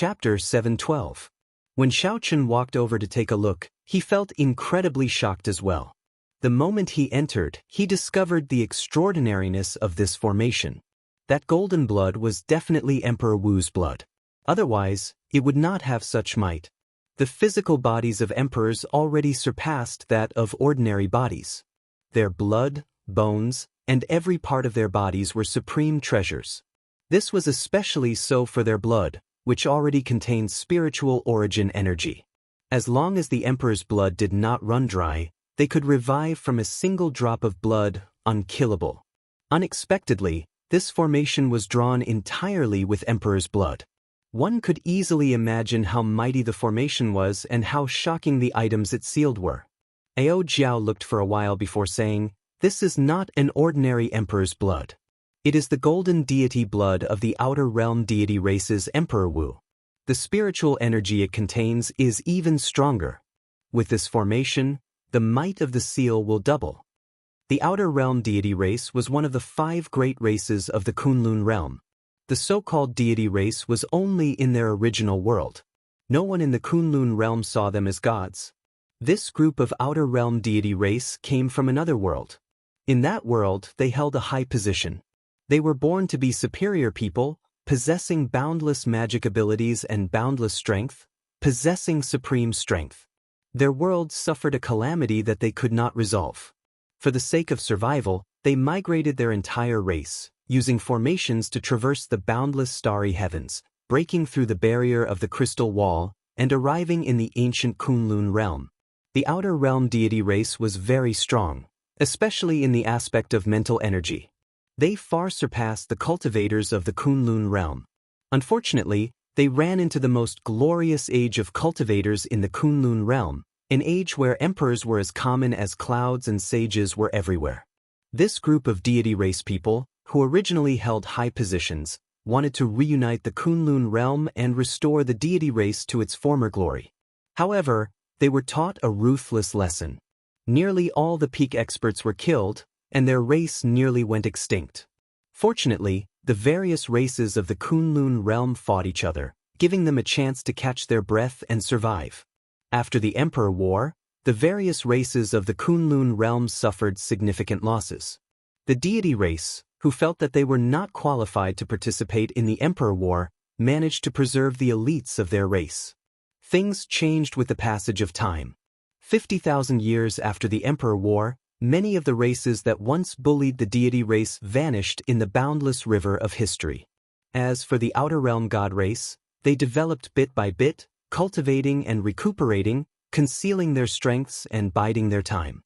Chapter 712. When Xiaochen walked over to take a look, he felt incredibly shocked as well. The moment he entered, he discovered the extraordinariness of this formation. That golden blood was definitely Emperor Wu's blood. Otherwise, it would not have such might. The physical bodies of emperors already surpassed that of ordinary bodies. Their blood, bones, and every part of their bodies were supreme treasures. This was especially so for their blood, which already contained spiritual origin energy. As long as the emperor's blood did not run dry, they could revive from a single drop of blood, unkillable. Unexpectedly, this formation was drawn entirely with emperor's blood. One could easily imagine how mighty the formation was and how shocking the items it sealed were. Ao Jiao looked for a while before saying, "This is not an ordinary emperor's blood. It is the golden deity blood of the outer realm deity race's Emperor Wu. The spiritual energy it contains is even stronger. With this formation, the might of the seal will double." The outer realm deity race was one of the 5 great races of the Kunlun realm. The so-called deity race was only in their original world. No one in the Kunlun realm saw them as gods. This group of outer realm deity race came from another world. In that world, they held a high position. They were born to be superior people, possessing boundless magic abilities and boundless strength, possessing supreme strength. Their world suffered a calamity that they could not resolve. For the sake of survival, they migrated their entire race, using formations to traverse the boundless starry heavens, breaking through the barrier of the crystal wall, and arriving in the ancient Kunlun realm. The outer realm deity race was very strong, especially in the aspect of mental energy. They far surpassed the cultivators of the Kunlun realm. Unfortunately, they ran into the most glorious age of cultivators in the Kunlun realm, an age where emperors were as common as clouds and sages were everywhere. This group of deity race people, who originally held high positions, wanted to reunite the Kunlun realm and restore the deity race to its former glory. However, they were taught a ruthless lesson. Nearly all the peak experts were killed, and their race nearly went extinct. Fortunately, the various races of the Kunlun realm fought each other, giving them a chance to catch their breath and survive. After the Emperor War, the various races of the Kunlun realm suffered significant losses. The deity race, who felt that they were not qualified to participate in the Emperor War, managed to preserve the elites of their race. Things changed with the passage of time. 50,000 years after the Emperor War, many of the races that once bullied the deity race vanished in the boundless river of history. As for the outer realm god race, they developed bit by bit, cultivating and recuperating, concealing their strengths and biding their time.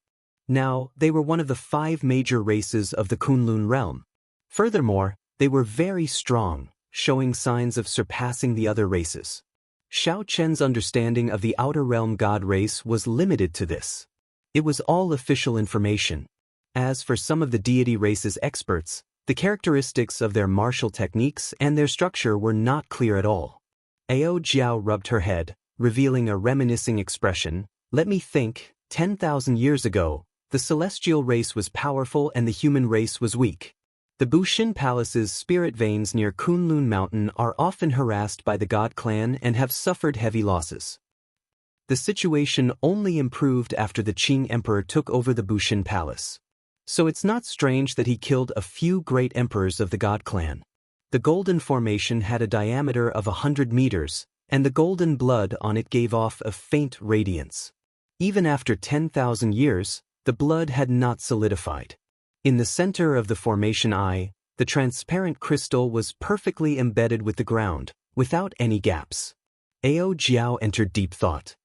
Now, they were one of the 5 major races of the Kunlun realm. Furthermore, they were very strong, showing signs of surpassing the other races. Xiao Chen's understanding of the outer realm god race was limited to this. It was all official information. As for some of the deity race's experts, the characteristics of their martial techniques and their structure were not clear at all. Ao Jiao rubbed her head, revealing a reminiscing expression. "Let me think, 10,000 years ago, the celestial race was powerful and the human race was weak. The Bushin Palace's spirit veins near Kunlun Mountain are often harassed by the god clan and have suffered heavy losses. The situation only improved after the Qing Emperor took over the Bushin Palace. So it's not strange that he killed a few great emperors of the god clan. The golden formation had a diameter of 100 meters, and the golden blood on it gave off a faint radiance. Even after 10,000 years, the blood had not solidified. In the center of the formation eye, the transparent crystal was perfectly embedded with the ground, without any gaps." Ao Jiao entered deep thought.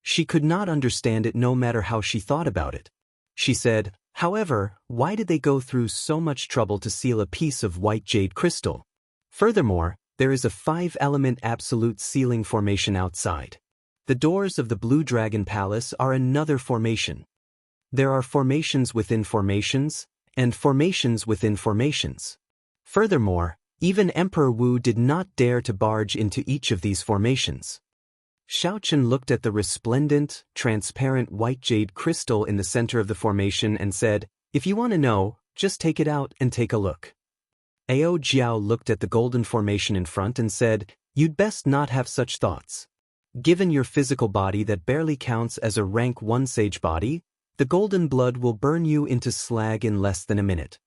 She could not understand it no matter how she thought about it. She said, "However, why did they go through so much trouble to seal a piece of white jade crystal? Furthermore, there is a 5-element absolute sealing formation outside. The doors of the Blue Dragon Palace are another formation. There are formations within formations, and formations within formations. Furthermore, even Emperor Wu did not dare to barge into each of these formations." Xiaochen looked at the resplendent, transparent white jade crystal in the center of the formation and said, "If you want to know, just take it out and take a look." Ao Jiao looked at the golden formation in front and said, You'd best not have such thoughts. Given your physical body that barely counts as a rank 1 sage body, the golden blood will burn you into slag in less than a minute.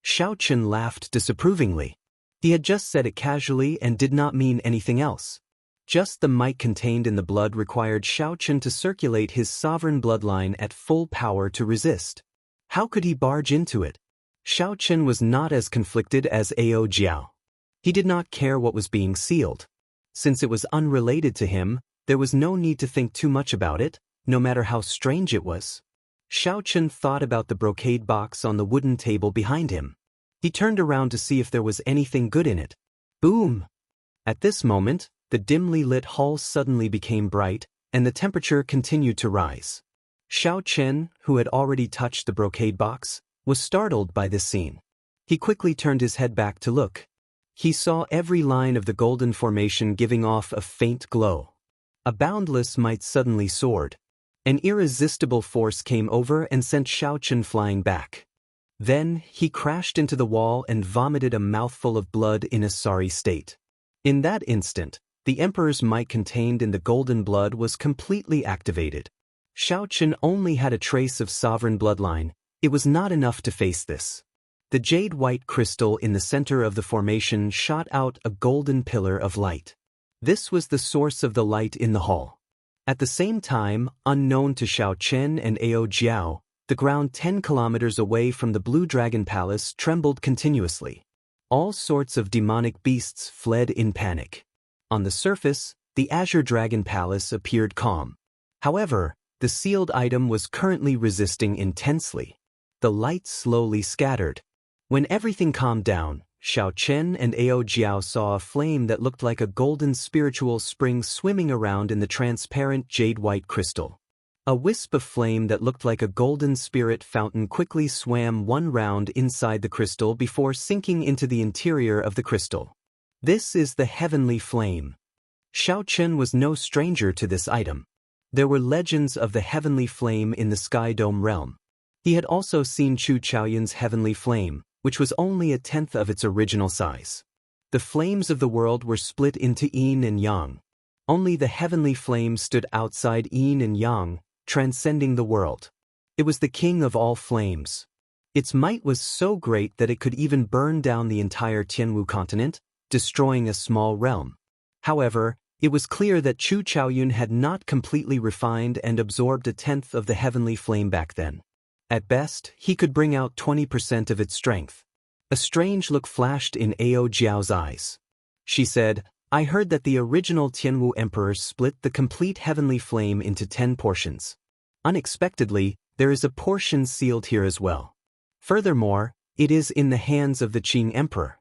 Xiaochen laughed disapprovingly. He had just said it casually and did not mean anything else. Just the might contained in the blood required Xiaochen to circulate his sovereign bloodline at full power to resist. How could he barge into it? Xiaochen was not as conflicted as Ao Jiao. He did not care what was being sealed. Since it was unrelated to him, there was no need to think too much about it, no matter how strange it was. Xiaochen thought about the brocade box on the wooden table behind him. He turned around to see if there was anything good in it. Boom! At this moment, the dimly lit hall suddenly became bright, and the temperature continued to rise. Xiaochen, who had already touched the brocade box, was startled by this scene. He quickly turned his head back to look. He saw every line of the golden formation giving off a faint glow. A boundless might suddenly soared. An irresistible force came over and sent Xiaochen flying back. Then, he crashed into the wall and vomited a mouthful of blood in a sorry state. In that instant, the Emperor's might contained in the golden blood was completely activated. Xiaochen only had a trace of sovereign bloodline. It was not enough to face this. The jade-white crystal in the center of the formation shot out a golden pillar of light. This was the source of the light in the hall. At the same time, unknown to Xiaochen and Ao Jiao, the ground 10 kilometers away from the Blue Dragon Palace trembled continuously. All sorts of demonic beasts fled in panic. On the surface, the Azure Dragon Palace appeared calm. However, the sealed item was currently resisting intensely. The light slowly scattered. When everything calmed down, Xiaochen and Ao Jiao saw a flame that looked like a golden spiritual spring swimming around in the transparent jade-white crystal. A wisp of flame that looked like a golden spirit fountain quickly swam one round inside the crystal before sinking into the interior of the crystal. This is the heavenly flame. Xiaochen was no stranger to this item. There were legends of the heavenly flame in the Sky Dome realm. He had also seen Chu Chaoyun's heavenly flame, which was only a tenth of its original size. The flames of the world were split into yin and yang. Only the heavenly flame stood outside yin and yang, transcending the world. It was the king of all flames. Its might was so great that it could even burn down the entire Tianwu continent, destroying a small realm. However, it was clear that Chu Chaoyun had not completely refined and absorbed a tenth of the heavenly flame back then. At best, he could bring out 20% of its strength. A strange look flashed in Ao Jiao's eyes. She said, "I heard that the original Tianwu Emperor split the complete heavenly flame into 10 portions. Unexpectedly, there is a portion sealed here as well. Furthermore, it is in the hands of the Qing Emperor."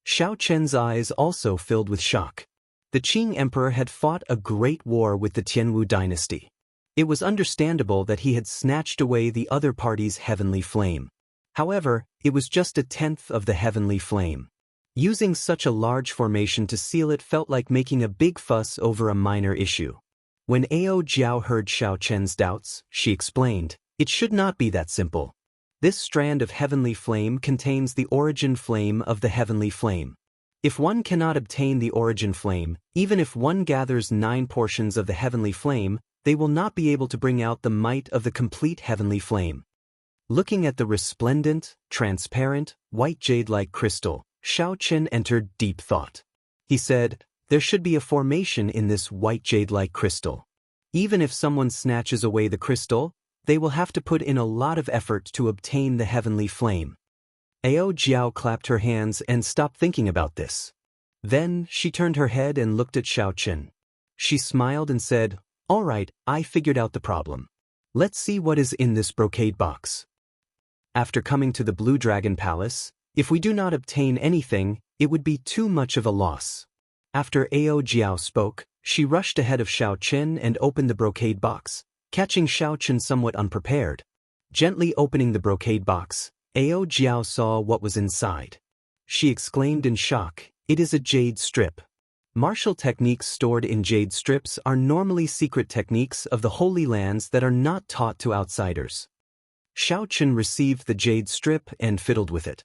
Xiaochen's eyes also filled with shock. The Qing Emperor had fought a great war with the Tianwu dynasty. It was understandable that he had snatched away the other party's heavenly flame. However, it was just a tenth of the heavenly flame. Using such a large formation to seal it felt like making a big fuss over a minor issue. When Ao Jiao heard Xiaochen's doubts, she explained, "It should not be that simple. This strand of heavenly flame contains the origin flame of the heavenly flame. If one cannot obtain the origin flame, even if one gathers 9 portions of the heavenly flame, they will not be able to bring out the might of the complete heavenly flame." Looking at the resplendent, transparent, white jade-like crystal, Xiaochen entered deep thought. He said, "There should be a formation in this white jade-like crystal. Even if someone snatches away the crystal, they will have to put in a lot of effort to obtain the heavenly flame." Ao Jiao clapped her hands and stopped thinking about this. Then, she turned her head and looked at Xiaochen. She smiled and said, "All right, I figured out the problem. Let's see what is in this brocade box." After coming to the Blue Dragon Palace, if we do not obtain anything, it would be too much of a loss. After Ao Jiao spoke, she rushed ahead of Xiaochen and opened the brocade box, catching Xiaochen somewhat unprepared. Gently opening the brocade box, Ao Jiao saw what was inside. She exclaimed in shock, "It is a jade strip." Martial techniques stored in jade strips are normally secret techniques of the Holy Lands that are not taught to outsiders. Xiaochen received the jade strip and fiddled with it.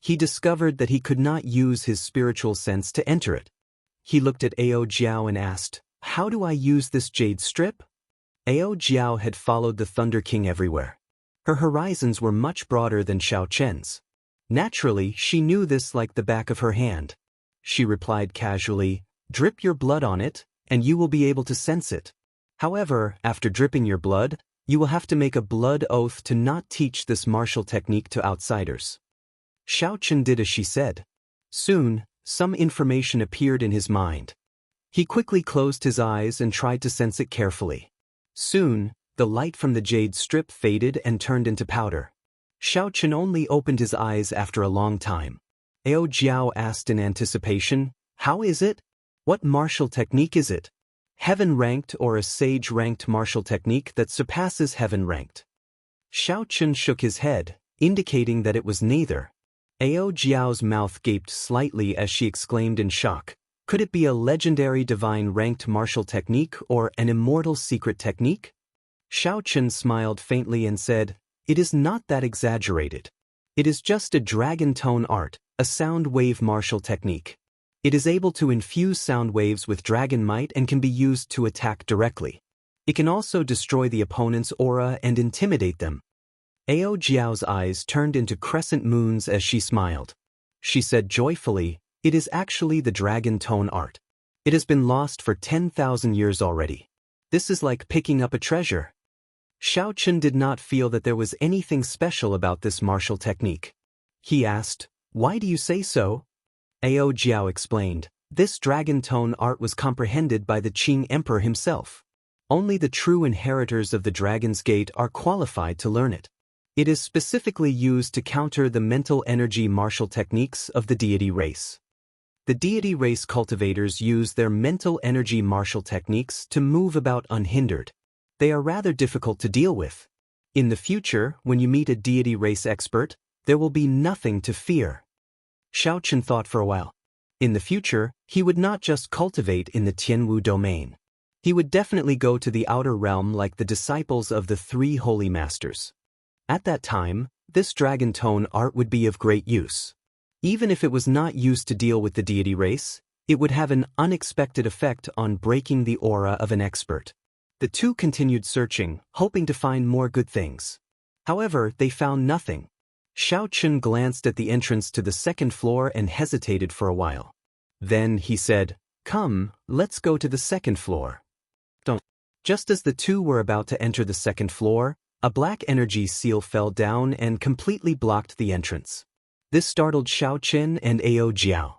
He discovered that he could not use his spiritual sense to enter it. He looked at Ao Jiao and asked, "How do I use this jade strip?" Ao Jiao had followed the Thunder King everywhere. Her horizons were much broader than Xiao Chen's. Naturally, she knew this like the back of her hand. She replied casually, "Drip your blood on it, and you will be able to sense it. However, after dripping your blood, you will have to make a blood oath to not teach this martial technique to outsiders." Xiao Chen did as she said. Soon, some information appeared in his mind. He quickly closed his eyes and tried to sense it carefully. Soon, the light from the jade strip faded and turned into powder. Xiao Chen only opened his eyes after a long time. Ao Jiao asked in anticipation, "How is it? What martial technique is it? Heaven-ranked or a sage-ranked martial technique that surpasses heaven-ranked?" Xiao Chen shook his head, indicating that it was neither. Ao Jiao's mouth gaped slightly as she exclaimed in shock, "Could it be a legendary divine-ranked martial technique or an immortal secret technique?" Xiao Chen smiled faintly and said, "It is not that exaggerated. It is just a dragon tone art, a sound wave martial technique. It is able to infuse sound waves with dragon might and can be used to attack directly. It can also destroy the opponent's aura and intimidate them." Ao Jiao's eyes turned into crescent moons as she smiled. She said joyfully, "It is actually the dragon tone art. It has been lost for 10,000 years already. This is like picking up a treasure." Xiao Chen did not feel that there was anything special about this martial technique. He asked, "Why do you say so?" Ao Jiao explained, "This dragon tone art was comprehended by the Qing Emperor himself. Only the true inheritors of the Dragon's Gate are qualified to learn it. It is specifically used to counter the mental energy martial techniques of the deity race. The deity race cultivators use their mental energy martial techniques to move about unhindered. They are rather difficult to deal with. In the future, when you meet a deity race expert, there will be nothing to fear." Xiao Chen thought for a while. In the future, he would not just cultivate in the Tianwu domain. He would definitely go to the outer realm like the disciples of the three holy masters. At that time, this dragon tone art would be of great use. Even if it was not used to deal with the deity race, it would have an unexpected effect on breaking the aura of an expert. The two continued searching, hoping to find more good things. However, they found nothing. Xiao Chen glanced at the entrance to the second floor and hesitated for a while. Then he said, "Come, let's go to the second floor." Just as the two were about to enter the second floor, a black energy seal fell down and completely blocked the entrance. This startled Xiao Chen and Ao Jiao.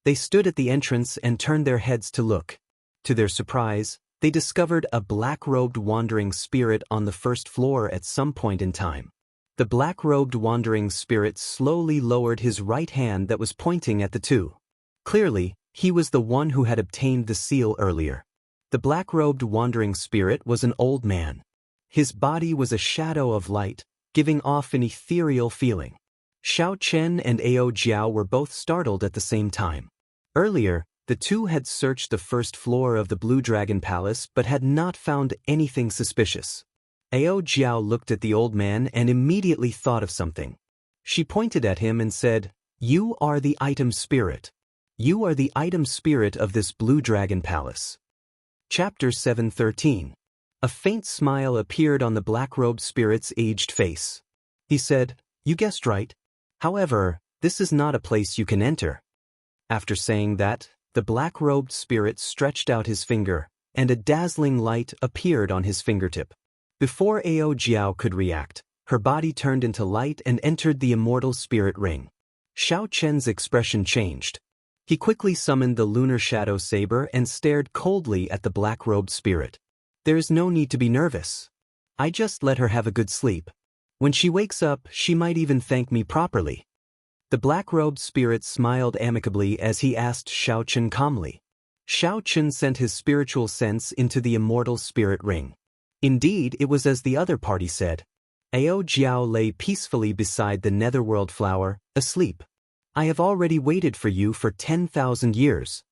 They stood at the entrance and turned their heads to look. To their surprise, they discovered a black-robed wandering spirit on the first floor at some point in time. The black-robed wandering spirit slowly lowered his right hand that was pointing at the two. Clearly, he was the one who had obtained the seal earlier. The black-robed wandering spirit was an old man. His body was a shadow of light, giving off an ethereal feeling. Xiao Chen and Ao Jiao were both startled at the same time. Earlier, the two had searched the first floor of the Blue Dragon Palace but had not found anything suspicious. Ao Jiao looked at the old man and immediately thought of something. She pointed at him and said, "You are the item spirit. You are the item spirit of this Blue Dragon Palace." Chapter 713. A faint smile appeared on the black-robed spirit's aged face. He said, "You guessed right. However, this is not a place you can enter." After saying that, the black-robed spirit stretched out his finger, and a dazzling light appeared on his fingertip. Before Ao Jiao could react, her body turned into light and entered the immortal spirit ring. Xiao Chen's expression changed. He quickly summoned the lunar shadow saber and stared coldly at the black-robed spirit. "There is no need to be nervous. I just let her have a good sleep. When she wakes up, she might even thank me properly." The black-robed spirit smiled amicably as he asked Xiao Chen calmly. Xiao Chen sent his spiritual sense into the immortal spirit ring. Indeed, it was as the other party said. Ao Jiao lay peacefully beside the netherworld flower, asleep. "I have already waited for you for 10,000 years.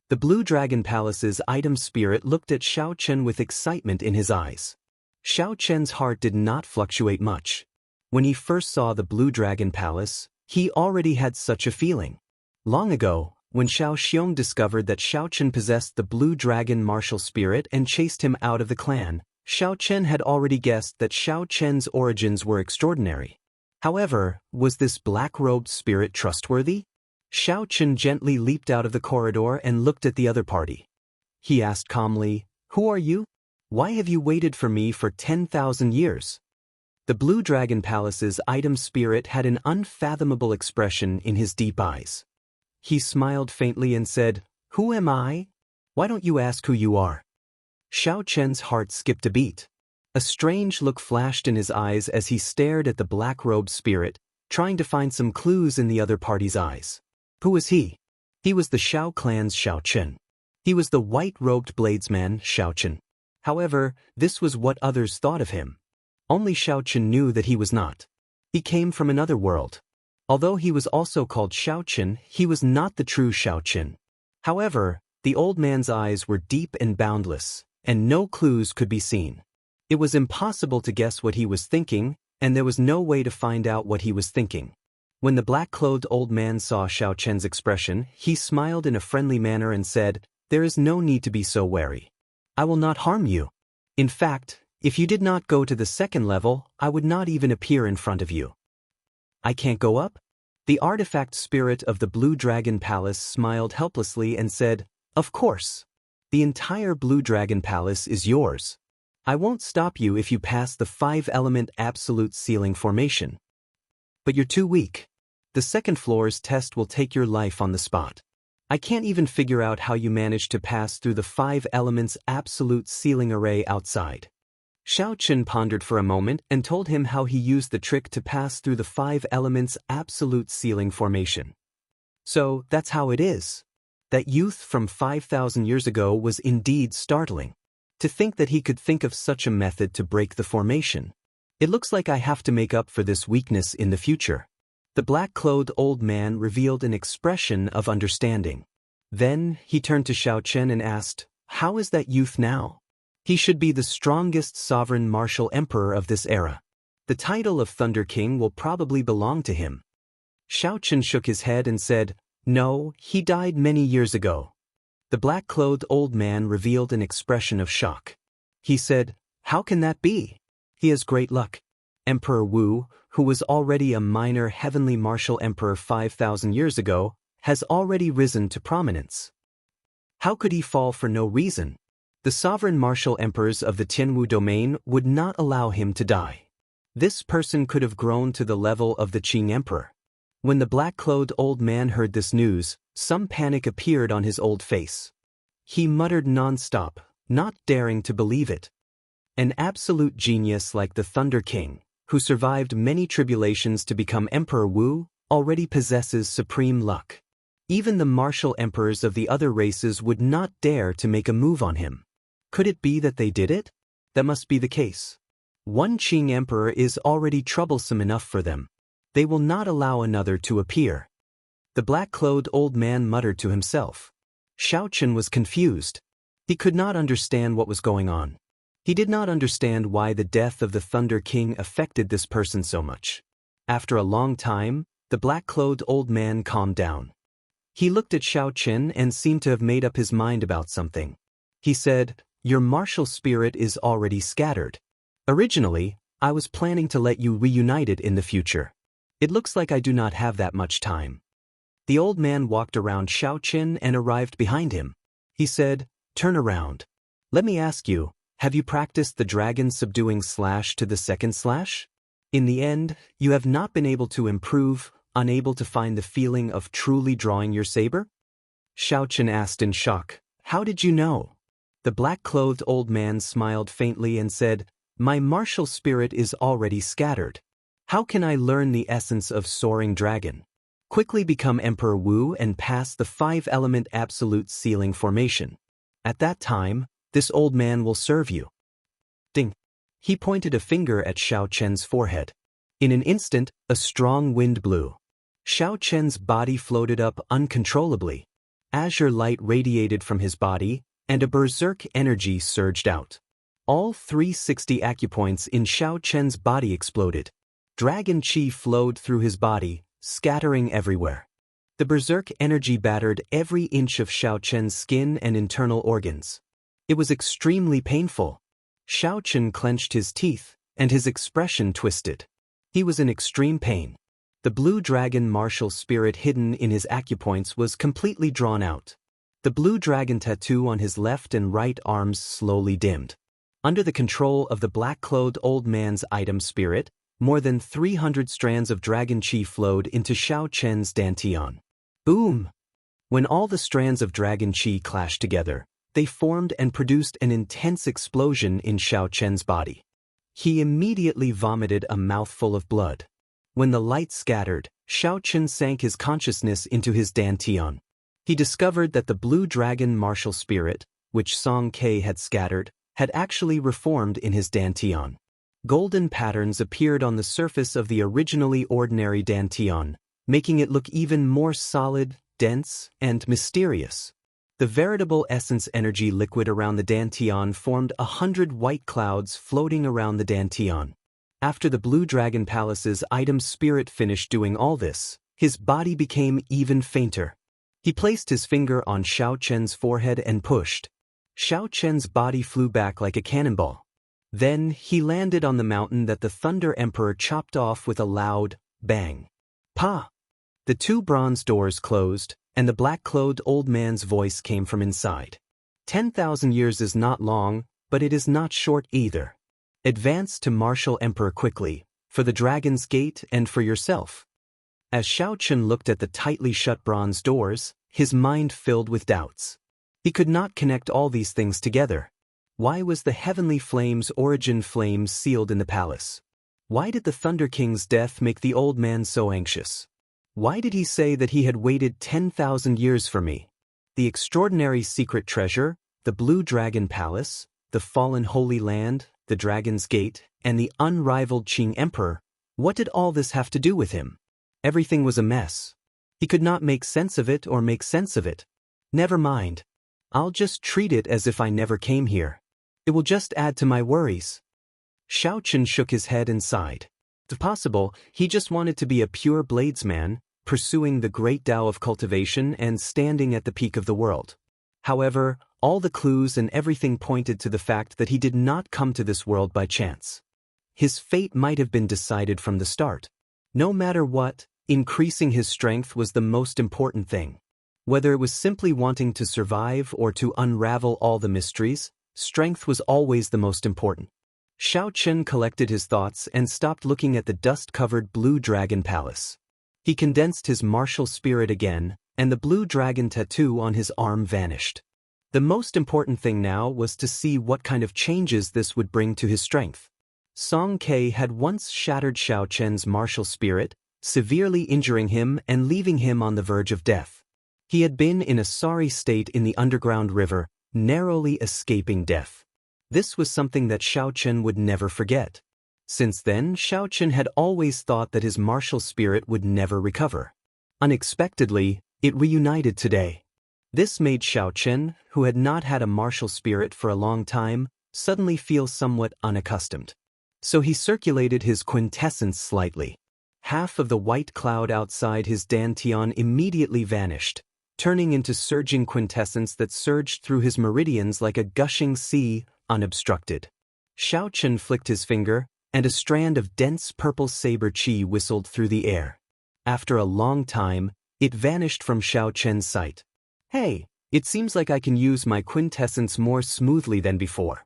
The Blue Dragon Palace's item spirit looked at Xiao Chen with excitement in his eyes. Xiao Chen's heart did not fluctuate much. When he first saw the Blue Dragon Palace, he already had such a feeling. Long ago, When Xiao Xiong discovered that Xiao Chen possessed the blue dragon martial spirit and chased him out of the clan, Xiao Chen had already guessed that Xiao Chen's origins were extraordinary. However, was this black-robed spirit trustworthy? Xiao Chen gently leaped out of the corridor and looked at the other party. He asked calmly, "Who are you? Why have you waited for me for 10,000 years?" The Blue Dragon Palace's item spirit had an unfathomable expression in his deep eyes. He smiled faintly and said, "Who am I? Why don't you ask who you are?" Xiao Chen's heart skipped a beat. A strange look flashed in his eyes as he stared at the black-robed spirit, trying to find some clues in the other party's eyes. Who was he? He was the Xiao clan's Xiao Chen. He was the white-robed bladesman Xiao Chen. However, this was what others thought of him. Only Xiao Chen knew that he was not. He came from another world. Although he was also called Xiao Chen, he was not the true Xiao Chen. However, the old man's eyes were deep and boundless, and no clues could be seen. It was impossible to guess what he was thinking, and there was no way to find out what he was thinking. When the black-clothed old man saw Xiao Chen's expression, he smiled in a friendly manner and said, "There is no need to be so wary. I will not harm you. In fact, if you did not go to the second level, I would not even appear in front of you." "I can't go up?" The artifact spirit of the Blue Dragon Palace smiled helplessly and said, "Of course. The entire Blue Dragon Palace is yours. I won't stop you if you pass the 5-element absolute ceiling formation. But you're too weak. The second floor's test will take your life on the spot. I can't even figure out how you managed to pass through the 5 elements absolute ceiling array outside." Xiao Chen pondered for a moment and told him how he used the trick to pass through the 5 elements absolute ceiling formation. So, that's how it is. That youth from 5,000 years ago was indeed startling. To think that he could think of such a method to break the formation. It looks like I have to make up for this weakness in the future. The black-clothed old man revealed an expression of understanding. Then, he turned to Xiao Chen and asked, "How is that youth now? He should be the strongest sovereign martial emperor of this era. The title of Thunder King will probably belong to him." Xiao Chen shook his head and said, "No, he died many years ago." The black-clothed old man revealed an expression of shock. He said, "How can that be? He has great luck. Emperor Wu, who was already a minor heavenly martial emperor 5,000 years ago, has already risen to prominence. How could he fall for no reason? The sovereign martial emperors of the Tianwu domain would not allow him to die. This person could have grown to the level of the Qing emperor." When the black-clothed old man heard this news, some panic appeared on his old face. He muttered non-stop, not daring to believe it. An absolute genius like the Thunder King, who survived many tribulations to become Emperor Wu, already possesses supreme luck. Even the martial emperors of the other races would not dare to make a move on him. Could it be that they did it? That must be the case. One Qing emperor is already troublesome enough for them. They will not allow another to appear. The black-clothed old man muttered to himself. Xiao Chen was confused. He could not understand what was going on. He did not understand why the death of the Thunder King affected this person so much. After a long time, the black-clothed old man calmed down. He looked at Xiao Chen and seemed to have made up his mind about something. He said, "Your martial spirit is already scattered. Originally, I was planning to let you reunite it in the future. It looks like I do not have that much time." The old man walked around Xiao Chen and arrived behind him. He said, "Turn around. Let me ask you, have you practiced the dragon subduing slash to the second slash? In the end, you have not been able to improve, unable to find the feeling of truly drawing your saber?" Xiao Chen asked in shock, "How did you know?" The black-clothed old man smiled faintly and said, "My martial spirit is already scattered. How can I learn the essence of soaring dragon? Quickly become Emperor Wu and pass the 5-element absolute ceiling formation. At that time, this old man will serve you." Ding! He pointed a finger at Xiao Chen's forehead. In an instant, a strong wind blew. Xiao Chen's body floated up uncontrollably. Azure light radiated from his body, and a berserk energy surged out. All 360 acupoints in Xiao Chen's body exploded. Dragon chi flowed through his body, scattering everywhere. The berserk energy battered every inch of Xiaochen's skin and internal organs. It was extremely painful. Xiaochen clenched his teeth, and his expression twisted. He was in extreme pain. The blue dragon martial spirit hidden in his acupoints was completely drawn out. The blue dragon tattoo on his left and right arms slowly dimmed. Under the control of the black-clothed old man's item spirit, more than 300 strands of dragon qi flowed into Xiaochen's dantian. Boom! When all the strands of dragon qi clashed together, they formed and produced an intense explosion in Xiaochen's body. He immediately vomited a mouthful of blood. When the light scattered, Xiaochen sank his consciousness into his dantian. He discovered that the blue dragon martial spirit, which Song Ke had scattered, had actually reformed in his dantian. Golden patterns appeared on the surface of the originally ordinary dantian, making it look even more solid, dense, and mysterious. The veritable essence energy liquid around the dantian formed 100 white clouds floating around the dantian. After the Blue Dragon Palace's item spirit finished doing all this, his body became even fainter. He placed his finger on Xiaochen's forehead and pushed. Xiaochen's body flew back like a cannonball. Then he landed on the mountain that the Thunder Emperor chopped off with a loud bang. Pa! The two bronze doors closed, and the black-clothed old man's voice came from inside. 10,000 years is not long, but it is not short either. Advance to Martial Emperor quickly, for the Dragon's Gate and for yourself. As Xiaochen looked at the tightly shut bronze doors, his mind filled with doubts. He could not connect all these things together. Why was the heavenly flame's origin flames sealed in the palace? Why did the Thunder King's death make the old man so anxious? Why did he say that he had waited 10,000 years for me? The extraordinary secret treasure, the Blue Dragon Palace, the fallen Holy Land, the Dragon's Gate, and the unrivaled Qing Emperor, what did all this have to do with him? Everything was a mess. He could not make sense of it or make sense of it. Never mind. I'll just treat it as if I never came here. It will just add to my worries. Xiaochen shook his head and sighed. If possible, he just wanted to be a pure bladesman, pursuing the great Tao of cultivation and standing at the peak of the world. However, all the clues and everything pointed to the fact that he did not come to this world by chance. His fate might have been decided from the start. No matter what, increasing his strength was the most important thing. Whether it was simply wanting to survive or to unravel all the mysteries, strength was always the most important. Xiaochen collected his thoughts and stopped looking at the dust-covered Blue Dragon Palace. He condensed his martial spirit again, and the blue dragon tattoo on his arm vanished. The most important thing now was to see what kind of changes this would bring to his strength. Song Ke had once shattered Xiaochen's martial spirit, severely injuring him and leaving him on the verge of death. He had been in a sorry state in the underground river, narrowly escaping death. This was something that Xiaochen would never forget. Since then, Xiaochen had always thought that his martial spirit would never recover. Unexpectedly, it reunited today. This made Xiaochen, who had not had a martial spirit for a long time, suddenly feel somewhat unaccustomed. So he circulated his quintessence slightly. Half of the white cloud outside his dantian immediately vanished, turning into surging quintessence that surged through his meridians like a gushing sea, unobstructed. Xiaochen flicked his finger, and a strand of dense purple saber qi whistled through the air. After a long time, it vanished from Xiaochen's sight. Hey, it seems like I can use my quintessence more smoothly than before.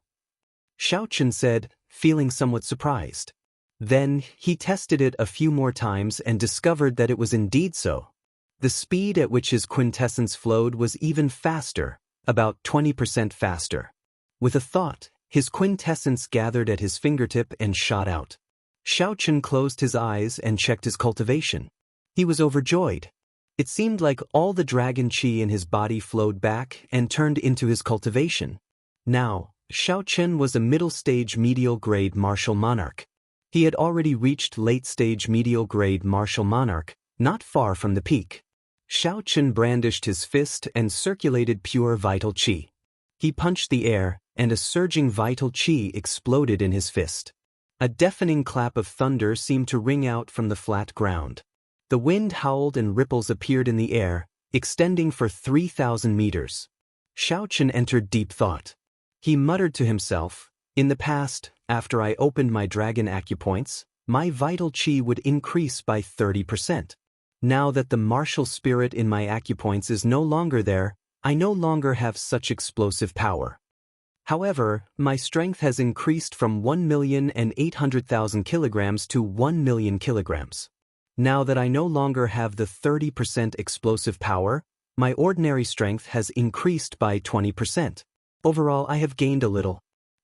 Xiaochen said, feeling somewhat surprised. Then, he tested it a few more times and discovered that it was indeed so. The speed at which his quintessence flowed was even faster, about 20% faster. With a thought, his quintessence gathered at his fingertip and shot out. Xiaochen closed his eyes and checked his cultivation. He was overjoyed. It seemed like all the dragon qi in his body flowed back and turned into his cultivation. Now, Xiaochen was a middle-stage medial-grade martial monarch. He had already reached late-stage medial-grade martial monarch, not far from the peak. Xiaochen brandished his fist and circulated pure vital qi. He punched the air, and a surging vital qi exploded in his fist. A deafening clap of thunder seemed to ring out from the flat ground. The wind howled and ripples appeared in the air, extending for 3,000 meters. Xiaochen entered deep thought. He muttered to himself, "In the past, after I opened my dragon acupoints, my vital qi would increase by 30%. Now that the martial spirit in my acupoints is no longer there, I no longer have such explosive power. However, my strength has increased from 1,800,000 kilograms to 1 million kilograms. Now that I no longer have the 30% explosive power, my ordinary strength has increased by 20%. Overall, I have gained a little."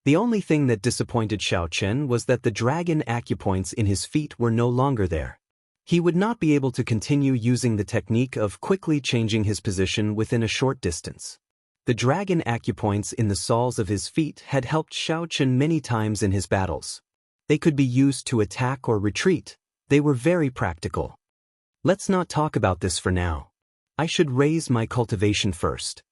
The only thing that disappointed Xiaochen was that the dragon acupoints in his feet were no longer there. He would not be able to continue using the technique of quickly changing his position within a short distance. The dragon acupoints in the soles of his feet had helped Xiaochen many times in his battles. They could be used to attack or retreat. They were very practical. Let's not talk about this for now. I should raise my cultivation first.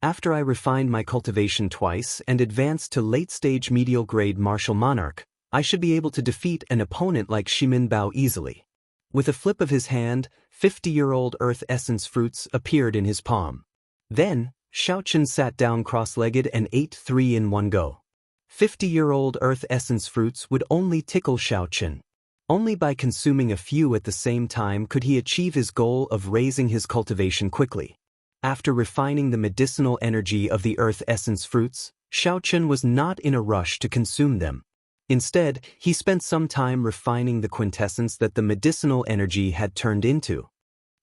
After I refined my cultivation twice and advanced to late-stage medial-grade martial monarch, I should be able to defeat an opponent like Shimin Bao easily. With a flip of his hand, 50-year-old earth essence fruits appeared in his palm. Then, Xiaochen sat down cross-legged and ate 3 in one go. 50-year-old earth essence fruits would only tickle Xiaochen. Only by consuming a few at the same time could he achieve his goal of raising his cultivation quickly. After refining the medicinal energy of the earth essence fruits, Xiaochen was not in a rush to consume them. Instead, he spent some time refining the quintessence that the medicinal energy had turned into.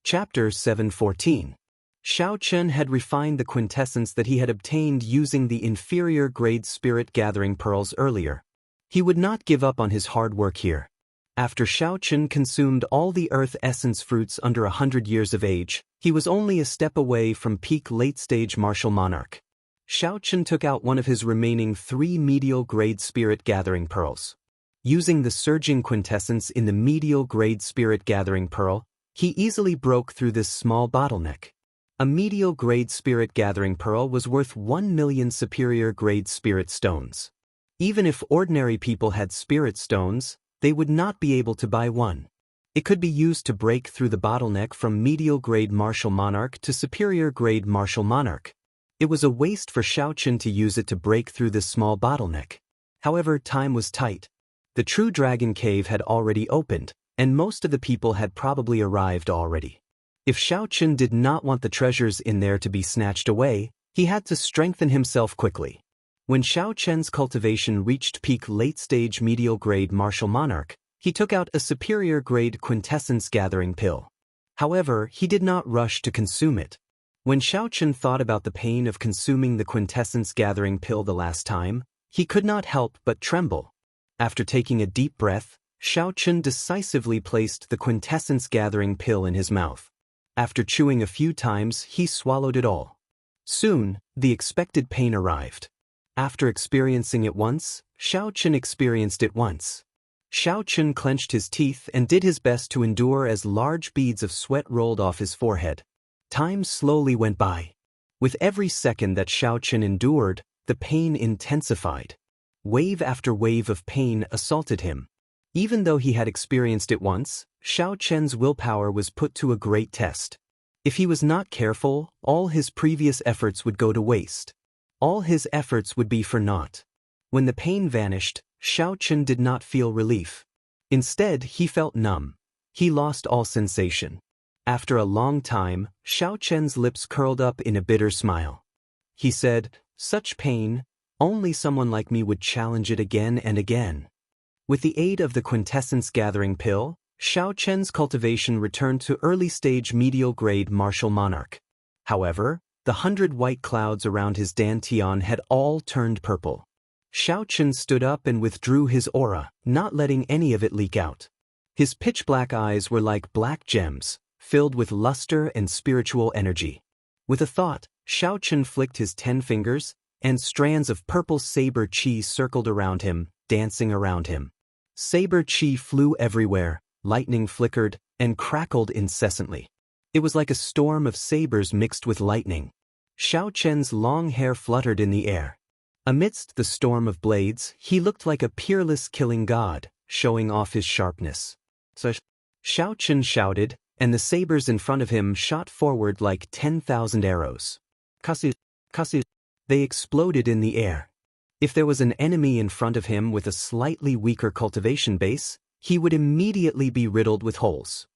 Chapter 7:14. Xiaochen had refined the quintessence that he had obtained using the inferior grade spirit gathering pearls earlier. He would not give up on his hard work here. After Xiaochen consumed all the earth essence fruits under 100 years of age, he was only a step away from peak late-stage martial monarch. Xiaochen took out one of his remaining 3 medial-grade spirit-gathering pearls. Using the surging quintessence in the medial-grade spirit-gathering pearl, he easily broke through this small bottleneck. A medial-grade spirit-gathering pearl was worth 1 million superior-grade spirit stones. Even if ordinary people had spirit stones, they would not be able to buy one. It could be used to break through the bottleneck from medial-grade martial monarch to superior-grade martial monarch. It was a waste for Xiaochen to use it to break through this small bottleneck. However, time was tight. The true dragon cave had already opened, and most of the people had probably arrived already. If Xiaochen did not want the treasures in there to be snatched away, he had to strengthen himself quickly. When Xiaochen's cultivation reached peak late-stage medial-grade martial monarch, he took out a superior-grade quintessence gathering pill. However, he did not rush to consume it. When Xiaochen thought about the pain of consuming the quintessence gathering pill the last time, he could not help but tremble. After taking a deep breath, Xiaochen decisively placed the quintessence gathering pill in his mouth. After chewing a few times, he swallowed it all. Soon, the expected pain arrived. After experiencing it once, Xiaochen experienced it once. Xiaochen clenched his teeth and did his best to endure as large beads of sweat rolled off his forehead. Time slowly went by. With every second that Xiaochen endured, the pain intensified. Wave after wave of pain assaulted him. Even though he had experienced it once, Xiaochen's willpower was put to a great test. If he was not careful, all his previous efforts would go to waste. All his efforts would be for naught. When the pain vanished, Xiaochen did not feel relief. Instead, he felt numb. He lost all sensation. After a long time, Xiaochen's lips curled up in a bitter smile. He said, "Such pain, only someone like me would challenge it again and again." With the aid of the quintessence gathering pill, Xiaochen's cultivation returned to early-stage medial-grade martial monarch. However, the 100 white clouds around his dantian had all turned purple. Xiaochen stood up and withdrew his aura, not letting any of it leak out. His pitch-black eyes were like black gems, filled with luster and spiritual energy. With a thought, Xiaochen flicked his 10 fingers, and strands of purple saber qi circled around him, dancing around him. Saber qi flew everywhere, lightning flickered, and crackled incessantly. It was like a storm of sabers mixed with lightning. Xiaochen's long hair fluttered in the air. Amidst the storm of blades, he looked like a peerless killing god, showing off his sharpness. So Xiaochen shouted, and the sabers in front of him shot forward like 10,000 arrows. Kasu, kasu, they exploded in the air. If there was an enemy in front of him with a slightly weaker cultivation base, he would immediately be riddled with holes.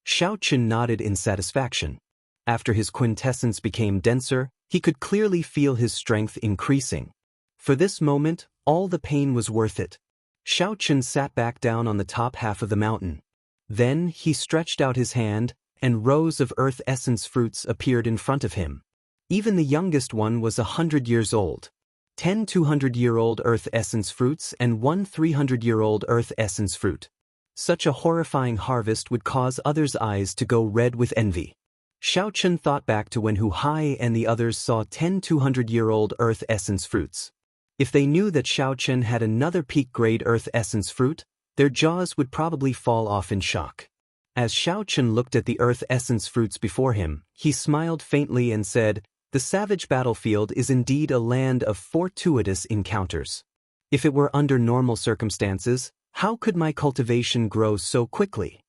Xiaoqun nodded in satisfaction. After his quintessence became denser, he could clearly feel his strength increasing. For this moment, all the pain was worth it. Xiaoqun sat back down on the top half of the mountain. Then he stretched out his hand, and rows of earth essence fruits appeared in front of him. Even the youngest one was 100 years old. 10 200-year-old earth essence fruits and 1 300-year-old earth essence fruit. Such a horrifying harvest would cause others' eyes to go red with envy. Xiaoqun thought back to when Hu Hai and the others saw 10 200-year-old earth essence fruits. If they knew that Xiaoqun had another peak-grade earth essence fruit, their jaws would probably fall off in shock. As Xiaoqun looked at the earth essence fruits before him, he smiled faintly and said, "The savage battlefield is indeed a land of fortuitous encounters. If it were under normal circumstances, how could my cultivation grow so quickly?"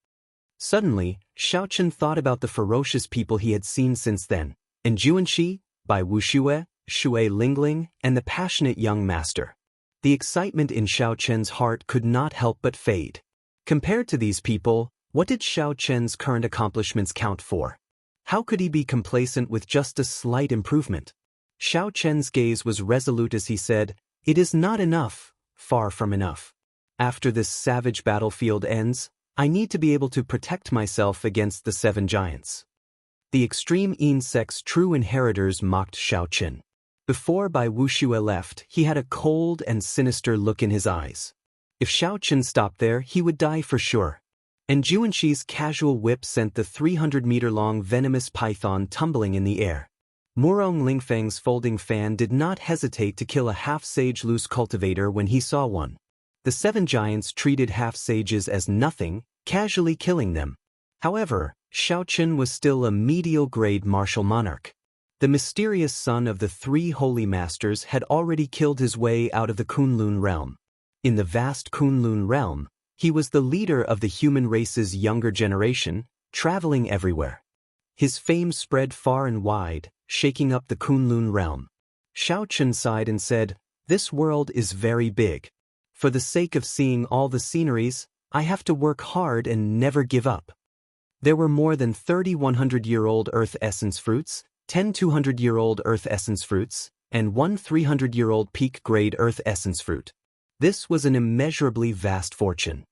Suddenly, Xiaoqun thought about the ferocious people he had seen since then, and Xianxia, by Wuxia, Shui Lingling, and the passionate young master. The excitement in Xiaoqun's heart could not help but fade. Compared to these people, what did Xiaoqun's current accomplishments count for? How could he be complacent with just a slight improvement? Xiaoqun's gaze was resolute as he said, "It is not enough, far from enough. After this savage battlefield ends, I need to be able to protect myself against the 7 giants." The extreme Yin sect's true inheritors mocked Xiaoqun. Before Bai Wuxia left, he had a cold and sinister look in his eyes. If Xiaoqun stopped there, he would die for sure. And Juanxi's casual whip sent the 300-meter-long venomous python tumbling in the air. Murong Lingfeng's folding fan did not hesitate to kill a half-sage loose cultivator when he saw one. The 7 giants treated half-sages as nothing, casually killing them. However, Xiaoqun was still a medial-grade martial monarch. The mysterious son of the 3 holy masters had already killed his way out of the Kunlun realm. In the vast Kunlun realm, he was the leader of the human race's younger generation, traveling everywhere. His fame spread far and wide, shaking up the Kunlun realm. Xiaoqun sighed and said, "This world is very big. For the sake of seeing all the sceneries, I have to work hard and never give up." There were more than 30 100-year-old earth essence fruits, 10 200-year-old earth essence fruits, and 1 300-year-old peak-grade earth essence fruit. This was an immeasurably vast fortune.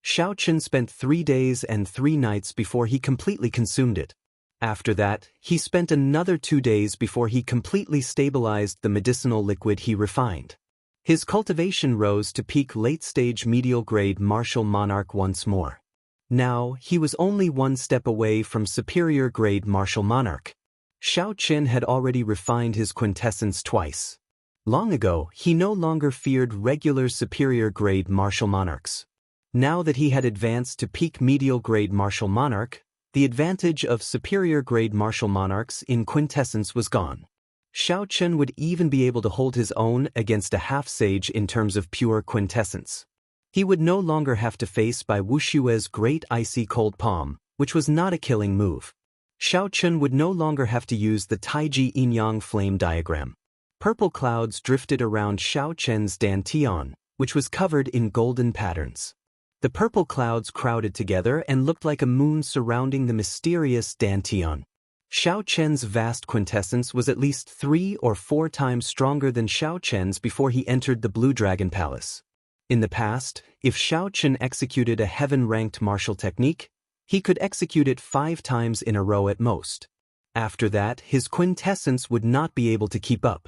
Xiaoqun spent 3 days and 3 nights before he completely consumed it. After that, he spent another 2 days before he completely stabilized the medicinal liquid he refined. His cultivation rose to peak late-stage medial-grade martial monarch once more. Now, he was only 1 step away from superior-grade martial monarch. Xiaoqun had already refined his quintessence twice. Long ago, he no longer feared regular superior-grade martial monarchs. Now that he had advanced to peak medial-grade martial monarch, the advantage of superior-grade martial monarchs in quintessence was gone. Xiaoqun would even be able to hold his own against a half-sage in terms of pure quintessence. He would no longer have to face Bai Wuxia's great icy cold palm, which was not a killing move. Xiaoqun would no longer have to use the Taiji Yin-Yang flame diagram. Purple clouds drifted around Xiaoqun's dantian, which was covered in golden patterns. The purple clouds crowded together and looked like a moon surrounding the mysterious dantian. Xiaoqun's vast quintessence was at least 3 or 4 times stronger than Xiaoqun's before he entered the Blue Dragon Palace. In the past, if Xiaoqun executed a heaven-ranked martial technique, he could execute it 5 times in a row at most. After that, his quintessence would not be able to keep up.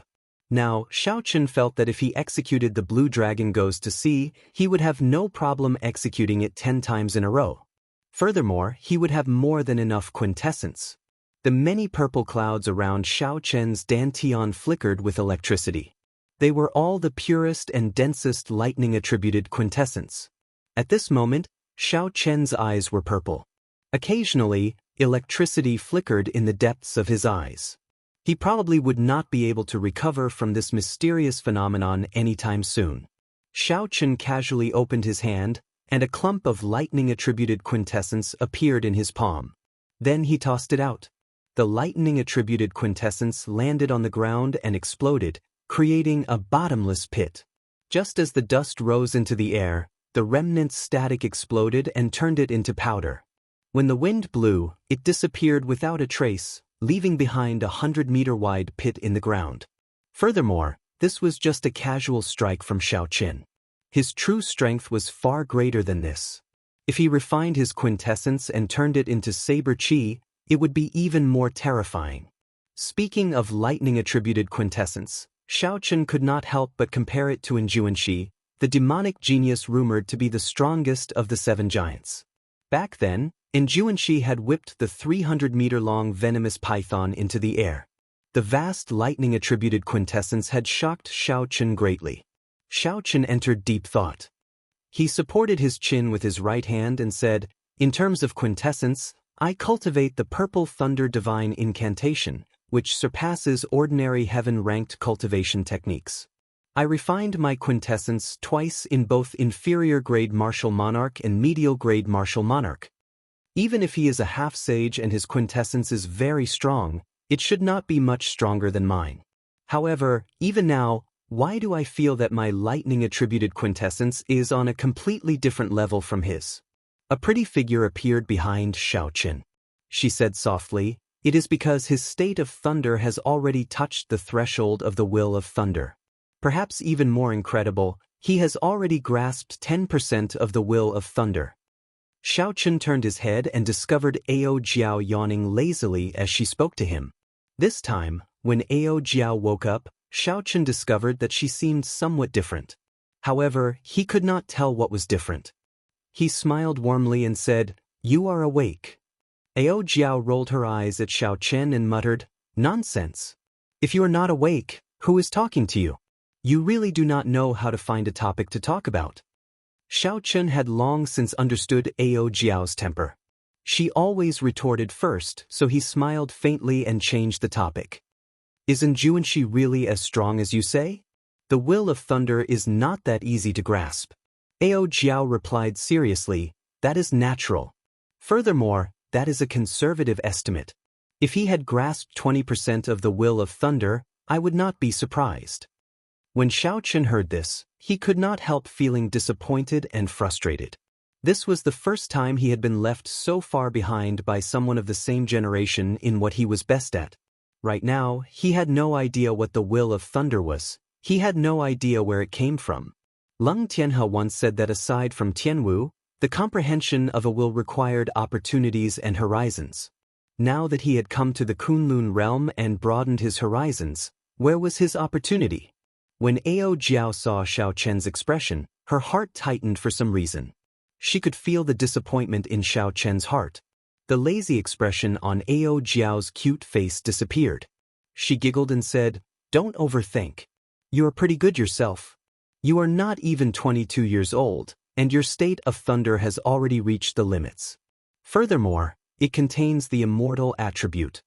Now, Xiaoqun felt that if he executed the Blue Dragon Goes to Sea, he would have no problem executing it 10 times in a row. Furthermore, he would have more than enough quintessence. The many purple clouds around Xiaoqun's dantian flickered with electricity. They were all the purest and densest lightning-attributed quintessence. At this moment, Xiaoqun's eyes were purple. Occasionally, electricity flickered in the depths of his eyes. He probably would not be able to recover from this mysterious phenomenon anytime soon. Xiaoqun casually opened his hand, and a clump of lightning-attributed quintessence appeared in his palm. Then he tossed it out. The lightning-attributed quintessence landed on the ground and exploded, creating a bottomless pit. Just as the dust rose into the air, the remnant static exploded and turned it into powder. When the wind blew, it disappeared without a trace, leaving behind a 100-meter-wide pit in the ground. Furthermore, this was just a casual strike from Xiaoqin. His true strength was far greater than this. If he refined his quintessence and turned it into saber chi, it would be even more terrifying. Speaking of lightning-attributed quintessence, Xiaoqin could not help but compare it to Xianxia, the demonic genius rumored to be the strongest of the 7 giants. Back then, Xianxia had whipped the 300-meter-long venomous python into the air. The vast lightning-attributed quintessence had shocked Xiaoqin greatly. Xiaoqin entered deep thought. He supported his chin with his right hand and said, "In terms of quintessence, I cultivate the Purple Thunder Divine Incantation, which surpasses ordinary heaven-ranked cultivation techniques. I refined my quintessence twice in both inferior-grade martial monarch and medial-grade martial monarch. Even if he is a half-sage and his quintessence is very strong, it should not be much stronger than mine. However, even now, why do I feel that my lightning-attributed quintessence is on a completely different level from his?" A pretty figure appeared behind Xiaoqin. She said softly, "It is because his state of thunder has already touched the threshold of the will of thunder. Perhaps even more incredible, he has already grasped 10% of the will of thunder." Xiaoqin turned his head and discovered Ao Jiao yawning lazily as she spoke to him. This time, when Ao Jiao woke up, Xiaoqin discovered that she seemed somewhat different. However, he could not tell what was different. He smiled warmly and said, "You are awake." Ao Jiao rolled her eyes at Xiaoqin and muttered, "Nonsense. If you are not awake, who is talking to you? You really do not know how to find a topic to talk about." Xiaoqin had long since understood Ao Jiao's temper. She always retorted first, so he smiled faintly and changed the topic. "Isn't Xianxia really as strong as you say? The will of thunder is not that easy to grasp." Ao Jiao replied seriously, "That is natural. Furthermore, that is a conservative estimate. If he had grasped 20% of the will of thunder, I would not be surprised." When Xiaoqin heard this, he could not help feeling disappointed and frustrated. This was the first time he had been left so far behind by someone of the same generation in what he was best at. Right now, he had no idea what the will of thunder was. He had no idea where it came from. Lung Tianhe once said that aside from Tianwu, the comprehension of a will required opportunities and horizons. Now that he had come to the Kunlun realm and broadened his horizons, where was his opportunity? When Ao Jiao saw Xiaoqin's expression, her heart tightened for some reason. She could feel the disappointment in Xiaoqin's heart. The lazy expression on Ao Jiao's cute face disappeared. She giggled and said, "Don't overthink. You are pretty good yourself. You are not even 22 years old, and your state of thunder has already reached the limits. Furthermore, it contains the immortal attribute.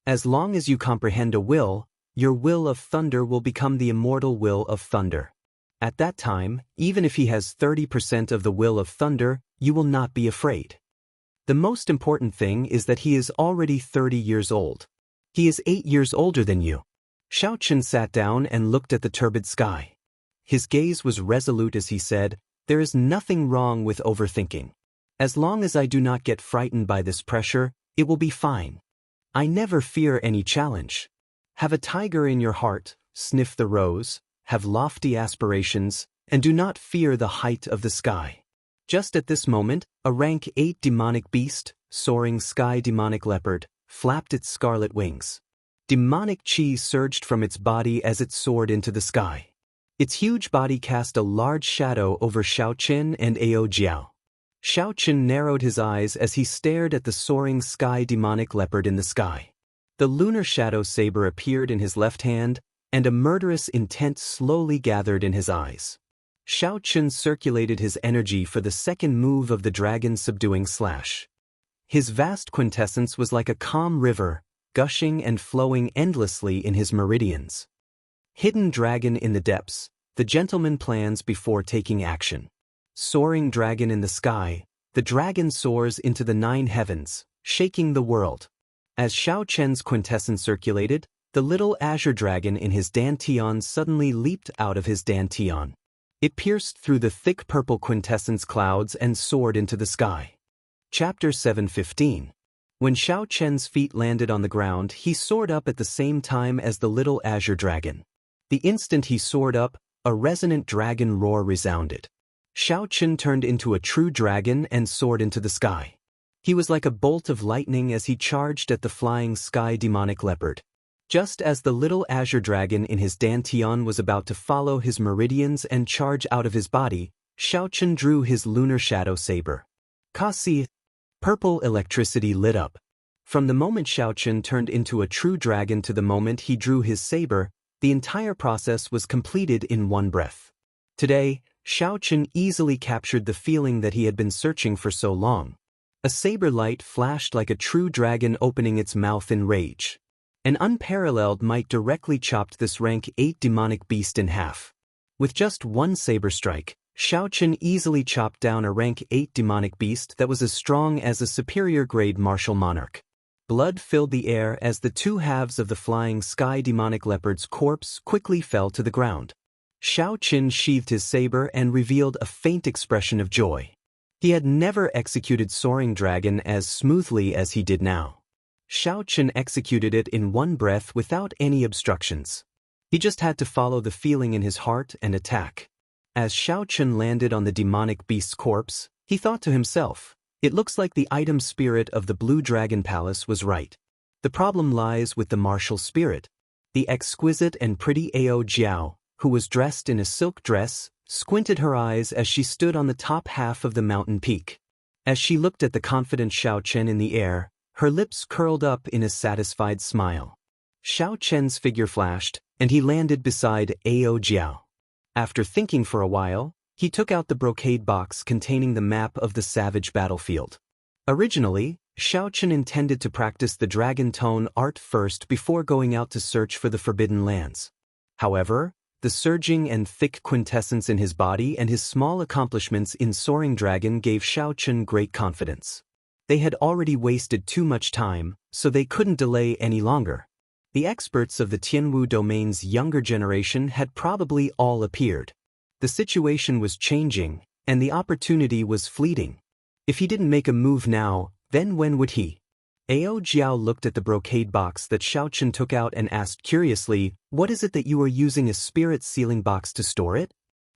As long as you comprehend a will, your will of thunder will become the immortal will of thunder. At that time, even if he has 30% of the will of thunder, you will not be afraid. The most important thing is that he is already 30 years old. He is 8 years older than you." Xiaoqin sat down and looked at the turbid sky. His gaze was resolute as he said, "There is nothing wrong with overthinking. As long as I do not get frightened by this pressure, it will be fine. I never fear any challenge. Have a tiger in your heart, sniff the rose, have lofty aspirations, and do not fear the height of the sky." Just at this moment, a rank 8 demonic beast, soaring sky demonic leopard, flapped its scarlet wings. Demonic chi surged from its body as it soared into the sky. Its huge body cast a large shadow over Xiaoqin and Ao Jiao. Xiaoqin narrowed his eyes as he stared at the soaring sky demonic leopard in the sky. The lunar shadow saber appeared in his left hand, and a murderous intent slowly gathered in his eyes. Xiaoqin circulated his energy for the second move of the dragon subduing slash. His vast quintessence was like a calm river, gushing and flowing endlessly in his meridians. Hidden dragon in the depths, the gentleman plans before taking action. Soaring dragon in the sky, the dragon soars into the 9 heavens, shaking the world. As Xiao Chen's quintessence circulated, the little azure dragon in his dantian suddenly leaped out of his dantian. It pierced through the thick purple quintessence clouds and soared into the sky. Chapter 7:15. When Xiao Chen's feet landed on the ground, he soared up at the same time as the little azure dragon. The instant he soared up, a resonant dragon roar resounded. Xiao Chen turned into a true dragon and soared into the sky. He was like a bolt of lightning as he charged at the flying sky demonic leopard. Just as the little azure dragon in his dantian was about to follow his meridians and charge out of his body, Xiao Chen drew his lunar shadow saber. Kasi. Purple electricity lit up. From the moment Xiao Chen turned into a true dragon to the moment he drew his saber, the entire process was completed in one breath. Today, Xiao Chen easily captured the feeling that he had been searching for so long. A saber light flashed like a true dragon opening its mouth in rage. An unparalleled might directly chopped this rank 8 demonic beast in half. With just one saber strike, Xiao Chen easily chopped down a rank 8 demonic beast that was as strong as a superior grade martial monarch. Blood filled the air as the two halves of the flying sky demonic leopard's corpse quickly fell to the ground. Xiao Chen sheathed his saber and revealed a faint expression of joy. He had never executed Soaring Dragon as smoothly as he did now. Xiao Chen executed it in one breath without any obstructions. He just had to follow the feeling in his heart and attack. As Xiao Chen landed on the demonic beast's corpse, he thought to himself, "It looks like the item spirit of the Blue Dragon Palace was right. The problem lies with the martial spirit." The exquisite and pretty Ao Jiao, who was dressed in a silk dress, squinted her eyes as she stood on the top half of the mountain peak. As she looked at the confident Xiao Chen in the air, her lips curled up in a satisfied smile. Xiao Chen's figure flashed, and he landed beside Ao Jiao. After thinking for a while, he took out the brocade box containing the map of the savage battlefield. Originally, Xiao Chen intended to practice the dragon tone art first before going out to search for the forbidden lands. However, the surging and thick quintessence in his body and his small accomplishments in Soaring Dragon gave Xiao Chen great confidence. They had already wasted too much time, so they couldn't delay any longer. The experts of the Tianwu domain's younger generation had probably all appeared. The situation was changing, and the opportunity was fleeting. If he didn't make a move now, then when would he? Ao Jiao looked at the brocade box that Xiao Chen took out and asked curiously, "What is it that you are using a spirit sealing box to store it?"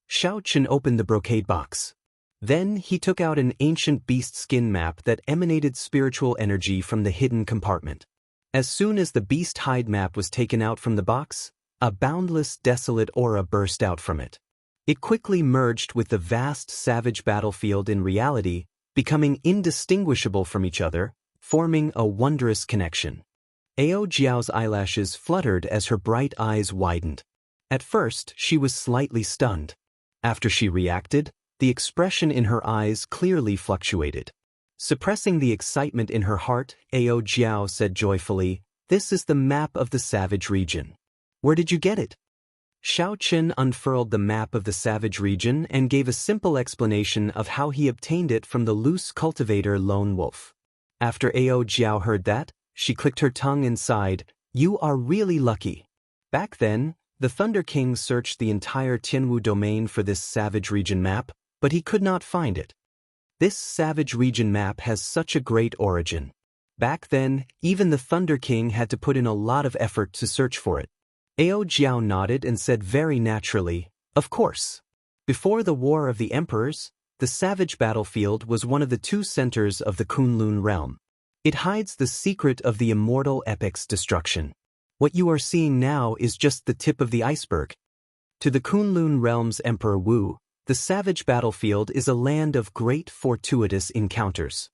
Xiao Chen opened the brocade box. Then he took out an ancient beast skin map that emanated spiritual energy from the hidden compartment. As soon as the beast hide map was taken out from the box, a boundless, desolate aura burst out from it. It quickly merged with the vast savage battlefield in reality, becoming indistinguishable from each other, forming a wondrous connection. Ao Jiao's eyelashes fluttered as her bright eyes widened. At first, she was slightly stunned. After she reacted, the expression in her eyes clearly fluctuated. Suppressing the excitement in her heart, Ao Jiao said joyfully, "This is the map of the savage region. Where did you get it?" Xiao Chen unfurled the map of the savage region and gave a simple explanation of how he obtained it from the loose cultivator Lone Wolf. After Ao Jiao heard that, she clicked her tongue and sighed, "You are really lucky." Back then, the Thunder King searched the entire Tianwu domain for this savage region map, but he could not find it. This savage region map has such a great origin. Back then, even the Thunder King had to put in a lot of effort to search for it. Ao Jiao nodded and said very naturally, "Of course." Before the War of the Emperors, the savage battlefield was one of the two centers of the Kunlun realm. It hides the secret of the immortal epic's destruction. What you are seeing now is just the tip of the iceberg. To the Kunlun realm's Emperor Wu, the savage battlefield is a land of great fortuitous encounters.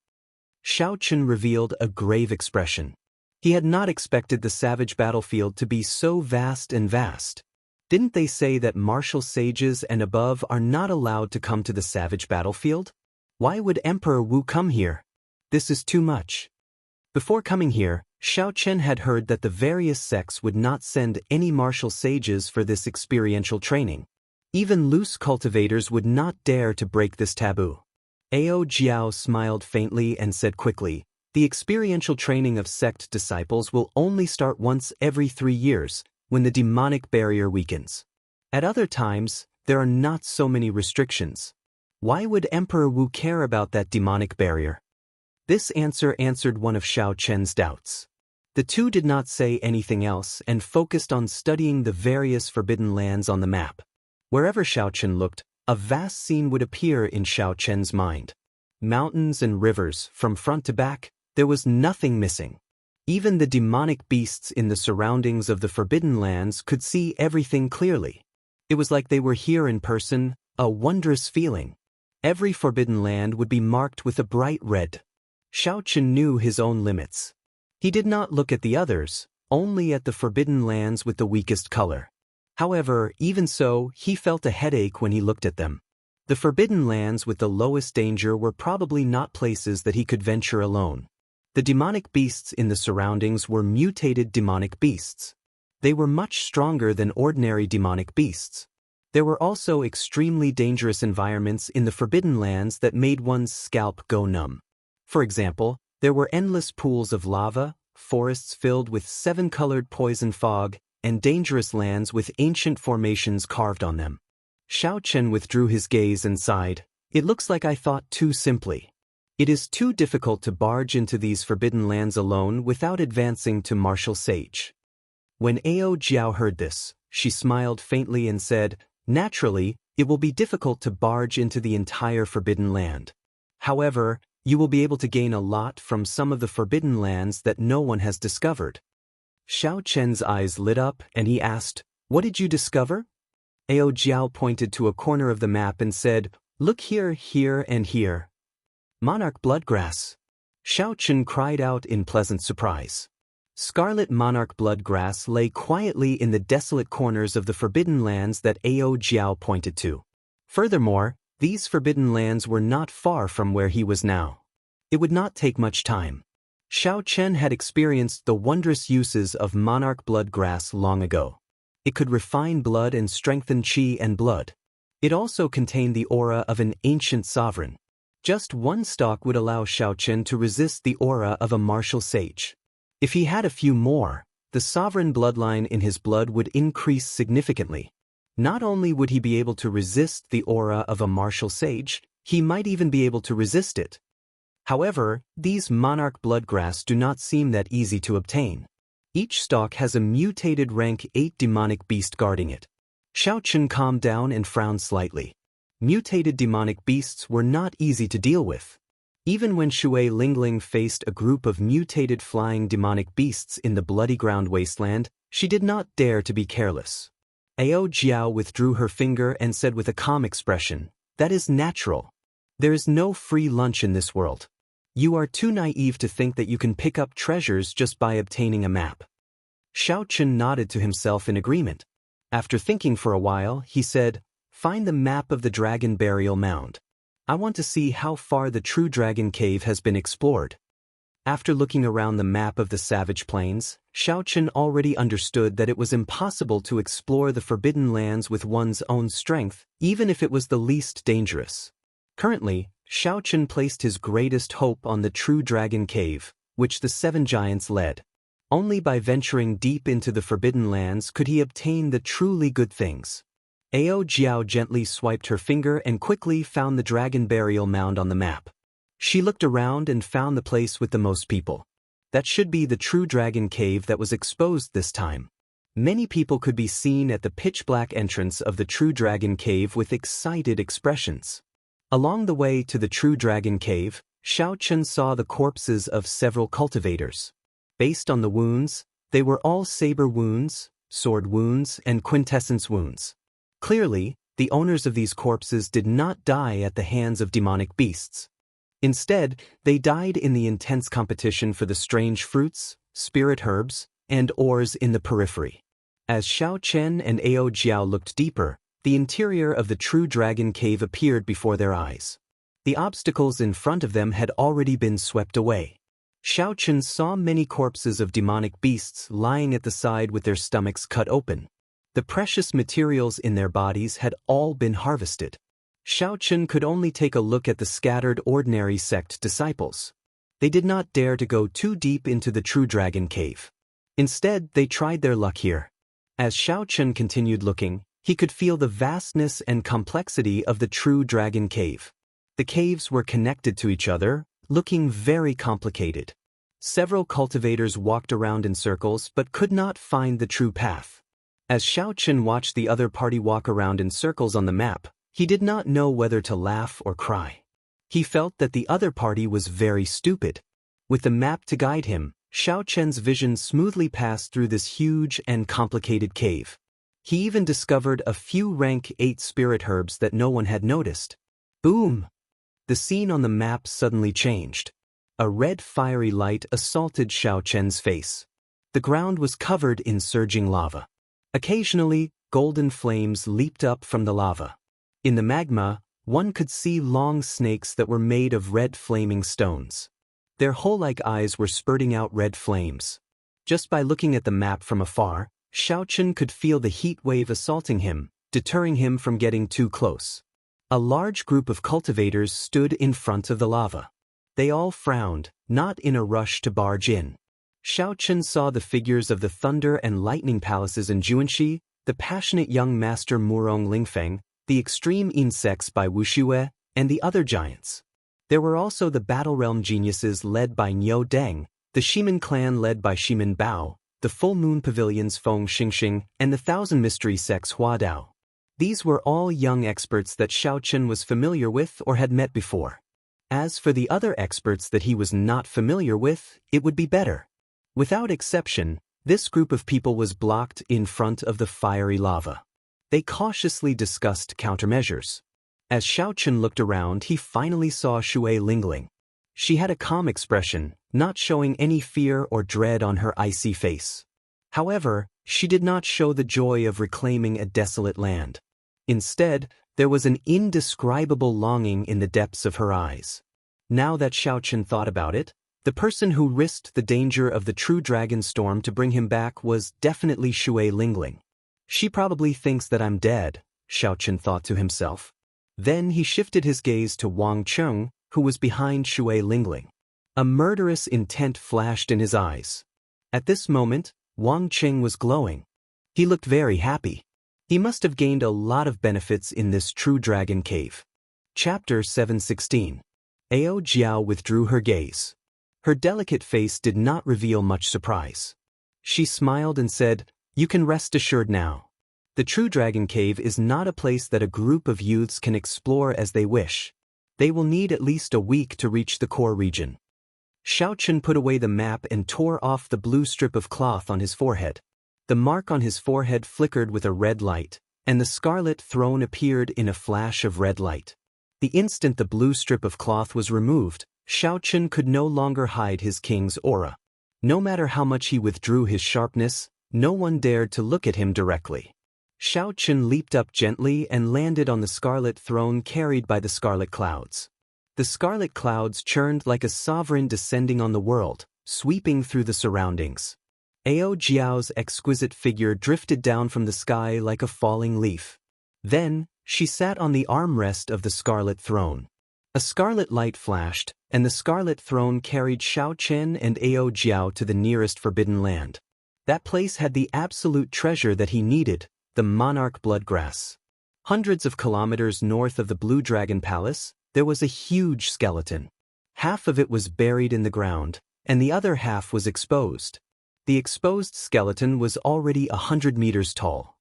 Xiao Chen revealed a grave expression. He had not expected the savage battlefield to be so vast and vast. Didn't they say that martial sages and above are not allowed to come to the savage battlefield? Why would Emperor Wu come here? This is too much. Before coming here, Xiao Chen had heard that the various sects would not send any martial sages for this experiential training. Even loose cultivators would not dare to break this taboo. Ao Jiao smiled faintly and said quickly, The experiential training of sect disciples will only start once every 3 years, when the demonic barrier weakens. At other times, there are not so many restrictions. Why would Emperor Wu care about that demonic barrier? This answer answered one of Xiao Chen's doubts. The two did not say anything else and focused on studying the various forbidden lands on the map. Wherever Xiao Chen looked, a vast scene would appear in Xiao Chen's mind. Mountains and rivers, from front to back, there was nothing missing. Even the demonic beasts in the surroundings of the forbidden lands could see everything clearly. It was like they were here in person, a wondrous feeling. Every forbidden land would be marked with a bright red. Xiao Chen knew his own limits. He did not look at the others, only at the forbidden lands with the weakest color. However, even so, he felt a headache when he looked at them. The forbidden lands with the lowest danger were probably not places that he could venture alone. The demonic beasts in the surroundings were mutated demonic beasts. They were much stronger than ordinary demonic beasts. There were also extremely dangerous environments in the forbidden lands that made one's scalp go numb. For example, there were endless pools of lava, forests filled with 7-colored poison fog, and dangerous lands with ancient formations carved on them. Xiao Chen withdrew his gaze and sighed. It looks like I thought too simply. It is too difficult to barge into these forbidden lands alone without advancing to martial sage. When Ao Jiao heard this, she smiled faintly and said, naturally, it will be difficult to barge into the entire forbidden land. However, you will be able to gain a lot from some of the forbidden lands that no one has discovered. Xiao Chen's eyes lit up and he asked, what did you discover? Ao Jiao pointed to a corner of the map and said, look here, here, and here. Monarch bloodgrass. Xiao Chen cried out in pleasant surprise. Scarlet monarch bloodgrass lay quietly in the desolate corners of the forbidden lands that Ao Jiao pointed to. Furthermore, these forbidden lands were not far from where he was now. It would not take much time. Xiao Chen had experienced the wondrous uses of monarch bloodgrass long ago. It could refine blood and strengthen qi and blood. It also contained the aura of an ancient sovereign. Just one stalk would allow Xiao Chen to resist the aura of a martial sage. If he had a few more, the sovereign bloodline in his blood would increase significantly. Not only would he be able to resist the aura of a martial sage, he might even be able to resist it. However, these monarch bloodgrass do not seem that easy to obtain. Each stalk has a mutated rank 8 demonic beast guarding it. Xiao Chen calmed down and frowned slightly. Mutated demonic beasts were not easy to deal with. Even when Shui Lingling faced a group of mutated flying demonic beasts in the bloody ground wasteland, she did not dare to be careless. Ao Jiao withdrew her finger and said with a calm expression, that is natural. There is no free lunch in this world. You are too naive to think that you can pick up treasures just by obtaining a map. Xiao Chen nodded to himself in agreement. After thinking for a while, he said, find the map of the dragon burial mound. I want to see how far the true dragon cave has been explored. After looking around the map of the savage plains, Xiao Chen already understood that it was impossible to explore the forbidden lands with one's own strength, even if it was the least dangerous. Currently, Xiao Chen placed his greatest hope on the true dragon cave, which the 7 giants led. Only by venturing deep into the forbidden lands could he obtain the truly good things. Ao Jiao gently swiped her finger and quickly found the dragon burial mound on the map. She looked around and found the place with the most people. That should be the true dragon cave that was exposed this time. Many people could be seen at the pitch-black entrance of the true dragon cave with excited expressions. Along the way to the true dragon cave, Xiao Chen saw the corpses of several cultivators. Based on the wounds, they were all saber wounds, sword wounds, and quintessence wounds. Clearly, the owners of these corpses did not die at the hands of demonic beasts. Instead, they died in the intense competition for the strange fruits, spirit herbs, and ores in the periphery. As Xiao Chen and Ao Jiao looked deeper, the interior of the true dragon cave appeared before their eyes. The obstacles in front of them had already been swept away. Xiao Chen saw many corpses of demonic beasts lying at the side with their stomachs cut open. The precious materials in their bodies had all been harvested. Xiao Chen could only take a look at the scattered ordinary sect disciples. They did not dare to go too deep into the true dragon cave. Instead, they tried their luck here. As Xiaochen continued looking, he could feel the vastness and complexity of the true dragon cave. The caves were connected to each other, looking very complicated. Several cultivators walked around in circles but could not find the true path. As Xiaochen watched the other party walk around in circles on the map, he did not know whether to laugh or cry. He felt that the other party was very stupid. With the map to guide him, Xiaochen's vision smoothly passed through this huge and complicated cave. He even discovered a few rank 8 spirit herbs that no one had noticed. Boom! The scene on the map suddenly changed. A red fiery light assaulted Xiaochen's face. The ground was covered in surging lava. Occasionally, golden flames leaped up from the lava. In the magma, one could see long snakes that were made of red flaming stones. Their hole-like eyes were spurting out red flames. Just by looking at the map from afar, Xiaochen could feel the heat wave assaulting him, deterring him from getting too close. A large group of cultivators stood in front of the lava. They all frowned, not in a rush to barge in. Xiaochen saw the figures of the Thunder and Lightning Palaces in Xianxia, the passionate young master Murong Lingfeng, the extreme insects by Wuxia, and the other giants. There were also the Battle Realm geniuses led by Niu Deng, the Shiman clan led by Shiman Bao, the Full Moon Pavilions Feng Xingxing, and the Thousand Mystery sects Hua Dao. These were all young experts that Xiaochen was familiar with or had met before. As for the other experts that he was not familiar with, it would be better. Without exception, this group of people was blocked in front of the fiery lava. They cautiously discussed countermeasures. As Xiaochen looked around, he finally saw Shui Lingling. She had a calm expression, not showing any fear or dread on her icy face. However, she did not show the joy of reclaiming a desolate land. Instead, there was an indescribable longing in the depths of her eyes. Now that Xiaochen thought about it, the person who risked the danger of the true dragon storm to bring him back was definitely Shui Lingling. She probably thinks that I'm dead, Xiaochen thought to himself. Then he shifted his gaze to Wang Cheng, who was behind Shui Lingling. A murderous intent flashed in his eyes. At this moment, Wang Cheng was glowing. He looked very happy. He must have gained a lot of benefits in this true dragon cave. Chapter 716. Ao Jiao withdrew her gaze. Her delicate face did not reveal much surprise. She smiled and said, "You can rest assured now. The true dragon cave is not a place that a group of youths can explore as they wish. They will need at least a week to reach the core region." Xiaochen put away the map and tore off the blue strip of cloth on his forehead. The mark on his forehead flickered with a red light, and the scarlet throne appeared in a flash of red light. The instant the blue strip of cloth was removed, Xiaochen could no longer hide his king's aura. No matter how much he withdrew his sharpness, no one dared to look at him directly. Xiaochen leaped up gently and landed on the scarlet throne carried by the scarlet clouds. The scarlet clouds churned like a sovereign descending on the world, sweeping through the surroundings. Ao Jiao's exquisite figure drifted down from the sky like a falling leaf. Then, she sat on the armrest of the scarlet throne. A scarlet light flashed, and the scarlet throne carried Xiaochen and Ao Jiao to the nearest forbidden land. That place had the absolute treasure that he needed, the monarch bloodgrass. Hundreds of kilometers north of the Blue Dragon Palace, there was a huge skeleton. Half of it was buried in the ground, and the other half was exposed. The exposed skeleton was already 100 meters tall.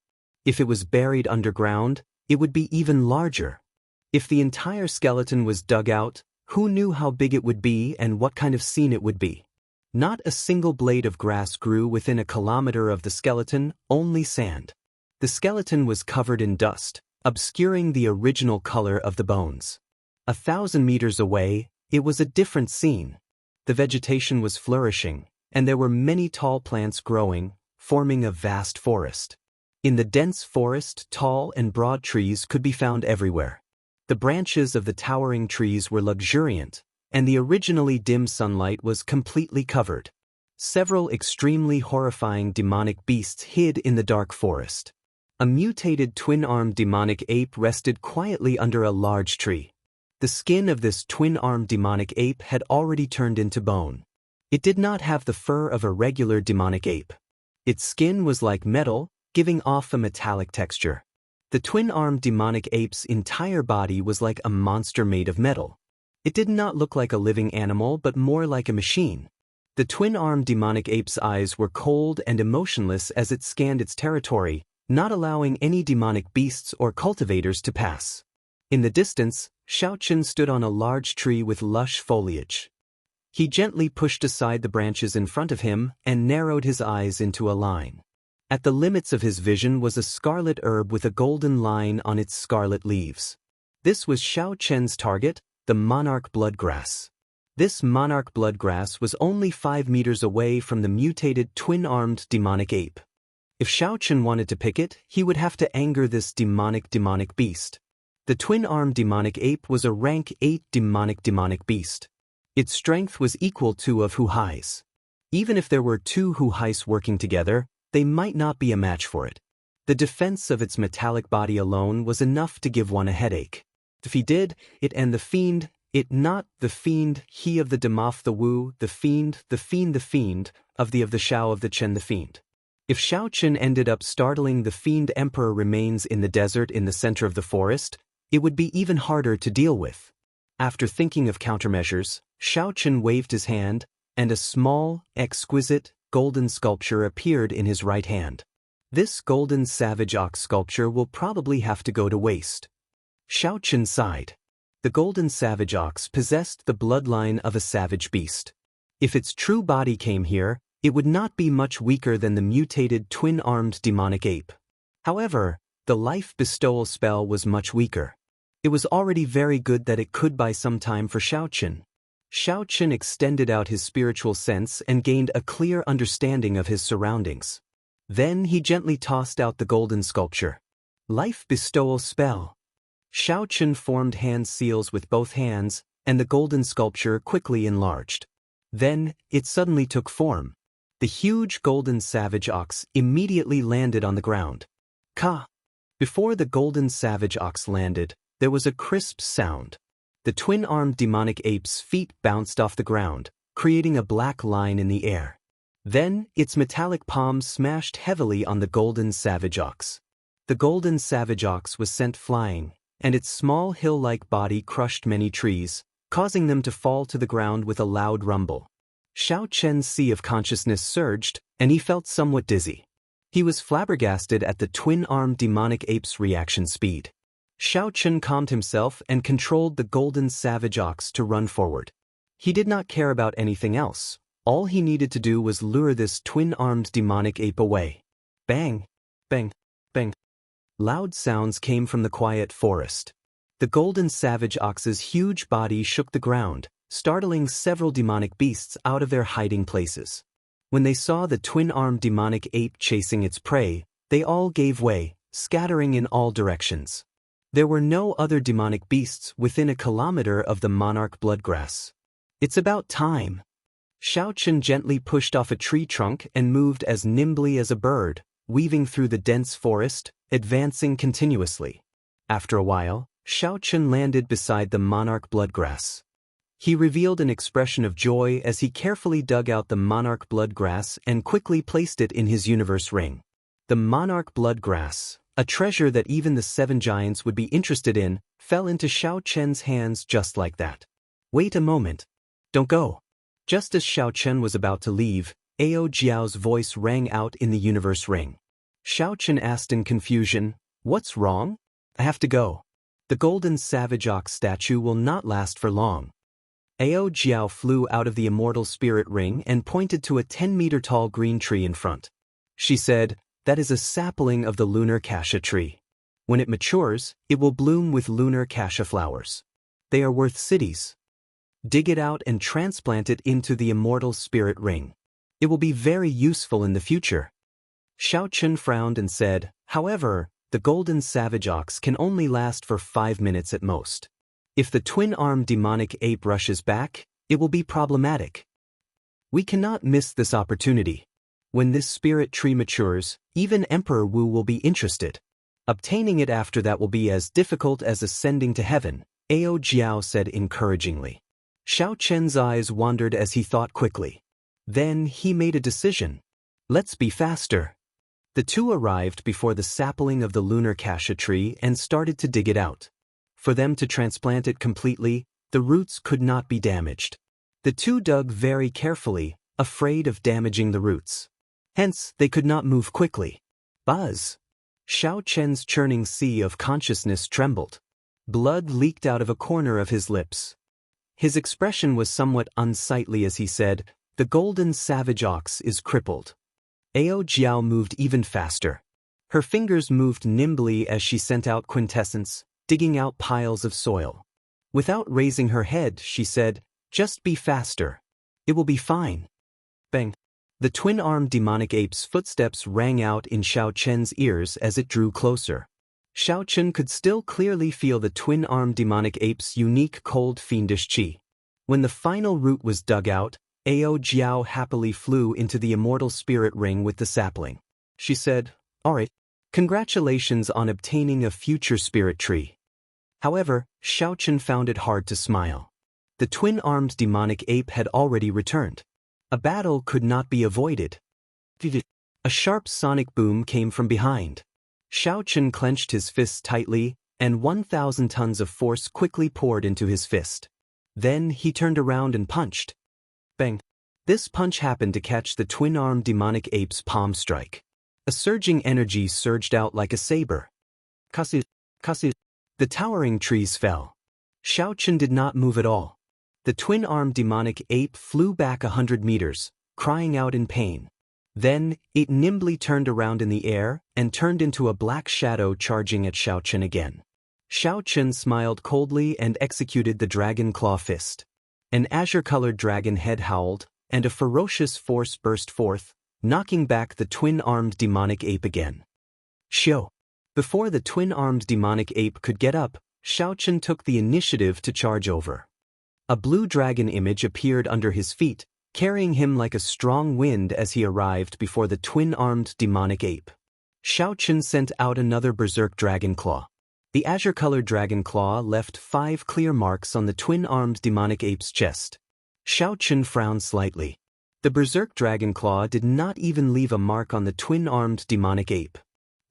If it was buried underground, it would be even larger. If the entire skeleton was dug out, who knew how big it would be and what kind of scene it would be? Not a single blade of grass grew within a kilometer of the skeleton, only sand. The skeleton was covered in dust, obscuring the original color of the bones. 1,000 meters away, it was a different scene. The vegetation was flourishing, and there were many tall plants growing, forming a vast forest. In the dense forest, tall and broad trees could be found everywhere. The branches of the towering trees were luxuriant, and the originally dim sunlight was completely covered. Several extremely horrifying demonic beasts hid in the dark forest. A mutated twin-armed demonic ape rested quietly under a large tree. The The skin of this twin-armed demonic ape had already turned into bone. It did not have the fur of a regular demonic ape. Its skin was like metal, giving off a metallic texture. The twin-armed demonic ape's entire body was like a monster made of metal. It did not look like a living animal but more like a machine. The twin-armed demonic ape's eyes were cold and emotionless as it scanned its territory, not allowing any demonic beasts or cultivators to pass. In the distance, Xiaochen stood on a large tree with lush foliage. He gently pushed aside the branches in front of him and narrowed his eyes into a line. At the limits of his vision was a scarlet herb with a golden line on its scarlet leaves. This was Xiaochen's target, the monarch bloodgrass. This monarch bloodgrass was only 5 meters away from the mutated twin-armed demonic ape. If Xiaochen wanted to pick it, he would have to anger this demonic beast. The twin-armed demonic ape was a rank 8 demonic beast. Its strength was equal to of Huhai's. Even if there were 2 Huhais working together, they might not be a match for it. The defense of its metallic body alone was enough to give one a headache. If he did, it and the fiend, it not the fiend, he of the Demoth the Wu, the fiend, of the Shao of the Chen the fiend. If Xiaochen ended up startling the fiend emperor remains in the desert in the center of the forest, it would be even harder to deal with. After thinking of countermeasures, Xiaochen waved his hand, and a small, exquisite, golden sculpture appeared in his right hand. This golden savage ox sculpture will probably have to go to waste. Xiaochen sighed. The golden savage ox possessed the bloodline of a savage beast. If its true body came here, it would not be much weaker than the mutated twin-armed demonic ape. However, the life bestowal spell was much weaker. It was already very good that it could buy some time for Xiaochen. Xiaochen extended out his spiritual sense and gained a clear understanding of his surroundings. Then he gently tossed out the golden sculpture. Life bestowal spell. Xiaochen formed hand seals with both hands, and the golden sculpture quickly enlarged. Then, it suddenly took form. The huge golden savage ox immediately landed on the ground. Ka! Before the golden savage ox landed, there was a crisp sound. The twin-armed demonic ape's feet bounced off the ground, creating a black line in the air. Then, its metallic palms smashed heavily on the golden savage ox. The golden savage ox was sent flying, and its small hill-like body crushed many trees, causing them to fall to the ground with a loud rumble. Xiaochen's sea of consciousness surged, and he felt somewhat dizzy. He was flabbergasted at the twin-armed demonic ape's reaction speed. Xiaochen calmed himself and controlled the golden savage ox to run forward. He did not care about anything else. All he needed to do was lure this twin-armed demonic ape away. Bang! Bang! Bang! Loud sounds came from the quiet forest. The golden savage ox's huge body shook the ground, startling several demonic beasts out of their hiding places. When they saw the twin-armed demonic ape chasing its prey, they all gave way, scattering in all directions. There were no other demonic beasts within a kilometer of the monarch bloodgrass. It's about time. Xiaochen gently pushed off a tree trunk and moved as nimbly as a bird, weaving through the dense forest, advancing continuously. After a while, Xiaochen landed beside the monarch bloodgrass. He revealed an expression of joy as he carefully dug out the monarch bloodgrass and quickly placed it in his universe ring. The monarch bloodgrass, a treasure that even the 7 giants would be interested in, fell into Xiaochen's hands just like that. Wait a moment. Don't go. Just as Xiaochen was about to leave, Ao Jiao's voice rang out in the universe ring. Xiaochen asked in confusion, "What's wrong?" "I have to go. The golden savage ox statue will not last for long." Ao Jiao flew out of the immortal spirit ring and pointed to a 10-meter-tall green tree in front. She said, "That is a sapling of the lunar cassia tree. When it matures, it will bloom with lunar cassia flowers. They are worth cities. Dig it out and transplant it into the immortal spirit ring. It will be very useful in the future." Xiaochen frowned and said, "However, the golden savage ox can only last for 5 minutes at most. If the twin-armed demonic ape rushes back, it will be problematic. We cannot miss this opportunity. When this spirit tree matures, even Emperor Wu will be interested. Obtaining it after that will be as difficult as ascending to heaven. Ao Jiao said encouragingly. Xiao Chen's eyes wandered as he thought quickly. Then he made a decision. Let's be faster. The two arrived before the sapling of the lunar cassia tree and started to dig it out. For them to transplant it completely, the roots could not be damaged. The two dug very carefully, afraid of damaging the roots. Hence, they could not move quickly. Buzz! Xiao Chen's churning sea of consciousness trembled. Blood leaked out of a corner of his lips. His expression was somewhat unsightly as he said, "The golden savage ox is crippled." Ao Jiao moved even faster. Her fingers moved nimbly as she sent out quintessence, digging out piles of soil. Without raising her head, she said, "Just be faster. It will be fine." Bang! The twin-armed demonic ape's footsteps rang out in Xiao Chen's ears as it drew closer. Xiao Chen could still clearly feel the twin-armed demonic ape's unique cold fiendish qi. When the final root was dug out, Ao Jiao happily flew into the immortal spirit ring with the sapling. She said, "Alright, congratulations on obtaining a future spirit tree." However, Xiao Chen found it hard to smile. The twin-armed demonic ape had already returned. A battle could not be avoided. A sharp sonic boom came from behind. Xiao Chen clenched his fists tightly, and 1,000 tons of force quickly poured into his fist. Then he turned around and punched. Bang! This punch happened to catch the twin-armed demonic ape's palm strike. A surging energy surged out like a saber. Kasu! The towering trees fell. Xiao Chen did not move at all. The twin-armed demonic ape flew back 100 meters, crying out in pain. Then, it nimbly turned around in the air and turned into a black shadow charging at Xiao Chen again. Xiao Chen smiled coldly and executed the dragon claw fist. An azure-colored dragon head howled, and a ferocious force burst forth, knocking back the twin-armed demonic ape again. Shio! Before the twin-armed demonic ape could get up, Xiao Chen took the initiative to charge over. A blue dragon image appeared under his feet, carrying him like a strong wind as he arrived before the twin-armed demonic ape. Xiao Chen sent out another berserk dragon claw. The azure-colored dragon claw left 5 clear marks on the twin-armed demonic ape's chest. Xiao Chen frowned slightly. The berserk dragon claw did not even leave a mark on the twin-armed demonic ape.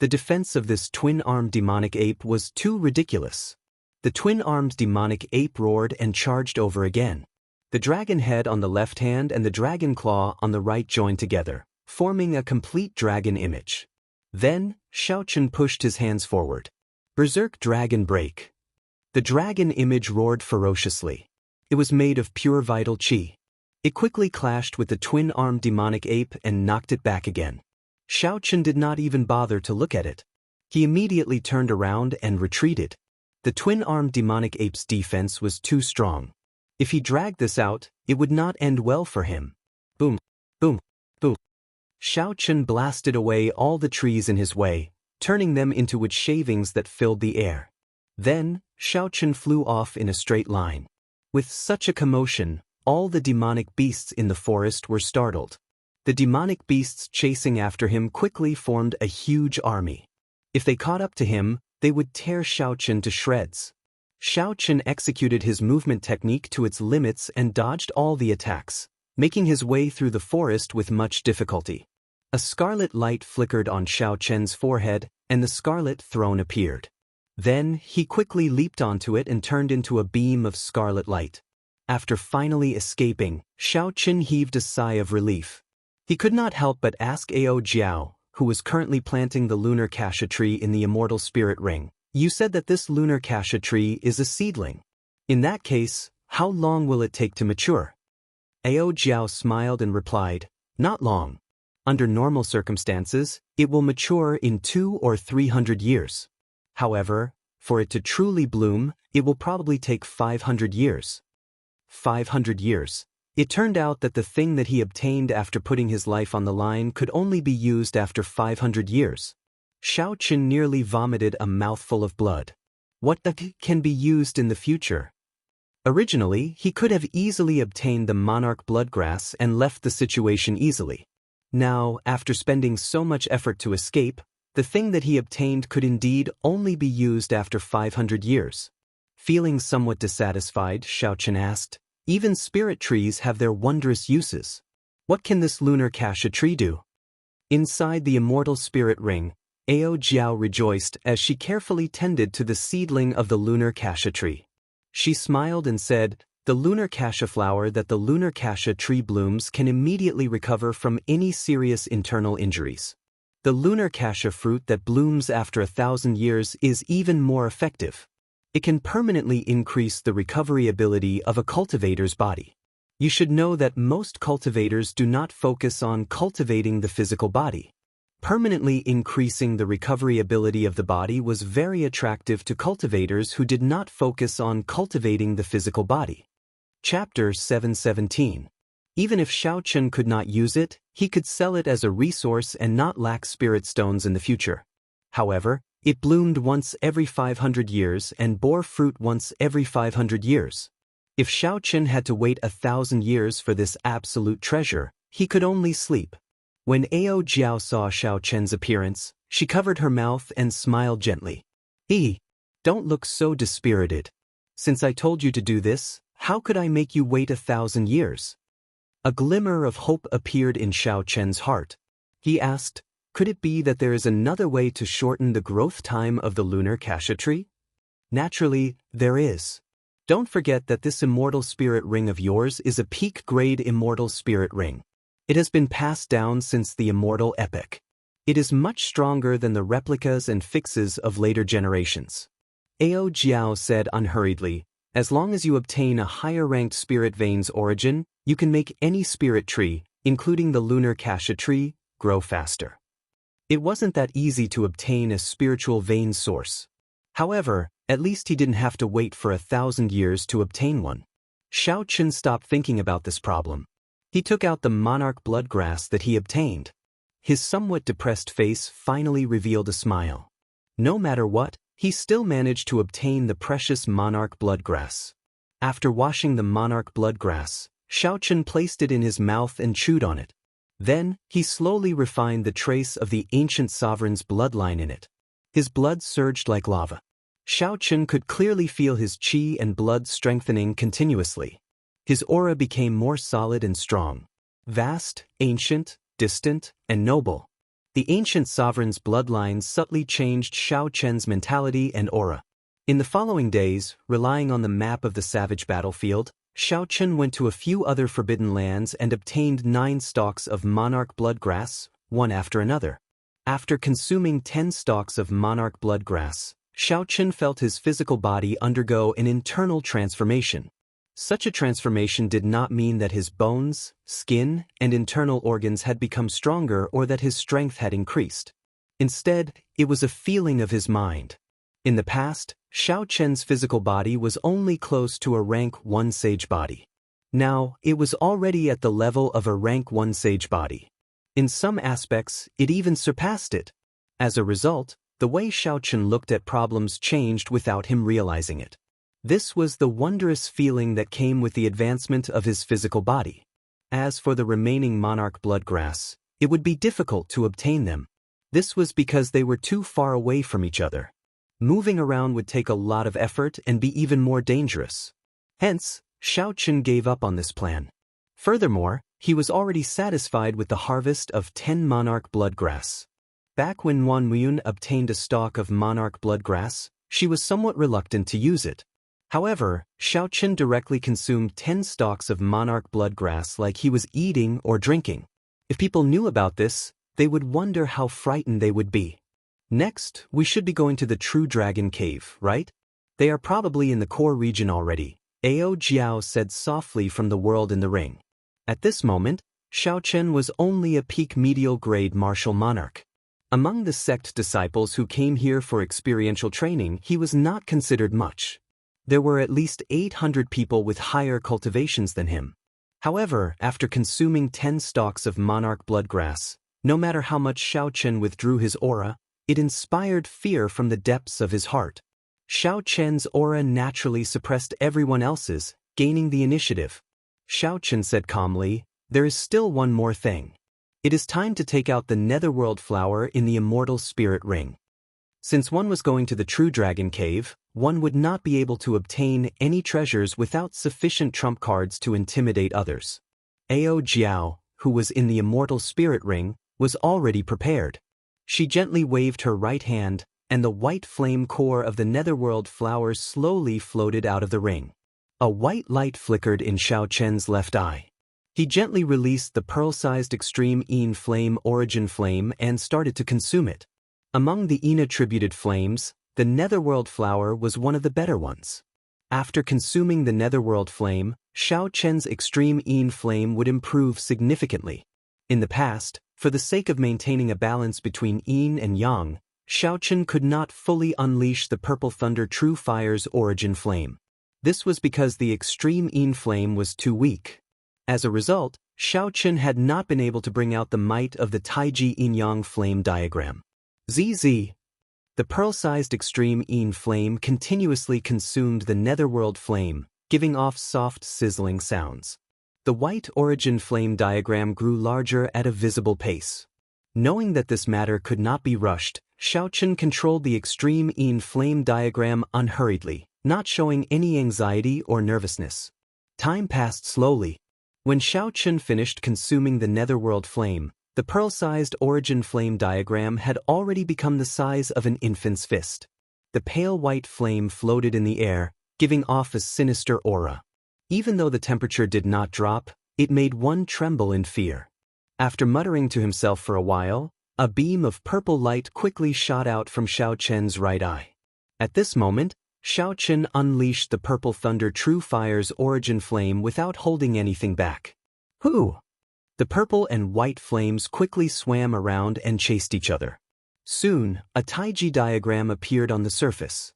The defense of this twin-armed demonic ape was too ridiculous. The twin-armed demonic ape roared and charged over again. The dragon head on the left hand and the dragon claw on the right joined together, forming a complete dragon image. Then, Xiao Chen pushed his hands forward. Berserk Dragon Break. The dragon image roared ferociously. It was made of pure vital qi. It quickly clashed with the twin-armed demonic ape and knocked it back again. Xiao Chen did not even bother to look at it. He immediately turned around and retreated. The twin-armed demonic ape's defense was too strong. If he dragged this out, it would not end well for him. Boom, boom, boom. Xiao Chen blasted away all the trees in his way, turning them into wood shavings that filled the air. Then, Xiao Chen flew off in a straight line. With such a commotion, all the demonic beasts in the forest were startled. The demonic beasts chasing after him quickly formed a huge army. If they caught up to him, they would tear Xiao Chen to shreds. Xiao Chen executed his movement technique to its limits and dodged all the attacks, making his way through the forest with much difficulty. A scarlet light flickered on Xiao Chen's forehead, and the scarlet throne appeared. Then, he quickly leaped onto it and turned into a beam of scarlet light. After finally escaping, Xiao Chen heaved a sigh of relief. He could not help but ask Ao Jiao, who was currently planting the lunar cassia tree in the immortal spirit ring, "You said that this lunar cassia tree is a seedling. In that case, how long will it take to mature?" Ao Jiao smiled and replied, "Not long. Under normal circumstances, it will mature in 200 or 300 years. However, for it to truly bloom, it will probably take 500 years. 500 years. It turned out that the thing that he obtained after putting his life on the line could only be used after 500 years. Xiao Chen nearly vomited a mouthful of blood. What can be used in the future? Originally, he could have easily obtained the monarch bloodgrass and left the situation easily. Now, after spending so much effort to escape, the thing that he obtained could indeed only be used after 500 years. Feeling somewhat dissatisfied, Xiaochen asked, "Even spirit trees have their wondrous uses. What can this lunar cassia tree do?" Inside the immortal spirit ring, Ao Jiao rejoiced as she carefully tended to the seedling of the lunar cassia tree. She smiled and said, "The lunar cassia flower that the lunar cassia tree blooms can immediately recover from any serious internal injuries. The lunar cassia fruit that blooms after 1,000 years is even more effective. It can permanently increase the recovery ability of a cultivator's body. You should know that most cultivators do not focus on cultivating the physical body. Permanently increasing the recovery ability of the body was very attractive to cultivators who did not focus on cultivating the physical body." Chapter 717. Even if Xiaochen could not use it, he could sell it as a resource and not lack spirit stones in the future. However, it bloomed once every 500 years and bore fruit once every 500 years. If Xiaochen had to wait 1,000 years for this absolute treasure, he could only sleep. When Ao Jiao saw Xiaochen's appearance, she covered her mouth and smiled gently. Don't look so dispirited. Since I told you to do this, how could I make you wait 1,000 years? A glimmer of hope appeared in Xiaochen's heart. He asked, "Could it be that there is another way to shorten the growth time of the lunar cassia tree?" "Naturally, there is. Don't forget that this immortal spirit ring of yours is a peak-grade immortal spirit ring. It has been passed down since the immortal epoch. It is much stronger than the replicas and fixes of later generations." Ao Jiao said unhurriedly, "As long as you obtain a higher-ranked spirit vein's origin, you can make any spirit tree, including the lunar cassia tree, grow faster." It wasn't that easy to obtain a spiritual vein source. However, at least he didn't have to wait for 1,000 years to obtain one. Xiaochen stopped thinking about this problem. He took out the monarch bloodgrass that he obtained. His somewhat depressed face finally revealed a smile. No matter what, he still managed to obtain the precious monarch bloodgrass. After washing the monarch bloodgrass, Xiaochen placed it in his mouth and chewed on it. Then, he slowly refined the trace of the ancient sovereign's bloodline in it. His blood surged like lava. Xiaochen could clearly feel his qi and blood strengthening continuously. His aura became more solid and strong. Vast, ancient, distant, and noble. The ancient sovereign's bloodline subtly changed Xiaochen's mentality and aura. In the following days, relying on the map of the savage battlefield, Xiaochen went to a few other forbidden lands and obtained 9 stalks of monarch bloodgrass, one after another. After consuming 10 stalks of monarch bloodgrass, Xiaochen felt his physical body undergo an internal transformation. Such a transformation did not mean that his bones, skin, and internal organs had become stronger or that his strength had increased. Instead, it was a feeling of his mind. In the past, Xiaochen's physical body was only close to a rank 1 sage body. Now, it was already at the level of a rank 1 sage body. In some aspects, it even surpassed it. As a result, the way Xiaochen looked at problems changed without him realizing it. This was the wondrous feeling that came with the advancement of his physical body. As for the remaining monarch bloodgrass, it would be difficult to obtain them. This was because they were too far away from each other. Moving around would take a lot of effort and be even more dangerous. Hence, Xiaochen gave up on this plan. Furthermore, he was already satisfied with the harvest of 10 monarch bloodgrass. Back when Wan Muyun obtained a stalk of monarch bloodgrass, she was somewhat reluctant to use it. However, Xiaochen directly consumed 10 stalks of monarch bloodgrass like he was eating or drinking. If people knew about this, they would wonder how frightened they would be. Next, we should be going to the True Dragon Cave, right? They are probably in the core region already, Ao Jiao said softly from the world in the ring. At this moment, Xiaochen was only a peak medial grade martial monarch. Among the sect disciples who came here for experiential training, he was not considered much. There were at least 800 people with higher cultivations than him. However, after consuming 10 stalks of monarch bloodgrass, no matter how much Xiaochen withdrew his aura, it inspired fear from the depths of his heart. Xiaochen's aura naturally suppressed everyone else's, gaining the initiative. Xiaochen said calmly, "There is still one more thing. It is time to take out the netherworld flower in the immortal spirit ring." Since one was going to the true dragon cave, one would not be able to obtain any treasures without sufficient trump cards to intimidate others. Ao Jiao, who was in the immortal spirit ring, was already prepared. She gently waved her right hand, and the white flame core of the netherworld flowers slowly floated out of the ring. A white light flickered in Xiao Chen's left eye. He gently released the pearl-sized extreme Yin flame origin flame and started to consume it. Among the Yin-attributed flames, the netherworld flower was one of the better ones. After consuming the netherworld flame, Xiao Chen's extreme Yin flame would improve significantly. In the past, for the sake of maintaining a balance between Yin and Yang, Xiao Chen could not fully unleash the Purple Thunder True Fire's origin flame. This was because the extreme Yin flame was too weak. As a result, Xiao Chen had not been able to bring out the might of the Taiji Yin-Yang flame diagram. ZZ. The pearl-sized extreme Yin flame continuously consumed the netherworld flame, giving off soft sizzling sounds. The white origin flame diagram grew larger at a visible pace. Knowing that this matter could not be rushed, Xiao Chen controlled the extreme Yin flame diagram unhurriedly, not showing any anxiety or nervousness. Time passed slowly. When Xiao Chen finished consuming the netherworld flame, the pearl-sized origin flame diagram had already become the size of an infant's fist. The pale white flame floated in the air, giving off a sinister aura. Even though the temperature did not drop, it made one tremble in fear. After muttering to himself for a while, a beam of purple light quickly shot out from Xiao Chen's right eye. At this moment, Xiao Chen unleashed the Purple Thunder True Fire's origin flame without holding anything back. Hoo! The purple and white flames quickly swam around and chased each other. Soon, a Taiji diagram appeared on the surface.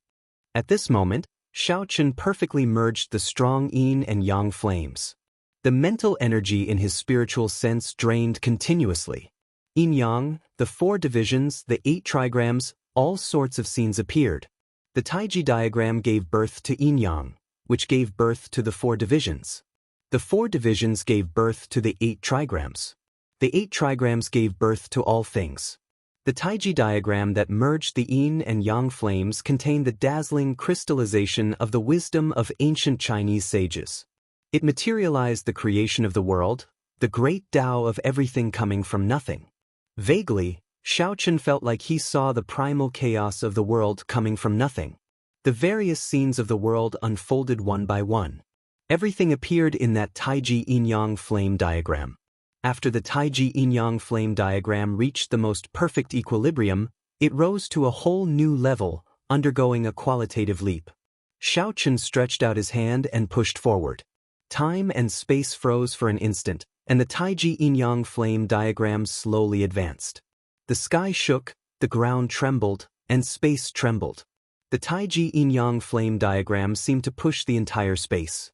At this moment, Xiao Chen perfectly merged the strong Yin and Yang flames. The mental energy in his spiritual sense drained continuously. Yin-Yang, the 4 divisions, the 8 trigrams, all sorts of scenes appeared. The Taiji diagram gave birth to Yin-Yang, which gave birth to the 4 divisions. The 4 divisions gave birth to the 8 trigrams. The 8 trigrams gave birth to all things. The Taiji diagram that merged the Yin and Yang flames contained the dazzling crystallization of the wisdom of ancient Chinese sages. It materialized the creation of the world, the great Tao of everything coming from nothing. Vaguely, Xiao Chen felt like he saw the primal chaos of the world coming from nothing. The various scenes of the world unfolded one by one. Everything appeared in that Taiji Yin-Yang flame diagram. After the Taiji Yin-Yang flame diagram reached the most perfect equilibrium, it rose to a whole new level, undergoing a qualitative leap. Xiao Chen stretched out his hand and pushed forward. Time and space froze for an instant, and the Taiji Yin-Yang flame diagram slowly advanced. The sky shook, the ground trembled, and space trembled. The Taiji Yin-Yang flame diagram seemed to push the entire space.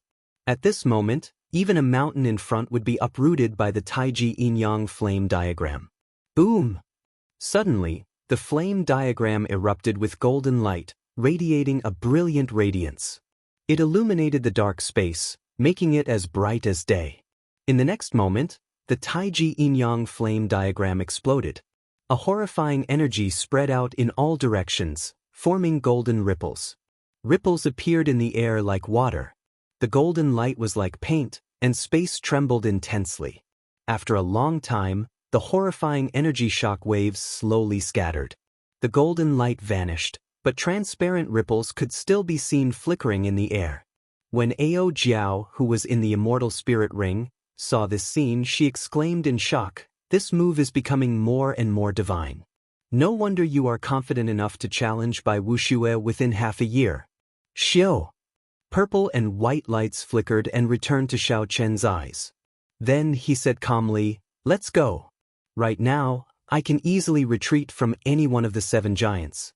At this moment, even a mountain in front would be uprooted by the Taiji Yin-Yang flame diagram. Boom! Suddenly, the flame diagram erupted with golden light, radiating a brilliant radiance. It illuminated the dark space, making it as bright as day. In the next moment, the Taiji Yin-Yang flame diagram exploded. A horrifying energy spread out in all directions, forming golden ripples. Ripples appeared in the air like water. The golden light was like paint, and space trembled intensely. After a long time, the horrifying energy shock waves slowly scattered. The golden light vanished, but transparent ripples could still be seen flickering in the air. When Ao Jiao, who was in the immortal spirit ring, saw this scene, she exclaimed in shock, "This move is becoming more and more divine. No wonder you are confident enough to challenge by Wuxia within half a year." Xiao! Purple and white lights flickered and returned to Xiao Chen's eyes. Then he said calmly, "Let's go. Right now, I can easily retreat from any one of the 7 giants.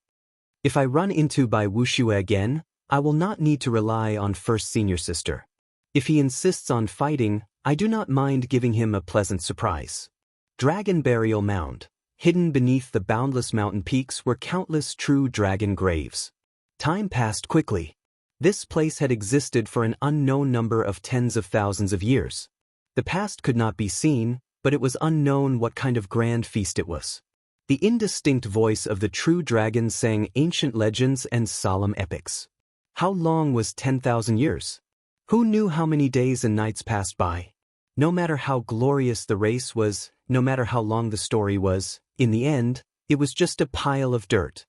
If I run into Bai Wuxia again, I will not need to rely on First Senior Sister. If he insists on fighting, I do not mind giving him a pleasant surprise." Dragon Burial Mound. Hidden beneath the boundless mountain peaks were countless true dragon graves. Time passed quickly. This place had existed for an unknown number of tens of thousands of years. The past could not be seen, but it was unknown what kind of grand feast it was. The indistinct voice of the true dragon sang ancient legends and solemn epics. How long was 10,000 years? Who knew how many days and nights passed by? No matter how glorious the race was, no matter how long the story was, in the end, it was just a pile of dirt.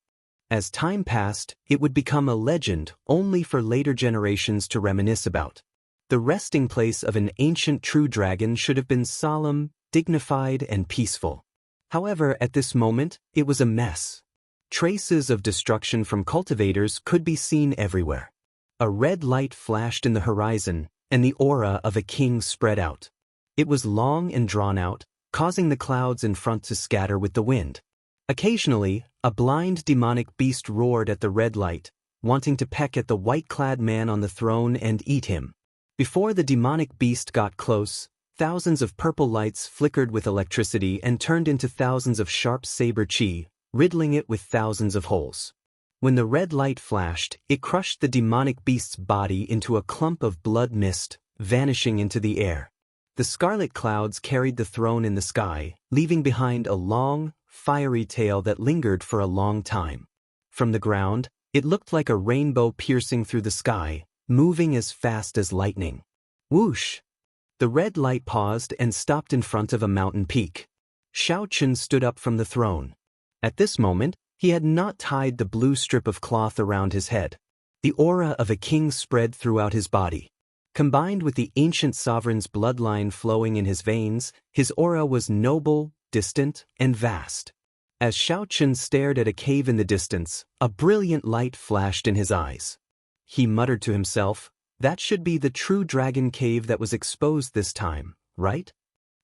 As time passed, it would become a legend only for later generations to reminisce about. The resting place of an ancient true dragon should have been solemn, dignified, and peaceful. However, at this moment, it was a mess. Traces of destruction from cultivators could be seen everywhere. A red light flashed in the horizon, and the aura of a king spread out. It was long and drawn out, causing the clouds in front to scatter with the wind. Occasionally, a blind demonic beast roared at the red light, wanting to peck at the white-clad man on the throne and eat him. Before the demonic beast got close, thousands of purple lights flickered with electricity and turned into thousands of sharp saber chi, riddling it with thousands of holes. When the red light flashed, it crushed the demonic beast's body into a clump of blood mist, vanishing into the air. The scarlet clouds carried the throne in the sky, leaving behind a long, fiery tail that lingered for a long time. From the ground, it looked like a rainbow piercing through the sky, moving as fast as lightning. Whoosh! The red light paused and stopped in front of a mountain peak. Xianxia stood up from the throne. At this moment, he had not tied the blue strip of cloth around his head. The aura of a king spread throughout his body. Combined with the ancient sovereign's bloodline flowing in his veins, his aura was noble, distant, and vast. As Xianxia stared at a cave in the distance, a brilliant light flashed in his eyes. He muttered to himself, "That should be the true dragon cave that was exposed this time, right?"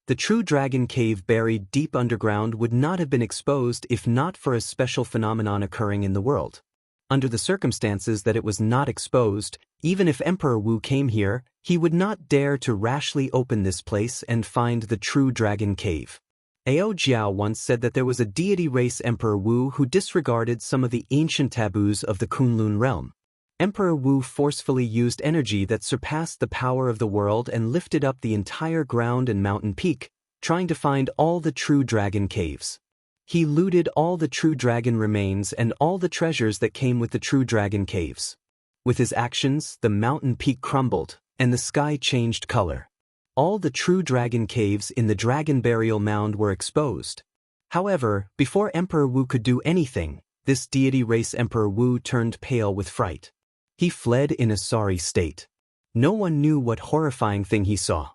The true dragon cave buried deep underground would not have been exposed if not for a special phenomenon occurring in the world. Under the circumstances that it was not exposed, even if Emperor Wu came here, he would not dare to rashly open this place and find the true dragon cave. Jiao once said that there was a deity race Emperor Wu who disregarded some of the ancient taboos of the Kunlun realm. Emperor Wu forcefully used energy that surpassed the power of the world and lifted up the entire ground and mountain peak, trying to find all the true dragon caves. He looted all the true dragon remains and all the treasures that came with the true dragon caves. With his actions, the mountain peak crumbled, and the sky changed color. All the true dragon caves in the dragon burial mound were exposed. However, before Emperor Wu could do anything, this deity race Emperor Wu turned pale with fright. He fled in a sorry state. No one knew what horrifying thing he saw.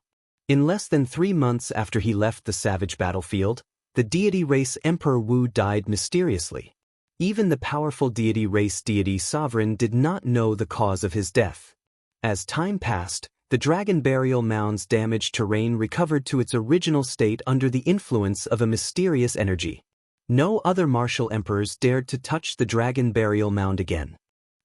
In less than 3 months after he left the savage battlefield, the deity race Emperor Wu died mysteriously. Even the powerful deity race deity sovereign did not know the cause of his death. As time passed, the dragon burial mound's damaged terrain recovered to its original state under the influence of a mysterious energy. No other martial emperors dared to touch the dragon burial mound again.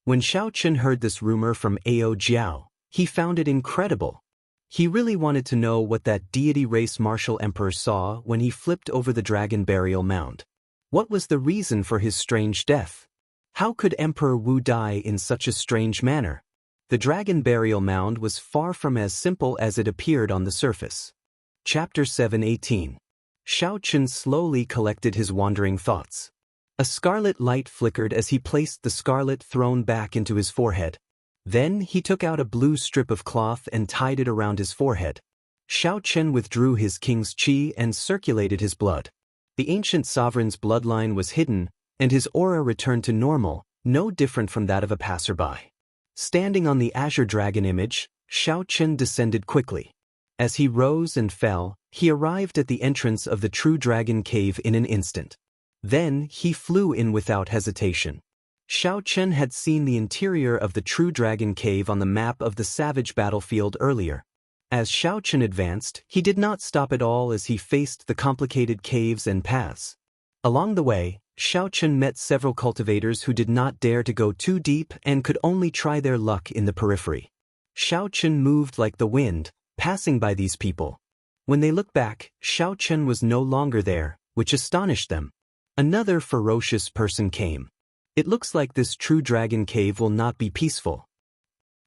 When Xianxia heard this rumor from Jiao, he found it incredible. He really wanted to know what that deity race martial emperor saw when he flipped over the dragon burial mound. What was the reason for his strange death? How could Emperor Wu die in such a strange manner? The dragon burial mound was far from as simple as it appeared on the surface. Chapter 7:18. Xianxia slowly collected his wandering thoughts. A scarlet light flickered as he placed the scarlet throne back into his forehead. Then he took out a blue strip of cloth and tied it around his forehead. Xianxia withdrew his king's qi and circulated his blood. The ancient sovereign's bloodline was hidden, and his aura returned to normal, no different from that of a passerby. Standing on the azure dragon image, Xianxia descended quickly. As he rose and fell, he arrived at the entrance of the true dragon cave in an instant. Then he flew in without hesitation. Xianxia had seen the interior of the true dragon cave on the map of the savage battlefield earlier. As Xianxia advanced, he did not stop at all as he faced the complicated caves and paths. Along the way, Xianxia met several cultivators who did not dare to go too deep and could only try their luck in the periphery. Xianxia moved like the wind, passing by these people. When they looked back, Xianxia was no longer there, which astonished them. Another ferocious person came. It looks like this true dragon cave will not be peaceful.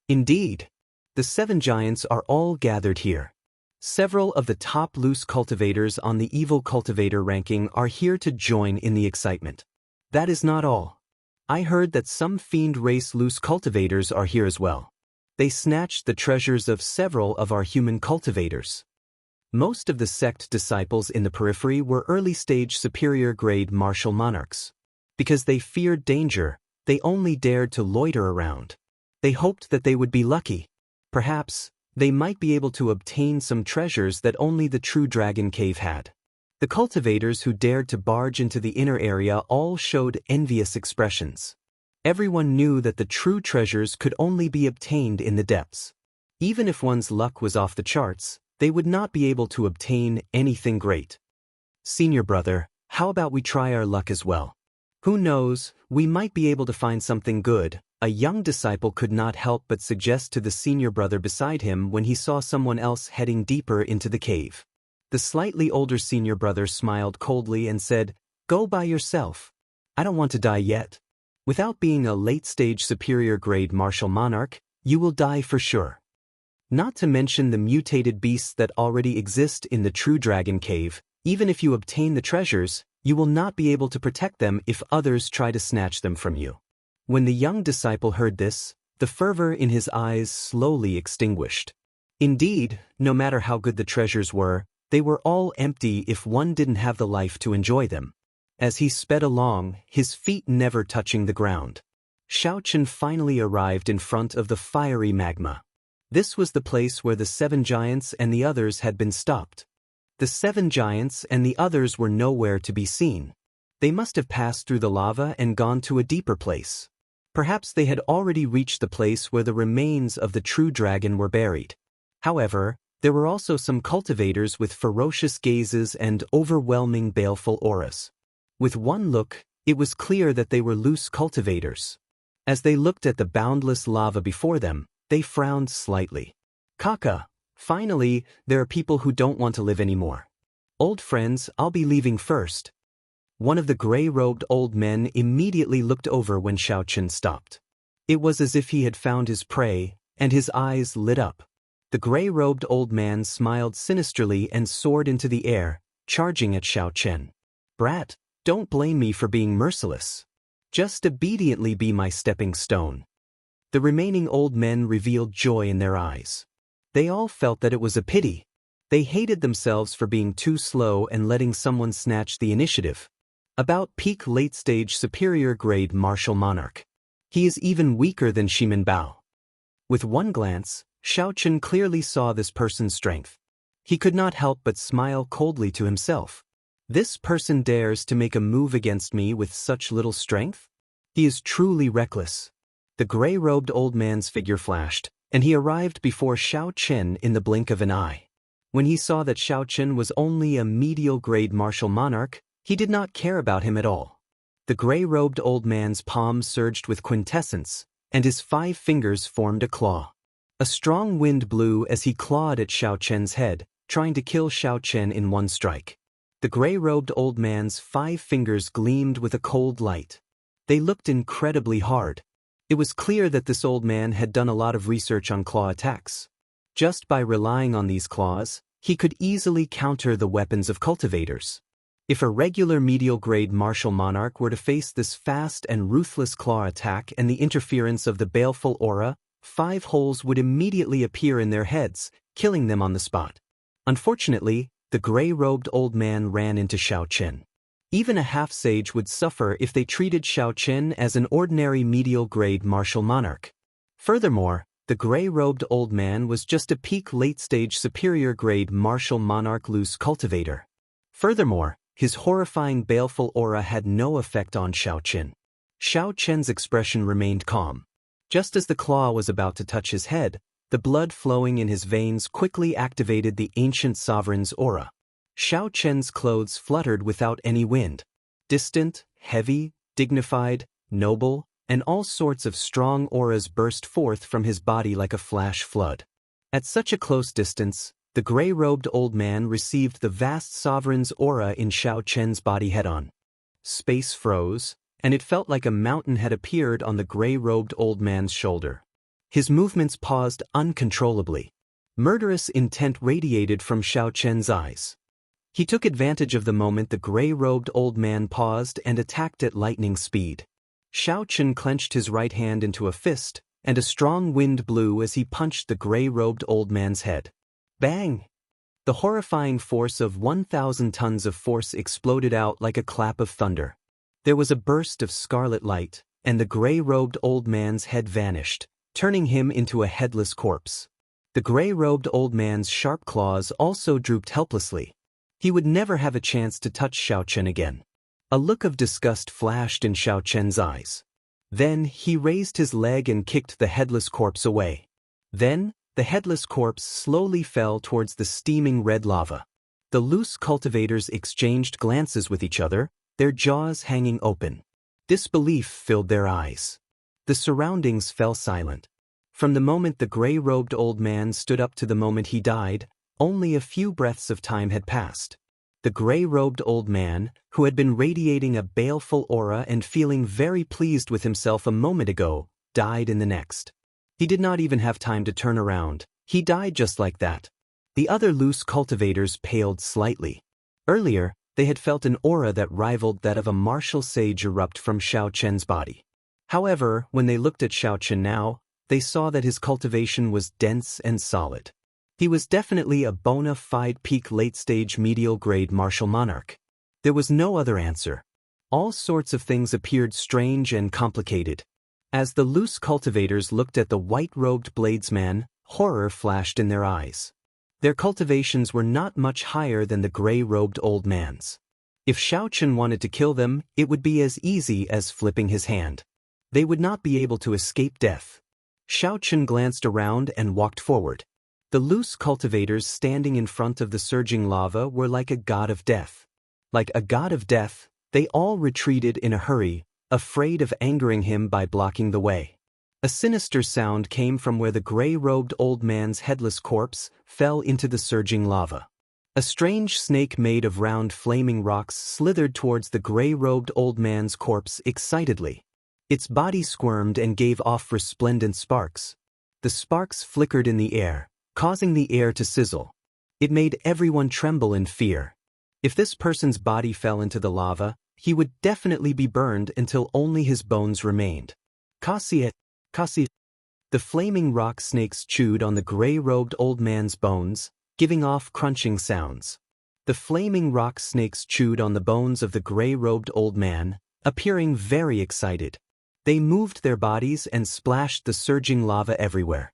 Indeed. The 7 giants are all gathered here. Several of the top loose cultivators on the evil cultivator ranking are here to join in the excitement. That is not all. I heard that some fiend race loose cultivators are here as well. They snatched the treasures of several of our human cultivators. Most of the sect disciples in the periphery were early-stage superior-grade martial monarchs. Because they feared danger, they only dared to loiter around. They hoped that they would be lucky. Perhaps, they might be able to obtain some treasures that only the true dragon cave had. The cultivators who dared to barge into the inner area all showed envious expressions. Everyone knew that the true treasures could only be obtained in the depths. Even if one's luck was off the charts, they would not be able to obtain anything great. Senior brother, how about we try our luck as well? Who knows, we might be able to find something good. A young disciple could not help but suggest to the senior brother beside him when he saw someone else heading deeper into the cave. The slightly older senior brother smiled coldly and said, "Go by yourself. I don't want to die yet. Without being a late-stage superior-grade martial monarch, you will die for sure. Not to mention the mutated beasts that already exist in the true dragon cave. Even if you obtain the treasures, you will not be able to protect them if others try to snatch them from you." When the young disciple heard this, the fervor in his eyes slowly extinguished. Indeed, no matter how good the treasures were, they were all empty if one didn't have the life to enjoy them. As he sped along, his feet never touching the ground, Xianxia finally arrived in front of the fiery magma. This was the place where the 7 giants and the others had been stopped. The 7 giants and the others were nowhere to be seen. They must have passed through the lava and gone to a deeper place. Perhaps they had already reached the place where the remains of the true dragon were buried. However, there were also some cultivators with ferocious gazes and overwhelming baleful auras. With one look, it was clear that they were loose cultivators. As they looked at the boundless lava before them, they frowned slightly. "Kaka, finally, there are people who don't want to live anymore. Old friends, I'll be leaving first." One of the gray-robed old men immediately looked over when Xianxia stopped. It was as if he had found his prey, and his eyes lit up. The gray-robed old man smiled sinisterly and soared into the air, charging at Xianxia. "Brat, don't blame me for being merciless. Just obediently be my stepping stone." The remaining old men revealed joy in their eyes. They all felt that it was a pity. They hated themselves for being too slow and letting someone snatch the initiative. About peak late-stage superior-grade martial monarch. He is even weaker than Shimin Bao. With one glance, Xianxia clearly saw this person's strength. He could not help but smile coldly to himself. This person dares to make a move against me with such little strength? He is truly reckless. The gray-robed old man's figure flashed, and he arrived before Xianxia in the blink of an eye. When he saw that Xianxia was only a medial-grade martial monarch, he did not care about him at all. The gray-robed old man's palm surged with quintessence, and his 5 fingers formed a claw. A strong wind blew as he clawed at Xianxia's head, trying to kill Xianxia in one strike. The gray-robed old man's 5 fingers gleamed with a cold light. They looked incredibly hard. It was clear that this old man had done a lot of research on claw attacks. Just by relying on these claws, he could easily counter the weapons of cultivators. If a regular medial-grade martial monarch were to face this fast and ruthless claw attack and the interference of the baleful aura, 5 holes would immediately appear in their heads, killing them on the spot. Unfortunately, the gray-robed old man ran into Xianxia. Even a half-sage would suffer if they treated Xianxia as an ordinary medial-grade martial monarch. Furthermore, the gray-robed old man was just a peak late-stage superior-grade martial monarch loose cultivator. Furthermore, his horrifying baleful aura had no effect on Xianxia. Xianxia's expression remained calm. Just as the claw was about to touch his head, the blood flowing in his veins quickly activated the ancient sovereign's aura. Xianxia's clothes fluttered without any wind. Distant, heavy, dignified, noble, and all sorts of strong auras burst forth from his body like a flash flood. At such a close distance, the gray-robed old man received the vast sovereign's aura in Xianxia's body head-on. Space froze, and it felt like a mountain had appeared on the gray-robed old man's shoulder. His movements paused uncontrollably. Murderous intent radiated from Xianxia's eyes. He took advantage of the moment the gray-robed old man paused and attacked at lightning speed. Xianxia clenched his right hand into a fist, and a strong wind blew as he punched the gray-robed old man's head. Bang! The horrifying force of 1,000 tons of force exploded out like a clap of thunder. There was a burst of scarlet light, and the gray-robed old man's head vanished, turning him into a headless corpse. The gray-robed old man's sharp claws also drooped helplessly. He would never have a chance to touch Xianxia again. A look of disgust flashed in Xianxia's eyes. Then he raised his leg and kicked the headless corpse away. Then, the headless corpse slowly fell towards the steaming red lava. The loose cultivators exchanged glances with each other, their jaws hanging open. Disbelief filled their eyes. The surroundings fell silent. From the moment the gray-robed old man stood up to the moment he died, only a few breaths of time had passed. The gray-robed old man, who had been radiating a baleful aura and feeling very pleased with himself a moment ago, died in the next. He did not even have time to turn around. He died just like that. The other loose cultivators paled slightly. Earlier, they had felt an aura that rivaled that of a martial sage erupt from Xianxia's body. However, when they looked at Xianxia now, they saw that his cultivation was dense and solid. He was definitely a bona fide peak late-stage medial-grade martial monarch. There was no other answer. All sorts of things appeared strange and complicated. As the loose cultivators looked at the white-robed bladesman, horror flashed in their eyes. Their cultivations were not much higher than the gray-robed old man's. If Xianxia wanted to kill them, it would be as easy as flipping his hand. They would not be able to escape death. Xianxia glanced around and walked forward. The loose cultivators standing in front of the surging lava were like a god of death. Like a god of death, they all retreated in a hurry, afraid of angering him by blocking the way. A sinister sound came from where the gray-robed old man's headless corpse fell into the surging lava. A strange snake made of round flaming rocks slithered towards the gray-robed old man's corpse excitedly. Its body squirmed and gave off resplendent sparks. The sparks flickered in the air, causing the air to sizzle. It made everyone tremble in fear. If this person's body fell into the lava, he would definitely be burned until only his bones remained. Kasi. The flaming rock snakes chewed on the gray-robed old man's bones, giving off crunching sounds. The flaming rock snakes chewed on the bones of the gray-robed old man, appearing very excited. They moved their bodies and splashed the surging lava everywhere.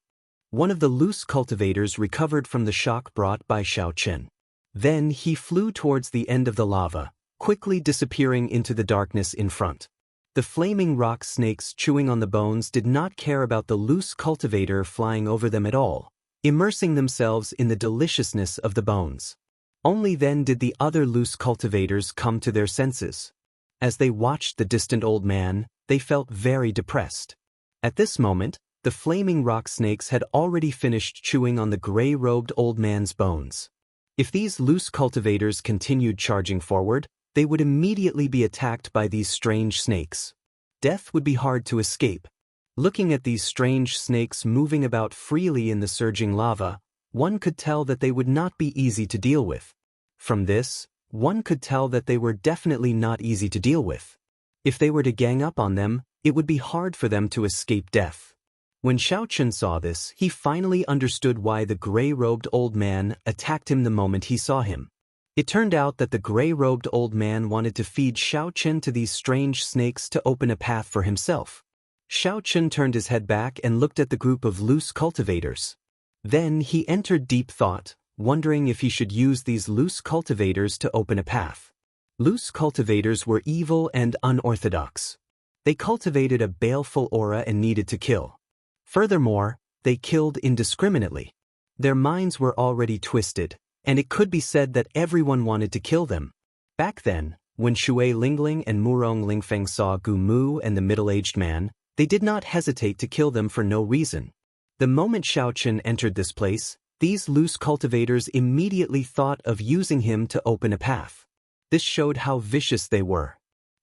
One of the loose cultivators recovered from the shock brought by Xianxia. Then he flew towards the end of the lava, quickly disappearing into the darkness in front. The flaming rock snakes chewing on the bones did not care about the loose cultivator flying over them at all, immersing themselves in the deliciousness of the bones. Only then did the other loose cultivators come to their senses. As they watched the distant old man, they felt very depressed. At this moment, the flaming rock snakes had already finished chewing on the gray-robed old man's bones. If these loose cultivators continued charging forward, they would immediately be attacked by these strange snakes. Death would be hard to escape. Looking at these strange snakes moving about freely in the surging lava, one could tell that they would not be easy to deal with. From this, one could tell that they were definitely not easy to deal with. If they were to gang up on them, it would be hard for them to escape death. When Xianxia saw this, he finally understood why the gray-robed old man attacked him the moment he saw him. It turned out that the gray-robed old man wanted to feed Xianxia to these strange snakes to open a path for himself. Xianxia turned his head back and looked at the group of loose cultivators. Then he entered deep thought, wondering if he should use these loose cultivators to open a path. Loose cultivators were evil and unorthodox. They cultivated a baleful aura and needed to kill. Furthermore, they killed indiscriminately. Their minds were already twisted, and it could be said that everyone wanted to kill them. Back then, when Shui Lingling and Murong Lingfeng saw Gu Mu and the middle-aged man, they did not hesitate to kill them for no reason. The moment Xianxia entered this place, these loose cultivators immediately thought of using him to open a path. This showed how vicious they were.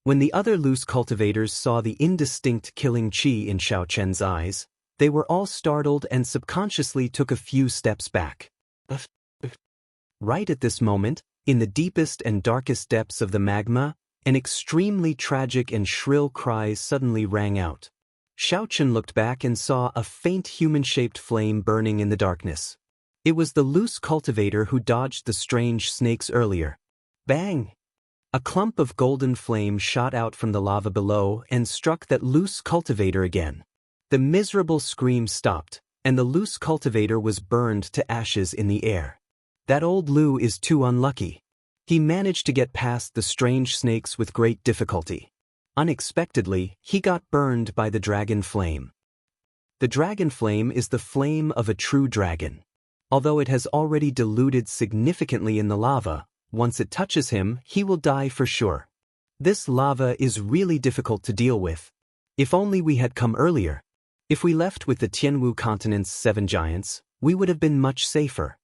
When the other loose cultivators saw the indistinct killing chi in Xianxia's eyes, They were all startled and subconsciously took a few steps back. Right at this moment, in the deepest and darkest depths of the magma, an extremely tragic and shrill cry suddenly rang out. Xiaochen looked back and saw a faint human-shaped flame burning in the darkness. It was the loose cultivator who dodged the strange snakes earlier. Bang! A clump of golden flame shot out from the lava below and struck that loose cultivator again. The miserable scream stopped, and the loose cultivator was burned to ashes in the air. That old Lu is too unlucky. He managed to get past the strange snakes with great difficulty. Unexpectedly, he got burned by the dragon flame. The dragon flame is the flame of a true dragon. Although it has already diluted significantly in the lava, once it touches him, he will die for sure. This lava is really difficult to deal with. If only we had come earlier. If we left with the Tianwu continent's 7 giants, we would have been much safer.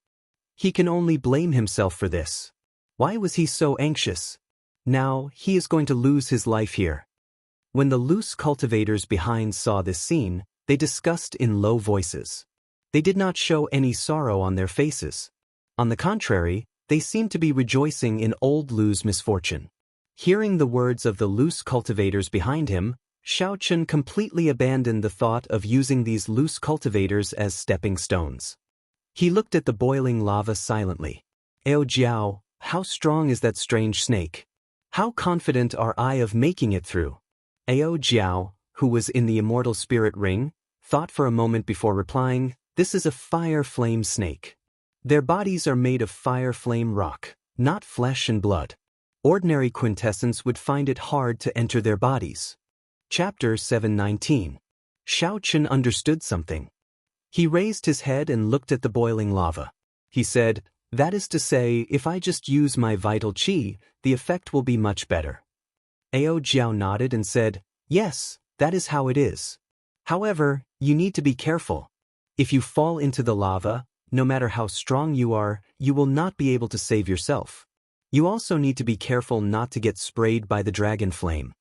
He can only blame himself for this. Why was he so anxious? Now, he is going to lose his life here. When the loose cultivators behind saw this scene, they discussed in low voices. They did not show any sorrow on their faces. On the contrary, they seemed to be rejoicing in old Lu's misfortune. Hearing the words of the loose cultivators behind him, Xiaochen completely abandoned the thought of using these loose cultivators as stepping stones. He looked at the boiling lava silently. "Ao Jiao, how strong is that strange snake? How confident are I of making it through?" Ao Jiao, who was in the immortal spirit ring, thought for a moment before replying, "This is a fire flame snake. Their bodies are made of fire flame rock, not flesh and blood. Ordinary quintessence would find it hard to enter their bodies." Chapter 719. Xiaochen understood something. He raised his head and looked at the boiling lava. He said, "That is to say, if I just use my vital qi, the effect will be much better." Ao Jiao nodded and said, "Yes, that is how it is. However, you need to be careful. If you fall into the lava, no matter how strong you are, you will not be able to save yourself. You also need to be careful not to get sprayed by the dragon flame."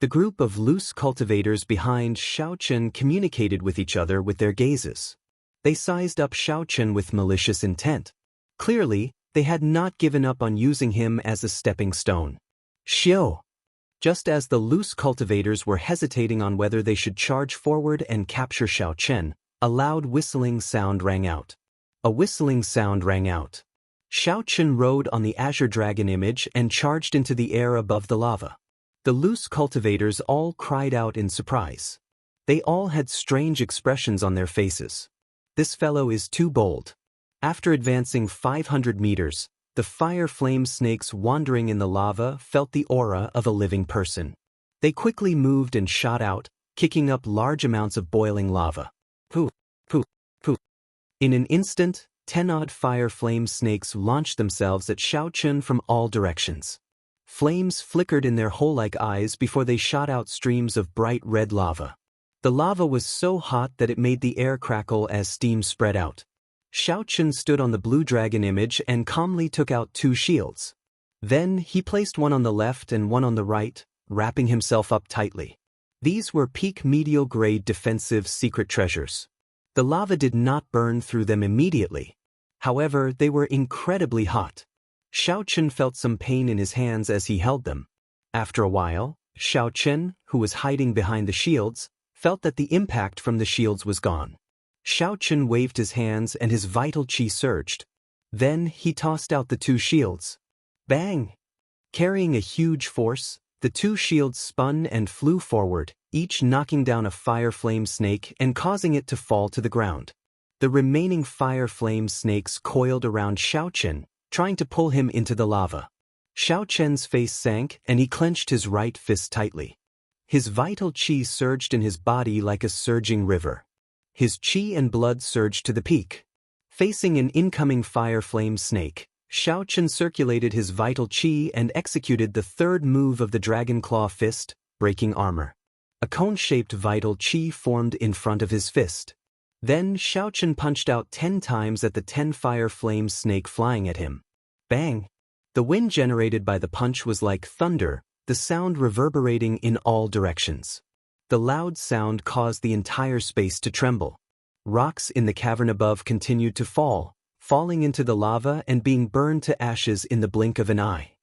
The group of loose cultivators behind Xiaochen communicated with each other with their gazes. They sized up Xiaochen with malicious intent. Clearly, they had not given up on using him as a stepping stone. Xiao! Just as the loose cultivators were hesitating on whether they should charge forward and capture Xiaochen, a loud whistling sound rang out. A whistling sound rang out. Xiaochen rode on the azure dragon image and charged into the air above the lava. The loose cultivators all cried out in surprise. They all had strange expressions on their faces. This fellow is too bold. After advancing 500 meters, the fire flame snakes wandering in the lava felt the aura of a living person. They quickly moved and shot out, kicking up large amounts of boiling lava. Poof, poof, poof. In an instant, 10-odd fire flame snakes launched themselves at Xiaochen from all directions. Flames flickered in their hole-like eyes before they shot out streams of bright red lava. The lava was so hot that it made the air crackle as steam spread out. Xiaochen stood on the blue dragon image and calmly took out 2 shields. Then he placed one on the left and one on the right, wrapping himself up tightly. These were peak medial grade defensive secret treasures. The lava did not burn through them immediately. However, they were incredibly hot. Xiaochen felt some pain in his hands as he held them. After a while, Xiaochen, who was hiding behind the shields, felt that the impact from the shields was gone. Xiaochen waved his hands and his vital qi surged. Then he tossed out the 2 shields. Bang! Carrying a huge force, the 2 shields spun and flew forward, each knocking down a fire flame snake and causing it to fall to the ground. The remaining fire flame snakes coiled around Xiaochen, trying to pull him into the lava. Xiaochen's face sank and he clenched his right fist tightly. His vital qi surged in his body like a surging river. His qi and blood surged to the peak. Facing an incoming fire flame snake, Xiaochen circulated his vital qi and executed the 3rd move of the dragon claw fist, breaking armor. A cone-shaped vital qi formed in front of his fist. Then Xiaochen punched out 10 times at the 10 fire flame snake flying at him. Bang! The wind generated by the punch was like thunder, the sound reverberating in all directions. The loud sound caused the entire space to tremble. Rocks in the cavern above continued to fall, falling into the lava and being burned to ashes in the blink of an eye.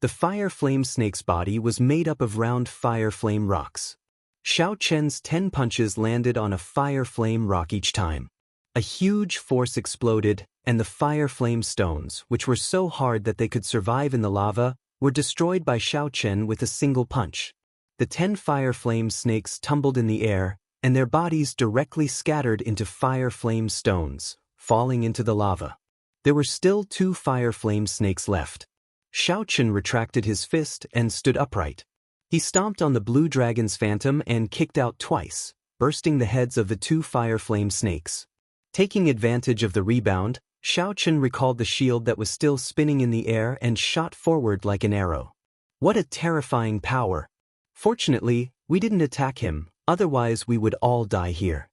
The fire flame snake's body was made up of round fire flame rocks. Xiao Chen's 10 punches landed on a fire flame rock each time. A huge force exploded, and the fire flame stones, which were so hard that they could survive in the lava, were destroyed by Xiao Chen with a single punch. The 10 fire flame snakes tumbled in the air, and their bodies directly scattered into fire flame stones, falling into the lava. There were still 2 fire flame snakes left. Xiao Chen retracted his fist and stood upright. He stomped on the blue dragon's phantom and kicked out twice, bursting the heads of the 2 fire flame snakes. Taking advantage of the rebound, Xiao Chen recalled the shield that was still spinning in the air and shot forward like an arrow. What a terrifying power! Fortunately, we didn't attack him, otherwise we would all die here.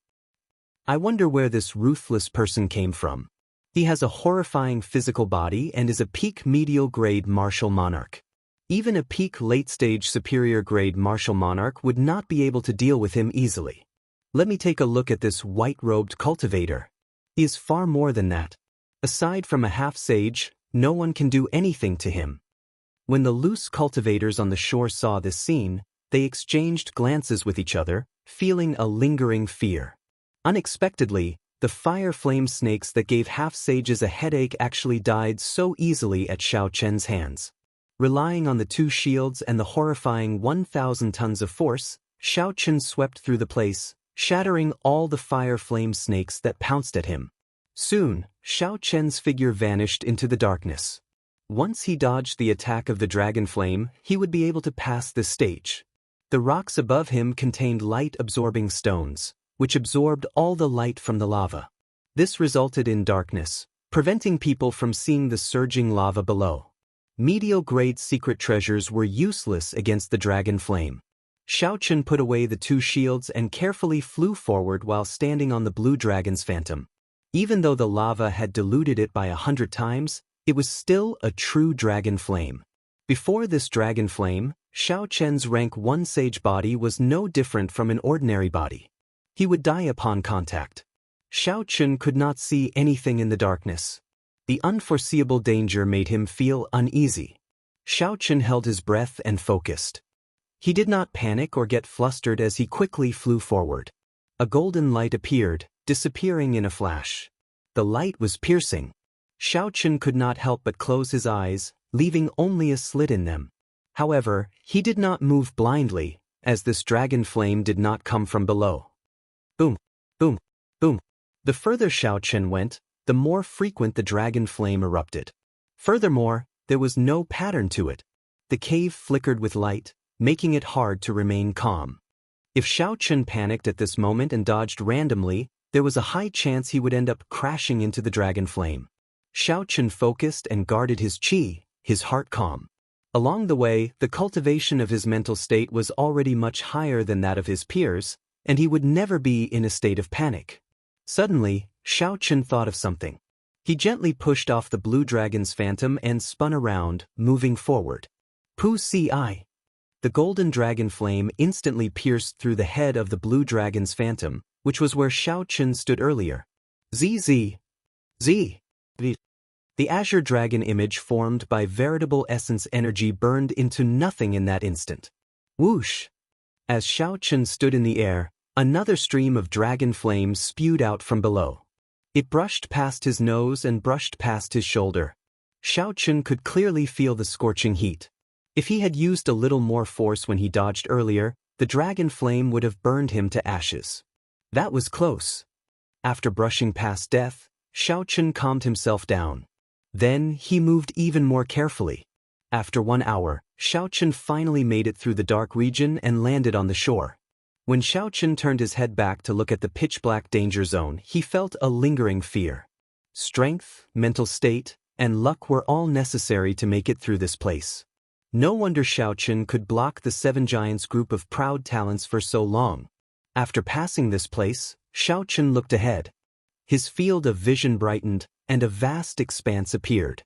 I wonder where this ruthless person came from. He has a horrifying physical body and is a peak medial grade martial monarch. Even a peak late-stage superior grade martial monarch would not be able to deal with him easily. Let me take a look at this white-robed cultivator. He is far more than that. Aside from a half-sage, no one can do anything to him. When the loose cultivators on the shore saw this scene, they exchanged glances with each other, feeling a lingering fear. Unexpectedly, the fire flame snakes that gave half-sages a headache actually died so easily at Xiao Chen's hands. Relying on the 2 shields and the horrifying 1,000 tons of force, Xiao Chen swept through the place, shattering all the fire flame snakes that pounced at him. Soon, Xiao Chen's figure vanished into the darkness. Once he dodged the attack of the dragon flame, he would be able to pass this stage. The rocks above him contained light-absorbing stones, which absorbed all the light from the lava. This resulted in darkness, preventing people from seeing the surging lava below. Medial-grade secret treasures were useless against the dragon flame. Xiao Chen put away the 2 shields and carefully flew forward while standing on the blue dragon's phantom. Even though the lava had diluted it by 100 times, it was still a true dragon flame. Before this dragon flame, Xiao Chen's rank 1 sage body was no different from an ordinary body. He would die upon contact. Xiao Chen could not see anything in the darkness. The unforeseeable danger made him feel uneasy. Xiao Chen held his breath and focused. He did not panic or get flustered as he quickly flew forward. A golden light appeared, disappearing in a flash. The light was piercing. Xiao Chen could not help but close his eyes, leaving only a slit in them. However, he did not move blindly, as this dragon flame did not come from below. Boom, boom, boom. The further Xiao Chen went, the more frequent the dragon flame erupted. Furthermore, there was no pattern to it. The cave flickered with light, making it hard to remain calm. If Xiao Chen panicked at this moment and dodged randomly, there was a high chance he would end up crashing into the dragon flame. Xiao Chen focused and guarded his qi, his heart calm. Along the way, the cultivation of his mental state was already much higher than that of his peers, and he would never be in a state of panic. Suddenly, Xiao Chen thought of something. He gently pushed off the blue dragon's phantom and spun around, moving forward. Pu Si. The golden dragon flame instantly pierced through the head of the blue dragon's phantom, which was where Xiao Chen stood earlier. Z. The azure dragon image formed by veritable essence energy burned into nothing in that instant. Whoosh! As Xiao Chen stood in the air, another stream of dragon flame spewed out from below. It brushed past his nose and brushed past his shoulder. Xiao Chen could clearly feel the scorching heat. If he had used a little more force when he dodged earlier, the dragon flame would have burned him to ashes. That was close. After brushing past death, Xiao Chen calmed himself down. Then he moved even more carefully. After 1 hour, Xiao Chen finally made it through the dark region and landed on the shore. When Xiao Chen turned his head back to look at the pitch-black danger zone, he felt a lingering fear. Strength, mental state, and luck were all necessary to make it through this place. No wonder Xiao Chen could block the 7 giants group of proud talents for so long. After passing this place, Xiao Chen looked ahead. His field of vision brightened, and a vast expanse appeared.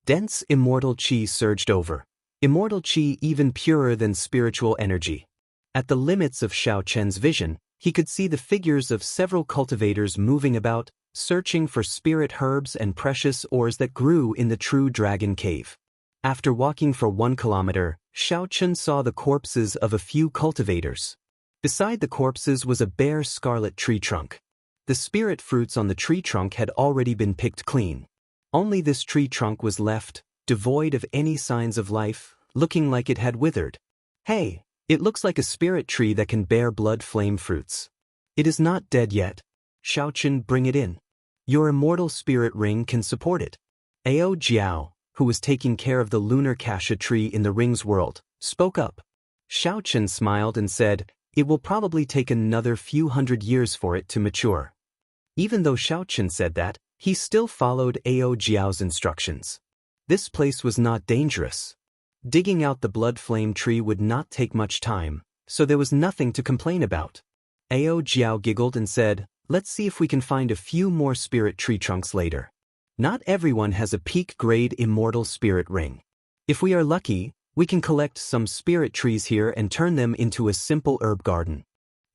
Dense immortal qi surged over. Immortal qi even purer than spiritual energy. At the limits of Xiao Chen's vision, he could see the figures of several cultivators moving about, searching for spirit herbs and precious ores that grew in the true dragon cave. After walking for 1 kilometer, Xiao Chen saw the corpses of a few cultivators. Beside the corpses was a bare scarlet tree trunk. The spirit fruits on the tree trunk had already been picked clean. Only this tree trunk was left, devoid of any signs of life, looking like it had withered. Hey, it looks like a spirit tree that can bear blood flame fruits. It is not dead yet. Xiao Chen, bring it in. Your immortal spirit ring can support it. Ao Jiao, who was taking care of the lunar cassia tree in the ring's world, spoke up. Xiao Chen smiled and said, it will probably take another few hundred years for it to mature. Even though Xiao Chen said that, he still followed Ao Jiao's instructions. This place was not dangerous. Digging out the blood flame tree would not take much time, so there was nothing to complain about. Ao Jiao giggled and said, let's see if we can find a few more spirit tree trunks later. Not everyone has a peak-grade immortal spirit ring. If we are lucky, we can collect some spirit trees here and turn them into a simple herb garden.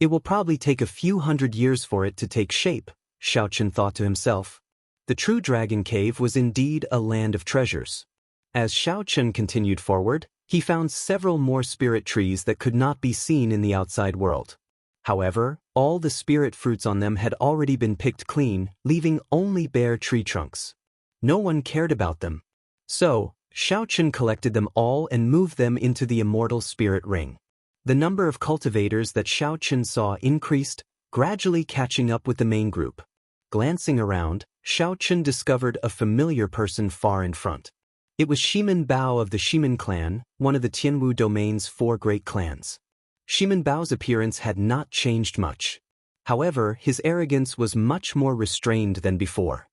It will probably take a few hundred years for it to take shape, Xiao Chen thought to himself. The true dragon cave was indeed a land of treasures. As Xiao Chen continued forward, he found several more spirit trees that could not be seen in the outside world. However, all the spirit fruits on them had already been picked clean, leaving only bare tree trunks. No one cared about them. So, Xiao Chen collected them all and moved them into the immortal spirit ring. The number of cultivators that Xiao Chen saw increased, gradually catching up with the main group. Glancing around, Xiao Chen discovered a familiar person far in front. It was Shimin Bao of the Shimin clan, one of the Tianwu domain's 4 great clans. Shimin Bao's appearance had not changed much. However, his arrogance was much more restrained than before.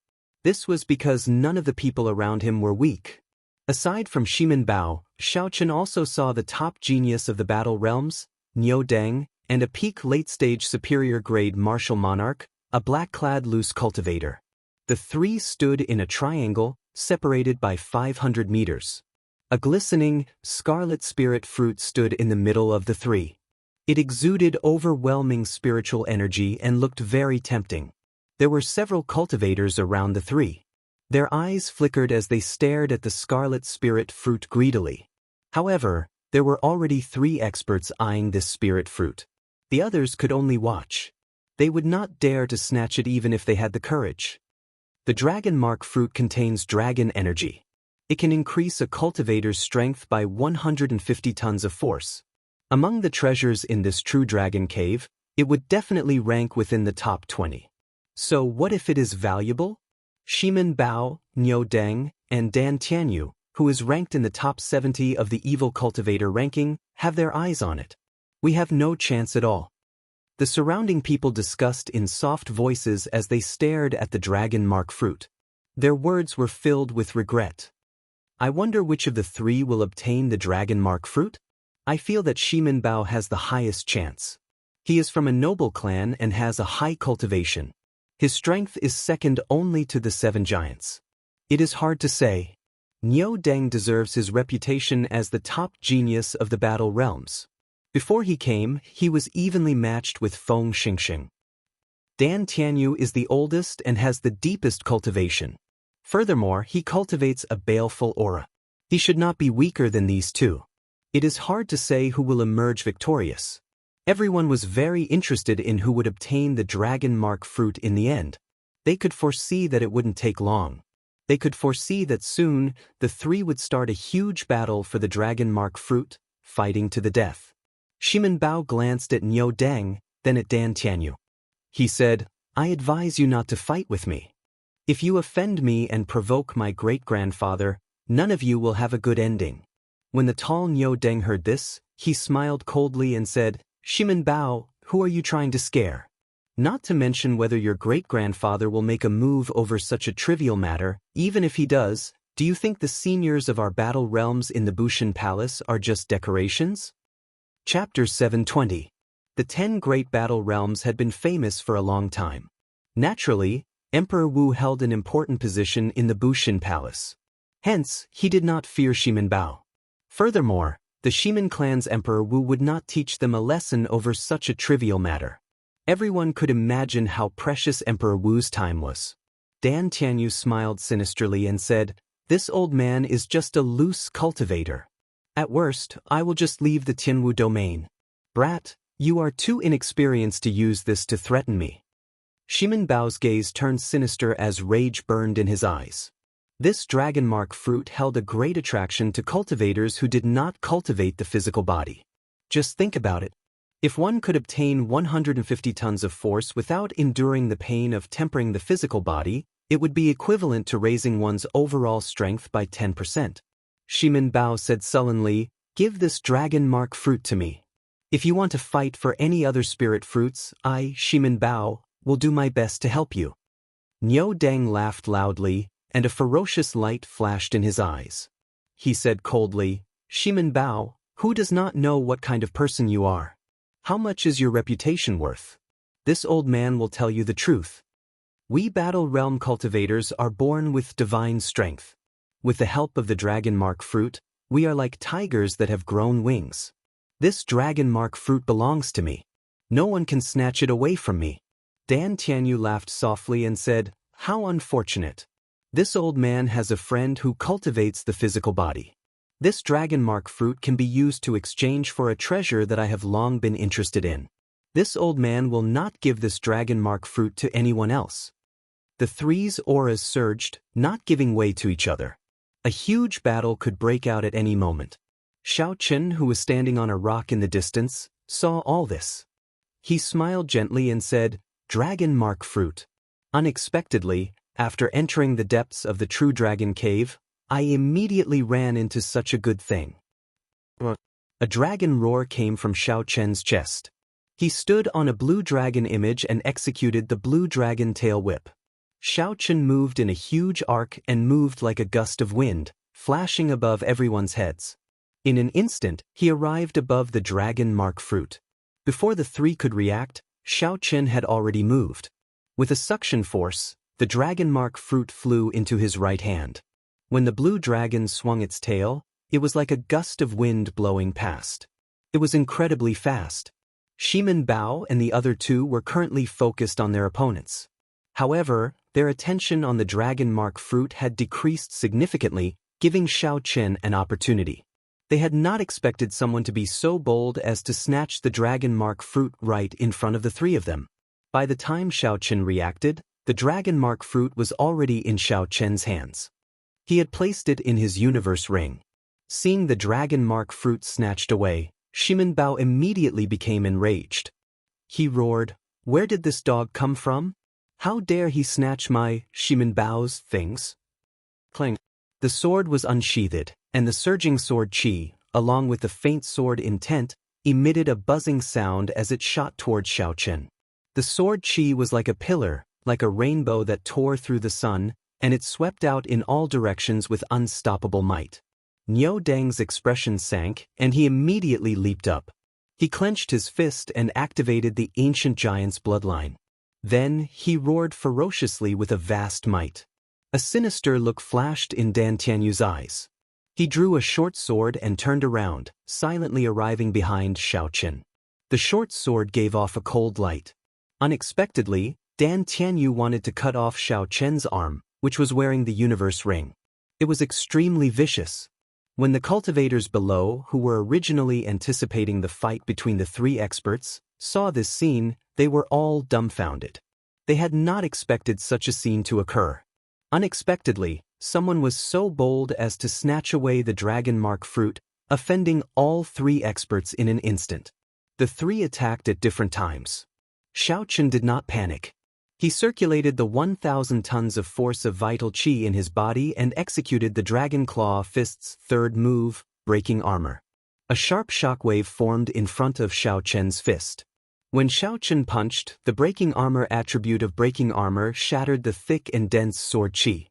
This was because none of the people around him were weak. Aside from Shimin Bao, Xiao Chen also saw the top genius of the battle realms, Niu Deng, and a peak late-stage superior-grade martial monarch, a black-clad loose cultivator. The 3 stood in a triangle, separated by 500 meters. A glistening, scarlet spirit fruit stood in the middle of the 3. It exuded overwhelming spiritual energy and looked very tempting. There were several cultivators around the 3. Their eyes flickered as they stared at the scarlet spirit fruit greedily. However, there were already 3 experts eyeing this spirit fruit. The others could only watch. They would not dare to snatch it even if they had the courage. The dragon mark fruit contains dragon energy. It can increase a cultivator's strength by 150 tons of force. Among the treasures in this true dragon cave, it would definitely rank within the top 20. So what if it is valuable? Shimin Bao, Niu Deng, and Dan Tianyu, who is ranked in the top 70 of the evil cultivator ranking, have their eyes on it. We have no chance at all. The surrounding people discussed in soft voices as they stared at the dragon mark fruit. Their words were filled with regret. I wonder which of the 3 will obtain the dragon mark fruit? I feel that Shimin Bao has the highest chance. He is from a noble clan and has a high cultivation. His strength is second only to the 7 giants. It is hard to say. Niu Deng deserves his reputation as the top genius of the battle realms. Before he came, he was evenly matched with Feng Xingxing. Dan Tianyu is the oldest and has the deepest cultivation. Furthermore, he cultivates a baleful aura. He should not be weaker than these 2. It is hard to say who will emerge victorious. Everyone was very interested in who would obtain the dragon mark fruit in the end. They could foresee that it wouldn't take long. They could foresee that soon, the 3 would start a huge battle for the dragon mark fruit, fighting to the death. Shimin Bao glanced at Niu Deng, then at Dan Tianyu. He said, I advise you not to fight with me. If you offend me and provoke my great-grandfather, none of you will have a good ending. When the tall Niu Deng heard this, he smiled coldly and said, Shimin Bao, who are you trying to scare? Not to mention whether your great-grandfather will make a move over such a trivial matter. Even if he does, do you think the seniors of our battle realms in the Bushan Palace are just decorations? Chapter 720. The 10 great battle realms had been famous for a long time. Naturally, Emperor Wu held an important position in the Bushan Palace. Hence, he did not fear Shimin Bao. Furthermore, The Shimin clan's Emperor Wu would not teach them a lesson over such a trivial matter. Everyone could imagine how precious Emperor Wu's time was. Dan Tianyu smiled sinisterly and said, "This old man is just a loose cultivator. At worst, I will just leave the Tianwu domain. Brat, you are too inexperienced to use this to threaten me." Shimin Bao's gaze turned sinister as rage burned in his eyes. This dragon mark fruit held a great attraction to cultivators who did not cultivate the physical body. Just think about it. If one could obtain 150 tons of force without enduring the pain of tempering the physical body, it would be equivalent to raising one's overall strength by 10%. Shimin Bao said sullenly, "Give this dragon mark fruit to me. If you want to fight for any other spirit fruits, I, Shimin Bao, will do my best to help you." Niu Deng laughed loudly, and a ferocious light flashed in his eyes. He said coldly, "Shimin Bao, who does not know what kind of person you are? How much is your reputation worth? This old man will tell you the truth. We Battle Realm cultivators are born with divine strength. With the help of the dragon mark fruit, we are like tigers that have grown wings. This dragon mark fruit belongs to me. No one can snatch it away from me." Dan Tianyu laughed softly and said, "How unfortunate. This old man has a friend who cultivates the physical body. This dragon mark fruit can be used to exchange for a treasure that I have long been interested in. This old man will not give this dragon mark fruit to anyone else." The three's auras surged, not giving way to each other. A huge battle could break out at any moment. Xianxia, who was standing on a rock in the distance, saw all this. He smiled gently and said, "Dragon mark fruit. Unexpectedly, after entering the depths of the true dragon cave, I immediately ran into such a good thing." A dragon roar came from Xianxia's chest. He stood on a blue dragon image and executed the blue dragon tail whip. Xianxia moved in a huge arc and moved like a gust of wind, flashing above everyone's heads. In an instant, he arrived above the dragon mark fruit. Before the three could react, Xianxia had already moved. With a suction force, the dragon mark fruit flew into his right hand. When the blue dragon swung its tail, it was like a gust of wind blowing past. It was incredibly fast. Shimin Bao and the other two were currently focused on their opponents. However, their attention on the dragon mark fruit had decreased significantly, giving Xianxia an opportunity. They had not expected someone to be so bold as to snatch the dragon mark fruit right in front of the three of them. By the time Xianxia reacted, the dragon mark fruit was already in Xianxia's hands. He had placed it in his universe ring. Seeing the dragon mark fruit snatched away, Shimin Bao immediately became enraged. He roared, "Where did this dog come from? How dare he snatch my, Shimin Bao's, things?" Clang. The sword was unsheathed, and the surging sword chi, along with the faint sword intent, emitted a buzzing sound as it shot towards Xianxia. The sword chi was like a pillar, like a rainbow that tore through the sun, and it swept out in all directions with unstoppable might. Niu Deng's expression sank, and he immediately leaped up. He clenched his fist and activated the ancient giant's bloodline. Then he roared ferociously with a vast might. A sinister look flashed in Dan Tianyu's eyes. He drew a short sword and turned around, silently arriving behind Xianxia. The short sword gave off a cold light. Unexpectedly, Dan Tianyu wanted to cut off Xianxia's arm, which was wearing the universe ring. It was extremely vicious. When the cultivators below, who were originally anticipating the fight between the three experts, saw this scene, they were all dumbfounded. They had not expected such a scene to occur. Unexpectedly, someone was so bold as to snatch away the dragon mark fruit, offending all three experts in an instant. The three attacked at different times. Xianxia did not panic. He circulated the 1,000 tons of force of vital qi in his body and executed the Dragon Claw Fist's third move, Breaking Armor. A sharp shockwave formed in front of Xianxia's fist. When Xianxia punched, the Breaking Armor attribute of Breaking Armor shattered the thick and dense sword qi.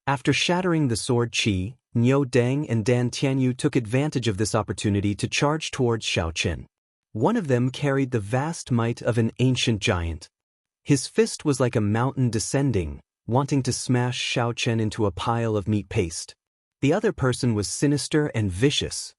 After shattering the sword qi, Niu Deng and Dan Tianyu took advantage of this opportunity to charge towards Xianxia. One of them carried the vast might of an ancient giant. His fist was like a mountain descending, wanting to smash Xianxia into a pile of meat paste. The other person was sinister and vicious.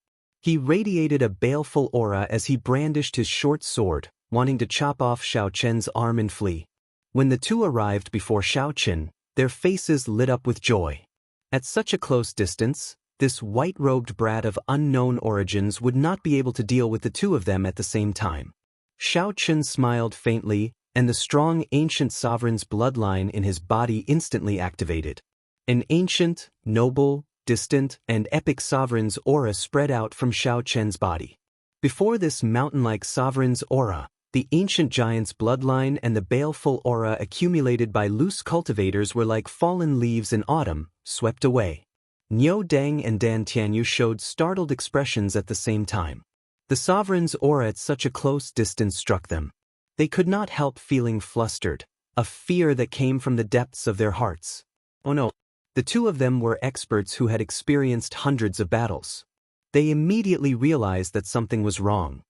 He radiated a baleful aura as he brandished his short sword, wanting to chop off Xiaochen's arm and flee. When the two arrived before Xiaochen, their faces lit up with joy. At such a close distance, this white-robed brat of unknown origins would not be able to deal with the two of them at the same time. Xiaochen smiled faintly, and the strong ancient sovereign's bloodline in his body instantly activated. An ancient, noble, distant, and epic sovereign's aura spread out from Xiaochen's body. Before this mountain-like sovereign's aura, the ancient giant's bloodline and the baleful aura accumulated by loose cultivators were like fallen leaves in autumn, swept away. Niu Deng and Dan Tianyu showed startled expressions at the same time. The sovereign's aura at such a close distance struck them. They could not help feeling flustered, a fear that came from the depths of their hearts. Oh no! The two of them were experts who had experienced hundreds of battles. They immediately realized that something was wrong.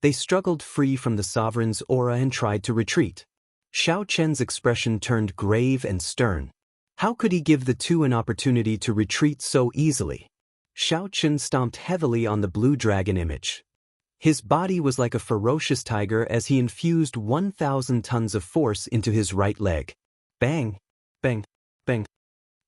They struggled free from the sovereign's aura and tried to retreat. Xiaochen's expression turned grave and stern. How could he give the two an opportunity to retreat so easily? Xiaochen stomped heavily on the blue dragon image. His body was like a ferocious tiger as he infused 1,000 tons of force into his right leg. Bang! Bang! Bang!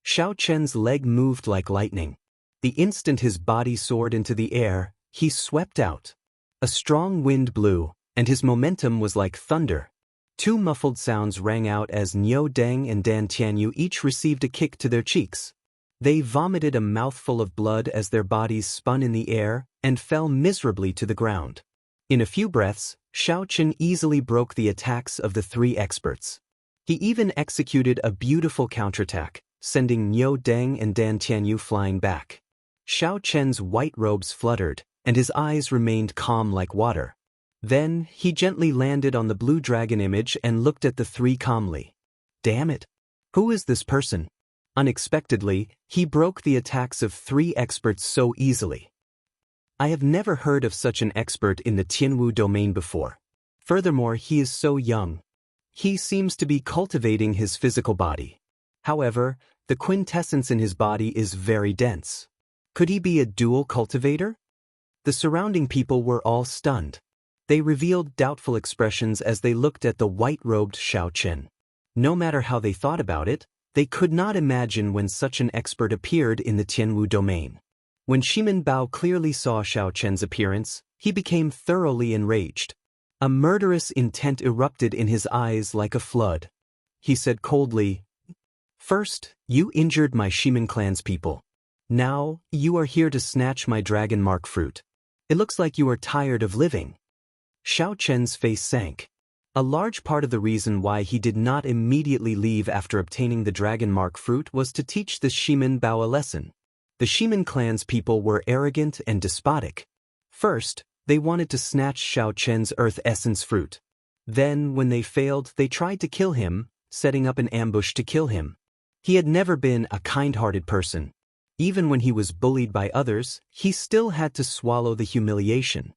Xiaochen's leg moved like lightning. The instant his body soared into the air, he swept out. A strong wind blew, and his momentum was like thunder. Two muffled sounds rang out as Niu Deng and Dan Tianyu each received a kick to their cheeks. They vomited a mouthful of blood as their bodies spun in the air and fell miserably to the ground. In a few breaths, Xiaochen easily broke the attacks of the three experts. He even executed a beautiful counterattack, sending Niu Deng and Dan Tianyu flying back. Xiaochen's white robes fluttered, and his eyes remained calm like water. Then, he gently landed on the blue dragon image and looked at the three calmly. Damn it! Who is this person? Unexpectedly, he broke the attacks of three experts so easily. I have never heard of such an expert in the Tianwu domain before. Furthermore, he is so young. He seems to be cultivating his physical body. However, the quintessence in his body is very dense. Could he be a dual cultivator? The surrounding people were all stunned. They revealed doubtful expressions as they looked at the white-robed Xiaochen. No matter how they thought about it, they could not imagine when such an expert appeared in the Tianwu domain. When Shimin Bao clearly saw Xiaochen's appearance, he became thoroughly enraged. A murderous intent erupted in his eyes like a flood. He said coldly, "First, you injured my Shimin clan's people. Now, you are here to snatch my dragon mark fruit. It looks like you are tired of living." Xiaochen's face sank. A large part of the reason why he did not immediately leave after obtaining the dragon mark fruit was to teach the Shimin Bao a lesson. The Shimin clan's people were arrogant and despotic. First, they wanted to snatch Xiaochen's earth essence fruit. Then, when they failed, they tried to kill him, setting up an ambush to kill him. He had never been a kind-hearted person. Even when he was bullied by others, he still had to swallow the humiliation.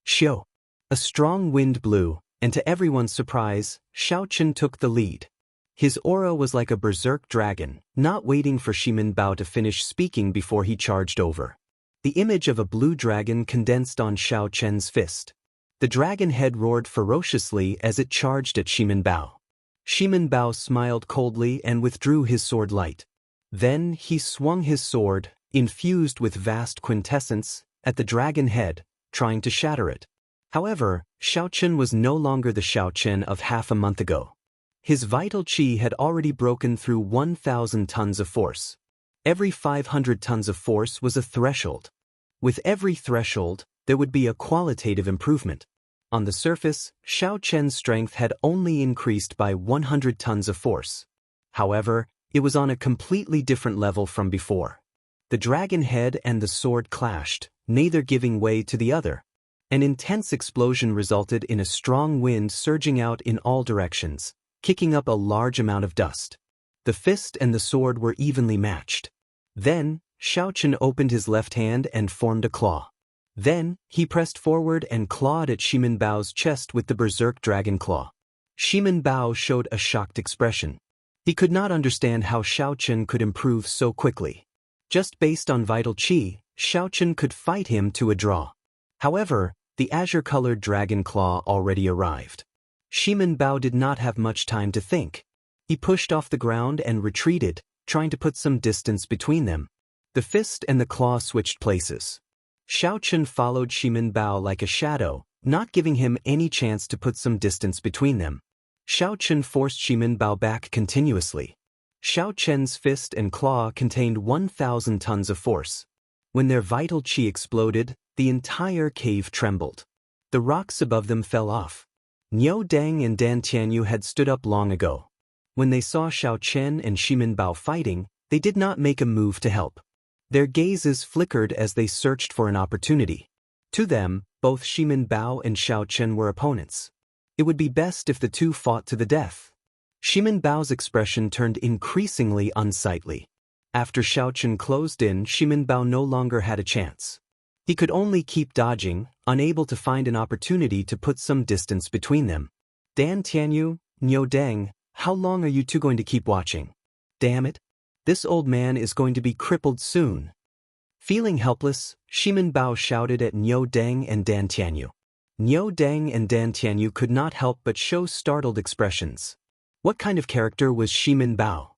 Xiao. A strong wind blew, and to everyone's surprise, Xiaochen took the lead. His aura was like a berserk dragon, not waiting for Shimin Bao to finish speaking before he charged over. The image of a blue dragon condensed on Xiaochen's fist. The dragon head roared ferociously as it charged at Shimin Bao. Shimin Bao smiled coldly and withdrew his sword light. Then he swung his sword, infused with vast quintessence, at the dragon head, trying to shatter it. However, Xiaochen was no longer the Xiaochen of half a month ago. His vital qi had already broken through 1,000 tons of force. Every 500 tons of force was a threshold. With every threshold, there would be a qualitative improvement. On the surface, Xiaochen's strength had only increased by 100 tons of force. However, it was on a completely different level from before. The dragon head and the sword clashed, neither giving way to the other. An intense explosion resulted in a strong wind surging out in all directions, kicking up a large amount of dust. The fist and the sword were evenly matched. Then, Xiaochen opened his left hand and formed a claw. Then, he pressed forward and clawed at Shimin Bao's chest with the berserk dragon claw. Shimin Bao showed a shocked expression. He could not understand how Xiaochen could improve so quickly. Just based on vital qi, Xiaochen could fight him to a draw. However, the azure-colored dragon claw already arrived. Shimin Bao did not have much time to think. He pushed off the ground and retreated, trying to put some distance between them. The fist and the claw switched places. Xiaochen followed Shimin Bao like a shadow, not giving him any chance to put some distance between them. Xiaochen forced Shimin Bao back continuously. Xiaochen's fist and claw contained 1,000 tons of force. When their vital qi exploded, the entire cave trembled. The rocks above them fell off. Niu Deng and Dan Tianyu had stood up long ago. When they saw Xiaochen and Shimin Bao fighting, they did not make a move to help. Their gazes flickered as they searched for an opportunity. To them, both Shimin Bao and Xiaochen were opponents. It would be best if the two fought to the death. Shimin Bao's expression turned increasingly unsightly. After Xiaochen closed in, Shimin Bao no longer had a chance. He could only keep dodging, unable to find an opportunity to put some distance between them. Dan Tianyu, Niu Deng, how long are you two going to keep watching? Damn it! This old man is going to be crippled soon. Feeling helpless, Shimin Bao shouted at Niu Deng and Dan Tianyu. Niu Deng and Dan Tianyu could not help but show startled expressions. What kind of character was Shimin Bao?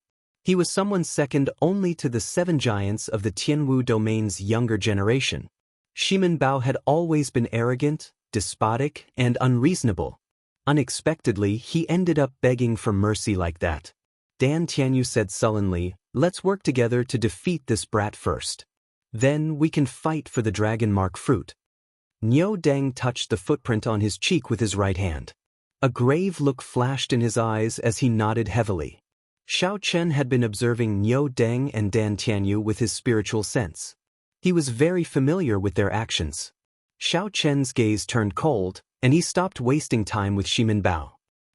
He was someone second only to the 7 giants of the Tianwu domain's younger generation. Shimin Bao had always been arrogant, despotic, and unreasonable. Unexpectedly, he ended up begging for mercy like that. Dan Tianyu said sullenly, "Let's work together to defeat this brat first. Then we can fight for the dragon mark fruit." Niu Deng touched the footprint on his cheek with his right hand. A grave look flashed in his eyes as he nodded heavily. Xiaochen had been observing Niu Deng and Dan Tianyu with his spiritual sense. He was very familiar with their actions. Xiaochen's gaze turned cold, and he stopped wasting time with Shimin Bao.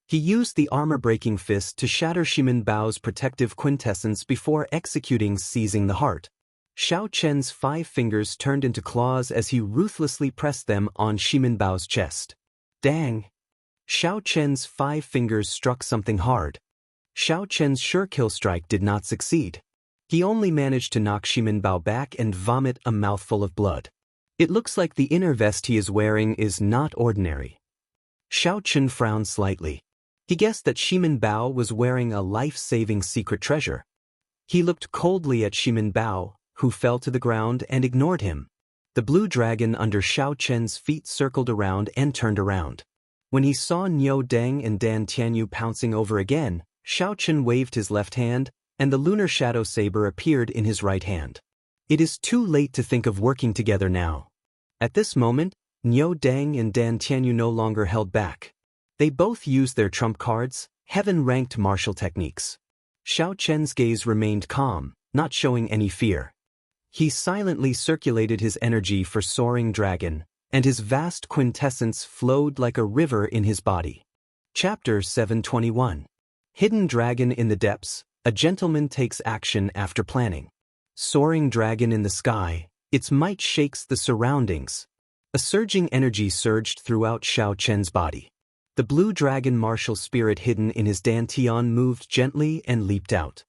He used the armor-breaking fist to shatter Shimin Bao's protective quintessence before executing seizing the heart. Xiaochen's 5 fingers turned into claws as he ruthlessly pressed them on Shimin Bao's chest. Dang! Xiaochen's 5 fingers struck something hard. Xiaochen's sure-kill strike did not succeed. He only managed to knock Shimin Bao back and vomit a mouthful of blood. It looks like the inner vest he is wearing is not ordinary. Xiaochen frowned slightly. He guessed that Shimin Bao was wearing a life-saving secret treasure. He looked coldly at Shimin Bao, who fell to the ground and ignored him. The blue dragon under Xiaochen's feet circled around and turned around. When he saw Niu Deng and Dan Tianyu pouncing over again, Xiaochen waved his left hand, and the lunar shadow saber appeared in his right hand. It is too late to think of working together now. At this moment, Niu Deng and Dan Tianyu no longer held back. They both used their trump cards, heaven-ranked martial techniques. Xiaochen's gaze remained calm, not showing any fear. He silently circulated his energy for Soaring Dragon, and his vast quintessence flowed like a river in his body. Chapter 721. Hidden Dragon in the Depths, a gentleman takes action after planning. Soaring dragon in the sky, its might shakes the surroundings. A surging energy surged throughout Xiaochen's body. The blue dragon martial spirit hidden in his dantian moved gently and leaped out.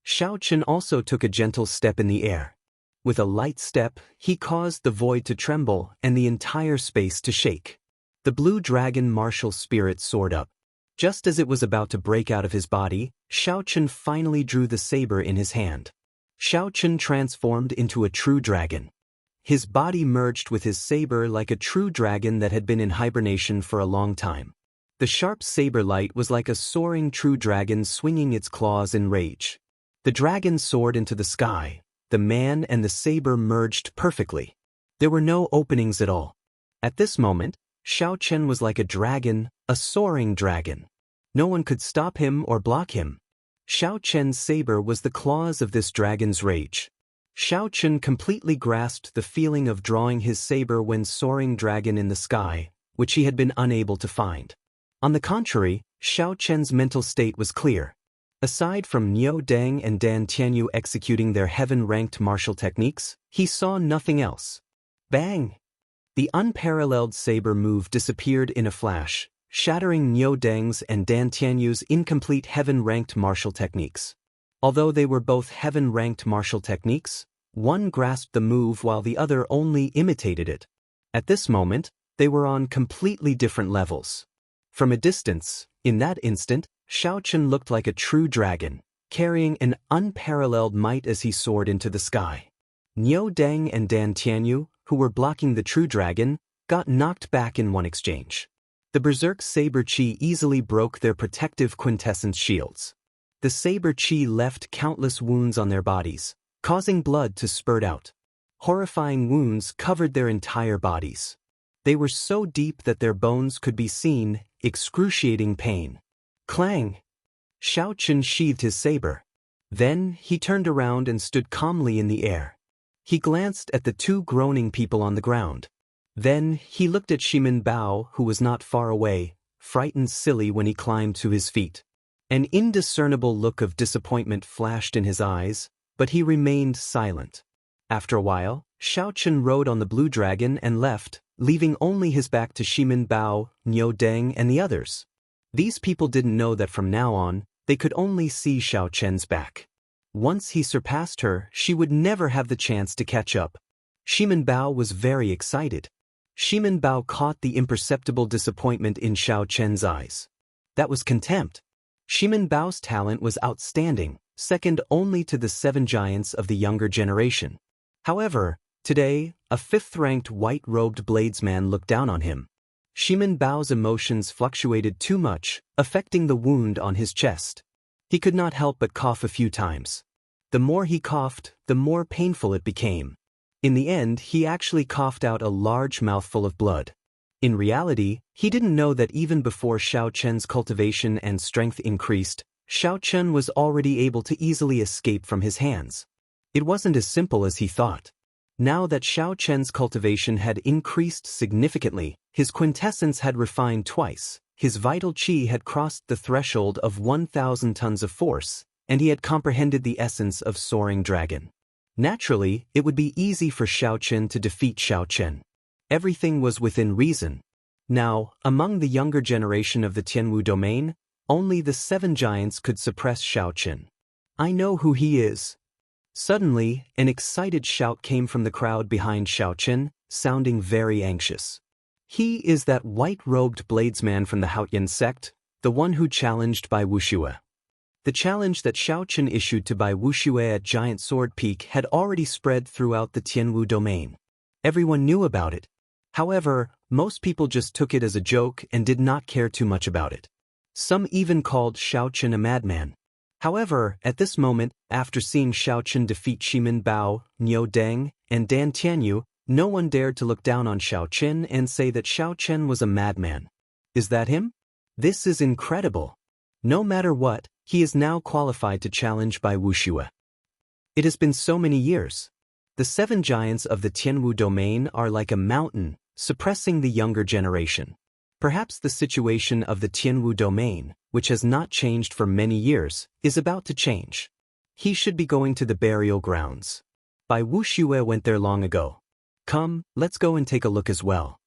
Xiaochen also took a gentle step in the air. With a light step, he caused the void to tremble and the entire space to shake. The blue dragon martial spirit soared up. Just as it was about to break out of his body, Xiaochen finally drew the saber in his hand. Xiaochen transformed into a true dragon. His body merged with his saber like a true dragon that had been in hibernation for a long time. The sharp saber light was like a soaring true dragon swinging its claws in rage. The dragon soared into the sky. The man and the saber merged perfectly. There were no openings at all. At this moment, Xiaochen was like a dragon, a soaring dragon. No one could stop him or block him. Xiaochen's saber was the claws of this dragon's rage. Xiaochen completely grasped the feeling of drawing his saber when soaring dragon in the sky, which he had been unable to find. On the contrary, Xiaochen's mental state was clear. Aside from Niu Deng and Dan Tianyu executing their heaven-ranked martial techniques, he saw nothing else. Bang! The unparalleled saber move disappeared in a flash, shattering Niu Deng's and Dan Tianyu's incomplete heaven-ranked martial techniques. Although they were both heaven-ranked martial techniques, One grasped the move while the other only imitated it. At this moment, they were on completely different levels. From a distance, in that instant, Xiaochen looked like a true dragon, carrying an unparalleled might as he soared into the sky. Niu Deng and Dan Tianyu, who were blocking the true dragon, got knocked back in one exchange. The berserk saber chi easily broke their protective quintessence shields. The saber chi left countless wounds on their bodies, causing blood to spurt out. Horrifying wounds covered their entire bodies. They were so deep that their bones could be seen, excruciating pain. Clang! Xiaochen sheathed his saber. Then he turned around and stood calmly in the air. He glanced at the two groaning people on the ground. Then he looked at Shimin Bao, who was not far away, frightened silly when he climbed to his feet. An indiscernible look of disappointment flashed in his eyes, but he remained silent. After a while, Xiaochen rode on the blue dragon and left, leaving only his back to Shimin Bao, Niu Deng and the others. These people didn't know that from now on, they could only see Xiaochen's back. Once he surpassed her, she would never have the chance to catch up. Shimin Bao was very excited. Shimin Bao caught the imperceptible disappointment in Xiaochen's eyes. That was contempt. Shimin Bao's talent was outstanding, second only to the 7 giants of the younger generation. However, today, a 5th-ranked white-robed bladesman looked down on him. Shimin Bao's emotions fluctuated too much, affecting the wound on his chest. He could not help but cough a few times. The more he coughed, the more painful it became. In the end, he actually coughed out a large mouthful of blood. In reality, he didn't know that even before Xiaochen's cultivation and strength increased, Xiaochen was already able to easily escape from his hands. It wasn't as simple as he thought. Now that Xiaochen's cultivation had increased significantly, his quintessence had refined twice, his vital qi had crossed the threshold of 1,000 tons of force, and he had comprehended the essence of soaring dragon. Naturally, it would be easy for Xiaochen to defeat Xiaochen. Everything was within reason. Now, among the younger generation of the Tianwu domain, only the 7 giants could suppress Xiaochen. I know who he is. Suddenly, an excited shout came from the crowd behind Xiaochen, sounding very anxious. He is that white-robed bladesman from the Haoyan sect, the one who challenged Bai Wuxia. The challenge that Xiaochen issued to Bai Wuxia at Giant Sword Peak had already spread throughout the Tianwu domain. Everyone knew about it. However, most people just took it as a joke and did not care too much about it. Some even called Xiaochen a madman. However, at this moment, after seeing Xiaochen defeat Shimin Bao, Niu Deng, and Dan Tianyu, no one dared to look down on Xiaochen and say that Xiaochen was a madman. Is that him? This is incredible. No matter what, he is now qualified to challenge Bai Wuxia. It has been so many years. The 7 giants of the Tianwu domain are like a mountain, suppressing the younger generation. Perhaps the situation of the Tianwu domain, which has not changed for many years, is about to change. He should be going to the burial grounds. Bai Wuxia went there long ago. Come, let's go and take a look as well.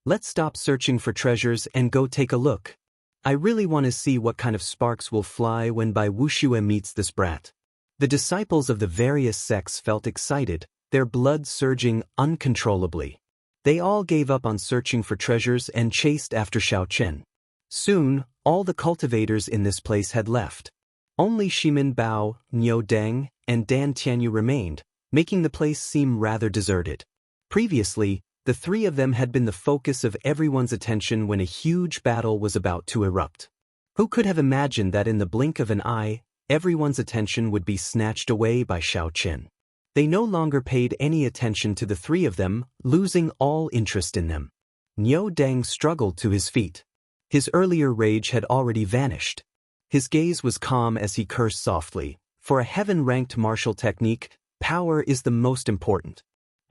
Let's stop searching for treasures and go take a look. I really want to see what kind of sparks will fly when Bai Wuxia meets this brat. The disciples of the various sects felt excited, their blood surging uncontrollably. They all gave up on searching for treasures and chased after Xiaochen. Soon, all the cultivators in this place had left. Only Shimin Bao, Niu Deng, and Dan Tianyu remained, making the place seem rather deserted. Previously, the 3 of them had been the focus of everyone's attention when a huge battle was about to erupt. Who could have imagined that in the blink of an eye, everyone's attention would be snatched away by Xiaochen? They no longer paid any attention to the 3 of them, losing all interest in them. Niu Deng struggled to his feet. His earlier rage had already vanished. His gaze was calm as he cursed softly. For a heaven-ranked martial technique, power is the most important.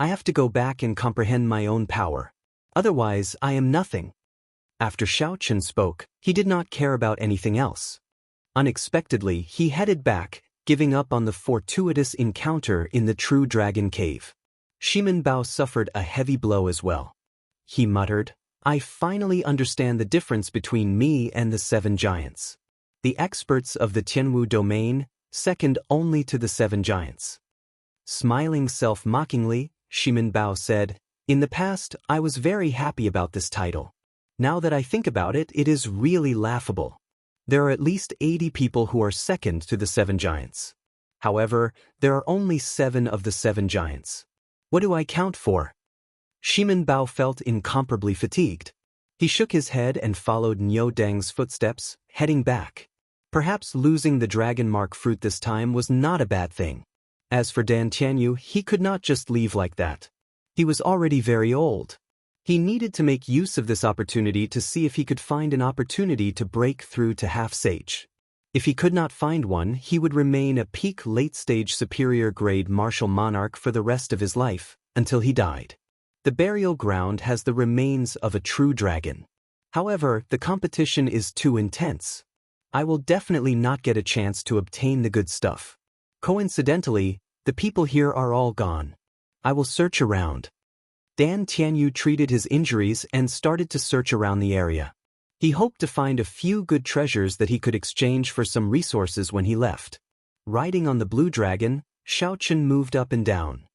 I have to go back and comprehend my own power. Otherwise, I am nothing. After Xiaochen spoke, he did not care about anything else. Unexpectedly, he headed back, giving up on the fortuitous encounter in the True Dragon Cave. Shimin Bao suffered a heavy blow as well. He muttered, I finally understand the difference between me and the 7 giants. The experts of the Tianwu domain, second only to the 7 giants. Smiling self-mockingly, Shimin Bao said, "In the past, I was very happy about this title. Now that I think about it, it is really laughable. There are at least 80 people who are second to the 7 giants. However, there are only 7 of the 7 giants. What do I count for?" Shimin Bao felt incomparably fatigued. He shook his head and followed Niu Deng's footsteps, heading back. Perhaps losing the dragon mark fruit this time was not a bad thing. As for Dan Tianyu, he could not just leave like that. He was already very old. He needed to make use of this opportunity to see if he could find an opportunity to break through to half-sage. If he could not find one, he would remain a peak late-stage superior-grade martial monarch for the rest of his life, until he died. The burial ground has the remains of a true dragon. However, the competition is too intense. I will definitely not get a chance to obtain the good stuff. Coincidentally, the people here are all gone. I will search around. Dan Tianyu treated his injuries and started to search around the area. He hoped to find a few good treasures that he could exchange for some resources when he left. Riding on the blue dragon, Xiaochen moved up and down.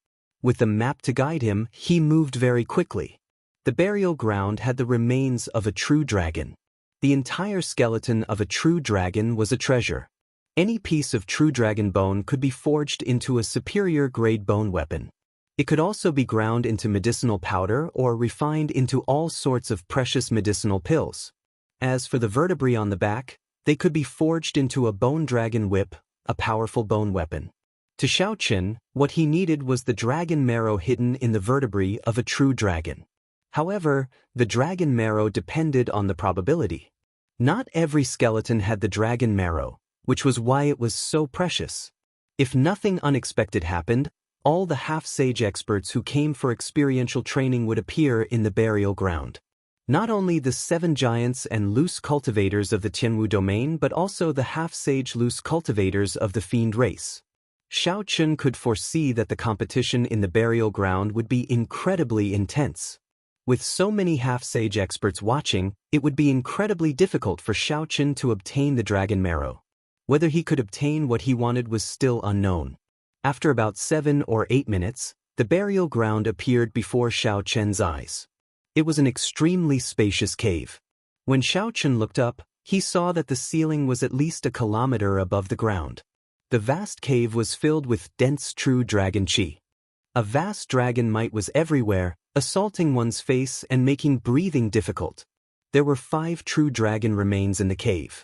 With the map to guide him, he moved very quickly. The burial ground had the remains of a true dragon. The entire skeleton of a true dragon was a treasure. Any piece of true dragon bone could be forged into a superior-grade bone weapon. It could also be ground into medicinal powder or refined into all sorts of precious medicinal pills. As for the vertebrae on the back, they could be forged into a bone dragon whip, a powerful bone weapon. To Xiaochen, what he needed was the dragon marrow hidden in the vertebrae of a true dragon. However, the dragon marrow depended on the probability. Not every skeleton had the dragon marrow, which was why it was so precious. If nothing unexpected happened, all the half-sage experts who came for experiential training would appear in the burial ground. Not only the 7 giants and loose cultivators of the Tianwu domain but also the half-sage loose cultivators of the fiend race. Xiaochen could foresee that the competition in the burial ground would be incredibly intense. With so many half-sage experts watching, it would be incredibly difficult for Xiaochen to obtain the dragon marrow. Whether he could obtain what he wanted was still unknown. After about 7 or 8 minutes, the burial ground appeared before Xiaochen's eyes. It was an extremely spacious cave. When Xiaochen looked up, he saw that the ceiling was at least a kilometer above the ground. The vast cave was filled with dense true dragon qi. A vast dragon might was everywhere, assaulting one's face and making breathing difficult. There were 5 true dragon remains in the cave.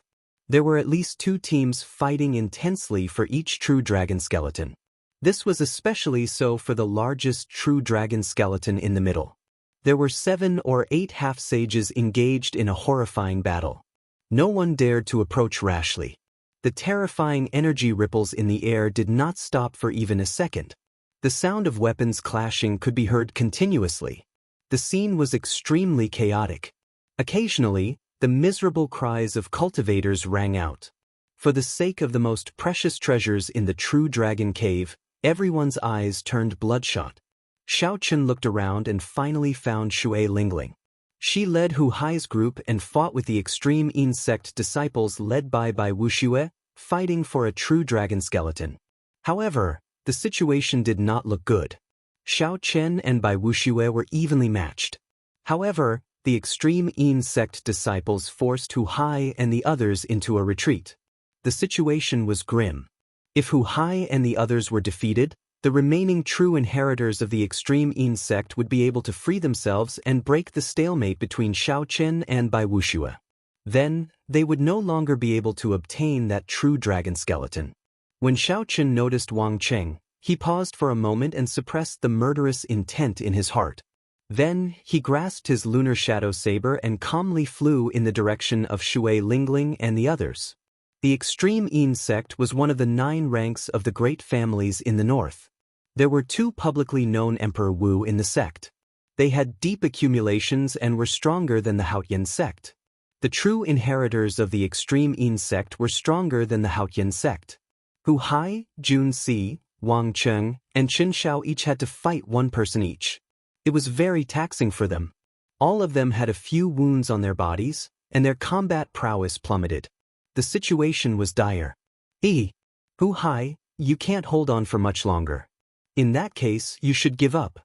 There were at least 2 teams fighting intensely for each true dragon skeleton. This was especially so for the largest true dragon skeleton in the middle. There were 7 or 8 half-sages engaged in a horrifying battle. No one dared to approach rashly. The terrifying energy ripples in the air did not stop for even a second. The sound of weapons clashing could be heard continuously. The scene was extremely chaotic. Occasionally, the miserable cries of cultivators rang out. For the sake of the most precious treasures in the true dragon cave, everyone's eyes turned bloodshot. Xiaochen looked around and finally found Shui Lingling. She led Hu Hai's group and fought with the extreme Yin sect disciples led by Wuxia, fighting for a true dragon skeleton. However, the situation did not look good. Xiaochen and Wuxia were evenly matched. However, the extreme Yin sect disciples forced Hu Hai and the others into a retreat. The situation was grim. If Hu Hai and the others were defeated, the remaining true inheritors of the extreme Yin sect would be able to free themselves and break the stalemate between Xiaochen and Wuxia. Then, they would no longer be able to obtain that true dragon skeleton. When Xiaochen noticed Wang Cheng, he paused for a moment and suppressed the murderous intent in his heart. Then, he grasped his lunar shadow saber and calmly flew in the direction of Shui Lingling and the others. The extreme Yin sect was one of the 9 ranks of the great families in the north. There were 2 publicly known Emperor Wu in the sect. They had deep accumulations and were stronger than the Haotian sect. The true inheritors of the extreme Yin sect were stronger than the Haotian sect. Hu Hai, Jun Si, Wang Cheng, and Chen Xiao each had to fight 1 person each. It was very taxing for them. All of them had a few wounds on their bodies, and their combat prowess plummeted. The situation was dire. Hu Hai, you can't hold on for much longer. In that case, you should give up.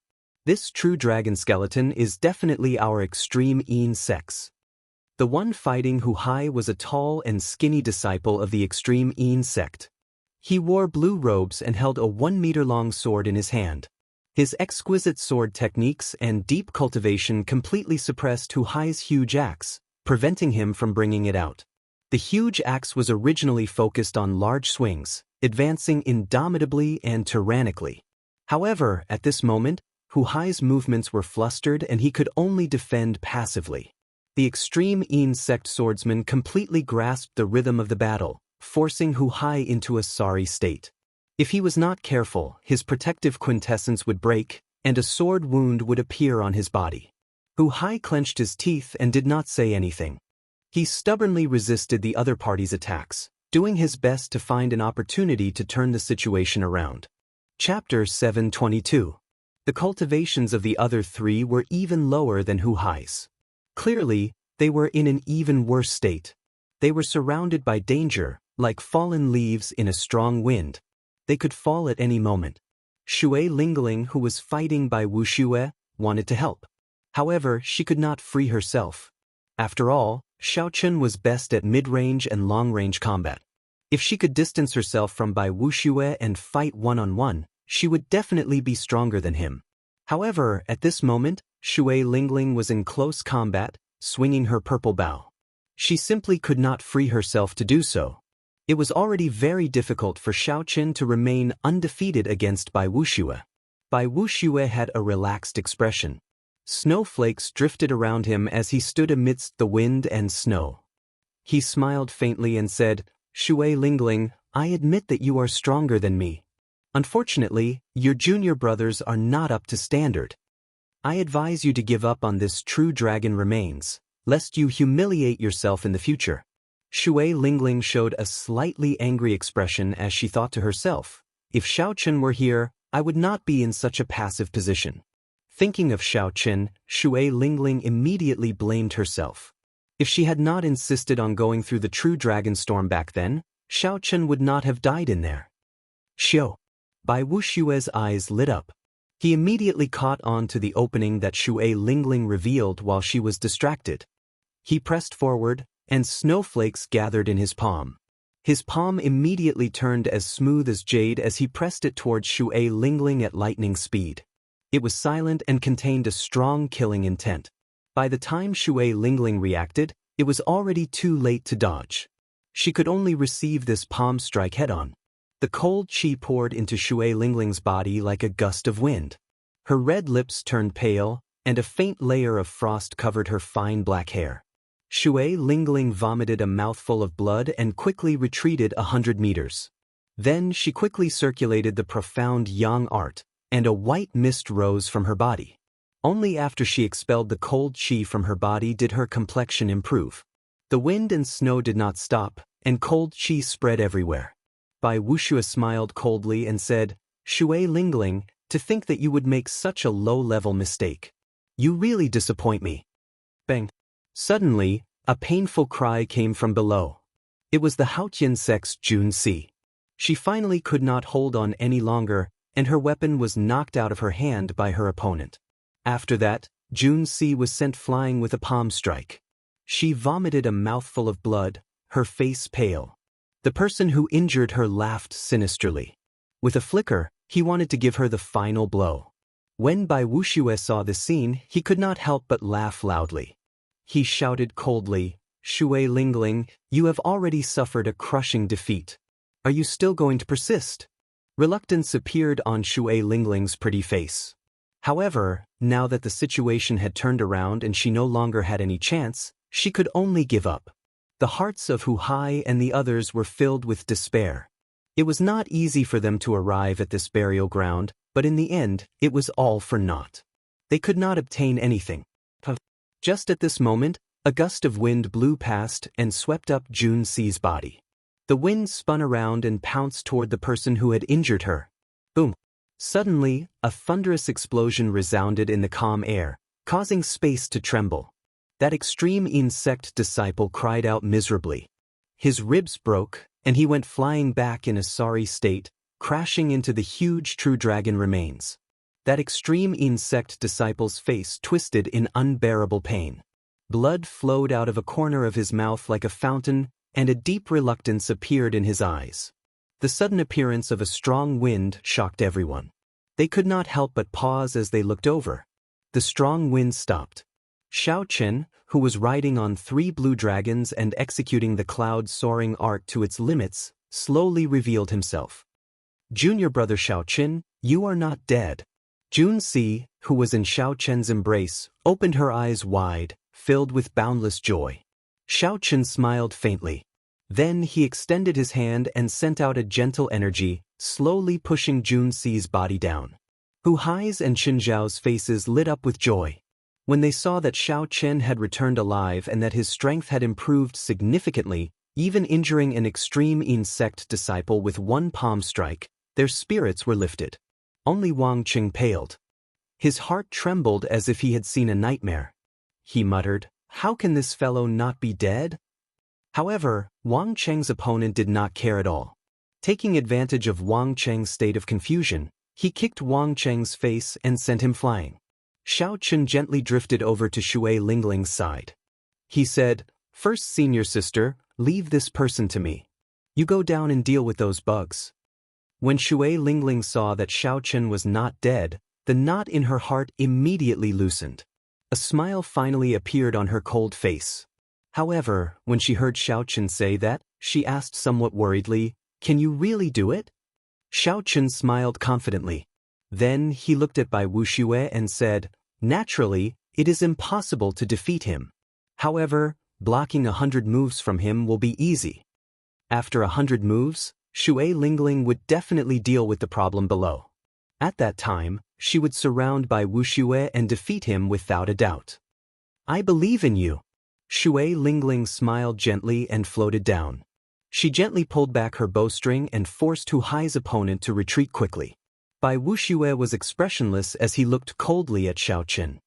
This true dragon skeleton is definitely our extreme sects. The one fighting Hu Hai was a tall and skinny disciple of the extreme sect. He wore blue robes and held a 1-meter-long sword in his hand. His exquisite sword techniques and deep cultivation completely suppressed Hu Hai's huge axe, preventing him from bringing it out. The huge axe was originally focused on large swings, advancing indomitably and tyrannically. However, at this moment, Hu Hai's movements were flustered and he could only defend passively. The extreme sect swordsman completely grasped the rhythm of the battle, forcing Hu Hai into a sorry state. If he was not careful, his protective quintessence would break, and a sword wound would appear on his body. Hu Hai clenched his teeth and did not say anything. He stubbornly resisted the other party's attacks, doing his best to find an opportunity to turn the situation around. Chapter 722. The cultivations of the other three were even lower than Hu Hai's. Clearly, they were in an even worse state. They were surrounded by danger, like fallen leaves in a strong wind. They could fall at any moment. Shui Lingling, who was fighting by Wuxia, wanted to help. However, she could not free herself. After all, Xiaochen was best at mid-range and long-range combat. If she could distance herself from Bai Wuxia and fight one-on-one, she would definitely be stronger than him. However, at this moment, Shui Lingling was in close combat, swinging her purple bow. She simply could not free herself to do so. It was already very difficult for Xiaochen to remain undefeated against Bai Wuxia. Bai Wuxia had a relaxed expression. Snowflakes drifted around him as he stood amidst the wind and snow. He smiled faintly and said, "Shui Lingling, I admit that you are stronger than me. Unfortunately, your junior brothers are not up to standard. I advise you to give up on this true dragon remains, lest you humiliate yourself in the future." Shui Lingling showed a slightly angry expression as she thought to herself, "If Xiaochen were here, I would not be in such a passive position." Thinking of Xiaochen, Shui Lingling immediately blamed herself. If she had not insisted on going through the true dragon storm back then, Xiaochen would not have died in there. Xiao. Bai Wuxia's eyes lit up. He immediately caught on to the opening that Shui Lingling revealed while she was distracted. He pressed forward, and snowflakes gathered in his palm. His palm immediately turned as smooth as jade as he pressed it towards Shui Lingling at lightning speed. It was silent and contained a strong killing intent. By the time Shui Lingling reacted, it was already too late to dodge. She could only receive this palm strike head-on. The cold qi poured into Shui Lingling's body like a gust of wind. Her red lips turned pale, and a faint layer of frost covered her fine black hair. Shui Lingling vomited a mouthful of blood and quickly retreated 100 meters. Then she quickly circulated the profound yang art, and a white mist rose from her body. Only after she expelled the cold qi from her body did her complexion improve. The wind and snow did not stop, and cold qi spread everywhere. Bai Wuxia smiled coldly and said, "Shui Lingling, to think that you would make such a low-level mistake. You really disappoint me." Bang! Suddenly, a painful cry came from below. It was the Haotian sect's Xianxia. She finally could not hold on any longer, and her weapon was knocked out of her hand by her opponent. After that, Xianxia was sent flying with a palm strike. She vomited a mouthful of blood, her face pale. The person who injured her laughed sinisterly. With a flicker, he wanted to give her the final blow. When Bai Wuxia saw the scene, he could not help but laugh loudly. He shouted coldly, "Shui Lingling, you have already suffered a crushing defeat. Are you still going to persist?" Reluctance appeared on Shui Lingling's pretty face. However, now that the situation had turned around and she no longer had any chance, she could only give up. The hearts of Hu Hai and the others were filled with despair. It was not easy for them to arrive at this burial ground, but in the end, it was all for naught. They could not obtain anything. Just at this moment, a gust of wind blew past and swept up Xianxia's body. The wind spun around and pounced toward the person who had injured her. Boom! Suddenly, a thunderous explosion resounded in the calm air, causing space to tremble. That extreme insect disciple cried out miserably. His ribs broke, and he went flying back in a sorry state, crashing into the huge true dragon remains. That extreme insect disciple's face twisted in unbearable pain. Blood flowed out of a corner of his mouth like a fountain, and a deep reluctance appeared in his eyes. The sudden appearance of a strong wind shocked everyone. They could not help but pause as they looked over. The strong wind stopped. Xianxia, who was riding on 3 blue dragons and executing the cloud-soaring art to its limits, slowly revealed himself. "Junior brother Xianxia, you are not dead." Junxi, who was in Xianxia's embrace, opened her eyes wide, filled with boundless joy. Xianxia smiled faintly. Then he extended his hand and sent out a gentle energy, slowly pushing Junxi's body down. Hu Hai's and Xianxiao's faces lit up with joy. When they saw that Xianxia had returned alive and that his strength had improved significantly, even injuring an extreme insect disciple with 1 palm strike, their spirits were lifted. Only Wang Qing paled. His heart trembled as if he had seen a nightmare. He muttered, "How can this fellow not be dead?" However, Wang Cheng's opponent did not care at all. Taking advantage of Wang Cheng's state of confusion, he kicked Wang Cheng's face and sent him flying. Xianxia gently drifted over to Shui Lingling's side. He said, "First senior sister, leave this person to me. You go down and deal with those bugs." When Shui Lingling saw that Xianxia was not dead, the knot in her heart immediately loosened. A smile finally appeared on her cold face. However, when she heard Xianxia say that, she asked somewhat worriedly, "Can you really do it?" Xianxia smiled confidently. Then he looked at Bai Wuxia and said, "Naturally, it is impossible to defeat him. However, blocking 100 moves from him will be easy." After 100 moves, Shui Lingling would definitely deal with the problem below. At that time, she would surround Bai Wuxia and defeat him without a doubt. "I believe in you." Shui Lingling smiled gently and floated down. She gently pulled back her bowstring and forced Hu Hai's opponent to retreat quickly. Bai Wuxia was expressionless as he looked coldly at Xianxia.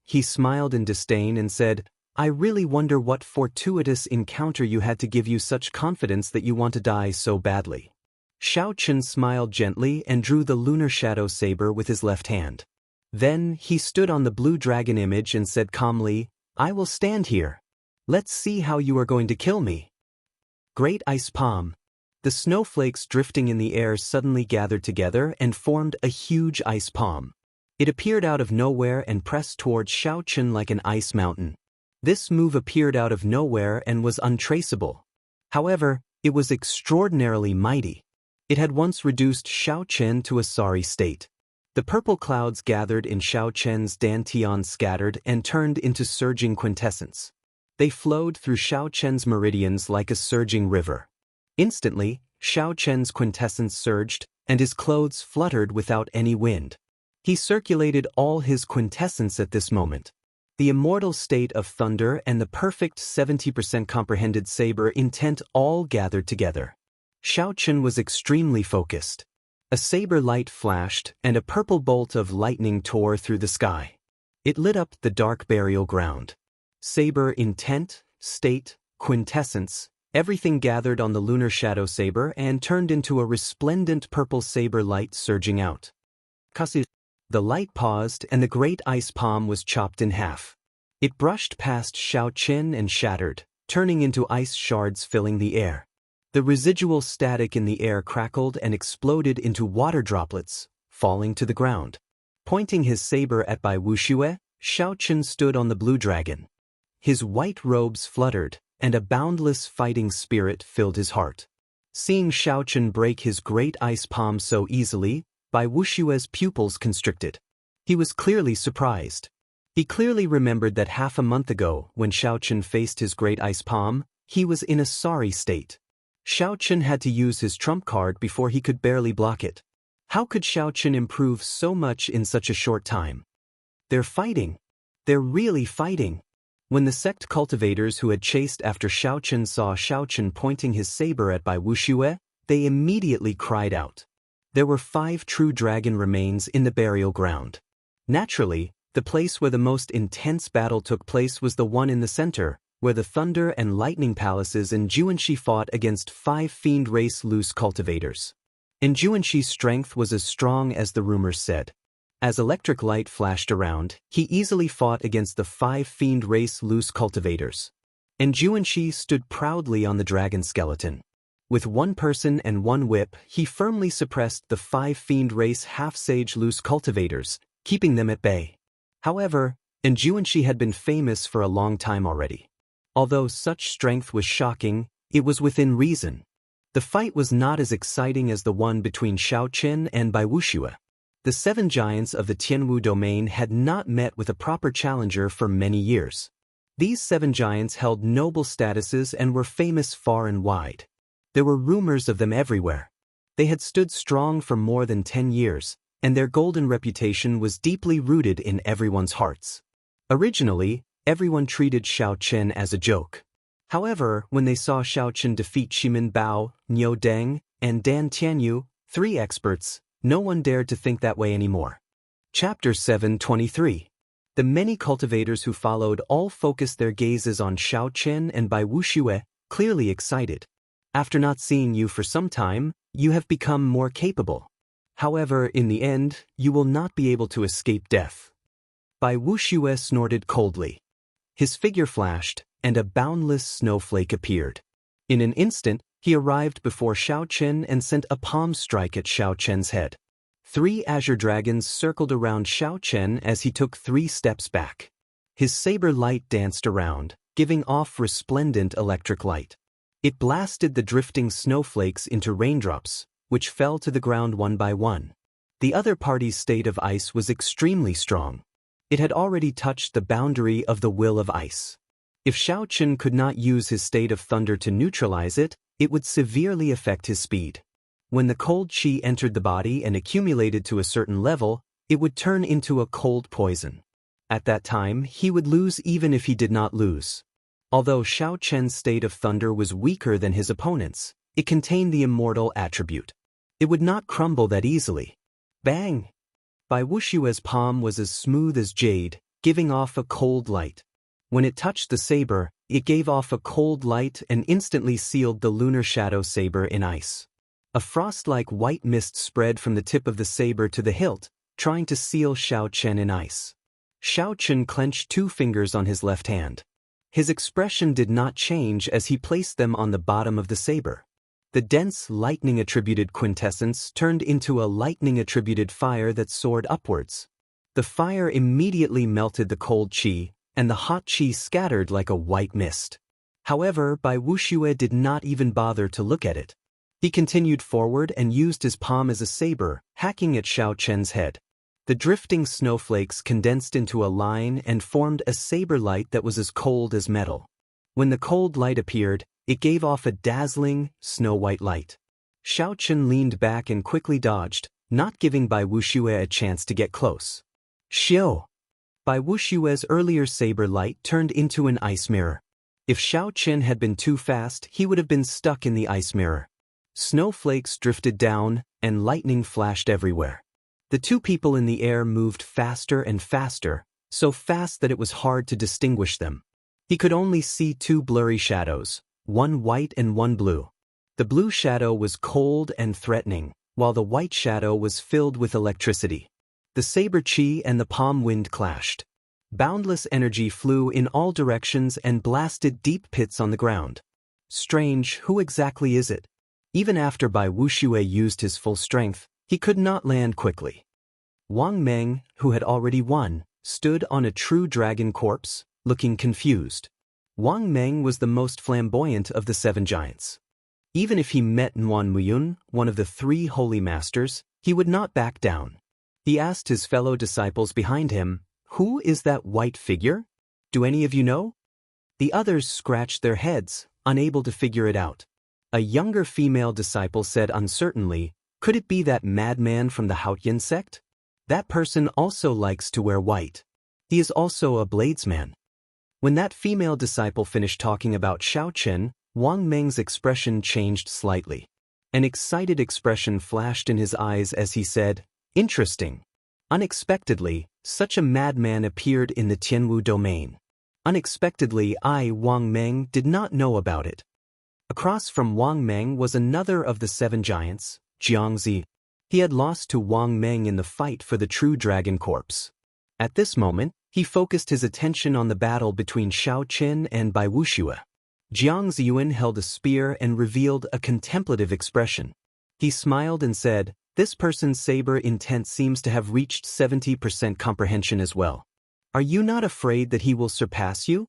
He smiled in disdain and said, "I really wonder what fortuitous encounter you had to give you such confidence that you want to die so badly." Xianxia smiled gently and drew the lunar shadow saber with his left hand. Then he stood on the blue dragon image and said calmly, "I will stand here. Let's see how you are going to kill me." Great ice palm. The snowflakes drifting in the air suddenly gathered together and formed a huge ice palm. It appeared out of nowhere and pressed towards Xianxia like an ice mountain. This move appeared out of nowhere and was untraceable. However, it was extraordinarily mighty. It had once reduced Xianxia to a sorry state. The purple clouds gathered in Xianxia's dantian scattered and turned into surging quintessence. They flowed through Xianxia's meridians like a surging river. Instantly, Xianxia's quintessence surged, and his clothes fluttered without any wind. He circulated all his quintessence at this moment. The immortal state of thunder and the perfect 70% comprehended saber intent all gathered together. Xianxia was extremely focused. A saber light flashed, and a purple bolt of lightning tore through the sky. It lit up the dark burial ground. Saber intent, state, quintessence, everything gathered on the lunar shadow saber and turned into a resplendent purple saber light surging out. The light paused and the great ice palm was chopped in half. It brushed past Xianxia and shattered, turning into ice shards filling the air. The residual static in the air crackled and exploded into water droplets, falling to the ground. Pointing his saber at Bai Wuxia, Xianxia stood on the blue dragon. His white robes fluttered, and a boundless fighting spirit filled his heart. Seeing Xianxia break his great ice palm so easily, Bai Wuxia's pupils constricted. He was clearly surprised. He clearly remembered that half a month ago, when Xianxia faced his great ice palm, he was in a sorry state. Xianxia had to use his trump card before he could barely block it. How could Xianxia improve so much in such a short time? They're fighting. They're really fighting. When the sect cultivators who had chased after Xianxia saw Xianxia pointing his saber at Bai Wuxia, they immediately cried out. There were 5 true dragon remains in the burial ground. Naturally, the place where the most intense battle took place was the one in the center, where the Thunder and Lightning Palaces in Xianxia fought against 5 fiend race loose cultivators. and Xianxi's strength was as strong as the rumors said. As electric light flashed around, he easily fought against the 5 fiend race loose cultivators. And Xianxi stood proudly on the dragon skeleton. With 1 person and 1 whip, he firmly suppressed the 5 fiend race half-sage loose cultivators, keeping them at bay. However, Xianxi had been famous for a long time already. Although such strength was shocking, it was within reason. The fight was not as exciting as the one between Xiaoqin and Wuxia. The 7 giants of the Tianwu domain had not met with a proper challenger for many years. These 7 giants held noble statuses and were famous far and wide. There were rumors of them everywhere. They had stood strong for more than 10 years, and their golden reputation was deeply rooted in everyone's hearts. Originally, everyone treated Xiaoqin as a joke. However, when they saw Xiaoqin defeat Shimin Bao, Niu Deng, and Dan Tianyu, 3 experts, no one dared to think that way anymore. Chapter 723. The many cultivators who followed all focused their gazes on Xiaoqin and Wuxia, clearly excited. After not seeing you for some time, you have become more capable. However, in the end, you will not be able to escape death. Wuxia snorted coldly. His figure flashed, and a boundless snowflake appeared. In an instant, he arrived before Xiaoqin and sent a palm strike at Xiaoqin's head. 3 azure dragons circled around Xiaoqin as he took 3 steps back. His saber light danced around, giving off resplendent electric light. It blasted the drifting snowflakes into raindrops, which fell to the ground one by one. The other party's state of ice was extremely strong. It had already touched the boundary of the will of ice. If Xiaoqin could not use his state of thunder to neutralize it, it would severely affect his speed. When the cold qi entered the body and accumulated to a certain level, it would turn into a cold poison. At that time, he would lose even if he did not lose. Although Xiaoqin's state of thunder was weaker than his opponent's, it contained the immortal attribute. It would not crumble that easily. Bang! Wuxia's palm was as smooth as jade, giving off a cold light. When it touched the saber, it gave off a cold light and instantly sealed the lunar shadow saber in ice. A frost-like white mist spread from the tip of the saber to the hilt, trying to seal Xiaoqin in ice. Xiaoqin clenched 2 fingers on his left hand. His expression did not change as he placed them on the bottom of the saber. The dense lightning-attributed quintessence turned into a lightning-attributed fire that soared upwards. The fire immediately melted the cold qi, and the hot qi scattered like a white mist. However, Wuxia did not even bother to look at it. He continued forward and used his palm as a saber, hacking at Xiaoqin's head. The drifting snowflakes condensed into a line and formed a saber light that was as cold as metal. When the cold light appeared, it gave off a dazzling, snow-white light. Xiaoqin leaned back and quickly dodged, not giving Wuxia a chance to get close. Xiao! Wuxia's earlier saber light turned into an ice mirror. If Xiaoqin had been too fast, he would have been stuck in the ice mirror. Snowflakes drifted down, and lightning flashed everywhere. The 2 people in the air moved faster and faster, so fast that it was hard to distinguish them. He could only see 2 blurry shadows, one white and one blue. The blue shadow was cold and threatening, while the white shadow was filled with electricity. The saber qi and the palm wind clashed. Boundless energy flew in all directions and blasted deep pits on the ground. Strange, who exactly is it? Even after Wuxia used his full strength, he could not land quickly. Wang Meng, who had already won, stood on a true dragon corpse, looking confused. Wang Meng was the most flamboyant of the 7 giants. Even if he met Nuan Muyun, one of the 3 holy masters, he would not back down. He asked his fellow disciples behind him, "Who is that white figure? Do any of you know?" The others scratched their heads, unable to figure it out. A younger female disciple said uncertainly, "Could it be that madman from the Haotian sect? That person also likes to wear white. He is also a bladesman." When that female disciple finished talking about Xiaoqin, Wang Meng's expression changed slightly. An excited expression flashed in his eyes as he said, "Interesting. Unexpectedly, such a madman appeared in the Tianwu domain. Unexpectedly, Wang Meng, did not know about it." Across from Wang Meng was another of the 7 giants, Xianxia. He had lost to Wang Meng in the fight for the true dragon corpse. At this moment, he focused his attention on the battle between Xiaoqin and Bai Wuxia. Jiang Ziyuan held a spear and revealed a contemplative expression. He smiled and said, "This person's saber intent seems to have reached 70% comprehension as well. Are you not afraid that he will surpass you?"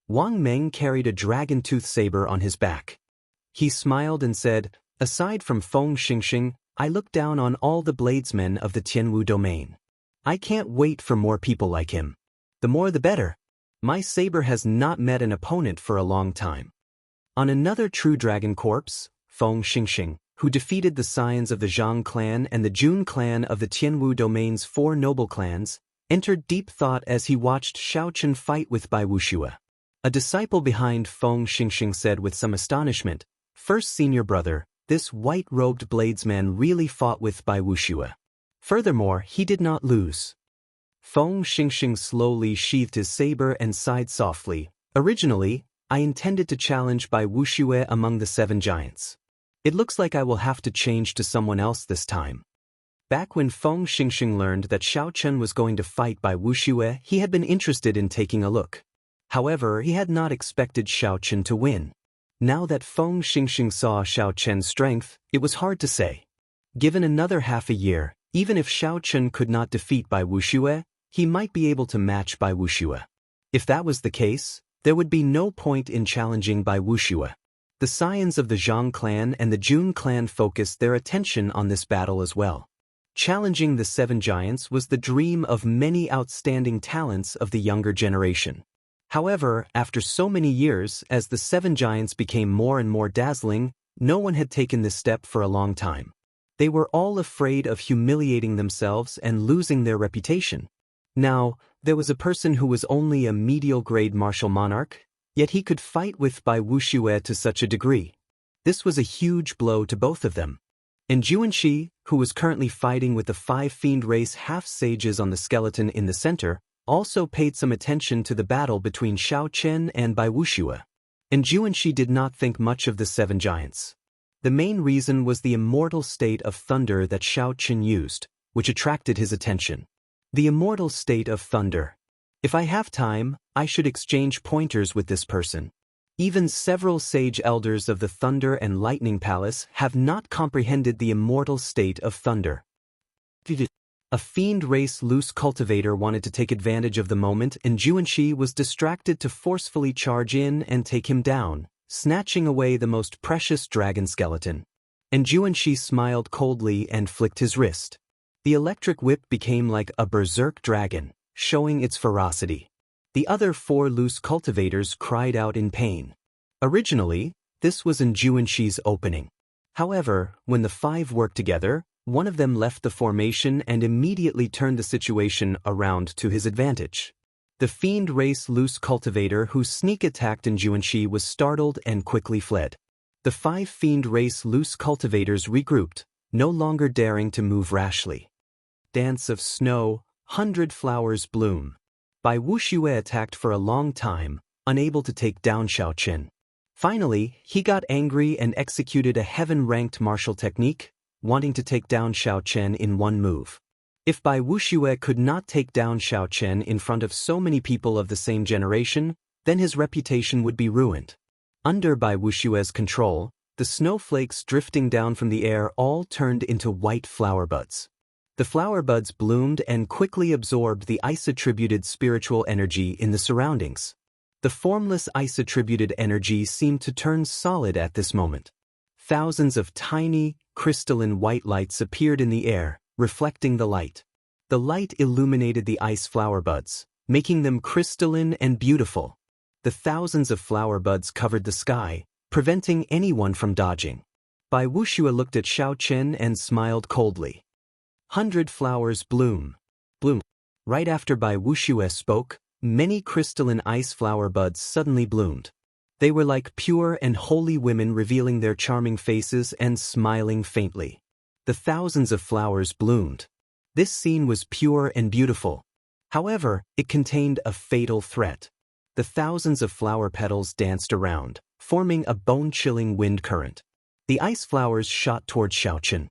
Wang Meng carried a dragon-tooth saber on his back. He smiled and said, "Aside from Feng Xingxing, I look down on all the bladesmen of the Tianwu domain. I can't wait for more people like him. The more the better. My saber has not met an opponent for a long time." On another true dragon corpse, Feng Xingxing, who defeated the scions of the Zhang clan and the Jun clan of the Tianwu domain's 4 noble clans, entered deep thought as he watched Xiaoqin fight with Bai Wuxia. A disciple behind Feng Xingxing said with some astonishment, "First senior brother, this white-robed bladesman really fought with Bai Wuxia. Furthermore, he did not lose." Feng Xingxing slowly sheathed his saber and sighed softly. "Originally, I intended to challenge Bai Wuxia among the 7 giants. It looks like I will have to change to someone else this time." Back when Feng Xingxing learned that Xiaoqin was going to fight Bai Wuxia, he had been interested in taking a look. However, he had not expected Xiaoqin to win. Now that Feng Xingxing saw Xiaoqin's strength, it was hard to say. Given another half a year, even if Xiaoqin could not defeat Bai Wuxia, he might be able to match Bai Wuxia. If that was the case, there would be no point in challenging Bai Wuxia. The scions of the Zhang clan and the Jun clan focused their attention on this battle as well. Challenging the 7 giants was the dream of many outstanding talents of the younger generation. However, after so many years, as the 7 giants became more and more dazzling, no one had taken this step for a long time. They were all afraid of humiliating themselves and losing their reputation. Now, there was a person who was only a medial-grade martial monarch, yet he could fight with Bai Wuxia to such a degree. This was a huge blow to both of them. And Juanxi, who was currently fighting with the 5 fiend race half-sages on the skeleton in the center, also paid some attention to the battle between Xiaoqin and Bai Wuxia. And Juanxi did not think much of the 7 giants. The main reason was the immortal state of thunder that Xiaoqin used, which attracted his attention. The immortal state of thunder. If I have time, I should exchange pointers with this person. Even several sage elders of the Thunder and Lightning Palace have not comprehended the immortal state of thunder. A fiend race loose cultivator wanted to take advantage of the moment, and Juanxi was distracted to forcefully charge in and take him down, snatching away the most precious dragon skeleton. And Juanxi smiled coldly and flicked his wrist. The electric whip became like a berserk dragon, showing its ferocity. The other 4 loose cultivators cried out in pain. Originally, this was in Juanxi's opening. However, when the 5 worked together, one of them left the formation and immediately turned the situation around to his advantage. The fiend race loose cultivator who sneak attacked in Juanxi was startled and quickly fled. The 5 fiend race loose cultivators regrouped, no longer daring to move rashly. Dance of snow, 100 flowers bloom. Bai Wuxia attacked for a long time, unable to take down Xiaoqin. Finally, he got angry and executed a heaven-ranked martial technique, wanting to take down Xiaoqin in one move. If Bai Wuxia could not take down Xiaoqin in front of so many people of the same generation, then his reputation would be ruined. Under Bai Wuxia's control, the snowflakes drifting down from the air all turned into white flower buds. The flower buds bloomed and quickly absorbed the ice-attributed spiritual energy in the surroundings. The formless ice-attributed energy seemed to turn solid at this moment. Thousands of tiny, crystalline white lights appeared in the air, reflecting the light. The light illuminated the ice flower buds, making them crystalline and beautiful. The thousands of flower buds covered the sky, preventing anyone from dodging. Bai Wuxia looked at Xiaoqin and smiled coldly. 100 flowers bloom. Bloom. Right after Bai Wuxia spoke, many crystalline ice flower buds suddenly bloomed. They were like pure and holy women revealing their charming faces and smiling faintly. The thousands of flowers bloomed. This scene was pure and beautiful. However, it contained a fatal threat. The thousands of flower petals danced around, forming a bone-chilling wind current. The ice flowers shot toward Xiaoqin.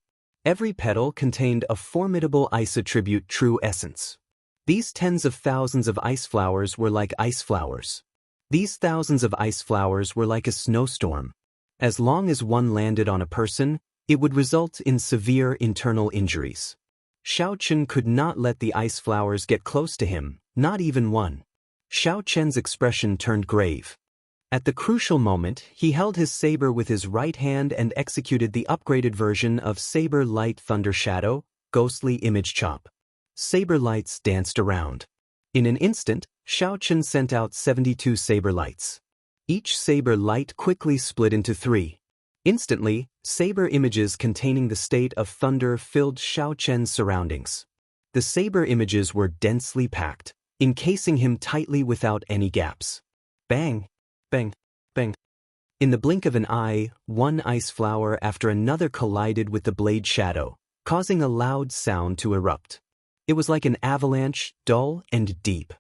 Every petal contained a formidable ice attribute true essence. These tens of thousands of ice flowers were like ice flowers. These thousands of ice flowers were like a snowstorm. As long as one landed on a person, it would result in severe internal injuries. Xiaochen could not let the ice flowers get close to him, not even one. Xiaochen's expression turned grave. At the crucial moment, he held his saber with his right hand and executed the upgraded version of Saber Light Thunder Shadow, Ghostly Image Chop. Saber lights danced around. In an instant, Xiaochen sent out 72 saber lights. Each saber light quickly split into 3. Instantly, saber images containing the state of thunder filled Xiaochen's surroundings. The saber images were densely packed, encasing him tightly without any gaps. Bang! Bang! Bang! In the blink of an eye, one ice flower after another collided with the blade shadow, causing a loud sound to erupt. It was like an avalanche, dull and deep.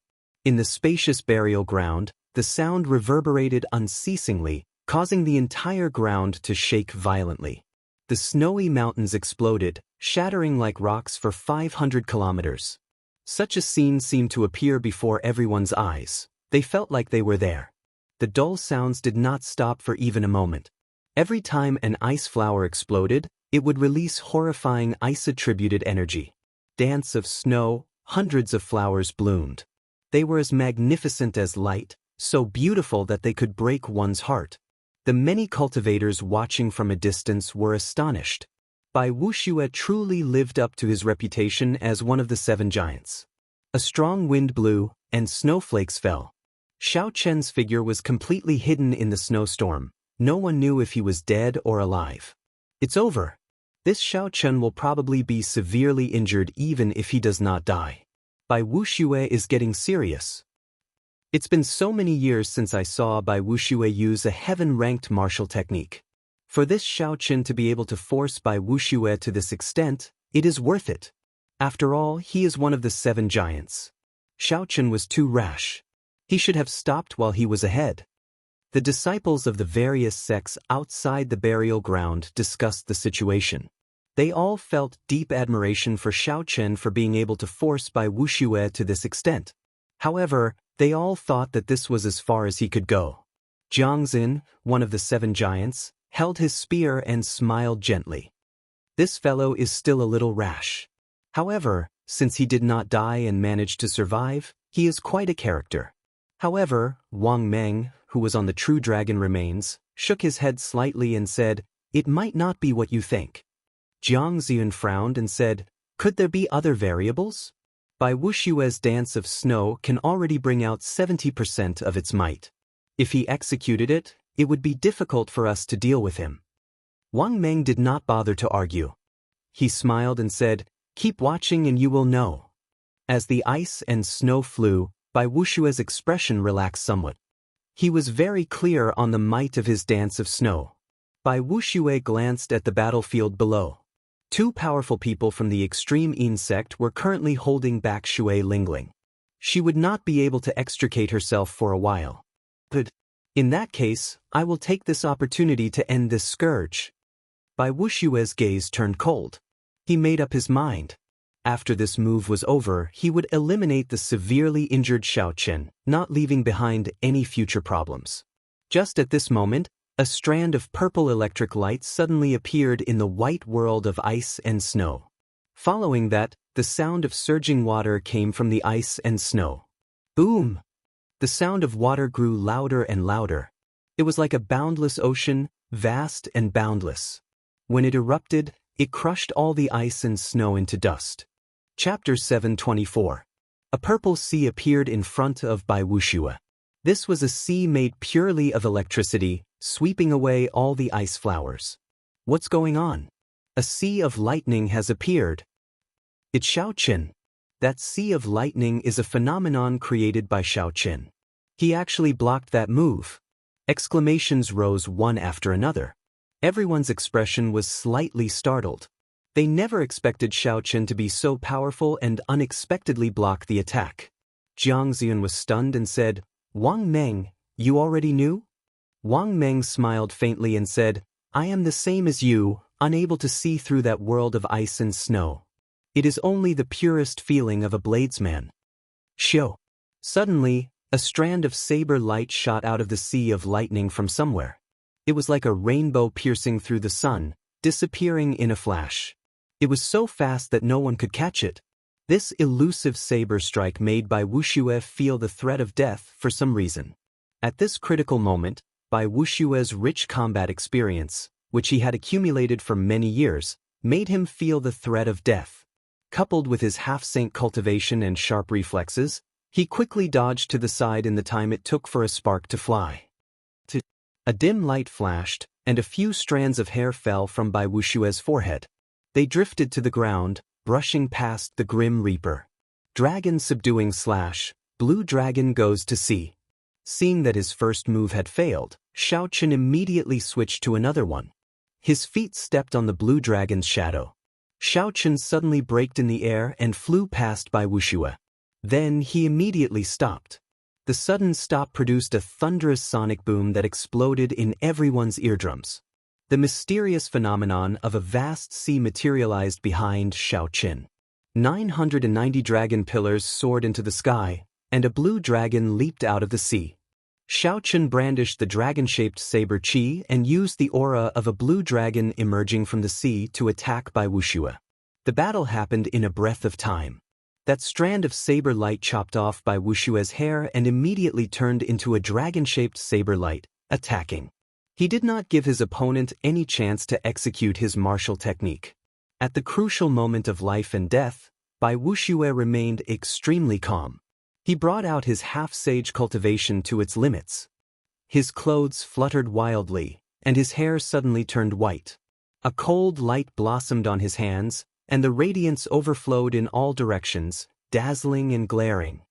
In the spacious burial ground, the sound reverberated unceasingly, causing the entire ground to shake violently. The snowy mountains exploded, shattering like rocks for 500 kilometers. Such a scene seemed to appear before everyone's eyes. They felt like they were there. The dull sounds did not stop for even a moment. Every time an ice flower exploded, it would release horrifying ice-attributed energy. Dance of snow, hundreds of flowers bloomed. They were as magnificent as light, so beautiful that they could break one's heart. The many cultivators watching from a distance were astonished. Bai Wuxia truly lived up to his reputation as one of the 7 giants. A strong wind blew, and snowflakes fell. Xiaochen's figure was completely hidden in the snowstorm. No one knew if he was dead or alive. It's over. This Xiaochen will probably be severely injured even if he does not die. Bai Wuxia is getting serious. It's been so many years since I saw Bai Wuxia use a heaven-ranked martial technique. For this Xiaochen to be able to force Bai Wuxia to this extent, it is worth it. After all, he is one of the 7 giants. Xiaochen was too rash. He should have stopped while he was ahead. The disciples of the various sects outside the burial ground discussed the situation. They all felt deep admiration for Xiaochen for being able to force Bai Wuxia to this extent. However, they all thought that this was as far as he could go. Jiangxin, one of the 7 giants, held his spear and smiled gently. This fellow is still a little rash. However, since he did not die and managed to survive, he is quite a character. However, Wang Meng, who was on the true dragon remains, shook his head slightly and said, "It might not be what you think." Jiang Zian frowned and said, "Could there be other variables?" Bai Wuxia's dance of snow can already bring out 70% of its might. If he executed it, it would be difficult for us to deal with him. Wang Meng did not bother to argue. He smiled and said, "Keep watching and you will know." As the ice and snow flew, Bai Wuxia's expression relaxed somewhat. He was very clear on the might of his dance of snow. Bai Wuxia glanced at the battlefield below. 2 powerful people from the extreme Yin sect were currently holding back Shui Lingling. She would not be able to extricate herself for a while. But in that case, I will take this opportunity to end this scourge. Bai Wuxia's gaze turned cold. He made up his mind. After this move was over, he would eliminate the severely injured Xiaochen, not leaving behind any future problems. Just at this moment, a strand of purple electric light suddenly appeared in the white world of ice and snow. Following that, the sound of surging water came from the ice and snow. Boom! The sound of water grew louder and louder. It was like a boundless ocean, vast and boundless. When it erupted, it crushed all the ice and snow into dust. Chapter 724. A purple sea appeared in front of Bai Wuxia. This was a sea made purely of electricity, sweeping away all the ice flowers. What's going on? A sea of lightning has appeared. It's Xiaochen. That sea of lightning is a phenomenon created by Xiaochen. He actually blocked that move. Exclamations rose one after another. Everyone's expression was slightly startled. They never expected Xiaochen to be so powerful and unexpectedly block the attack. Jiang Zian was stunned and said, "Wang Meng, you already knew?" Wang Meng smiled faintly and said, "I am the same as you, unable to see through that world of ice and snow. It is only the purest feeling of a bladesman. Shio. Suddenly, a strand of saber light shot out of the sea of lightning from somewhere. It was like a rainbow piercing through the sun, disappearing in a flash. It was so fast that no one could catch it. This elusive saber strike made Bai Wuxia feel the threat of death for some reason. At this critical moment, Bai Wuxia's rich combat experience, which he had accumulated for many years, made him feel the threat of death. Coupled with his half-saint cultivation and sharp reflexes, he quickly dodged to the side in the time it took for a spark to fly. A dim light flashed, and a few strands of hair fell from Bai Wuxia's forehead. They drifted to the ground, brushing past the Grim Reaper. Dragon subduing / Blue Dragon goes to sea. Seeing that his first move had failed, Xianxia immediately switched to another one. His feet stepped on the Blue Dragon's shadow. Xianxia suddenly braked in the air and flew past Bai Wuxia. Then he immediately stopped. The sudden stop produced a thunderous sonic boom that exploded in everyone's eardrums. The mysterious phenomenon of a vast sea materialized behind Xianxia. 990 dragon pillars soared into the sky, and a blue dragon leaped out of the sea. Xianxia brandished the dragon-shaped saber chi and used the aura of a blue dragon emerging from the sea to attack Bai Wuxia. The battle happened in a breath of time. That strand of saber light chopped off Bai Wuxia's hair and immediately turned into a dragon-shaped saber light, attacking. He did not give his opponent any chance to execute his martial technique. At the crucial moment of life and death, Bai Wuxia remained extremely calm. He brought out his half-sage cultivation to its limits. His clothes fluttered wildly, and his hair suddenly turned white. A cold light blossomed on his hands, and the radiance overflowed in all directions, dazzling and glaring.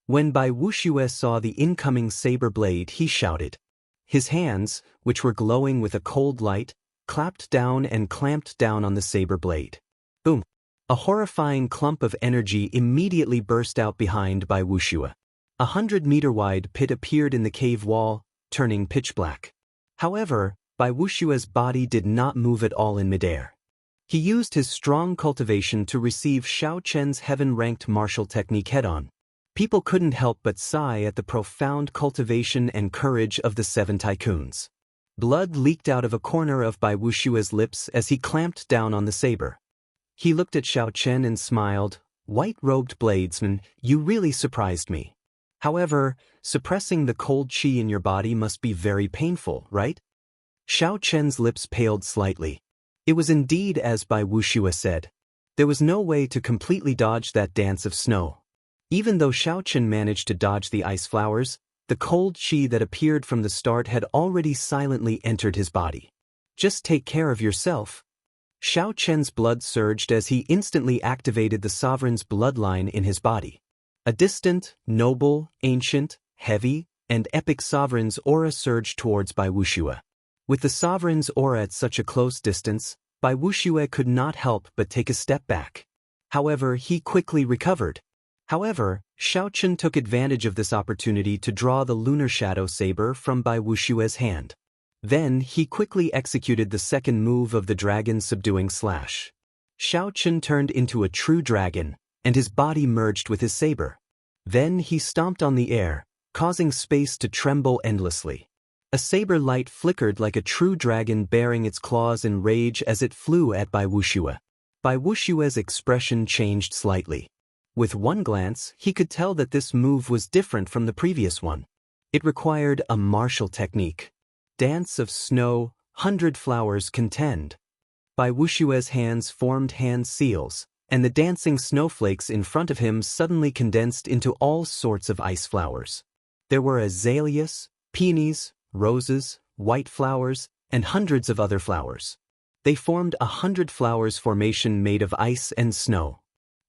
When Bai Wuxia saw the incoming saber blade, he shouted. His hands, which were glowing with a cold light, clapped down and clamped down on the saber blade. Boom! A horrifying clump of energy immediately burst out behind Bai Wuxia. 100-meter-wide pit appeared in the cave wall, turning pitch black. However, Bai Wuxia's body did not move at all in midair. He used his strong cultivation to receive Xianxia's heaven-ranked martial technique head-on. People couldn't help but sigh at the profound cultivation and courage of the 7 tycoons. Blood leaked out of a corner of Bai Wuxia's lips as he clamped down on the saber. He looked at Xianxia and smiled. "White-robed bladesman, you really surprised me. However, suppressing the cold chi in your body must be very painful, right?" Xianxia's lips paled slightly. It was indeed as Bai Wuxia said. There was no way to completely dodge that dance of snow. Even though Xianxia managed to dodge the ice flowers, the cold chi that appeared from the start had already silently entered his body. "Just take care of yourself." Xianxia's blood surged as he instantly activated the sovereign's bloodline in his body. A distant, noble, ancient, heavy, and epic sovereign's aura surged towards Bai Wuxia. With the sovereign's aura at such a close distance, Bai Wuxia could not help but take a step back. However, he quickly recovered. However, Xianxia took advantage of this opportunity to draw the lunar shadow saber from Bai Wuxia's hand. Then he quickly executed the second move of the dragon subduing slash. Xianxia turned into a true dragon, and his body merged with his saber. Then he stomped on the air, causing space to tremble endlessly. A saber light flickered like a true dragon baring its claws in rage as it flew at Bai Wuxia. Bai Wuxia's expression changed slightly. With one glance, he could tell that this move was different from the previous one. It required a martial technique. Dance of snow, 100 flowers contend. Bai Wuxia's hands formed hand seals, and the dancing snowflakes in front of him suddenly condensed into all sorts of ice flowers. There were azaleas, peonies, roses, white flowers, and hundreds of other flowers. They formed a 100 flowers formation made of ice and snow.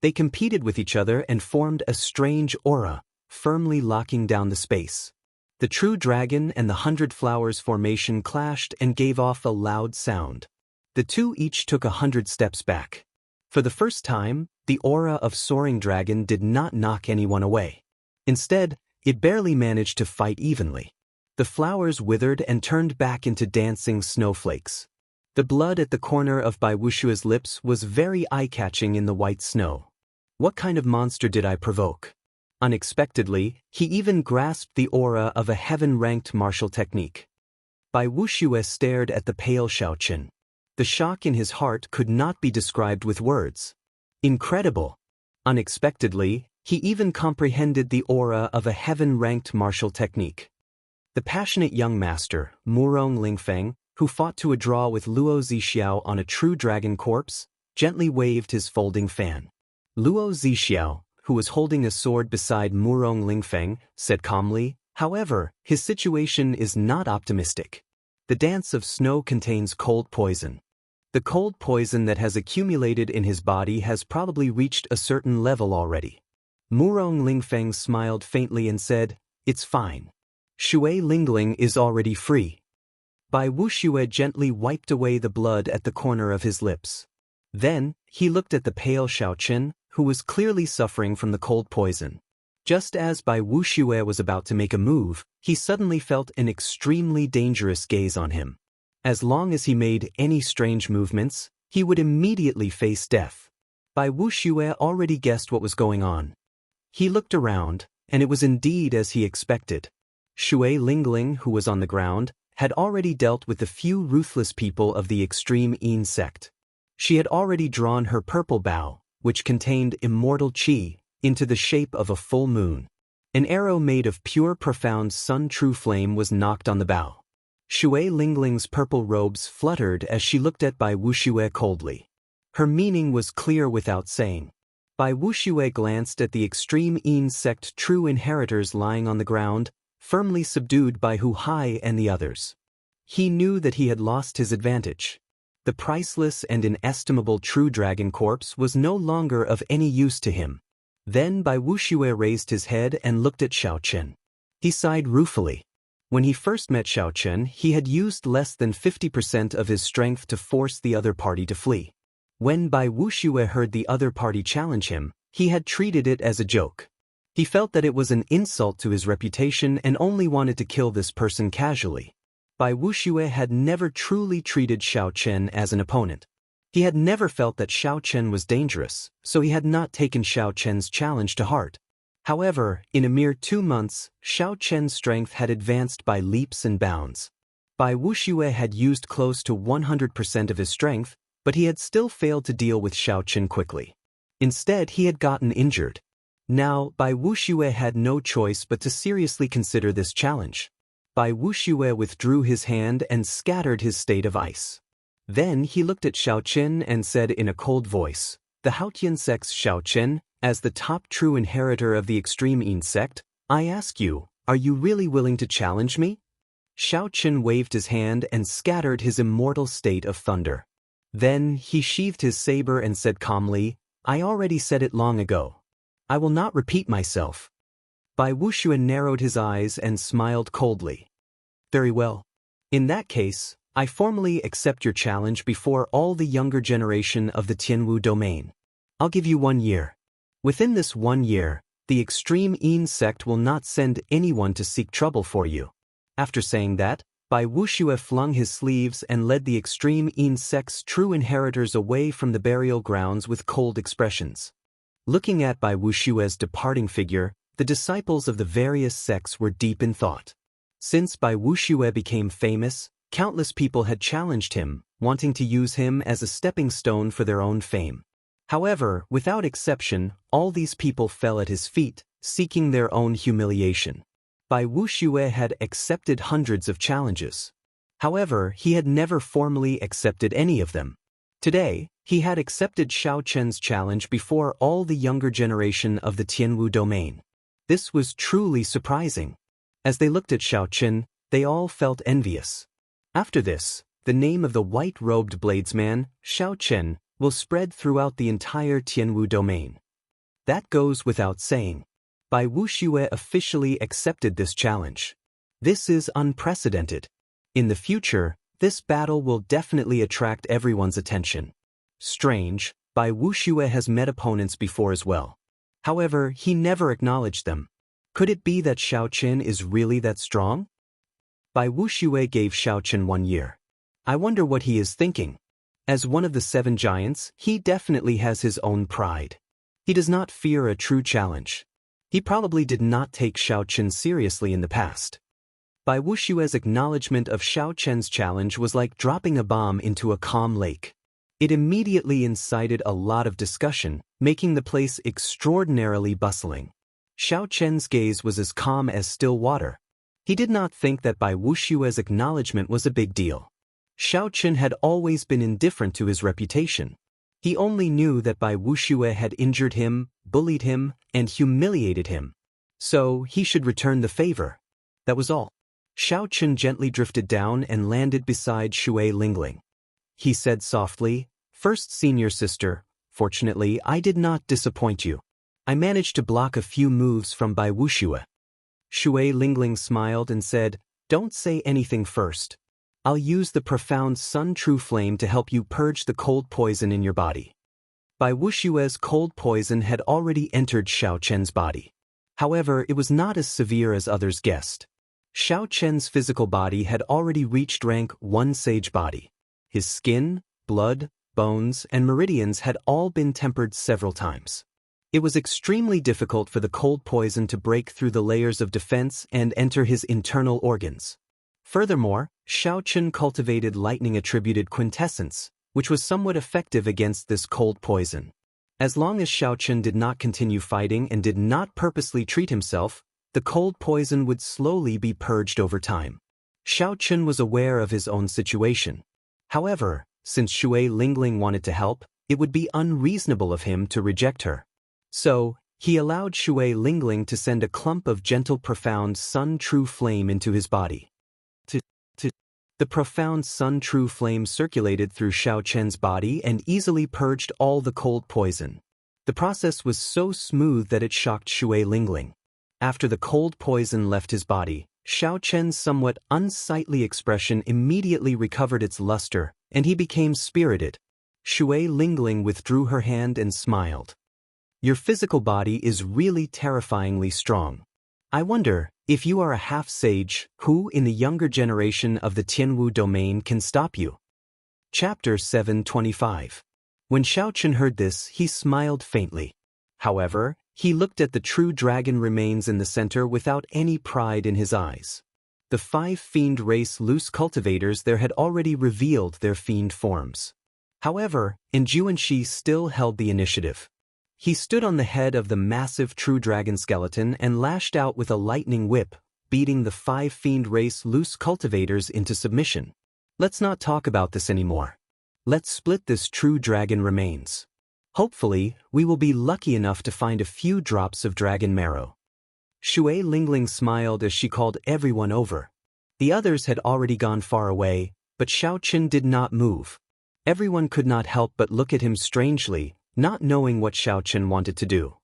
They competed with each other and formed a strange aura, firmly locking down the space. The true dragon and the 100 flowers formation clashed and gave off a loud sound. The two each took 100 steps back. For the first time, the aura of soaring dragon did not knock anyone away. Instead, it barely managed to fight evenly. The flowers withered and turned back into dancing snowflakes. The blood at the corner of Bai Wushua's lips was very eye-catching in the white snow. What kind of monster did I provoke? Unexpectedly, he even grasped the aura of a heaven-ranked martial technique. Bai Wuxia stared at the pale Xiaochen. The shock in his heart could not be described with words. Incredible! Unexpectedly, he even comprehended the aura of a heaven-ranked martial technique. The passionate young master, Murong Lingfeng, who fought to a draw with Luo Zixiao on a true dragon corpse, gently waved his folding fan. Luo Zixiao, who was holding a sword beside Murong Lingfeng, said calmly, "However, his situation is not optimistic. The dance of snow contains cold poison. The cold poison that has accumulated in his body has probably reached a certain level already." Murong Lingfeng smiled faintly and said, "It's fine. Shui Lingling is already free." Bai Wuxia gently wiped away the blood at the corner of his lips. Then, he looked at the pale Xiaochen, who was clearly suffering from the cold poison. Just as Bai Wuxia was about to make a move, he suddenly felt an extremely dangerous gaze on him. As long as he made any strange movements, he would immediately face death. Bai Wuxia already guessed what was going on. He looked around, and it was indeed as he expected. Shui Lingling, who was on the ground, had already dealt with the few ruthless people of the extreme Yin sect. She had already drawn her purple bow, which contained immortal qi, into the shape of a full moon. An arrow made of pure profound sun true flame was knocked on the bow. Shui Lingling's purple robes fluttered as she looked at Bai Wuxia coldly. Her meaning was clear without saying. Bai Wuxia glanced at the extreme Yin sect true inheritors lying on the ground, firmly subdued by Hu Hai and the others. He knew that he had lost his advantage. The priceless and inestimable true dragon corpse was no longer of any use to him. Then Bai Wuxia raised his head and looked at Xiaochen. He sighed ruefully. When he first met Xiaochen, he had used less than 50% of his strength to force the other party to flee. When Bai Wuxia heard the other party challenge him, he had treated it as a joke. He felt that it was an insult to his reputation and only wanted to kill this person casually. Bai Wuxia had never truly treated Xiaochen as an opponent. He had never felt that Xiaochen was dangerous, so he had not taken Xiaochen's challenge to heart. However, in a mere 2 months, Xiaochen's strength had advanced by leaps and bounds. Bai Wuxia had used close to 100% of his strength, but he had still failed to deal with Xiaochen quickly. Instead, he had gotten injured. Now, Bai Wuxia had no choice but to seriously consider this challenge. Bai Wuxia withdrew his hand and scattered his state of ice. Then he looked at Xiaochen and said in a cold voice, "The Haotian sect's Xiaochen, as the top true inheritor of the extreme Yin sect, I ask you, are you really willing to challenge me?" Xiaochen waved his hand and scattered his immortal state of thunder. Then he sheathed his saber and said calmly, "I already said it long ago. I will not repeat myself." Bai Wuxia narrowed his eyes and smiled coldly. "Very well. In that case, I formally accept your challenge before all the younger generation of the Tianwu domain. I'll give you 1 year. Within this 1 year, the extreme Yin sect will not send anyone to seek trouble for you." After saying that, Bai Wuxia flung his sleeves and led the extreme Yin sect's true inheritors away from the burial grounds with cold expressions. Looking at Bai Wuxia's departing figure, the disciples of the various sects were deep in thought. Since Bai Wuxia became famous, countless people had challenged him, wanting to use him as a stepping stone for their own fame. However, without exception, all these people fell at his feet, seeking their own humiliation. Bai Wuxia had accepted hundreds of challenges. However, he had never formally accepted any of them. Today, he had accepted Xiaochen's challenge before all the younger generation of the Tianwu domain. This was truly surprising. As they looked at Xiaochen, they all felt envious. After this, the name of the white-robed bladesman, Xiaochen, will spread throughout the entire Tianwu domain. That goes without saying. Bai Wuxia officially accepted this challenge. This is unprecedented. In the future, this battle will definitely attract everyone's attention. Strange, Bai Wuxia has met opponents before as well. However, he never acknowledged them. Could it be that Xiaochen is really that strong? Bai Wuxia gave Xiaochen 1 year. I wonder what he is thinking. As one of the 7 giants, he definitely has his own pride. He does not fear a true challenge. He probably did not take Xiao Chen seriously in the past. Bai Wuxue's acknowledgement of Xiao Chen's challenge was like dropping a bomb into a calm lake. It immediately incited a lot of discussion, making the place extraordinarily bustling. Xiao Chen's gaze was as calm as still water. He did not think that Bai Wuxue's acknowledgement was a big deal. Xiao Chen had always been indifferent to his reputation. He only knew that Bai Wuxue had injured him, bullied him, and humiliated him. So he should return the favor. That was all. Xiao Chen gently drifted down and landed beside Shui Lingling. He said softly, "First senior sister, fortunately I did not disappoint you. I managed to block a few moves from Bai Wuxue." Shui Lingling smiled and said, "Don't say anything first. I'll use the profound Sun True Flame to help you purge the cold poison in your body." Bai Wuxue's cold poison had already entered Xiao Chen's body. However, it was not as severe as others guessed. Xiao Chen's physical body had already reached rank 1 sage body. His skin, blood, bones, and meridians had all been tempered several times. It was extremely difficult for the cold poison to break through the layers of defense and enter his internal organs. Furthermore, Xiao Chen cultivated lightning-attributed quintessence, which was somewhat effective against this cold poison. As long as Xiao Chen did not continue fighting and did not purposely treat himself, the cold poison would slowly be purged over time. Xiao Chen was aware of his own situation. However, since Shui Lingling wanted to help, it would be unreasonable of him to reject her. So, he allowed Shui Lingling to send a clump of gentle profound Sun True Flame into his body. The profound Sun True Flame circulated through Xiao Chen's body and easily purged all the cold poison. The process was so smooth that it shocked Shui Lingling. After the cold poison left his body, Xiao Chen's somewhat unsightly expression immediately recovered its luster, and he became spirited. Shui Lingling withdrew her hand and smiled. "Your physical body is really terrifyingly strong. I wonder if you are a half-sage, who in the younger generation of the Tianwu domain can stop you?" Chapter 725. When Xiao Chen heard this, he smiled faintly. However, he looked at the true dragon remains in the center without any pride in his eyes. The 5 fiend race loose cultivators there had already revealed their fiend forms. However, Juanxi still held the initiative. He stood on the head of the massive true dragon skeleton and lashed out with a lightning whip, beating the 5 fiend race loose cultivators into submission. "Let's not talk about this anymore. Let's split this true dragon remains. Hopefully, we will be lucky enough to find a few drops of dragon marrow." Shui Lingling smiled as she called everyone over. The others had already gone far away, but Xiao Chen did not move. Everyone could not help but look at him strangely, not knowing what Xiao Chen wanted to do.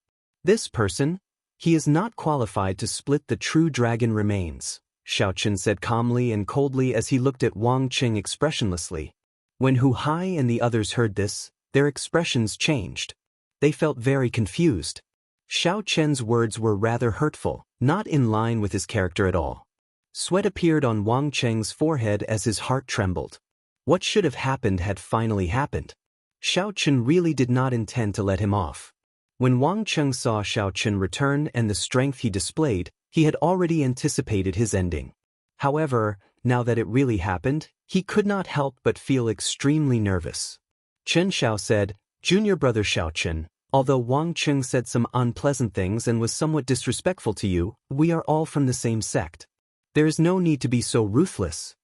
"This person? He is not qualified to split the true dragon remains," Xiao Chen said calmly and coldly as he looked at Wang Qing expressionlessly. When Hu Hai and the others heard this, their expressions changed. They felt very confused. Xiao Chen's words were rather hurtful, not in line with his character at all. Sweat appeared on Wang Cheng's forehead as his heart trembled. What should have happened had finally happened. Xiao Chen really did not intend to let him off. When Wang Cheng saw Xiao Chen return and the strength he displayed, he had already anticipated his ending. However, now that it really happened, he could not help but feel extremely nervous. Chen Xiao said, "Junior brother Xiao Chen, although Wang Cheng said some unpleasant things and was somewhat disrespectful to you, we are all from the same sect. There is no need to be so ruthless."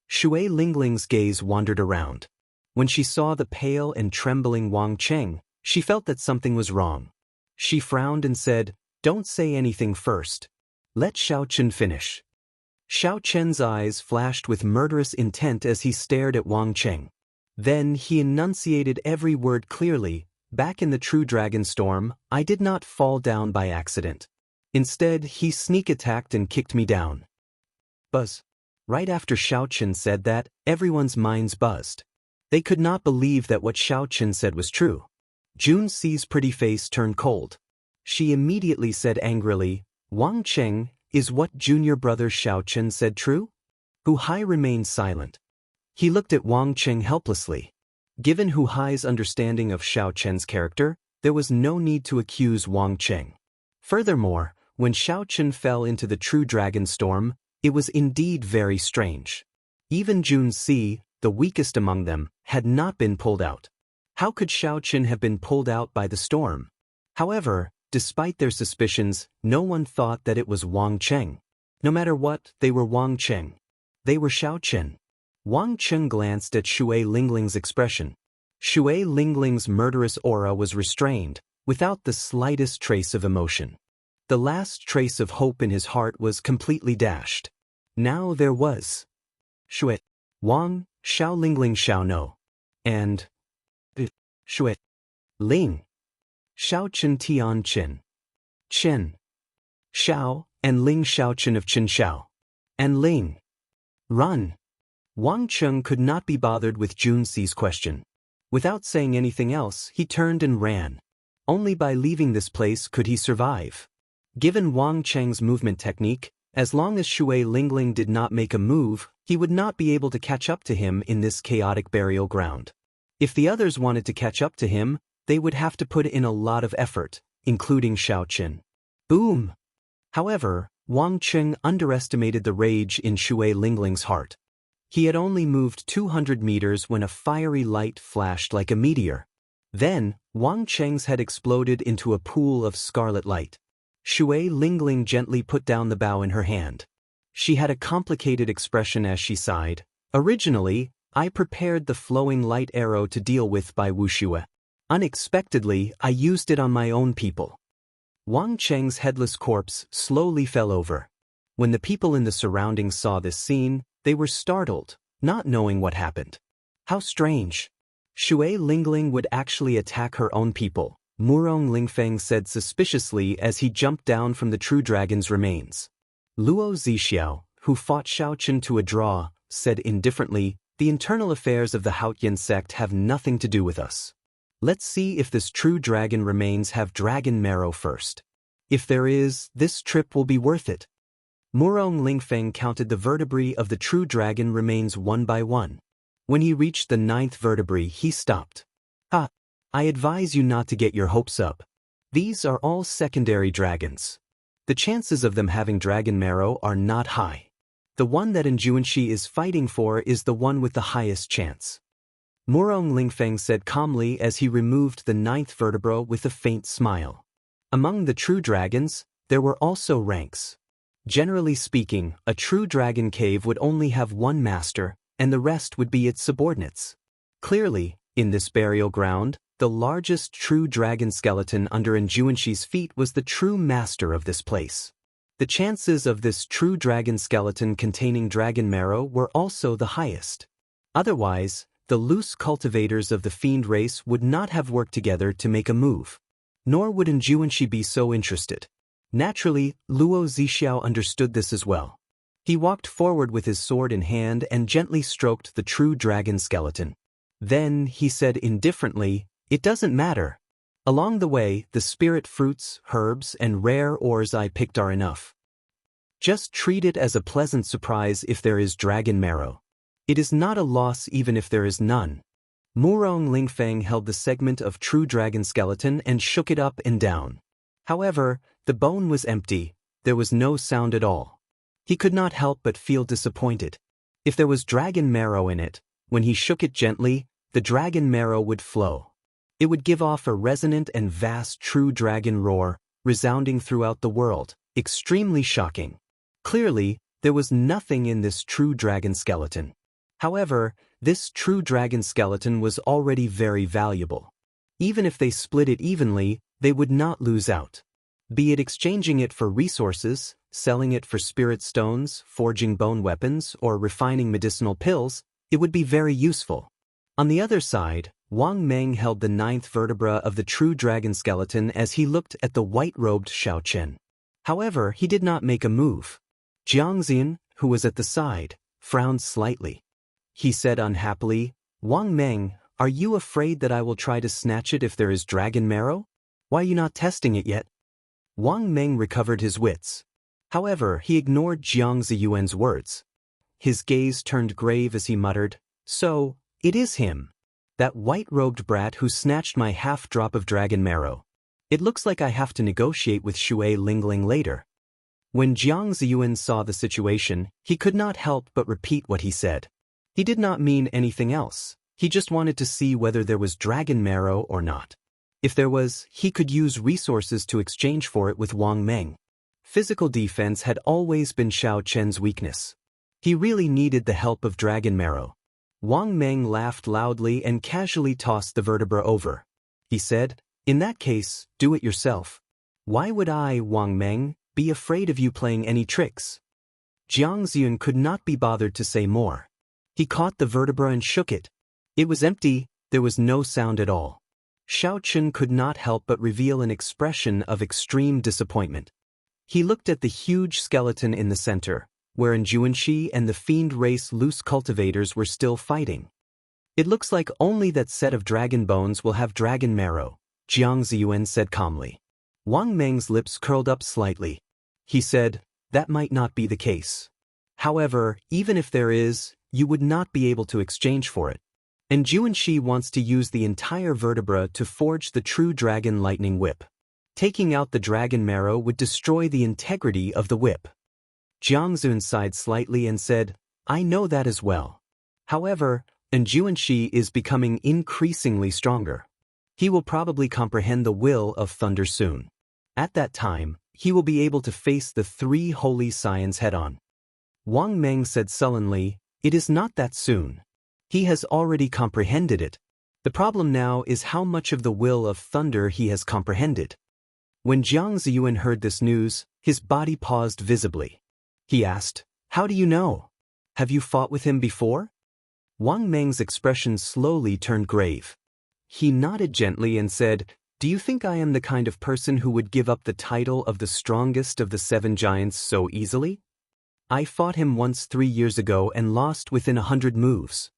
Shui Lingling's gaze wandered around. When she saw the pale and trembling Wang Cheng, she felt that something was wrong. She frowned and said, "Don't say anything first. Let Xiao Chen finish." Xiao Chen's eyes flashed with murderous intent as he stared at Wang Cheng. Then he enunciated every word clearly. "Back in the True Dragon Storm, I did not fall down by accident. Instead, he sneak attacked and kicked me down." Buzz. Right after Xiao Chen said that, everyone's minds buzzed. They could not believe that what Xiao Chen said was true. Jun Xi's pretty face turned cold. She immediately said angrily, "Wang Cheng, is what junior brother Xiao Chen said true?" Hu Hai remained silent. He looked at Wang Cheng helplessly. Given Hu Hai's understanding of Xiao Chen's character, there was no need to accuse Wang Cheng. Furthermore, when Xiao Chen fell into the true dragon storm, it was indeed very strange. Even Jun Si, the weakest among them, had not been pulled out. How could Xiao Chen have been pulled out by the storm? However, despite their suspicions, no one thought that it was Wang Cheng. No matter what, they were Wang Cheng. They were Xiao Chen. Wang Cheng glanced at Shui Lingling's expression. Shui Lingling's murderous aura was restrained, without the slightest trace of emotion. The last trace of hope in his heart was completely dashed. Now there was Shui, Wang, Xiao Lingling Xiao No, and Shui, Ling, Xiao Chen Tian Qin, Qin, Xiao, and Ling Xiao Chen of Qin Xiao, and Ling. Run. Wang Cheng could not be bothered with Jun Si's question. Without saying anything else, he turned and ran. Only by leaving this place could he survive. Given Wang Cheng's movement technique, as long as Shui Lingling did not make a move, he would not be able to catch up to him in this chaotic burial ground. If the others wanted to catch up to him, they would have to put in a lot of effort, including Xiao Chen. Boom! However, Wang Cheng underestimated the rage in Shui Lingling's heart. He had only moved 200 meters when a fiery light flashed like a meteor. Then, Wang Cheng's head exploded into a pool of scarlet light. Shui Lingling gently put down the bow in her hand. She had a complicated expression as she sighed. Originally, I prepared the flowing light arrow to deal with by Wuxia. Unexpectedly, I used it on my own people. Wang Cheng's headless corpse slowly fell over. When the people in the surroundings saw this scene, they were startled, not knowing what happened. How strange. Shui Lingling would actually attack her own people, Murong Lingfeng said suspiciously as he jumped down from the true dragon's remains. Luo Zixiao, who fought Xiao Chen to a draw, said indifferently, the internal affairs of the Haotian sect have nothing to do with us. Let's see if this true dragon remains have dragon marrow first. If there is, this trip will be worth it. Murong Lingfeng counted the vertebrae of the true dragon remains one by one. When he reached the 9th vertebrae, he stopped. I advise you not to get your hopes up. These are all secondary dragons. The chances of them having dragon marrow are not high. The one that Xianxia is fighting for is the one with the highest chance. Murong Lingfeng said calmly as he removed the 9th vertebra with a faint smile. Among the true dragons, there were also ranks. Generally speaking, a true dragon cave would only have one master, and the rest would be its subordinates. Clearly, in this burial ground, the largest true dragon skeleton under Xianxia's feet was the true master of this place. The chances of this true dragon skeleton containing dragon marrow were also the highest. Otherwise, the loose cultivators of the fiend race would not have worked together to make a move. Nor would Xianxia be so interested. Naturally, Luo Zixiao understood this as well. He walked forward with his sword in hand and gently stroked the true dragon skeleton. Then, he said indifferently, it doesn't matter. Along the way, the spirit fruits, herbs, and rare ores I picked are enough. Just treat it as a pleasant surprise if there is dragon marrow. It is not a loss even if there is none. Murong Lingfeng held the segment of true dragon skeleton and shook it up and down. However, the bone was empty, there was no sound at all. He could not help but feel disappointed. If there was dragon marrow in it, when he shook it gently, the dragon marrow would flow. It would give off a resonant and vast true dragon roar, resounding throughout the world, extremely shocking. Clearly, there was nothing in this true dragon skeleton. However, this true dragon skeleton was already very valuable. Even if they split it evenly, they would not lose out. Be it exchanging it for resources, selling it for spirit stones, forging bone weapons, or refining medicinal pills, it would be very useful. On the other side, Wang Meng held the 9th vertebra of the true dragon skeleton as he looked at the white-robed Xiao Chen. However, he did not make a move. Jiangxian, who was at the side, frowned slightly. He said unhappily, Wang Meng, are you afraid that I will try to snatch it if there is dragon marrow? Why are you not testing it yet? Wang Meng recovered his wits. However, he ignored Jiang Ziyuan's words. His gaze turned grave as he muttered, So, it is him. That white-robed brat who snatched my half-drop of dragon marrow. It looks like I have to negotiate with Shui Lingling later. When Jiang Ziyuan saw the situation, he could not help but repeat what he said. He did not mean anything else. He just wanted to see whether there was dragon marrow or not. If there was, he could use resources to exchange for it with Wang Meng. Physical defense had always been Xiao Chen's weakness. He really needed the help of dragon marrow. Wang Meng laughed loudly and casually tossed the vertebra over. He said, "In that case, do it yourself. Why would I, Wang Meng, be afraid of you playing any tricks?" Jiang Ziyun could not be bothered to say more. He caught the vertebra and shook it. It was empty, there was no sound at all. Xiao Chen could not help but reveal an expression of extreme disappointment. He looked at the huge skeleton in the center, wherein Juanxi and the fiend race loose cultivators were still fighting. "It looks like only that set of dragon bones will have dragon marrow," Jiang Ziyuan said calmly. Wang Meng's lips curled up slightly. He said, "That might not be the case. However, even if there is, you would not be able to exchange for it. And Juanxi wants to use the entire vertebra to forge the true dragon lightning whip. Taking out the dragon marrow would destroy the integrity of the whip." Jiang Zun sighed slightly and said, "I know that as well. However, Juanxi is becoming increasingly stronger. He will probably comprehend the will of thunder soon. At that time, he will be able to face the three holy scions head-on." Wang Meng said sullenly, "It is not that soon. He has already comprehended it. The problem now is how much of the will of thunder he has comprehended." When Jiang Ziyuan heard this news, his body paused visibly. He asked, "How do you know? Have you fought with him before?" Wang Meng's expression slowly turned grave. He nodded gently and said, "Do you think I am the kind of person who would give up the title of the strongest of the 7 giants so easily? I fought him once 3 years ago and lost within 100 moves.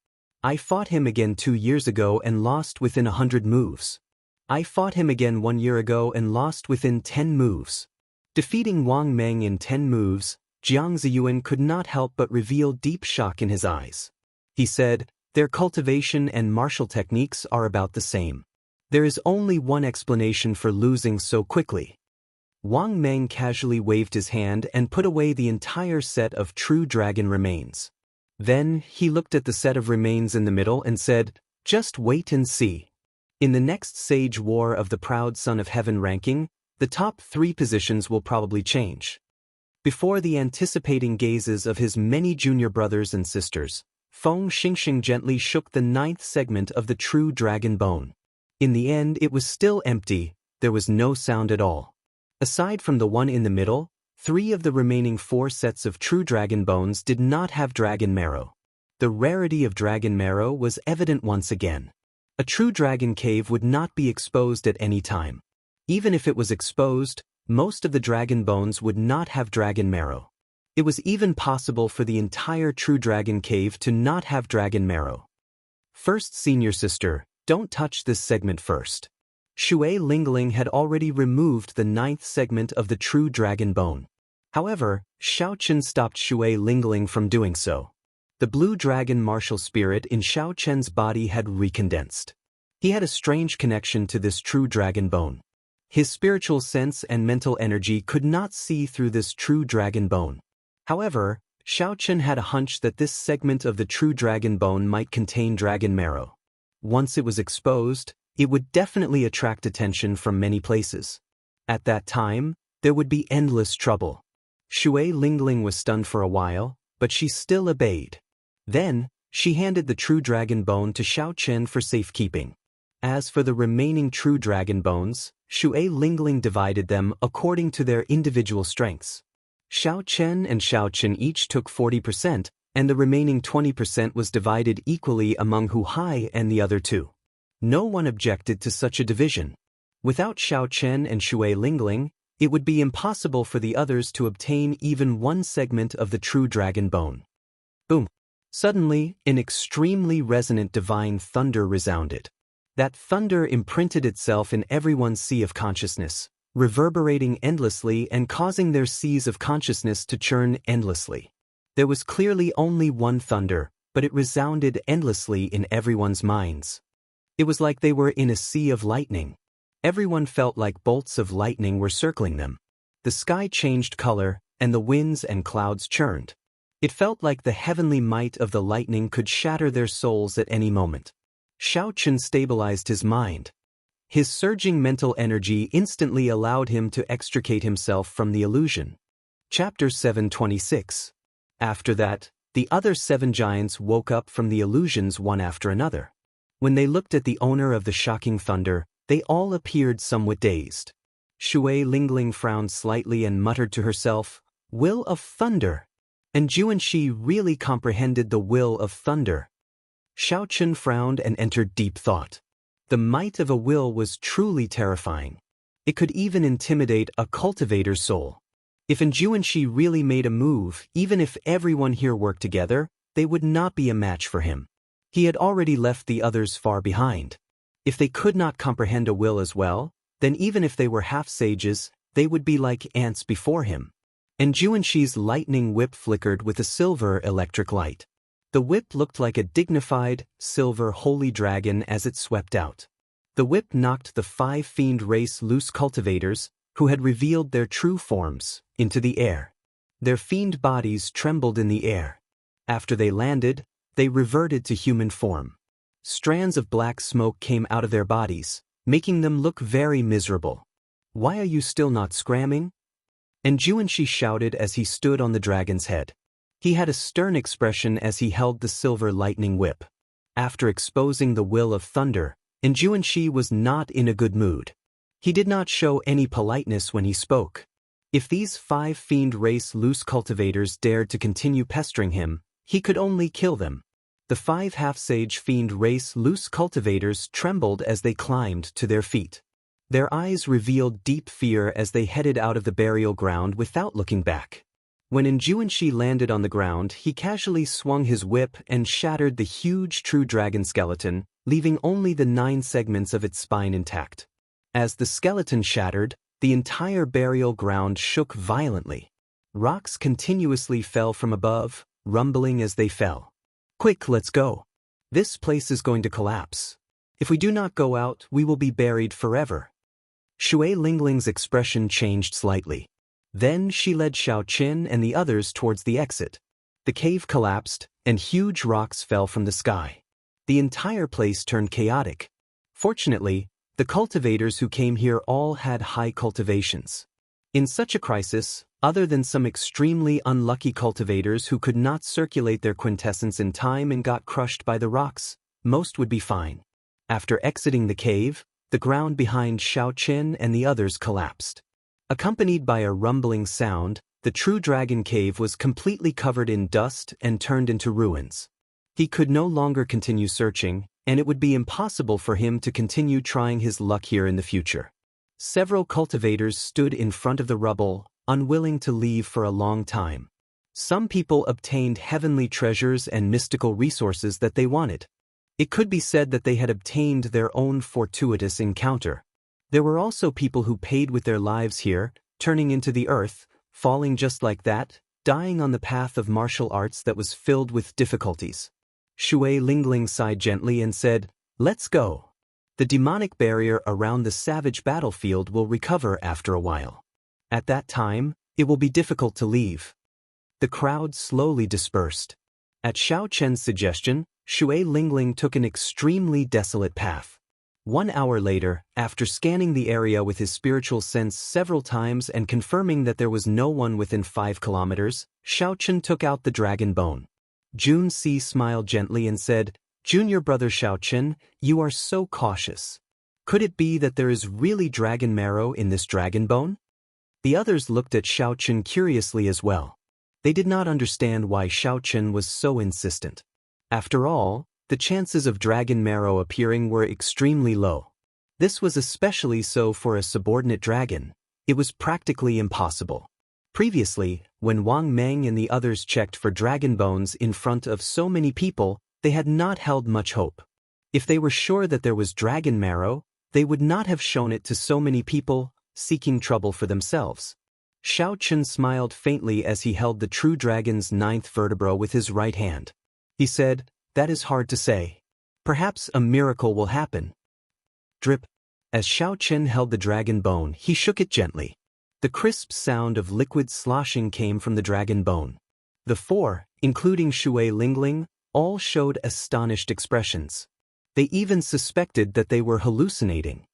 I fought him again 2 years ago and lost within 100 moves. I fought him again 1 year ago and lost within 10 moves." Defeating Wang Meng in 10 moves, Jiang Ziyuan could not help but reveal deep shock in his eyes. He said, "Their cultivation and martial techniques are about the same. There is only one explanation for losing so quickly." Wang Meng casually waved his hand and put away the entire set of true dragon remains. Then, he looked at the set of remains in the middle and said, "Just wait and see. In the next Sage War of the Proud Son of Heaven ranking, the top 3 positions will probably change." Before the anticipating gazes of his many junior brothers and sisters, Feng Xingxing gently shook the 9th segment of the true dragon bone. In the end, it was still empty, there was no sound at all. Aside from the one in the middle, 3 of the remaining 4 sets of true dragon bones did not have dragon marrow. The rarity of dragon marrow was evident once again. A true dragon cave would not be exposed at any time. Even if it was exposed, most of the dragon bones would not have dragon marrow. It was even possible for the entire true dragon cave to not have dragon marrow. "First, senior sister, don't touch this segment first." Shui Lingling had already removed the 9th segment of the true dragon bone. However, Xiao Chen stopped Shui Lingling from doing so. The blue dragon martial spirit in Xiao Chen's body had recondensed. He had a strange connection to this true dragon bone. His spiritual sense and mental energy could not see through this true dragon bone. However, Xiao Chen had a hunch that this segment of the true dragon bone might contain dragon marrow. Once it was exposed, it would definitely attract attention from many places. At that time, there would be endless trouble. Shui Lingling was stunned for a while, but she still obeyed. Then, she handed the true dragon bone to Xiao Chen for safekeeping. As for the remaining true dragon bones, Shui Lingling divided them according to their individual strengths. Xiao Chen and Xiao Chen each took 40%, and the remaining 20% was divided equally among Hu Hai and the other 2. No one objected to such a division. Without Xiao Chen and Shui Lingling, it would be impossible for the others to obtain even 1 segment of the true dragon bone. Boom! Suddenly, an extremely resonant divine thunder resounded. That thunder imprinted itself in everyone's sea of consciousness, reverberating endlessly and causing their seas of consciousness to churn endlessly. There was clearly only one thunder, but it resounded endlessly in everyone's minds. It was like they were in a sea of lightning. Everyone felt like bolts of lightning were circling them. The sky changed color, and the winds and clouds churned. It felt like the heavenly might of the lightning could shatter their souls at any moment. Xiaochen stabilized his mind. His surging mental energy instantly allowed him to extricate himself from the illusion. Chapter 726. After that, the other 7 giants woke up from the illusions one after another. When they looked at the owner of the shocking thunder, they all appeared somewhat dazed. Shui Lingling frowned slightly and muttered to herself, "Will of thunder." And Juanxi really comprehended the will of thunder. Xiaochen frowned and entered deep thought. The might of a will was truly terrifying. It could even intimidate a cultivator's soul. If Juanxi really made a move, even if everyone here worked together, they would not be a match for him. He had already left the others far behind. If they could not comprehend a will as well, then even if they were half-sages, they would be like ants before him. And Juanxi's lightning whip flickered with a silver electric light. The whip looked like a dignified, silver holy dragon as it swept out. The whip knocked the 5 fiend race loose cultivators, who had revealed their true forms, into the air. Their fiend bodies trembled in the air. After they landed, they reverted to human form. Strands of black smoke came out of their bodies, making them look very miserable. "Why are you still not scramming?" And Juanxi shouted as he stood on the dragon's head. He had a stern expression as he held the silver lightning whip. After exposing the will of thunder, Juanxi was not in a good mood. He did not show any politeness when he spoke. If these 5 fiend race loose cultivators dared to continue pestering him, he could only kill them. The 5 half-sage fiend race loose cultivators trembled as they climbed to their feet. Their eyes revealed deep fear as they headed out of the burial ground without looking back. When Juanxi landed on the ground, he casually swung his whip and shattered the huge true dragon skeleton, leaving only the 9 segments of its spine intact. As the skeleton shattered, the entire burial ground shook violently. Rocks continuously fell from above, rumbling as they fell. "Quick, let's go. This place is going to collapse. If we do not go out, we will be buried forever." Shui Lingling's expression changed slightly. Then she led Xiaochen and the others towards the exit. The cave collapsed, and huge rocks fell from the sky. The entire place turned chaotic. Fortunately, the cultivators who came here all had high cultivations. In such a crisis, other than some extremely unlucky cultivators who could not circulate their quintessence in time and got crushed by the rocks, most would be fine. After exiting the cave, the ground behind Xiaochen and the others collapsed. Accompanied by a rumbling sound, the true dragon cave was completely covered in dust and turned into ruins. He could no longer continue searching, and it would be impossible for him to continue trying his luck here in the future. Several cultivators stood in front of the rubble, unwilling to leave for a long time. Some people obtained heavenly treasures and mystical resources that they wanted. It could be said that they had obtained their own fortuitous encounter. There were also people who paid with their lives here, turning into the earth, falling just like that, dying on the path of martial arts that was filled with difficulties. Shui Lingling sighed gently and said, "Let's go. The demonic barrier around the savage battlefield will recover after a while. At that time, it will be difficult to leave." The crowd slowly dispersed. At Xiaochen's suggestion, Shui Lingling took an extremely desolate path. 1 hour later, after scanning the area with his spiritual sense several times and confirming that there was no one within 5 kilometers, Xiaochen took out the dragon bone. Jun Si smiled gently and said, "Junior brother Xiaochen, you are so cautious. Could it be that there is really dragon marrow in this dragon bone?" The others looked at Xiaochen curiously as well. They did not understand why Xiaochen was so insistent. After all, the chances of dragon marrow appearing were extremely low. This was especially so for a subordinate dragon. It was practically impossible. Previously, when Wang Meng and the others checked for dragon bones in front of so many people, they had not held much hope. If they were sure that there was dragon marrow, they would not have shown it to so many people, seeking trouble for themselves. Xiaochen smiled faintly as he held the true dragon's 9th vertebra with his right hand. He said, "That is hard to say. Perhaps a miracle will happen." Drip. As Xiaochen held the dragon bone, he shook it gently. The crisp sound of liquid sloshing came from the dragon bone. The four, including Shui Lingling, all showed astonished expressions. They even suspected that they were hallucinating.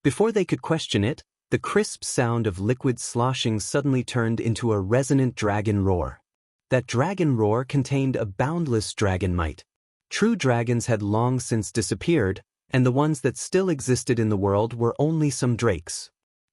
Before they could question it, the crisp sound of liquid sloshing suddenly turned into a resonant dragon roar. That dragon roar contained a boundless dragon might. True dragons had long since disappeared, and the ones that still existed in the world were only some drakes.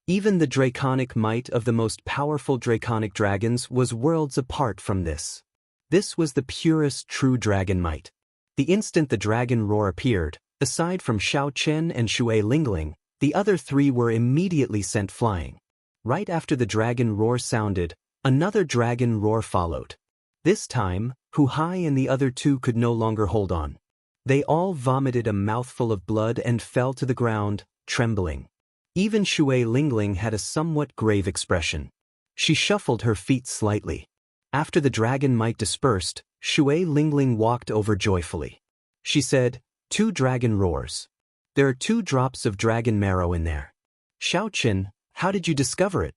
Even the draconic might of the most powerful draconic dragons was worlds apart from this. This was the purest true dragon might. The instant the dragon roar appeared, aside from Xiaochen and Shui Lingling, the other three were immediately sent flying. Right after the dragon roar sounded, another dragon roar followed. This time, Hu Hai and the other two could no longer hold on. They all vomited a mouthful of blood and fell to the ground, trembling. Even Shui Lingling had a somewhat grave expression. She shuffled her feet slightly. After the dragon might dispersed, Shui Lingling walked over joyfully. She said, "2 dragon roars. There are 2 drops of dragon marrow in there. Xiaochen, how did you discover it?"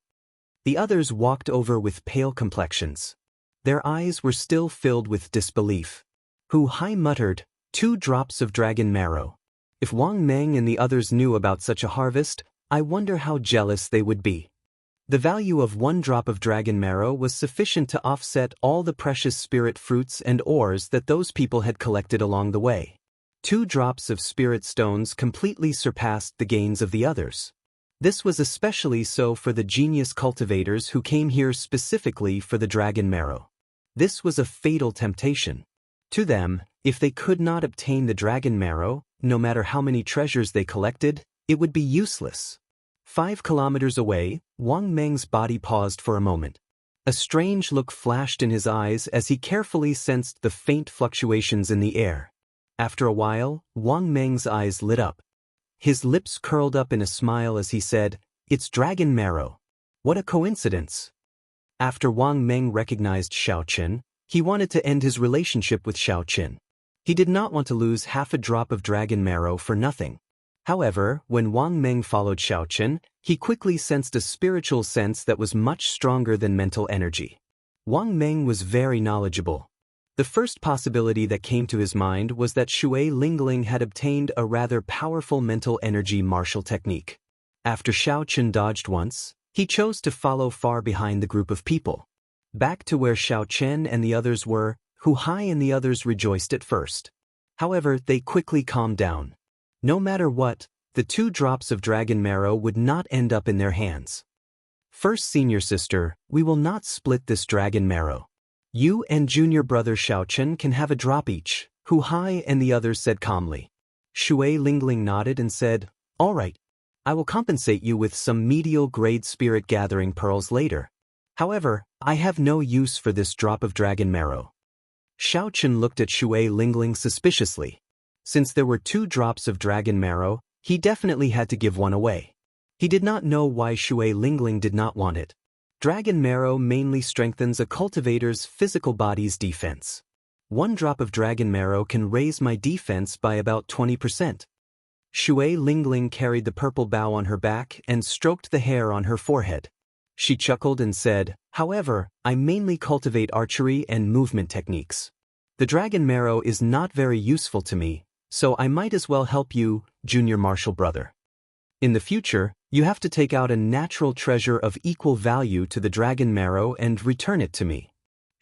The others walked over with pale complexions. Their eyes were still filled with disbelief. Hu Hai muttered, "2 drops of dragon marrow. If Wang Meng and the others knew about such a harvest, I wonder how jealous they would be." The value of 1 drop of dragon marrow was sufficient to offset all the precious spirit fruits and ores that those people had collected along the way. 2 drops of spirit stones completely surpassed the gains of the others. This was especially so for the genius cultivators who came here specifically for the dragon marrow. This was a fatal temptation. To them, if they could not obtain the dragon marrow, no matter how many treasures they collected, it would be useless. 5 kilometers away, Wang Meng's body paused for a moment. A strange look flashed in his eyes as he carefully sensed the faint fluctuations in the air. After a while, Wang Meng's eyes lit up. His lips curled up in a smile as he said, "It's dragon marrow. What a coincidence." After Wang Meng recognized Xiaochen, he wanted to end his relationship with Xiaochen. He did not want to lose half a drop of dragon marrow for nothing. However, when Wang Meng followed Xiaochen, he quickly sensed a spiritual sense that was much stronger than mental energy. Wang Meng was very knowledgeable. The first possibility that came to his mind was that Shui Lingling had obtained a rather powerful mental energy martial technique. After Xiaochen dodged once, he chose to follow far behind the group of people. Back to where Xiaochen and the others were, Hu Hai and the others rejoiced at first. However, they quickly calmed down. No matter what, the 2 drops of dragon marrow would not end up in their hands. "First, senior sister, we will not split this dragon marrow. You and junior brother Xiaochen can have a drop each," Hu Hai and the others said calmly. Shui Lingling nodded and said, "All right. I will compensate you with some medial-grade spirit gathering pearls later. However, I have no use for this drop of dragon marrow." Xiaochen looked at Shui Lingling suspiciously. Since there were 2 drops of dragon marrow, he definitely had to give one away. He did not know why Shui Lingling did not want it. Dragon marrow mainly strengthens a cultivator's physical body's defense. 1 drop of dragon marrow can raise my defense by about 20%. Shui Lingling carried the purple bow on her back and stroked the hair on her forehead. She chuckled and said, "However, I mainly cultivate archery and movement techniques. The dragon marrow is not very useful to me, so I might as well help you, junior martial brother. In the future, you have to take out a natural treasure of equal value to the dragon marrow and return it to me."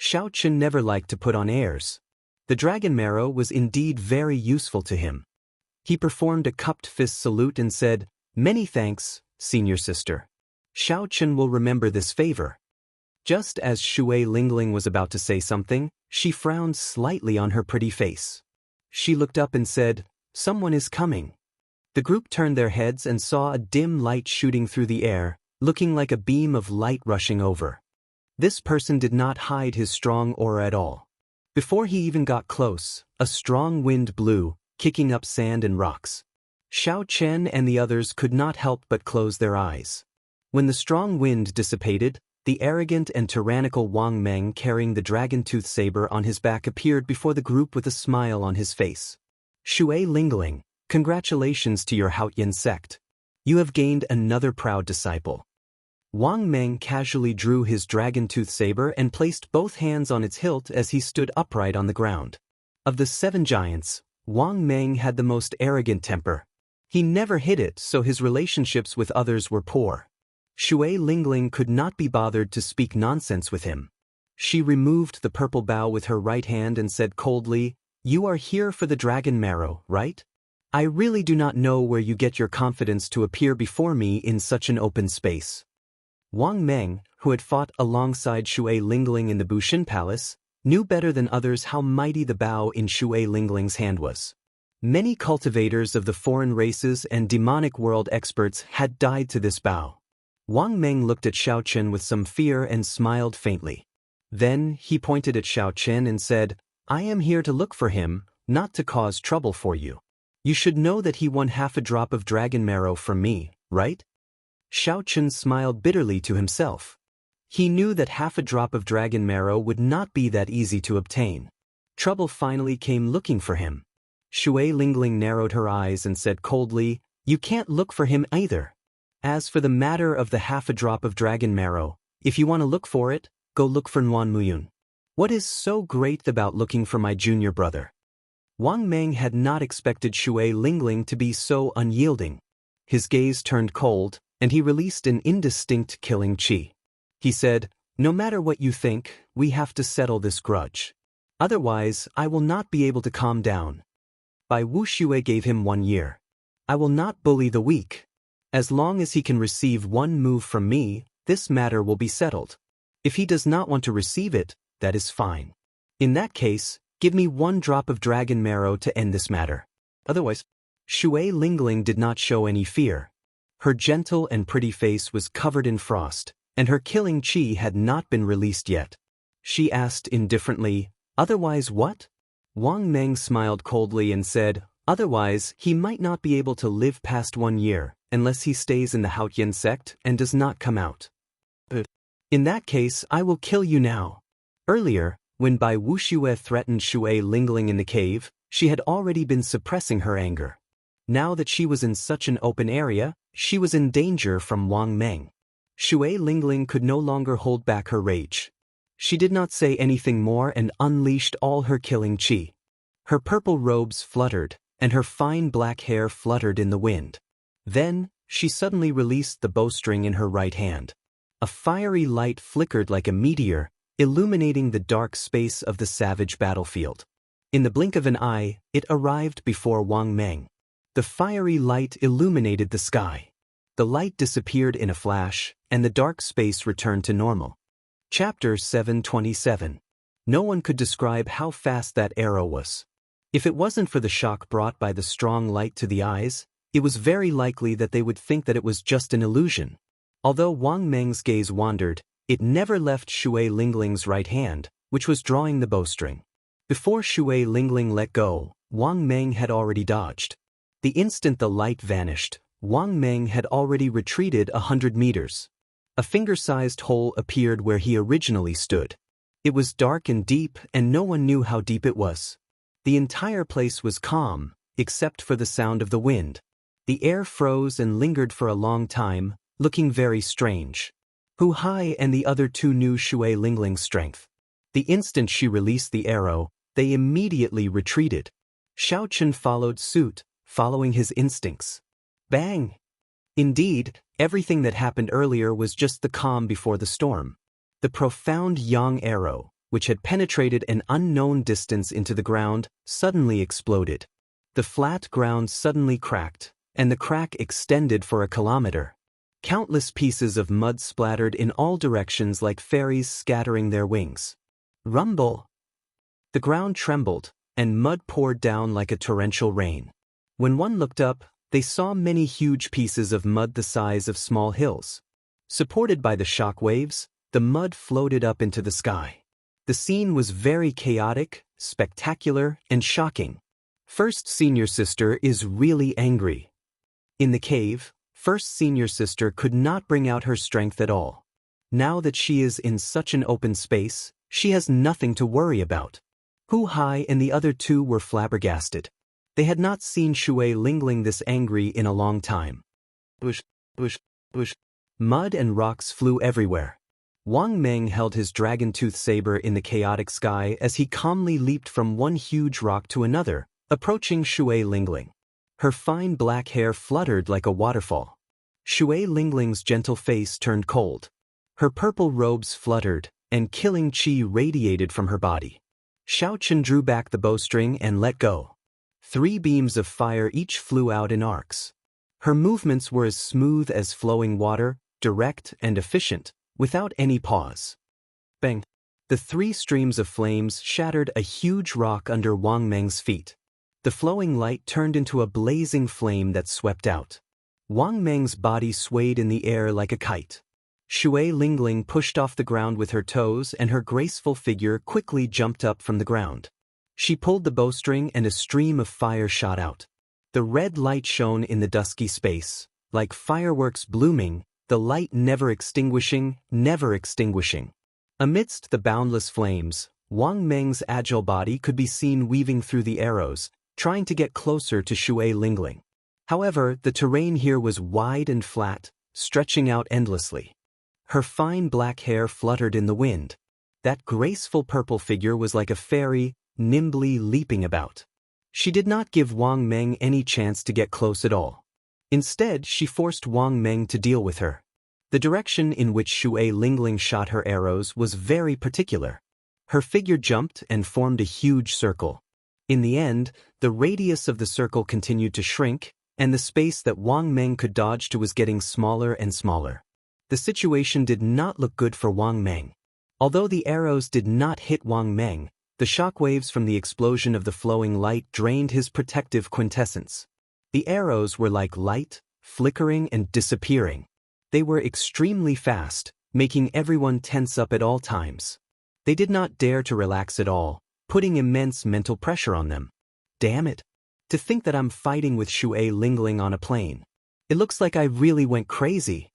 Xiaochen never liked to put on airs. The dragon marrow was indeed very useful to him. He performed a cupped fist salute and said, "Many thanks, senior sister. Xiaochen will remember this favor." Just as Shui Lingling was about to say something, she frowned slightly on her pretty face. She looked up and said, "Someone is coming." The group turned their heads and saw a dim light shooting through the air, looking like a beam of light rushing over. This person did not hide his strong aura at all. Before he even got close, a strong wind blew, kicking up sand and rocks. Xiaochen and the others could not help but close their eyes. When the strong wind dissipated, The arrogant and tyrannical Wang Meng carrying the dragon-tooth saber on his back appeared before the group with a smile on his face. Shui Lingling, congratulations to your Haotian sect. You have gained another proud disciple. Wang Meng casually drew his dragon-tooth saber and placed both hands on its hilt as he stood upright on the ground. Of the 7 giants, Wang Meng had the most arrogant temper. He never hid it, so his relationships with others were poor. Shui Lingling could not be bothered to speak nonsense with him. She removed the purple bow with her right hand and said coldly, "You are here for the dragon marrow, right? I really do not know where you get your confidence to appear before me in such an open space." Wang Meng, who had fought alongside Shui Lingling in the Bushin Palace, knew better than others how mighty the bow in Shui Lingling's hand was. Many cultivators of the foreign races and demonic world experts had died to this bow. Wang Meng looked at Xiaochen with some fear and smiled faintly. Then he pointed at Xiaochen and said, "I am here to look for him, not to cause trouble for you. You should know that he won half a drop of dragon marrow from me, right?" Xiaochen smiled bitterly to himself. He knew that half a drop of dragon marrow would not be that easy to obtain. Trouble finally came looking for him. Shui Lingling narrowed her eyes and said coldly, "You can't look for him either. As for the matter of the half a drop of dragon marrow, if you want to look for it, go look for Nguyen Muyun. What is so great about looking for my junior brother?" Wang Meng had not expected Shui Lingling to be so unyielding. His gaze turned cold, and he released an indistinct killing chi. He said, "No matter what you think, we have to settle this grudge. Otherwise, I will not be able to calm down." Bai Wuxia gave him 1 year. "I will not bully the weak. As long as he can receive 1 move from me, this matter will be settled. If he does not want to receive it, that is fine. In that case, give me 1 drop of dragon marrow to end this matter. Otherwise..." Shui Lingling did not show any fear. Her gentle and pretty face was covered in frost, and her killing chi had not been released yet. She asked indifferently, "Otherwise what?" Wang Meng smiled coldly and said, "Otherwise, he might not be able to live past 1 year, unless he stays in the Haotian sect and does not come out. In that case, I will kill you now." Earlier, when Bai Wuxia threatened Shui Lingling in the cave, she had already been suppressing her anger. Now that she was in such an open area, she was in danger from Wang Meng. Shui Lingling could no longer hold back her rage. She did not say anything more and unleashed all her killing chi. Her purple robes fluttered, and her fine black hair fluttered in the wind. Then, she suddenly released the bowstring in her right hand. A fiery light flickered like a meteor, illuminating the dark space of the savage battlefield. In the blink of an eye, it arrived before Wang Meng. The fiery light illuminated the sky. The light disappeared in a flash, and the dark space returned to normal. Chapter 727. No one could describe how fast that arrow was. If it wasn't for the shock brought by the strong light to the eyes, it was very likely that they would think that it was just an illusion. Although Wang Meng's gaze wandered, it never left Shui Lingling's right hand, which was drawing the bowstring. Before Shui Lingling let go, Wang Meng had already dodged. The instant the light vanished, Wang Meng had already retreated 100 meters. A finger-sized hole appeared where he originally stood. It was dark and deep, and no one knew how deep it was. The entire place was calm, except for the sound of the wind. The air froze and lingered for a long time, looking very strange. Hu Hai and the other 2 knew Shui Lingling's strength. The instant she released the arrow, they immediately retreated. Xiaochen followed suit, following his instincts. Bang! Indeed, everything that happened earlier was just the calm before the storm. The profound yang arrow, which had penetrated an unknown distance into the ground, suddenly exploded. The flat ground suddenly cracked, and the crack extended for a kilometer. Countless pieces of mud splattered in all directions like fairies scattering their wings. Rumble! The ground trembled, and mud poured down like a torrential rain. When one looked up, they saw many huge pieces of mud the size of small hills. Supported by the shock waves, the mud floated up into the sky. The scene was very chaotic, spectacular, and shocking. First Senior Sister is really angry. In the cave, First Senior Sister could not bring out her strength at all. Now that she is in such an open space, she has nothing to worry about. Hu Hai and the other two were flabbergasted. They had not seen Shui Lingling this angry in a long time. Bush, bush, bush. Mud and rocks flew everywhere. Wang Meng held his dragon-tooth saber in the chaotic sky as he calmly leaped from one huge rock to another, approaching Shui Lingling. Her fine black hair fluttered like a waterfall. Shui Lingling's gentle face turned cold. Her purple robes fluttered, and killing qi radiated from her body. Xiaochen drew back the bowstring and let go. 3 beams of fire each flew out in arcs. Her movements were as smooth as flowing water, direct and efficient, without any pause. Bang! The 3 streams of flames shattered a huge rock under Wang Meng's feet. The flowing light turned into a blazing flame that swept out. Wang Meng's body swayed in the air like a kite. Shui Lingling pushed off the ground with her toes and her graceful figure quickly jumped up from the ground. She pulled the bowstring and a stream of fire shot out. The red light shone in the dusky space, like fireworks blooming, the light never extinguishing, never extinguishing. Amidst the boundless flames, Wang Meng's agile body could be seen weaving through the arrows, trying to get closer to Shui Lingling. However, the terrain here was wide and flat, stretching out endlessly. Her fine black hair fluttered in the wind. That graceful purple figure was like a fairy, nimbly leaping about. She did not give Wang Meng any chance to get close at all. Instead, she forced Wang Meng to deal with her. The direction in which Shui Lingling shot her arrows was very particular. Her figure jumped and formed a huge circle. In the end, the radius of the circle continued to shrink, and the space that Wang Meng could dodge to was getting smaller and smaller. The situation did not look good for Wang Meng. Although the arrows did not hit Wang Meng, the shockwaves from the explosion of the flowing light drained his protective quintessence. The arrows were like light, flickering and disappearing. They were extremely fast, making everyone tense up at all times. They did not dare to relax at all, putting immense mental pressure on them. Damn it! To think that I'm fighting with Shui Lingling on a plane. It looks like I really went crazy.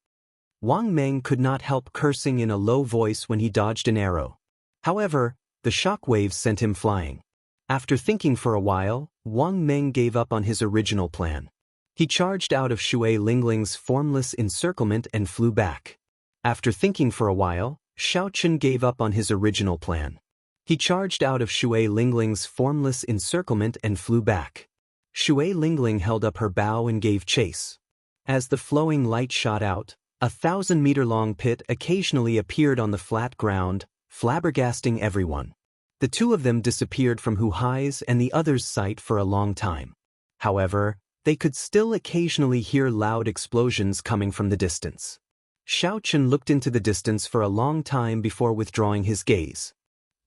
Wang Meng could not help cursing in a low voice when he dodged an arrow. However, the shock waves sent him flying. After thinking for a while, Wang Meng gave up on his original plan. He charged out of Shui Lingling's formless encirclement and flew back. After thinking for a while, Xiaochen gave up on his original plan. He charged out of Shui Lingling's formless encirclement and flew back. Shui Lingling held up her bow and gave chase. As the flowing light shot out, a 1,000-meter-long pit occasionally appeared on the flat ground, flabbergasting everyone. The 2 of them disappeared from Hu Hai's and the other's sight for a long time. However, they could still occasionally hear loud explosions coming from the distance. Xiaochen looked into the distance for a long time before withdrawing his gaze.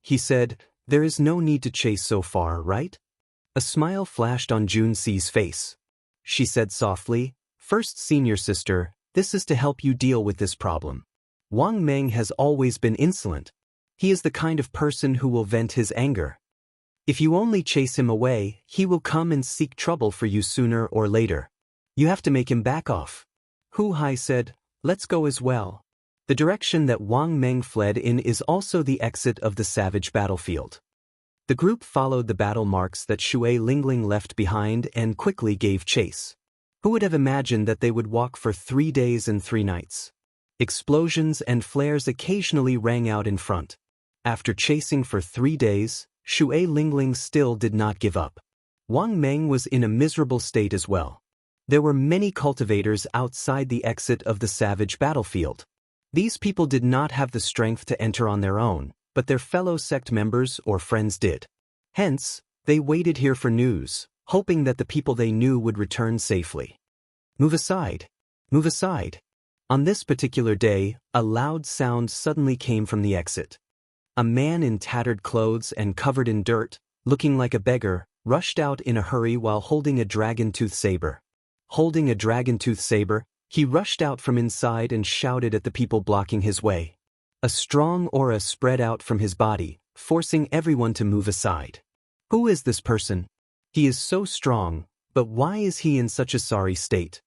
He said, "There is no need to chase so far, right?" A smile flashed on Junxi's face. She said softly, "First, senior sister, this is to help you deal with this problem. Wang Meng has always been insolent. He is the kind of person who will vent his anger. If you only chase him away, he will come and seek trouble for you sooner or later. You have to make him back off." Hu Hai said, "Let's go as well." The direction that Wang Meng fled in is also the exit of the savage battlefield. The group followed the battle marks that Shui Lingling left behind and quickly gave chase. Who would have imagined that they would walk for 3 days and 3 nights? Explosions and flares occasionally rang out in front. After chasing for 3 days, Shui Lingling still did not give up. Wang Meng was in a miserable state as well. There were many cultivators outside the exit of the savage battlefield. These people did not have the strength to enter on their own, but their fellow sect members or friends did. Hence, they waited here for news, hoping that the people they knew would return safely. "Move aside! Move aside!" On this particular day, a loud sound suddenly came from the exit. A man in tattered clothes and covered in dirt, looking like a beggar, rushed out in a hurry while holding a dragon-tooth saber. Holding a dragon-tooth saber, he rushed out from inside and shouted at the people blocking his way. A strong aura spread out from his body, forcing everyone to move aside. Who is this person? He is so strong, but why is he in such a sorry state?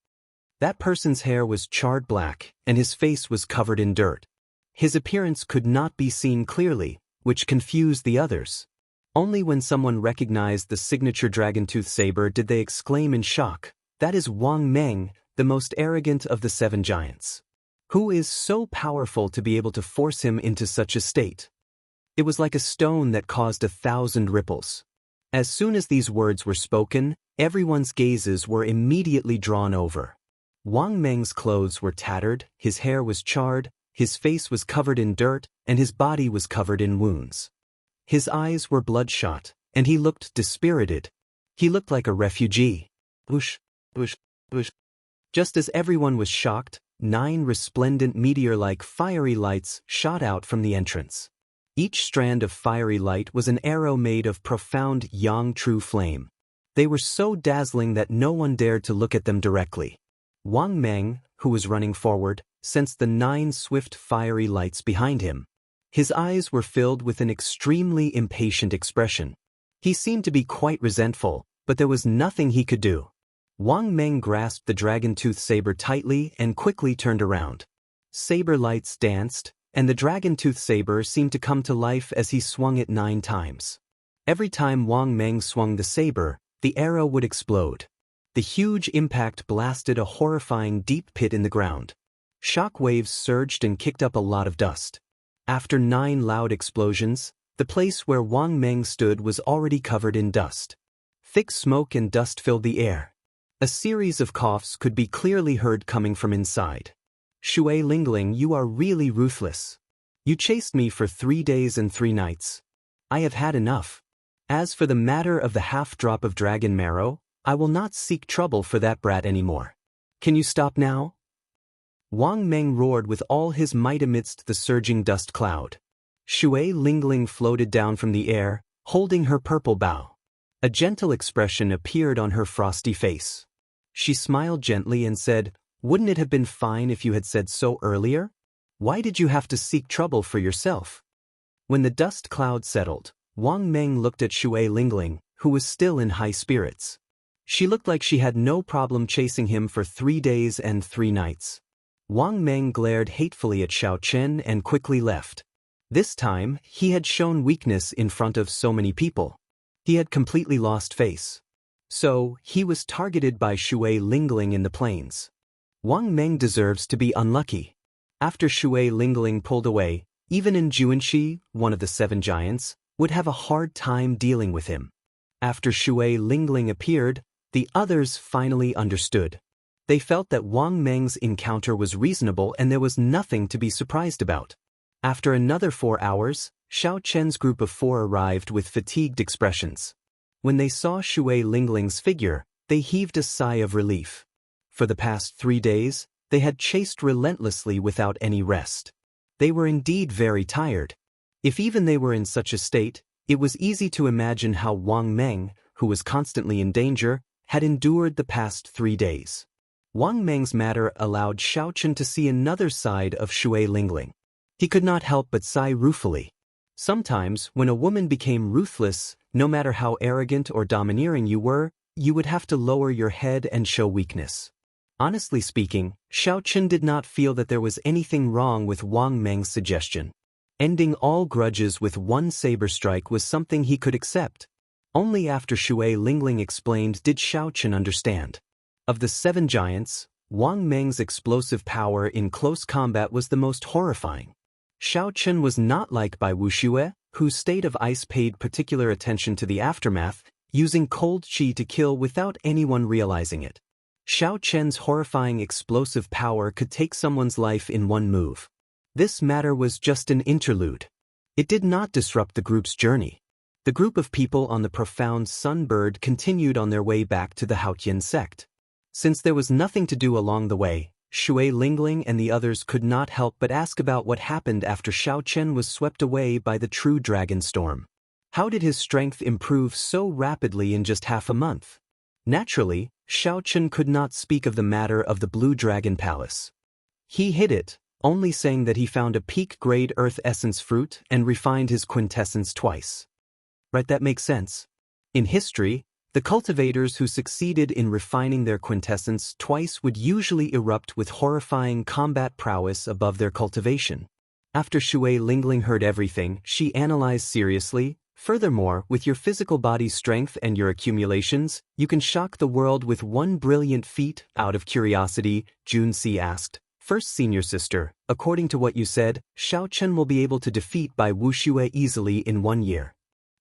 That person's hair was charred black, and his face was covered in dirt. His appearance could not be seen clearly, which confused the others. Only when someone recognized the signature dragon-tooth saber did they exclaim in shock, "That is Wang Meng, the most arrogant of the 7 giants. Who is so powerful to be able to force him into such a state?" It was like a stone that caused 1,000 ripples. As soon as these words were spoken, everyone's gazes were immediately drawn over. Wang Meng's clothes were tattered, his hair was charred, his face was covered in dirt, and his body was covered in wounds. His eyes were bloodshot, and he looked dispirited. He looked like a refugee. Whoosh, whoosh, whoosh. Just as everyone was shocked, 9 resplendent meteor-like fiery lights shot out from the entrance. Each strand of fiery light was an arrow made of profound yang true flame. They were so dazzling that no one dared to look at them directly. Wang Meng, who was running forward, sensed the 9 swift fiery lights behind him. His eyes were filled with an extremely impatient expression. He seemed to be quite resentful, but there was nothing he could do. Wang Meng grasped the dragon-tooth saber tightly and quickly turned around. Saber lights danced, and the dragon-tooth saber seemed to come to life as he swung it 9 times. Every time Wang Meng swung the saber, the arrow would explode. The huge impact blasted a horrifying deep pit in the ground. Shock waves surged and kicked up a lot of dust. After 9 loud explosions, the place where Wang Meng stood was already covered in dust. Thick smoke and dust filled the air. A series of coughs could be clearly heard coming from inside. "Shui Lingling, you are really ruthless. You chased me for 3 days and 3 nights. I have had enough. As for the matter of the half-drop of dragon marrow, I will not seek trouble for that brat anymore. Can you stop now?" Wang Meng roared with all his might amidst the surging dust cloud. Shui Lingling floated down from the air, holding her purple bow. A gentle expression appeared on her frosty face. She smiled gently and said, "Wouldn't it have been fine if you had said so earlier? Why did you have to seek trouble for yourself?" When the dust cloud settled, Wang Meng looked at Shui Lingling, who was still in high spirits. She looked like she had no problem chasing him for 3 days and 3 nights. Wang Meng glared hatefully at Xianxia and quickly left. This time, he had shown weakness in front of so many people. He had completely lost face. So, he was targeted by Shui Lingling in the plains. Wang Meng deserves to be unlucky. After Shui Lingling pulled away, even in Xianxia, one of the 7 giants, would have a hard time dealing with him. After Shui Lingling appeared, the others finally understood. They felt that Wang Meng's encounter was reasonable and there was nothing to be surprised about. After another 4 hours, Xianxia's group of 4 arrived with fatigued expressions. When they saw Shui Lingling's figure, they heaved a sigh of relief. For the past 3 days, they had chased relentlessly without any rest. They were indeed very tired. If even they were in such a state, it was easy to imagine how Wang Meng, who was constantly in danger, had endured the past 3 days. Wang Meng's matter allowed Xianxia to see another side of Shui Lingling. He could not help but sigh ruefully. Sometimes, when a woman became ruthless, no matter how arrogant or domineering you were, you would have to lower your head and show weakness. Honestly speaking, Xianxia did not feel that there was anything wrong with Wang Meng's suggestion. Ending all grudges with 1 saber strike was something he could accept. Only after Shui Lingling explained did Xianxia understand. Of the 7 giants, Wang Meng's explosive power in close combat was the most horrifying. Xianxia was not like by Wuxia, whose state of ice paid particular attention to the aftermath, using cold qi to kill without anyone realizing it. Xianxia's horrifying explosive power could take someone's life in 1 move. This matter was just an interlude. It did not disrupt the group's journey. The group of people on the profound sunbird continued on their way back to the Haotian sect. Since there was nothing to do along the way, Shui Lingling and the others could not help but ask about what happened after Xianxia was swept away by the true dragon storm. How did his strength improve so rapidly in just half a month? Naturally, Xianxia could not speak of the matter of the Blue Dragon Palace. He hid it, only saying that he found a peak-grade earth essence fruit and refined his quintessence twice. Right, that makes sense. In history, the cultivators who succeeded in refining their quintessence twice would usually erupt with horrifying combat prowess above their cultivation. After Shui Lingling heard everything, she analyzed seriously. Furthermore, with your physical body's strength and your accumulations, you can shock the world with one brilliant feat. Out of curiosity, Junxi asked, "First senior sister, according to what you said, Xiaochen will be able to defeat by Wuxia easily in 1 year."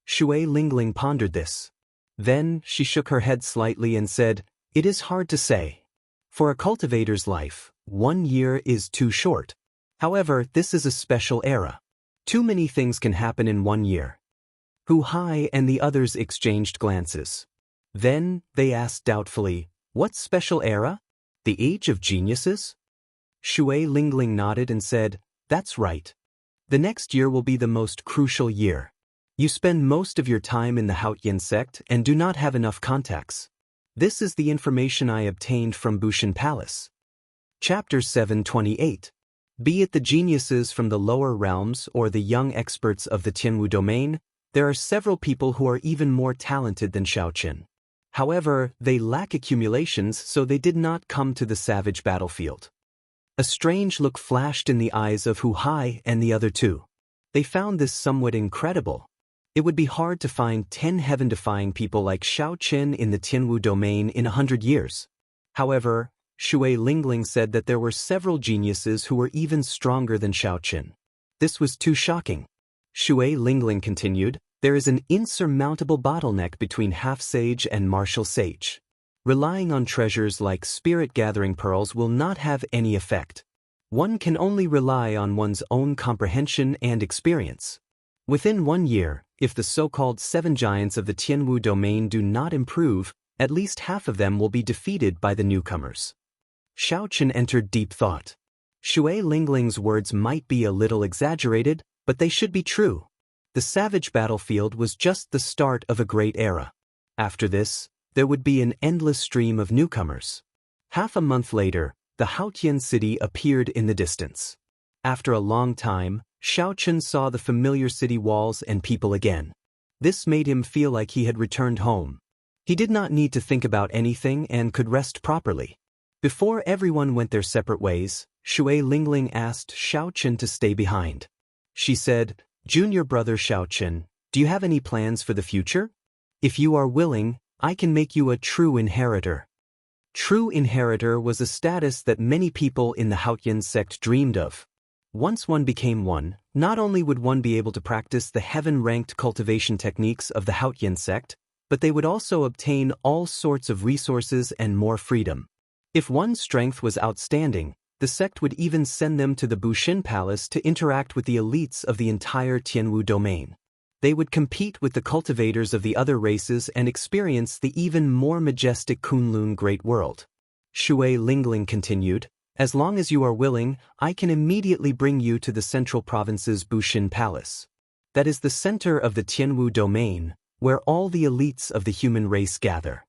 Shui Lingling pondered this. Then, she shook her head slightly and said, "It is hard to say. For a cultivator's life, 1 year is too short. However, this is a special era. Too many things can happen in 1 year." Hu Hai and the others exchanged glances. Then, they asked doubtfully, "What special era? The Age of Geniuses?" Shui Lingling nodded and said, "That's right. The next year will be the most crucial year. You spend most of your time in the Haotian sect and do not have enough contacts. This is the information I obtained from Bushin Palace." Chapter 728. Be it the geniuses from the lower realms or the young experts of the Tianwu domain, there are several people who are even more talented than Xiaochen. However, they lack accumulations, so they did not come to the savage battlefield. A strange look flashed in the eyes of Hu Hai and the other two. They found this somewhat incredible. It would be hard to find 10 heaven-defying people like Xiaochen in the Tianwu domain in 100 years. However, Shui Lingling said that there were several geniuses who were even stronger than Xiaochen. This was too shocking. Shui Lingling continued, "There is an insurmountable bottleneck between half-sage and martial sage. Relying on treasures like spirit-gathering pearls will not have any effect. One can only rely on one's own comprehension and experience. Within 1 year, if the so-called 7 giants of the Tianwu domain do not improve, at least half of them will be defeated by the newcomers." Xiaochen entered deep thought. Shui Lingling's words might be a little exaggerated, but they should be true. The savage battlefield was just the start of a great era. After this, there would be an endless stream of newcomers. Half a month later, the Haotian city appeared in the distance. After a long time, Xiaochen saw the familiar city walls and people again. This made him feel like he had returned home. He did not need to think about anything and could rest properly. Before everyone went their separate ways, Shui Lingling asked Xiaochen to stay behind. She said, "Junior brother Xiaochen, do you have any plans for the future? If you are willing, I can make you a true inheritor." True inheritor was a status that many people in the Haotian sect dreamed of. Once one became one, not only would one be able to practice the heaven-ranked cultivation techniques of the Haotian sect, but they would also obtain all sorts of resources and more freedom. If one's strength was outstanding, the sect would even send them to the Bushin Palace to interact with the elites of the entire Tianwu domain. They would compete with the cultivators of the other races and experience the even more majestic Kunlun Great World. Shui Lingling continued, "As long as you are willing, I can immediately bring you to the central province's Bushin Palace. That is the center of the Tianwu domain, where all the elites of the human race gather.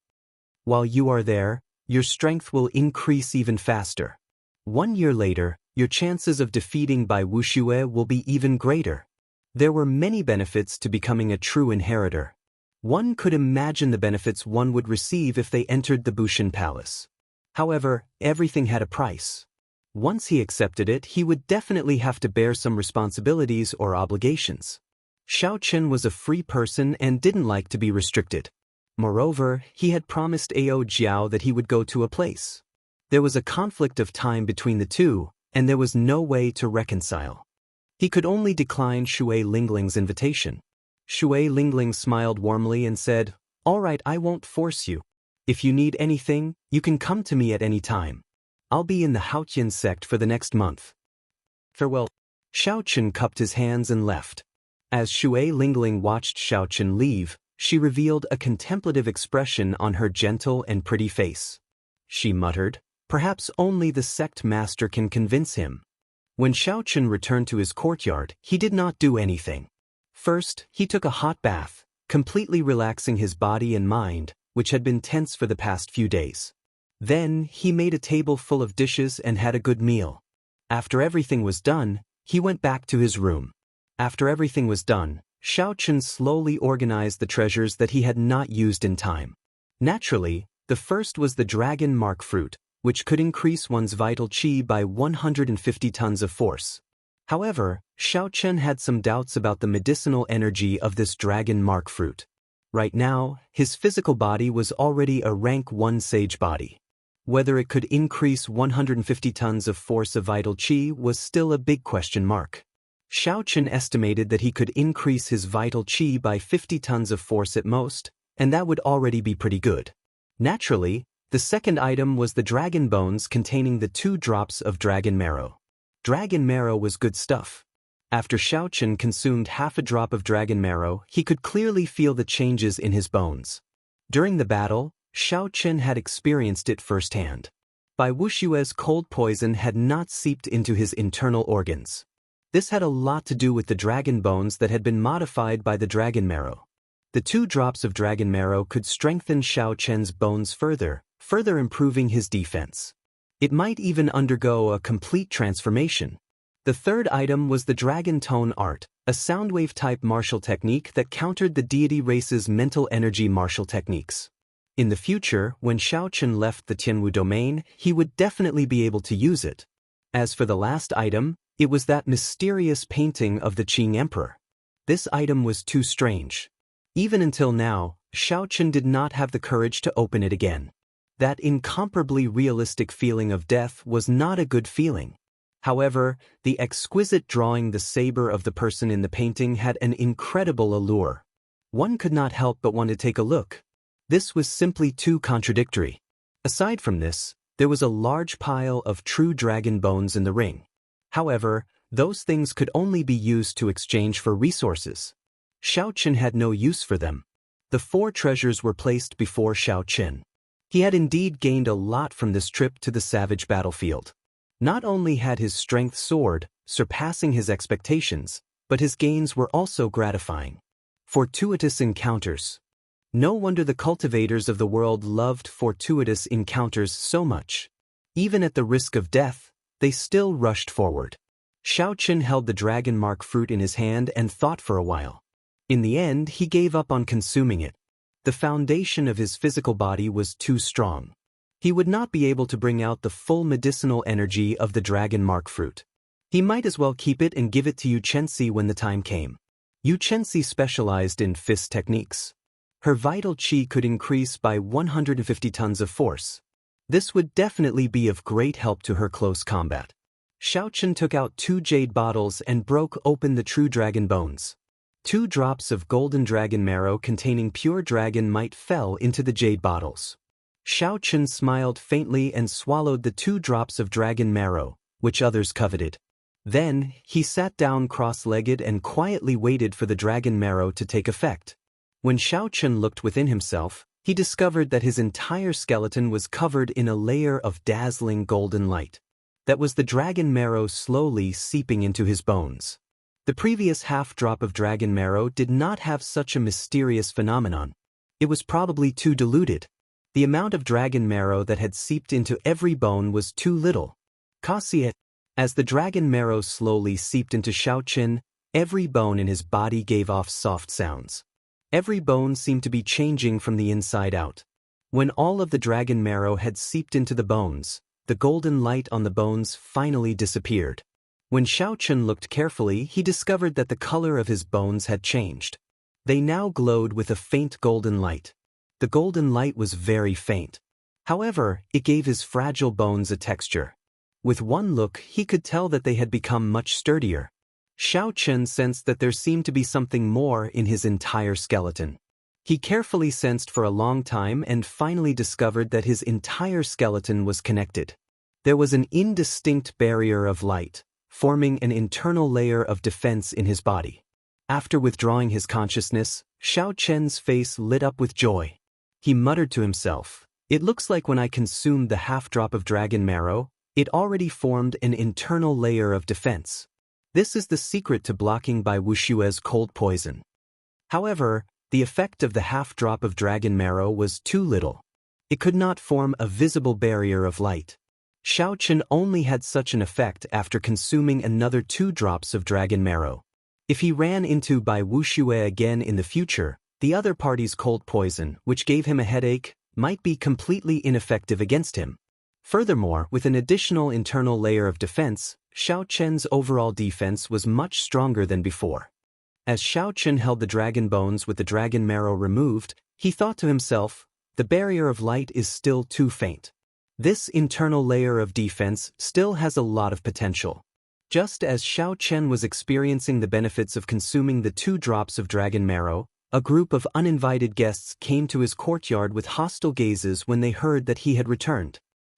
While you are there, your strength will increase even faster. 1 year later, your chances of defeating Bai Wuxia will be even greater." There were many benefits to becoming a true inheritor. One could imagine the benefits one would receive if they entered the Bushin Palace. However, everything had a price. Once he accepted it, he would definitely have to bear some responsibilities or obligations. Xiaochen was a free person and didn't like to be restricted. Moreover, he had promised Ao Jiao that he would go to a place. There was a conflict of time between the two, and there was no way to reconcile. He could only decline Shui Lingling's invitation. Shui Lingling smiled warmly and said, "All right, I won't force you. If you need anything, you can come to me at any time. I'll be in the Haotian sect for the next month. Farewell." Xiaochen cupped his hands and left. As Shui Lingling watched Xiaochen leave, she revealed a contemplative expression on her gentle and pretty face. She muttered, "Perhaps only the sect master can convince him." When Xiaochen returned to his courtyard, he did not do anything. First, he took a hot bath, completely relaxing his body and mind, which had been tense for the past few days. Then, he made a table full of dishes and had a good meal. After everything was done, he went back to his room. After everything was done, Xiaochen slowly organized the treasures that he had not used in time. Naturally, the first was the dragon mark fruit, which could increase one's vital qi by 150 tons of force. However, Xiaochen had some doubts about the medicinal energy of this dragon mark fruit. Right now, his physical body was already a rank 1 sage body. Whether it could increase 150 tons of force of vital qi was still a big question mark. Xiaochen estimated that he could increase his vital qi by 50 tons of force at most, and that would already be pretty good. Naturally, the second item was the dragon bones containing the 2 drops of dragon marrow. Dragon marrow was good stuff. After Xiaochen consumed half a drop of dragon marrow, he could clearly feel the changes in his bones. During the battle, Xiaochen had experienced it firsthand. Bai Wuxia's cold poison had not seeped into his internal organs. This had a lot to do with the dragon bones that had been modified by the dragon marrow. The 2 drops of dragon marrow could strengthen Xiaochen's bones further improving his defense. It might even undergo a complete transformation. The third item was the Dragon Tone Art, a soundwave-type martial technique that countered the deity race's mental energy martial techniques. In the future, when Xiaochen left the Tianwu domain, he would definitely be able to use it. As for the last item, it was that mysterious painting of the Qing Emperor. This item was too strange. Even until now, Xiaochen did not have the courage to open it again. That incomparably realistic feeling of death was not a good feeling. However, the exquisite drawing the saber of the person in the painting had an incredible allure. One could not help but want to take a look. This was simply too contradictory. Aside from this, there was a large pile of true dragon bones in the ring. However, those things could only be used to exchange for resources. Xiaochen had no use for them. The 4 treasures were placed before Xiaochen. He had indeed gained a lot from this trip to the savage battlefield. Not only had his strength soared, surpassing his expectations, but his gains were also gratifying. Fortuitous encounters. No wonder the cultivators of the world loved fortuitous encounters so much. Even at the risk of death, they still rushed forward. Xiaochen held the dragon mark fruit in his hand and thought for a while. In the end, he gave up on consuming it. The foundation of his physical body was too strong. He would not be able to bring out the full medicinal energy of the dragon mark fruit. He might as well keep it and give it to Xianxia when the time came. Xianxia specialized in fist techniques. Her vital qi could increase by 150 tons of force. This would definitely be of great help to her close combat. Xiaochen took out 2 jade bottles and broke open the true dragon bones. 2 drops of golden dragon marrow containing pure dragon might fell into the jade bottles. Xiaochen smiled faintly and swallowed the 2 drops of dragon marrow, which others coveted. Then, he sat down cross-legged and quietly waited for the dragon marrow to take effect. When Xiaochen looked within himself, he discovered that his entire skeleton was covered in a layer of dazzling golden light. That was the dragon marrow slowly seeping into his bones. The previous half-drop of dragon marrow did not have such a mysterious phenomenon. It was probably too diluted. The amount of dragon marrow that had seeped into every bone was too little. As the dragon marrow slowly seeped into Xiaochen, every bone in his body gave off soft sounds. Every bone seemed to be changing from the inside out. When all of the dragon marrow had seeped into the bones, the golden light on the bones finally disappeared. When Xiaochen looked carefully, he discovered that the color of his bones had changed. They now glowed with a faint golden light. The golden light was very faint. However, it gave his fragile bones a texture. With one look, he could tell that they had become much sturdier. Xiaochen sensed that there seemed to be something more in his entire skeleton. He carefully sensed for a long time and finally discovered that his entire skeleton was connected. There was an indistinct barrier of light, forming an internal layer of defense in his body. After withdrawing his consciousness, Xiaochen's face lit up with joy. He muttered to himself, "It looks like when I consumed the half-drop of dragon marrow, it already formed an internal layer of defense. This is the secret to blocking Bai Wuxia's cold poison." However, the effect of the half-drop of dragon marrow was too little. It could not form a visible barrier of light. Xiaochen only had such an effect after consuming another 2 drops of dragon marrow. If he ran into Bai Wuxia again in the future, the other party's cold poison, which gave him a headache, might be completely ineffective against him. Furthermore, with an additional internal layer of defense, Xiao Chen's overall defense was much stronger than before. As Xiao Chen held the dragon bones with the dragon marrow removed, he thought to himself, the barrier of light is still too faint. This internal layer of defense still has a lot of potential. Just as Xiao Chen was experiencing the benefits of consuming the 2 drops of dragon marrow, a group of uninvited guests came to his courtyard with hostile gazes when they heard that he had returned.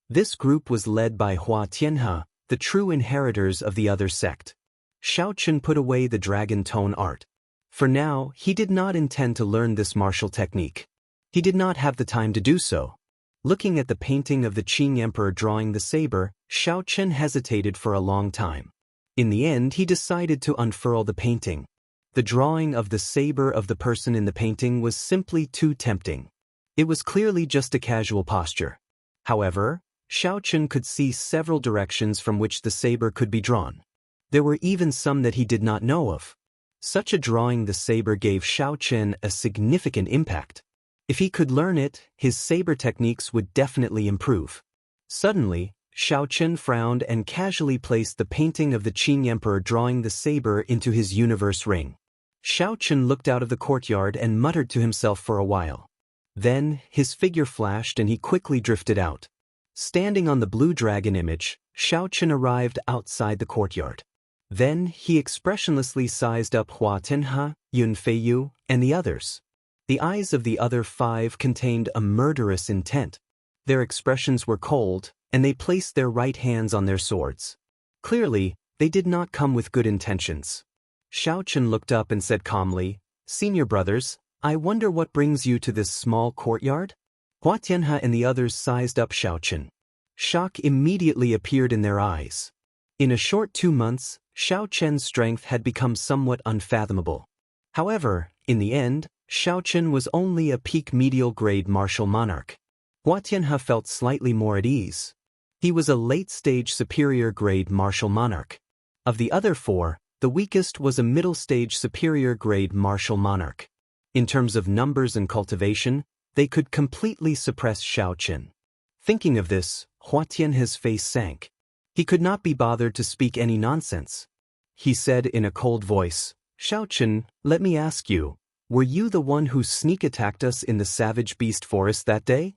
This group was led by Hua Tianhe, the true inheritors of the other sect. Xiao Chen put away the dragon tone art. For now, he did not intend to learn this martial technique. He did not have the time to do so. Looking at the painting of the Qing Emperor drawing the saber, Xiao Chen hesitated for a long time. In the end, he decided to unfurl the painting. The drawing of the saber of the person in the painting was simply too tempting. It was clearly just a casual posture. However, Xiao Chen could see several directions from which the saber could be drawn. There were even some that he did not know of. Such a drawing the saber gave Xiao Chen a significant impact. If he could learn it, his saber techniques would definitely improve. Suddenly, Xiao Chen frowned and casually placed the painting of the Qing Emperor drawing the saber into his universe ring. Xiao Chen looked out of the courtyard and muttered to himself for a while. Then, his figure flashed and he quickly drifted out. Standing on the blue dragon image, Xiao Chen arrived outside the courtyard. Then, he expressionlessly sized up Hua Tianhe, Yun Feiyu, and the others. The eyes of the other 5 contained a murderous intent. Their expressions were cold, and they placed their right hands on their swords. Clearly, they did not come with good intentions. Xiao Chen looked up and said calmly, "Senior brothers, I wonder what brings you to this small courtyard?" Hua Tianhe and the others sized up Xiao Chen. Shock immediately appeared in their eyes. In a short 2 months, Xiao Chen's strength had become somewhat unfathomable. However, in the end, Xiao Chen was only a peak medial grade martial monarch. Hua Tianhe felt slightly more at ease. He was a late-stage superior grade martial monarch. Of the other 4, the weakest was a middle-stage superior grade martial monarch. In terms of numbers and cultivation, they could completely suppress Xiao Chen. Thinking of this, Hua Tianhe's face sank. He could not be bothered to speak any nonsense. He said in a cold voice, "Xiao Chen, let me ask you, were you the one who sneak-attacked us in the savage beast forest that day?"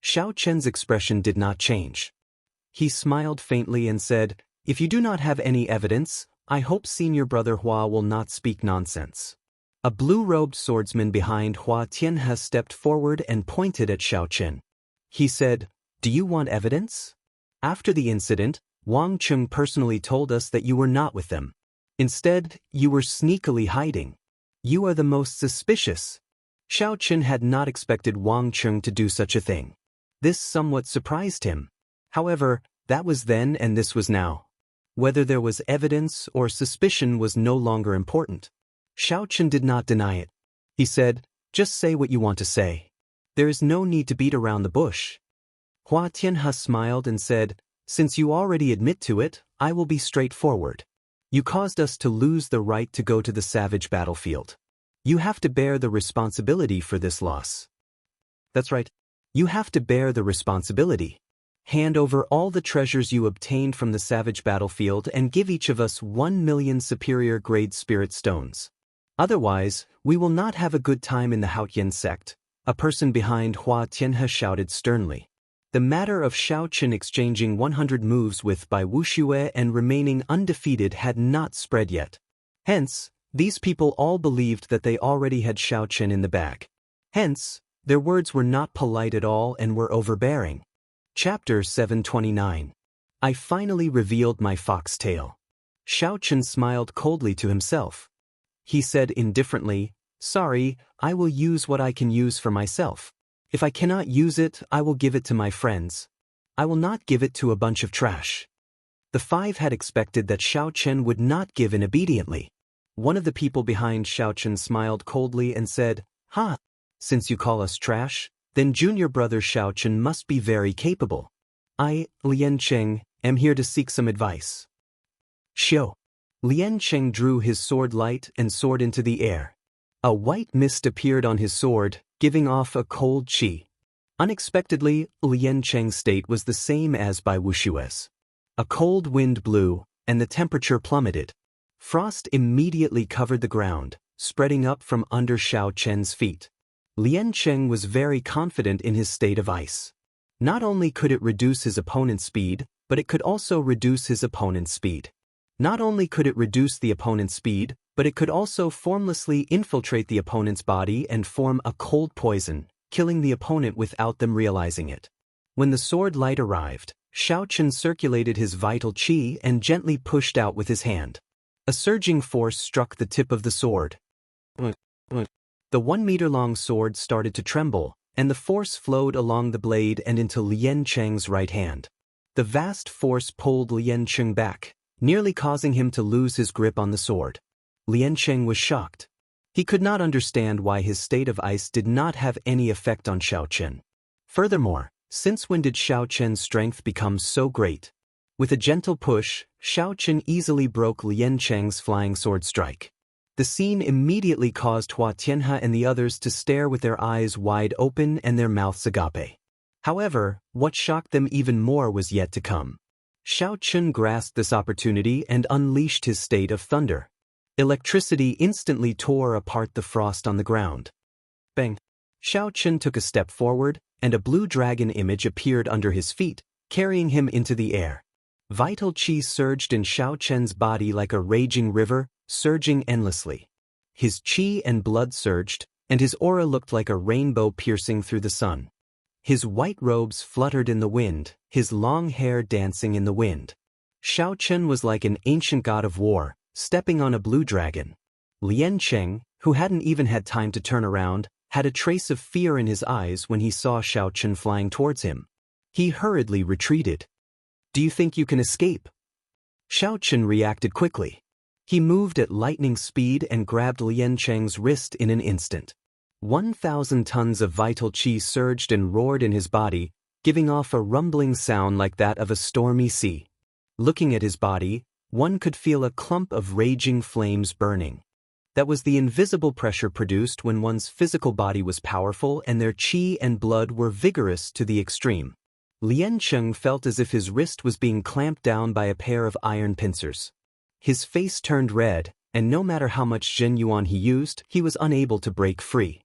Xiao Chen's expression did not change. He smiled faintly and said, "If you do not have any evidence, I hope senior brother Hua will not speak nonsense." A blue-robed swordsman behind Hua Tianhe stepped forward and pointed at Xiao Chen. He said, "Do you want evidence? After the incident, Wang Cheng personally told us that you were not with them. Instead, you were sneakily hiding. You are the most suspicious." Xiao Chen had not expected Wang Cheng to do such a thing. This somewhat surprised him. However, that was then and this was now. Whether there was evidence or suspicion was no longer important. Xiao Chen did not deny it. He said, "Just say what you want to say. There is no need to beat around the bush." Hua Tianhe smiled and said, "Since you already admit to it, I will be straightforward. You caused us to lose the right to go to the savage battlefield. You have to bear the responsibility for this loss." "That's right. You have to bear the responsibility. Hand over all the treasures you obtained from the savage battlefield and give each of us 1 million superior grade spirit stones. Otherwise, we will not have a good time in the Haotian sect," a person behind Hua Tianhe shouted sternly. The matter of Xiao Chen exchanging 100 moves with Bai Wuxia and remaining undefeated had not spread yet. Hence, these people all believed that they already had Xiao Chen in the bag. Hence, their words were not polite at all and were overbearing. Chapter 729. I finally revealed my foxtail. Xiao Chen smiled coldly to himself. He said indifferently, "Sorry, I will use what I can use for myself. If I cannot use it, I will give it to my friends. I will not give it to a bunch of trash." The 5 had expected that Xiao Chen would not give in obediently. One of the people behind Xiao Chen smiled coldly and said, "Ha! Since you call us trash, then junior brother Xiao Chen must be very capable. I, Lian Cheng, am here to seek some advice." Xiao. Lian Cheng drew his sword light and soared into the air. A white mist appeared on his sword, giving off a cold qi. Unexpectedly, Lian Cheng's state was the same as Bai Wuxia's. A cold wind blew, and the temperature plummeted. Frost immediately covered the ground, spreading up from under Xiao Chen's feet. Liancheng was very confident in his state of ice. Not only could it reduce his opponent's speed, but it could also reduce his opponent's speed. Not only could it reduce the opponent's speed, but it could also formlessly infiltrate the opponent's body and form a cold poison, killing the opponent without them realizing it. When the sword light arrived, Xiao Chen circulated his vital qi and gently pushed out with his hand. A surging force struck the tip of the sword. The 1-meter-long sword started to tremble, and the force flowed along the blade and into Liancheng's right hand. The vast force pulled Liancheng back, nearly causing him to lose his grip on the sword. Liancheng was shocked. He could not understand why his state of ice did not have any effect on Xiao Chen. Furthermore, since when did Xiao Chen's strength become so great? With a gentle push, Xiao Chen easily broke Liancheng's flying sword strike. The scene immediately caused Hua Tianhe and the others to stare with their eyes wide open and their mouths agape. However, what shocked them even more was yet to come. Xiao Chen grasped this opportunity and unleashed his state of thunder. Electricity instantly tore apart the frost on the ground. Bang! Xiao Chen took a step forward, and a blue dragon image appeared under his feet, carrying him into the air. Vital qi surged in Xiao Chen's body like a raging river, surging endlessly. His qi and blood surged, and his aura looked like a rainbow piercing through the sun. His white robes fluttered in the wind, his long hair dancing in the wind. Xiao Chen was like an ancient god of war, stepping on a blue dragon. Liancheng, who hadn't even had time to turn around, had a trace of fear in his eyes when he saw Xiao Chen flying towards him. He hurriedly retreated. "Do you think you can escape?" Xiao Chen reacted quickly. He moved at lightning speed and grabbed Liancheng's wrist in an instant. 1,000 tons of vital qi surged and roared in his body, giving off a rumbling sound like that of a stormy sea. Looking at his body, one could feel a clump of raging flames burning. That was the invisible pressure produced when one's physical body was powerful and their qi and blood were vigorous to the extreme. Liancheng felt as if his wrist was being clamped down by a pair of iron pincers. His face turned red, and no matter how much Zhen Yuan he used, he was unable to break free.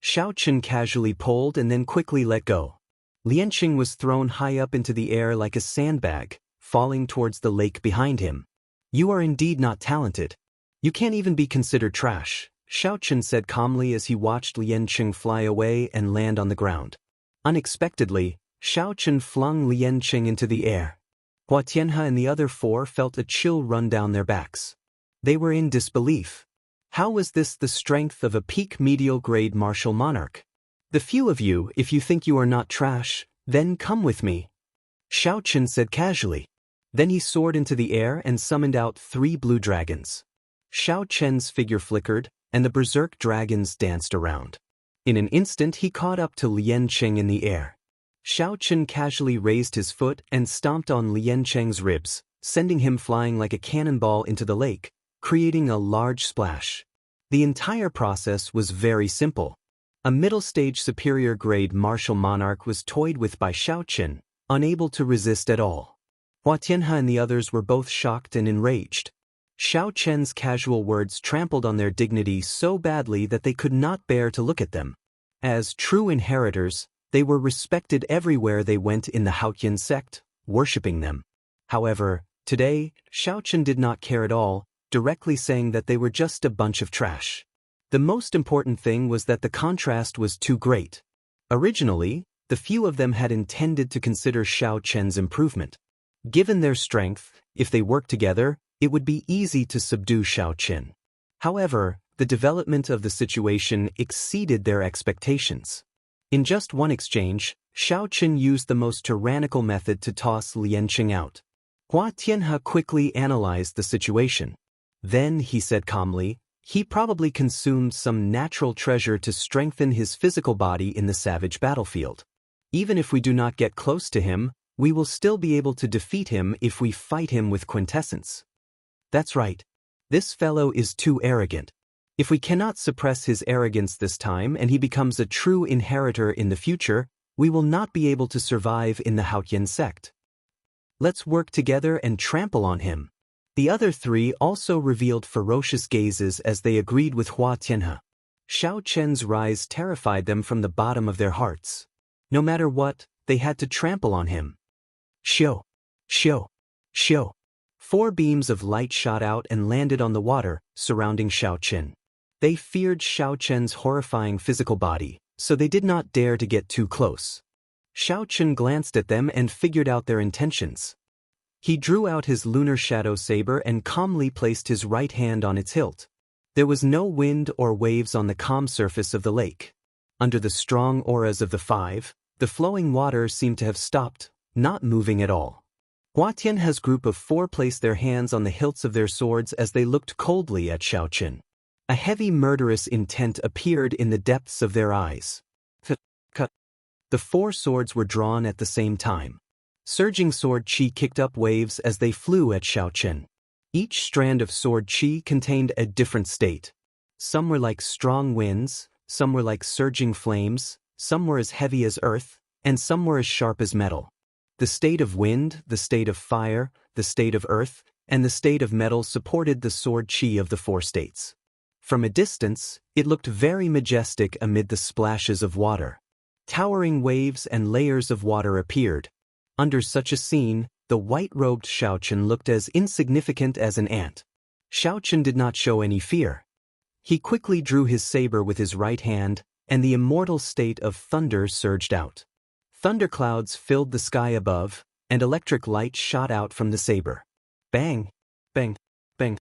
Xiao Chen casually pulled and then quickly let go. Liancheng was thrown high up into the air like a sandbag, falling towards the lake behind him. "You are indeed not talented. You can't even be considered trash," Xiao Chen said calmly as he watched Liancheng fly away and land on the ground. Unexpectedly, Xiao Chen flung Liancheng into the air. Hua Tianhe and the other 4 felt a chill run down their backs. They were in disbelief. How was this the strength of a peak medial grade martial monarch? "The few of you, if you think you are not trash, then come with me," Xiao Chen said casually. Then he soared into the air and summoned out 3 blue dragons. Xiao Chen's figure flickered, and the berserk dragons danced around. In an instant he caught up to Liancheng in the air. Xiao Chen casually raised his foot and stomped on Liancheng's ribs, sending him flying like a cannonball into the lake, creating a large splash. The entire process was very simple. A middle-stage superior-grade martial monarch was toyed with by Xiao Chen, unable to resist at all. Hua Tianhe and the others were both shocked and enraged. Xiao Chen's casual words trampled on their dignity so badly that they could not bear to look at them. As true inheritors, they were respected everywhere they went in the Haotian sect, worshipping them. However, today, Xiao Chen did not care at all, directly saying that they were just a bunch of trash. The most important thing was that the contrast was too great. Originally, the few of them had intended to consider Xiao Chen's improvement. Given their strength, if they worked together, it would be easy to subdue Xiao Chen. However, the development of the situation exceeded their expectations. In just one exchange, Xiao Chen used the most tyrannical method to toss Liancheng out. Hua Tianhe quickly analyzed the situation. Then, he said calmly, he probably consumed some natural treasure to strengthen his physical body in the savage battlefield. Even if we do not get close to him, we will still be able to defeat him if we fight him with quintessence. That's right. This fellow is too arrogant. If we cannot suppress his arrogance this time and he becomes a true inheritor in the future, we will not be able to survive in the Haotian sect. Let's work together and trample on him. The other three also revealed ferocious gazes as they agreed with Hua Tianhe. Xiao Chen's rise terrified them from the bottom of their hearts. No matter what, they had to trample on him. Shio! Shio! Shio! 4 beams of light shot out and landed on the water, surrounding Xiao Chen. They feared Xiao Chen's horrifying physical body, so they did not dare to get too close. Xiao Chen glanced at them and figured out their intentions. He drew out his lunar shadow saber and calmly placed his right hand on its hilt. There was no wind or waves on the calm surface of the lake. Under the strong auras of the 5, the flowing water seemed to have stopped, not moving at all. Hua Tianhe's group of 4 placed their hands on the hilts of their swords as they looked coldly at Xiao Chen. A heavy murderous intent appeared in the depths of their eyes. Cut. The 4 swords were drawn at the same time. Surging sword chi kicked up waves as they flew at Xiao Chen. Each strand of sword chi contained a different state. Some were like strong winds, some were like surging flames, some were as heavy as earth, and some were as sharp as metal. The state of wind, the state of fire, the state of earth, and the state of metal supported the sword chi of the 4 states. From a distance, it looked very majestic amid the splashes of water. Towering waves and layers of water appeared. Under such a scene, the white-robed Xiao Chen looked as insignificant as an ant. Xiao Chen did not show any fear. He quickly drew his saber with his right hand, and the immortal state of thunder surged out. Thunderclouds filled the sky above, and electric light shot out from the saber. Bang! Bang! Bang!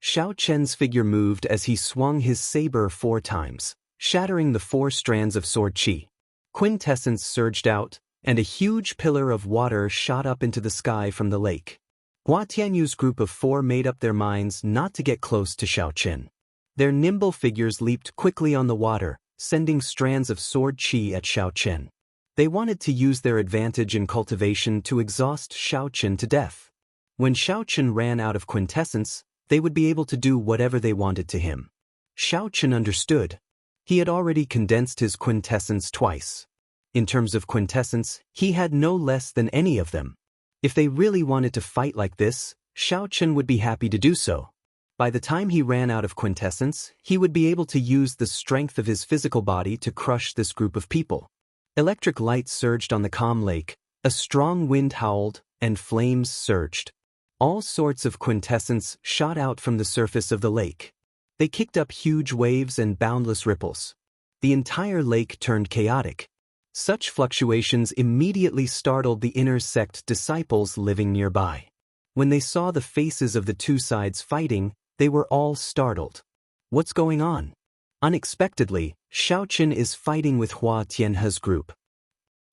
Xiao Chen's figure moved as he swung his saber 4 times, shattering the 4 strands of sword chi. Quintessence surged out, and a huge pillar of water shot up into the sky from the lake. Hua Tianyu's group of 4 made up their minds not to get close to Xiao Chen. Their nimble figures leaped quickly on the water, sending strands of sword chi at Xiao Chen. They wanted to use their advantage in cultivation to exhaust Xiao Chen to death. When Xiao Chen ran out of quintessence, they would be able to do whatever they wanted to him. Xiao Chen understood. He had already condensed his quintessence twice. In terms of quintessence, he had no less than any of them. If they really wanted to fight like this, Xiao Chen would be happy to do so. By the time he ran out of quintessence, he would be able to use the strength of his physical body to crush this group of people. Electric light surged on the calm lake, a strong wind howled, and flames surged. All sorts of quintessence shot out from the surface of the lake. They kicked up huge waves and boundless ripples. The entire lake turned chaotic. Such fluctuations immediately startled the inner sect disciples living nearby. When they saw the faces of the 2 sides fighting, they were all startled. What's going on? Unexpectedly, Xiao Chen is fighting with Hua Tianhe's group.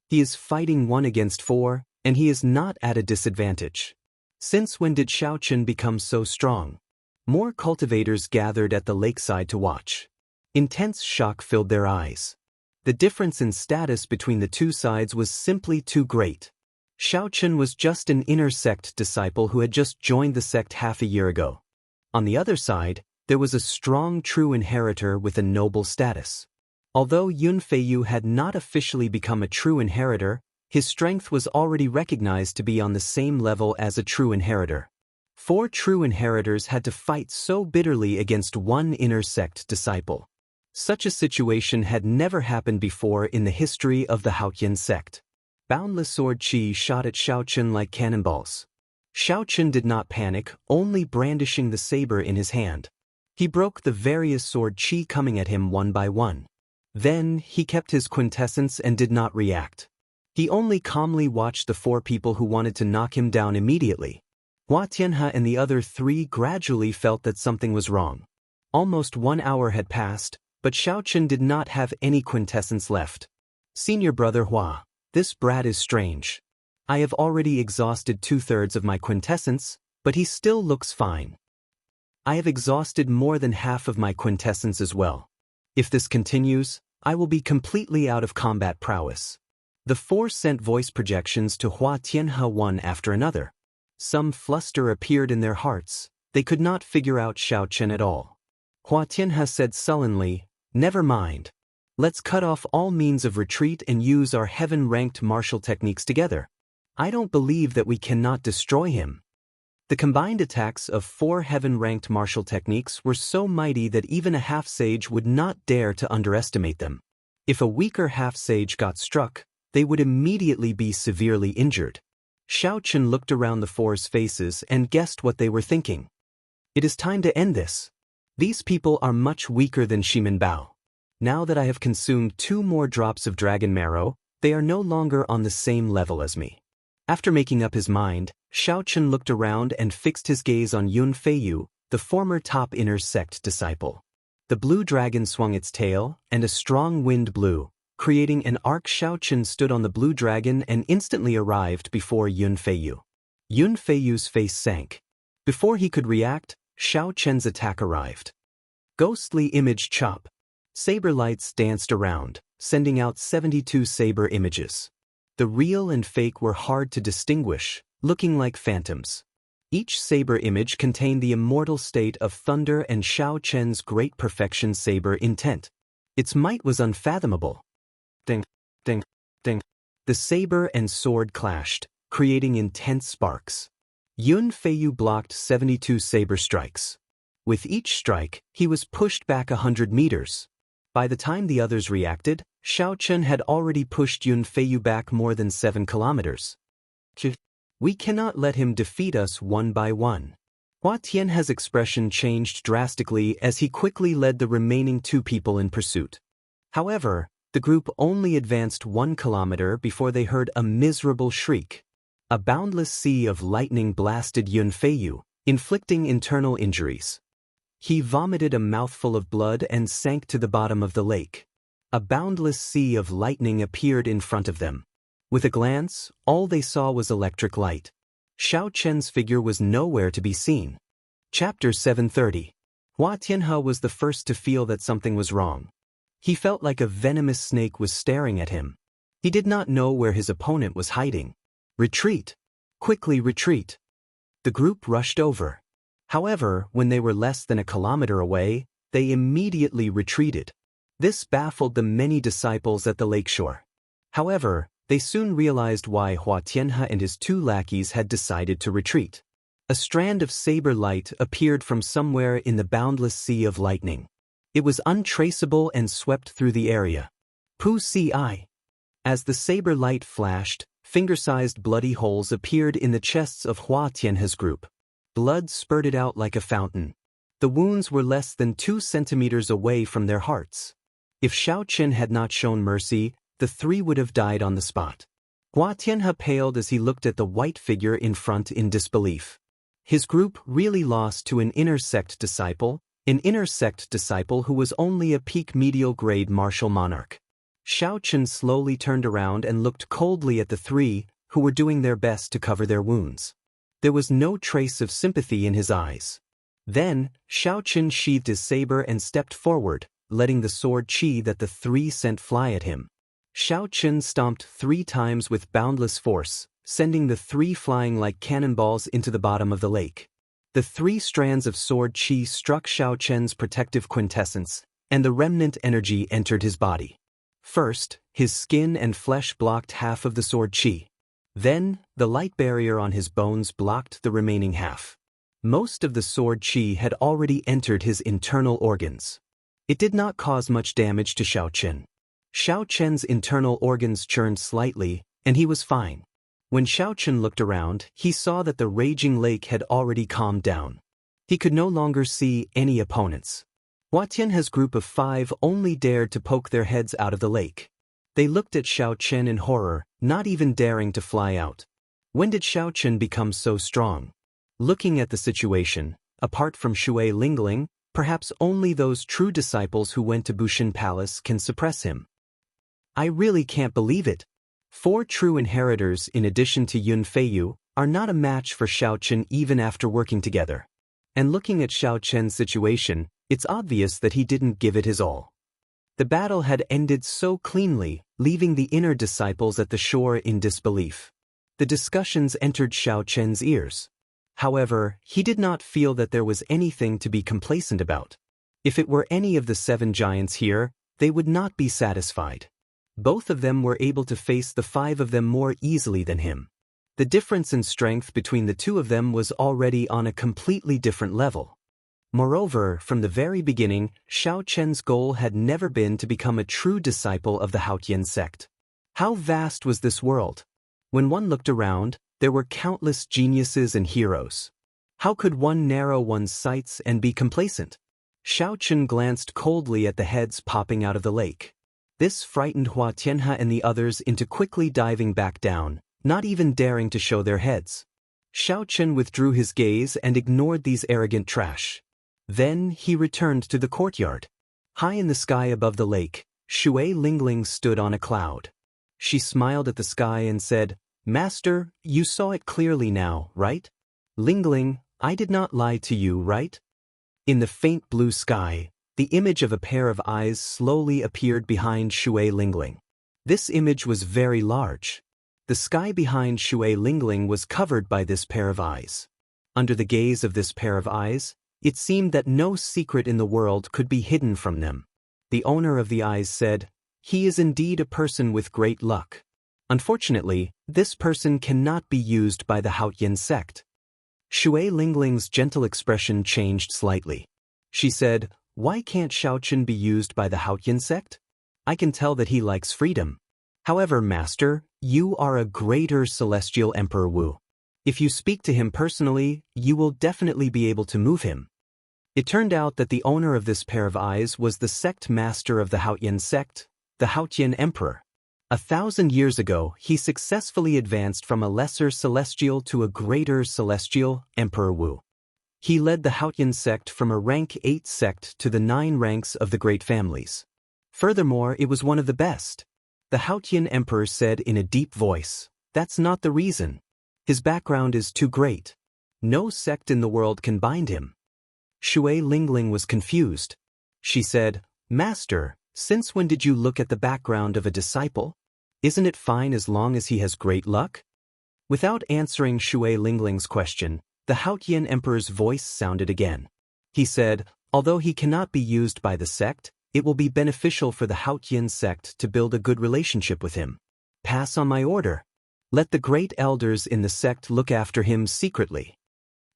He is fighting 1 against 4, and he is not at a disadvantage. Since when did Xiao Chen become so strong? More cultivators gathered at the lakeside to watch. Intense shock filled their eyes. The difference in status between the 2 sides was simply too great. Xiao Chen was just an inner sect disciple who had just joined the sect half a year ago. On the other side, there was a strong true inheritor with a noble status. Although Yun Feiyu had not officially become a true inheritor, his strength was already recognized to be on the same level as a true inheritor. 4 true inheritors had to fight so bitterly against 1 inner sect disciple. Such a situation had never happened before in the history of the Haotian sect. Boundless sword chi shot at Xiao Chen like cannonballs. Xiao Chen did not panic, only brandishing the saber in his hand. He broke the various sword chi coming at him 1 by 1. Then, he kept his quintessence and did not react. He only calmly watched the 4 people who wanted to knock him down immediately. Hua Tianhe and the other 3 gradually felt that something was wrong. Almost 1 hour had passed, but Xiao Chen did not have any quintessence left. Senior brother Hua, this brat is strange. I have already exhausted 2/3 of my quintessence, but he still looks fine. I have exhausted more than half of my quintessence as well. If this continues, I will be completely out of combat prowess. The 4 sent voice projections to Hua Tianhe 1 after another. Some fluster appeared in their hearts. They could not figure out Xiao Chen at all. Hua Tianhe said sullenly, "Never mind. Let's cut off all means of retreat and use our heaven-ranked martial techniques together. I don't believe that we cannot destroy him." The combined attacks of 4 heaven-ranked martial techniques were so mighty that even a half-sage would not dare to underestimate them. If a weaker half-sage got struck, they would immediately be severely injured. Xiaochen looked around the 4's faces and guessed what they were thinking. It is time to end this. These people are much weaker than Shimin Bao. Now that I have consumed 2 more drops of dragon marrow, they are no longer on the same level as me. After making up his mind, Xiaochen looked around and fixed his gaze on Yun Feiyu, the former top inner sect disciple. The blue dragon swung its tail, and a strong wind blew, creating an arc. Xiaochen stood on the blue dragon and instantly arrived before Yun Feiyu. Yun Feiyu's face sank. Before he could react, Xiaochen's attack arrived. Ghostly image chop. Saber lights danced around, sending out 72 saber images. The real and fake were hard to distinguish, looking like phantoms. Each saber image contained the immortal state of thunder and Xiaochen's great perfection saber intent. Its might was unfathomable. Ding, ding, ding. The saber and sword clashed, creating intense sparks. Yun Feiyu blocked 72 saber strikes. With each strike, he was pushed back 100 meters. By the time the others reacted, Xiaochen had already pushed Yun Feiyu back more than 7 kilometers. We cannot let him defeat us one by one. Hua Tianhe's expression changed drastically as he quickly led the remaining 2 people in pursuit. However, the group only advanced 1 kilometer before they heard a miserable shriek. A boundless sea of lightning blasted Yun Feiyu, inflicting internal injuries. He vomited a mouthful of blood and sank to the bottom of the lake. A boundless sea of lightning appeared in front of them. With a glance, all they saw was electric light. Xiaochen's figure was nowhere to be seen. Chapter 730. Hua Tianhe was the first to feel that something was wrong. He felt like a venomous snake was staring at him. He did not know where his opponent was hiding. Retreat! Quickly retreat! The group rushed over. However, when they were less than a kilometer away, they immediately retreated. This baffled the many disciples at the lakeshore. However, they soon realized why Hua Tianhe and his 2 lackeys had decided to retreat. A strand of saber light appeared from somewhere in the boundless sea of lightning. It was untraceable and swept through the area. Pu Si. As the saber light flashed, finger-sized bloody holes appeared in the chests of Hua Tianhe's group. Blood spurted out like a fountain. The wounds were less than 2 centimeters away from their hearts. If Xiaochen had not shown mercy, the 3 would have died on the spot. Hua Tianhe paled as he looked at the white figure in front in disbelief. His group really lost to an inner sect disciple who was only a peak medial grade martial monarch. Xiaochen slowly turned around and looked coldly at the 3, who were doing their best to cover their wounds. There was no trace of sympathy in his eyes. Then, Xiaochen sheathed his saber and stepped forward, letting the sword qi that the 3 sent fly at him. Xiaochen stomped 3 times with boundless force, sending the 3 flying like cannonballs into the bottom of the lake. The 3 strands of sword qi struck Xiaochen's protective quintessence, and the remnant energy entered his body. First, his skin and flesh blocked half of the sword qi. Then, the light barrier on his bones blocked the remaining half. Most of the sword qi had already entered his internal organs. It did not cause much damage to Xiaochen. Xiaochen's internal organs churned slightly, and he was fine. When Xiaochen looked around, he saw that the raging lake had already calmed down. He could no longer see any opponents. Hua Tianhe's group of 5 only dared to poke their heads out of the lake. They looked at Xiaochen in horror, not even daring to fly out. When did Xiaochen become so strong? Looking at the situation, apart from Shui Lingling, perhaps only those true disciples who went to Bushin Palace can suppress him. I really can't believe it. 4 true inheritors in addition to Yun Feiyu are not a match for Xiaochen even after working together. And looking at Xiaochen's situation, it's obvious that he didn't give it his all. The battle had ended so cleanly, leaving the inner disciples at the shore in disbelief. The discussions entered Xiaochen's ears. However, he did not feel that there was anything to be complacent about. If it were any of the 7 giants here, they would not be satisfied. Both of them were able to face the 5 of them more easily than him. The difference in strength between the two of them was already on a completely different level. Moreover, from the very beginning, Xiao Chen's goal had never been to become a true disciple of the Haotian sect. How vast was this world? When one looked around, there were countless geniuses and heroes. How could one narrow one's sights and be complacent? Xiao Chen glanced coldly at the heads popping out of the lake. This frightened Hua Tianhe and the others into quickly diving back down, not even daring to show their heads. Xiao Chen withdrew his gaze and ignored these arrogant trash. Then he returned to the courtyard. High in the sky above the lake, Shui Lingling stood on a cloud. She smiled at the sky and said, "Master, you saw it clearly now, right? Lingling, I did not lie to you, right?" In the faint blue sky, the image of a pair of eyes slowly appeared behind Shui Lingling. This image was very large. The sky behind Shui Lingling was covered by this pair of eyes. Under the gaze of this pair of eyes, it seemed that no secret in the world could be hidden from them. The owner of the eyes said, "He is indeed a person with great luck. Unfortunately, this person cannot be used by the Haotian sect." Shui Lingling's gentle expression changed slightly. She said, "Why can't Xiao Chen be used by the Haotian sect? I can tell that he likes freedom. However, Master, you are a greater celestial Emperor Wu. If you speak to him personally, you will definitely be able to move him." It turned out that the owner of this pair of eyes was the sect master of the Haotian sect, the Haotian Emperor. 1,000 years ago, he successfully advanced from a lesser celestial to a greater celestial, Emperor Wu. He led the Haotian sect from a rank 8 sect to the 9 ranks of the great families. Furthermore, it was one of the best. The Haotian Emperor said in a deep voice, "That's not the reason. His background is too great. No sect in the world can bind him." Shui Lingling was confused. She said, "Master, since when did you look at the background of a disciple? Isn't it fine as long as he has great luck?" Without answering Shui Lingling's question, the Haotian Emperor's voice sounded again. He said, "Although he cannot be used by the sect, it will be beneficial for the Haotian sect to build a good relationship with him. Pass on my order. Let the great elders in the sect look after him secretly."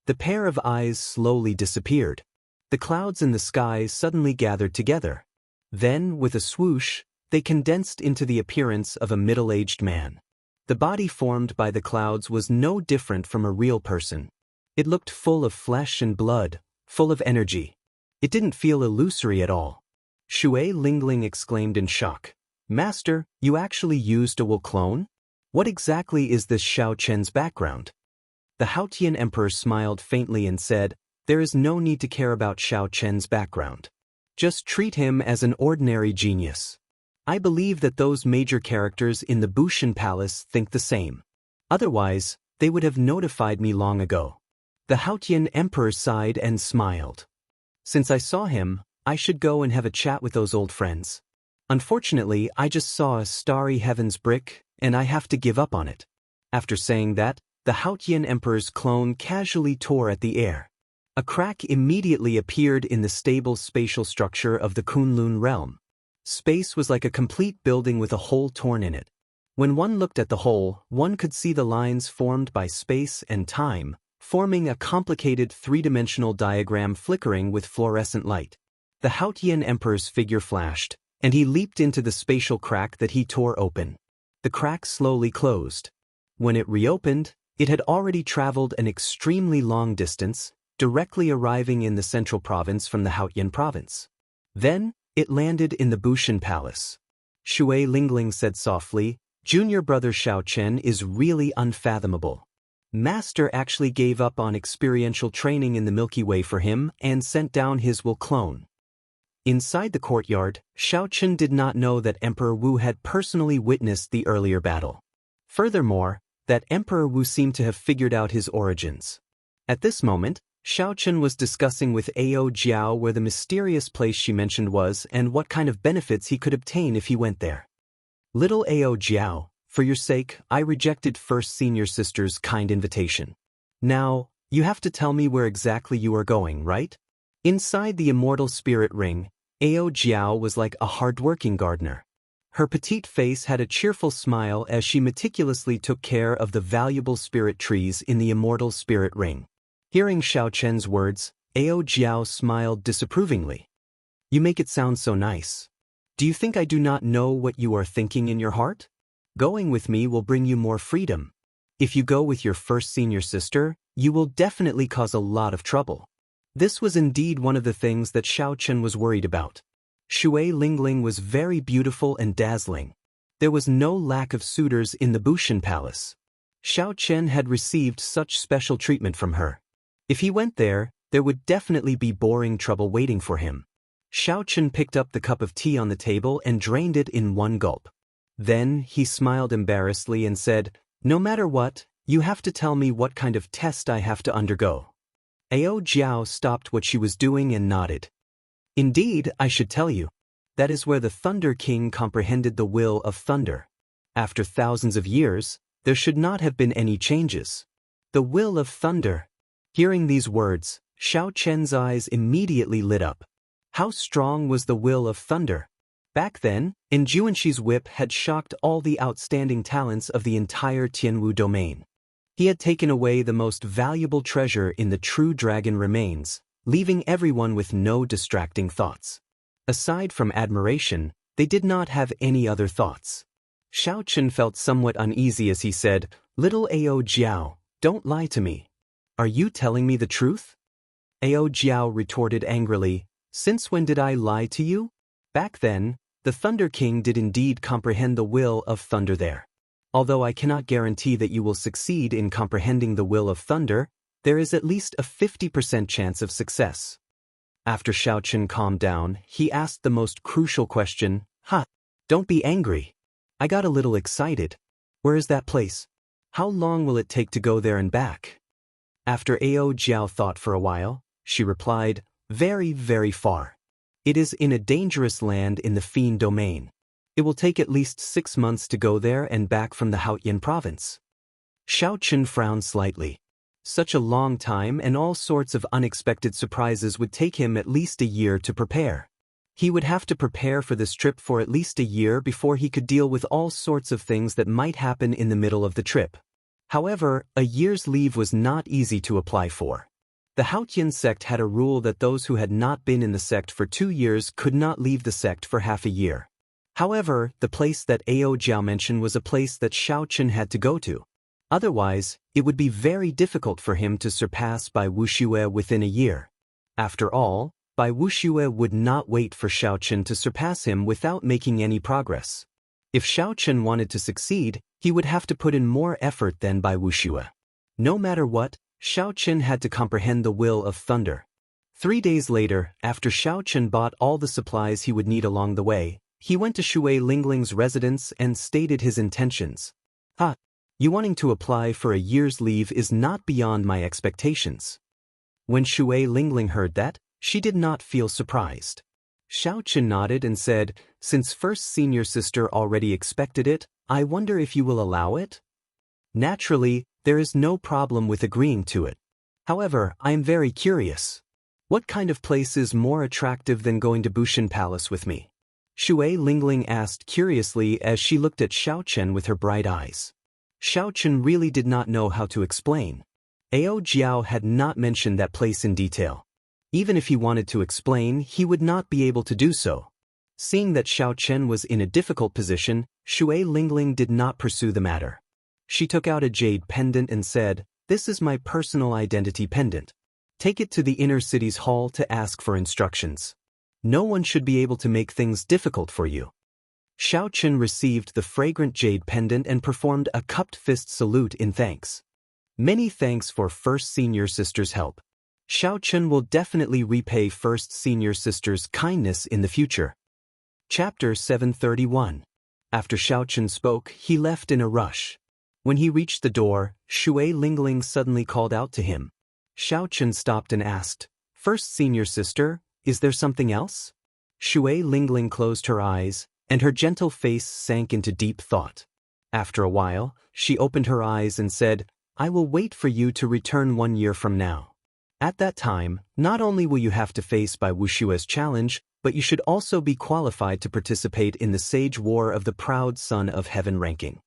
The pair of eyes slowly disappeared. The clouds in the sky suddenly gathered together. Then, with a swoosh, they condensed into the appearance of a middle-aged man. The body formed by the clouds was no different from a real person. It looked full of flesh and blood, full of energy. It didn't feel illusory at all. Shui Lingling exclaimed in shock, "Master, you actually used a Wu clone? What exactly is this Xiao Chen's background?" The Haotian Emperor smiled faintly and said, "There is no need to care about Xiao Chen's background. Just treat him as an ordinary genius. I believe that those major characters in the Bushan Palace think the same. Otherwise, they would have notified me long ago." The Haotian Emperor sighed and smiled. "Since I saw him, I should go and have a chat with those old friends. Unfortunately, I just saw a starry heavens brick, and I have to give up on it." After saying that, the Haotian Emperor's clone casually tore at the air. A crack immediately appeared in the stable spatial structure of the Kunlun realm. Space was like a complete building with a hole torn in it. When one looked at the hole, one could see the lines formed by space and time, forming a complicated three-dimensional diagram flickering with fluorescent light. The Haotian Emperor's figure flashed, and he leaped into the spatial crack that he tore open. The crack slowly closed. When it reopened, it had already traveled an extremely long distance, directly arriving in the central province from the Haotian province. Then, it landed in the Bushan Palace. Shui Lingling said softly, "Junior brother Xiao Chen is really unfathomable. Master actually gave up on experiential training in the Milky Way for him and sent down his Wu clone." Inside the courtyard, Xiao Chen did not know that Emperor Wu had personally witnessed the earlier battle. Furthermore, that Emperor Wu seemed to have figured out his origins. At this moment, Xiao Chen was discussing with Ao Jiao where the mysterious place she mentioned was and what kind of benefits he could obtain if he went there. "Little Ao Jiao, for your sake, I rejected First Senior Sister's kind invitation. Now, you have to tell me where exactly you are going, right?" Inside the immortal spirit ring, Ao Jiao was like a hard-working gardener. Her petite face had a cheerful smile as she meticulously took care of the valuable spirit trees in the immortal spirit ring. Hearing Xiao Chen's words, Ao Jiao smiled disapprovingly. You make it sound so nice. Do you think I do not know what you are thinking in your heart? Going with me will bring you more freedom. If you go with your first senior sister, you will definitely cause a lot of trouble. This was indeed one of the things that Xiao Chen was worried about. Shui Lingling was very beautiful and dazzling. There was no lack of suitors in the Bushan Palace. Xiao Chen had received such special treatment from her. If he went there would definitely be boring trouble waiting for him. Xiao Chen picked up the cup of tea on the table and drained it in one gulp. Then he smiled embarrassedly and said, "No matter what, you have to tell me what kind of test I have to undergo." Ao Jiao stopped what she was doing and nodded. Indeed, I should tell you. That is where the Thunder King comprehended the will of thunder. After thousands of years, there should not have been any changes. The will of thunder. Hearing these words, Xiao Chen's eyes immediately lit up. How strong was the will of thunder? Back then, Juanxi's whip had shocked all the outstanding talents of the entire Tianwu domain. He had taken away the most valuable treasure in the true dragon remains, leaving everyone with no distracting thoughts. Aside from admiration, they did not have any other thoughts. Xiao Chen felt somewhat uneasy as he said, "Little Ao Jiao, don't lie to me. Are you telling me the truth?" Ao Jiao retorted angrily, "Since when did I lie to you?" Back then, the Thunder King did indeed comprehend the will of thunder there. Although I cannot guarantee that you will succeed in comprehending the will of thunder, there is at least a 50% chance of success. After Xiao Chen calmed down, he asked the most crucial question, Don't be angry. I got a little excited. Where is that place? How long will it take to go there and back?" After Ao Jiao thought for a while, she replied, "Very, very far. It is in a dangerous land in the Fiend domain. It will take at least 6 months to go there and back from the Haotian province." Xiao Chen frowned slightly. Such a long time and all sorts of unexpected surprises would take him at least a year to prepare. He would have to prepare for this trip for at least a year before he could deal with all sorts of things that might happen in the middle of the trip. However, a year's leave was not easy to apply for. The Haotian sect had a rule that those who had not been in the sect for 2 years could not leave the sect for half a year. However, the place that Ao Jiao mentioned was a place that Xiao Chen had to go to. Otherwise, it would be very difficult for him to surpass Bai Wuxia within a year. After all, Bai Wuxia would not wait for Xiao Chen to surpass him without making any progress. If Xiao Chen wanted to succeed, he would have to put in more effort than Bai Wuxia. No matter what, Xiao Chen had to comprehend the will of thunder. 3 days later, after Xiao Chen bought all the supplies he would need along the way, he went to Shui Lingling's residence and stated his intentions. You wanting to apply for a year's leave is not beyond my expectations." When Shui Lingling heard that, she did not feel surprised. Xiao Chen nodded and said, "Since first senior sister already expected it, I wonder if you will allow it?" Naturally, there is no problem with agreeing to it. However, I am very curious. What kind of place is more attractive than going to Bushan Palace with me? Shui Lingling asked curiously as she looked at Xiao Chen with her bright eyes. Xiao Chen really did not know how to explain. Ao Jiao had not mentioned that place in detail. Even if he wanted to explain, he would not be able to do so. Seeing that Xiao Chen was in a difficult position, Shui Lingling did not pursue the matter. She took out a jade pendant and said, "This is my personal identity pendant. Take it to the inner city's hall to ask for instructions. No one should be able to make things difficult for you." Xiao Chen received the fragrant jade pendant and performed a cupped fist salute in thanks. "Many thanks for first senior sister's help. Xiao Chen will definitely repay first senior sister's kindness in the future." Chapter 731. After Xiao Chen spoke, he left in a rush. When he reached the door, Shui Lingling suddenly called out to him. Xiao Chen stopped and asked, "First senior sister, is there something else?" Shui Lingling closed her eyes, and her gentle face sank into deep thought. After a while, she opened her eyes and said, "I will wait for you to return 1 year from now. At that time, not only will you have to face Bai Wuxia's challenge, but you should also be qualified to participate in the Sage War of the Proud Son of Heaven ranking.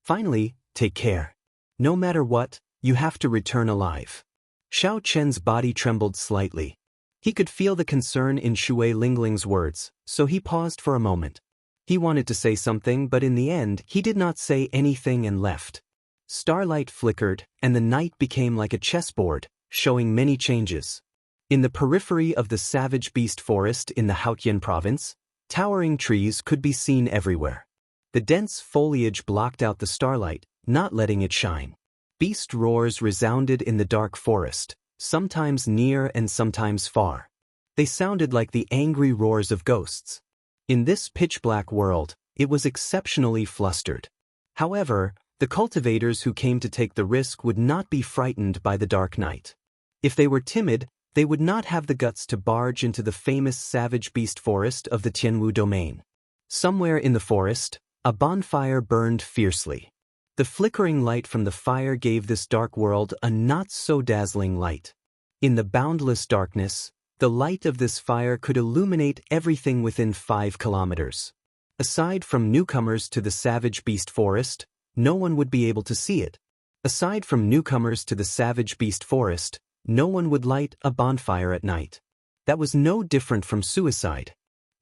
Finally, take care. No matter what, you have to return alive. Xiao Chen's body trembled slightly. He could feel the concern in Shui Lingling's words, so he paused for a moment. He wanted to say something, but in the end, he did not say anything and left. Starlight flickered, and the night became like a chessboard, showing many changes. In the periphery of the savage beast forest in the Haotian province, towering trees could be seen everywhere. The dense foliage blocked out the starlight, not letting it shine. Beast roars resounded in the dark forest, sometimes near and sometimes far. They sounded like the angry roars of ghosts. In this pitch-black world, it was exceptionally flustered. However, the cultivators who came to take the risk would not be frightened by the dark night. If they were timid, they would not have the guts to barge into the famous savage beast forest of the Tianwu domain. Somewhere in the forest, a bonfire burned fiercely. The flickering light from the fire gave this dark world a not-so-dazzling light. In the boundless darkness, the light of this fire could illuminate everything within 5 kilometers. Aside from newcomers to the savage beast forest, no one would be able to see it. Aside from newcomers to the savage beast forest, no one would light a bonfire at night. That was no different from suicide.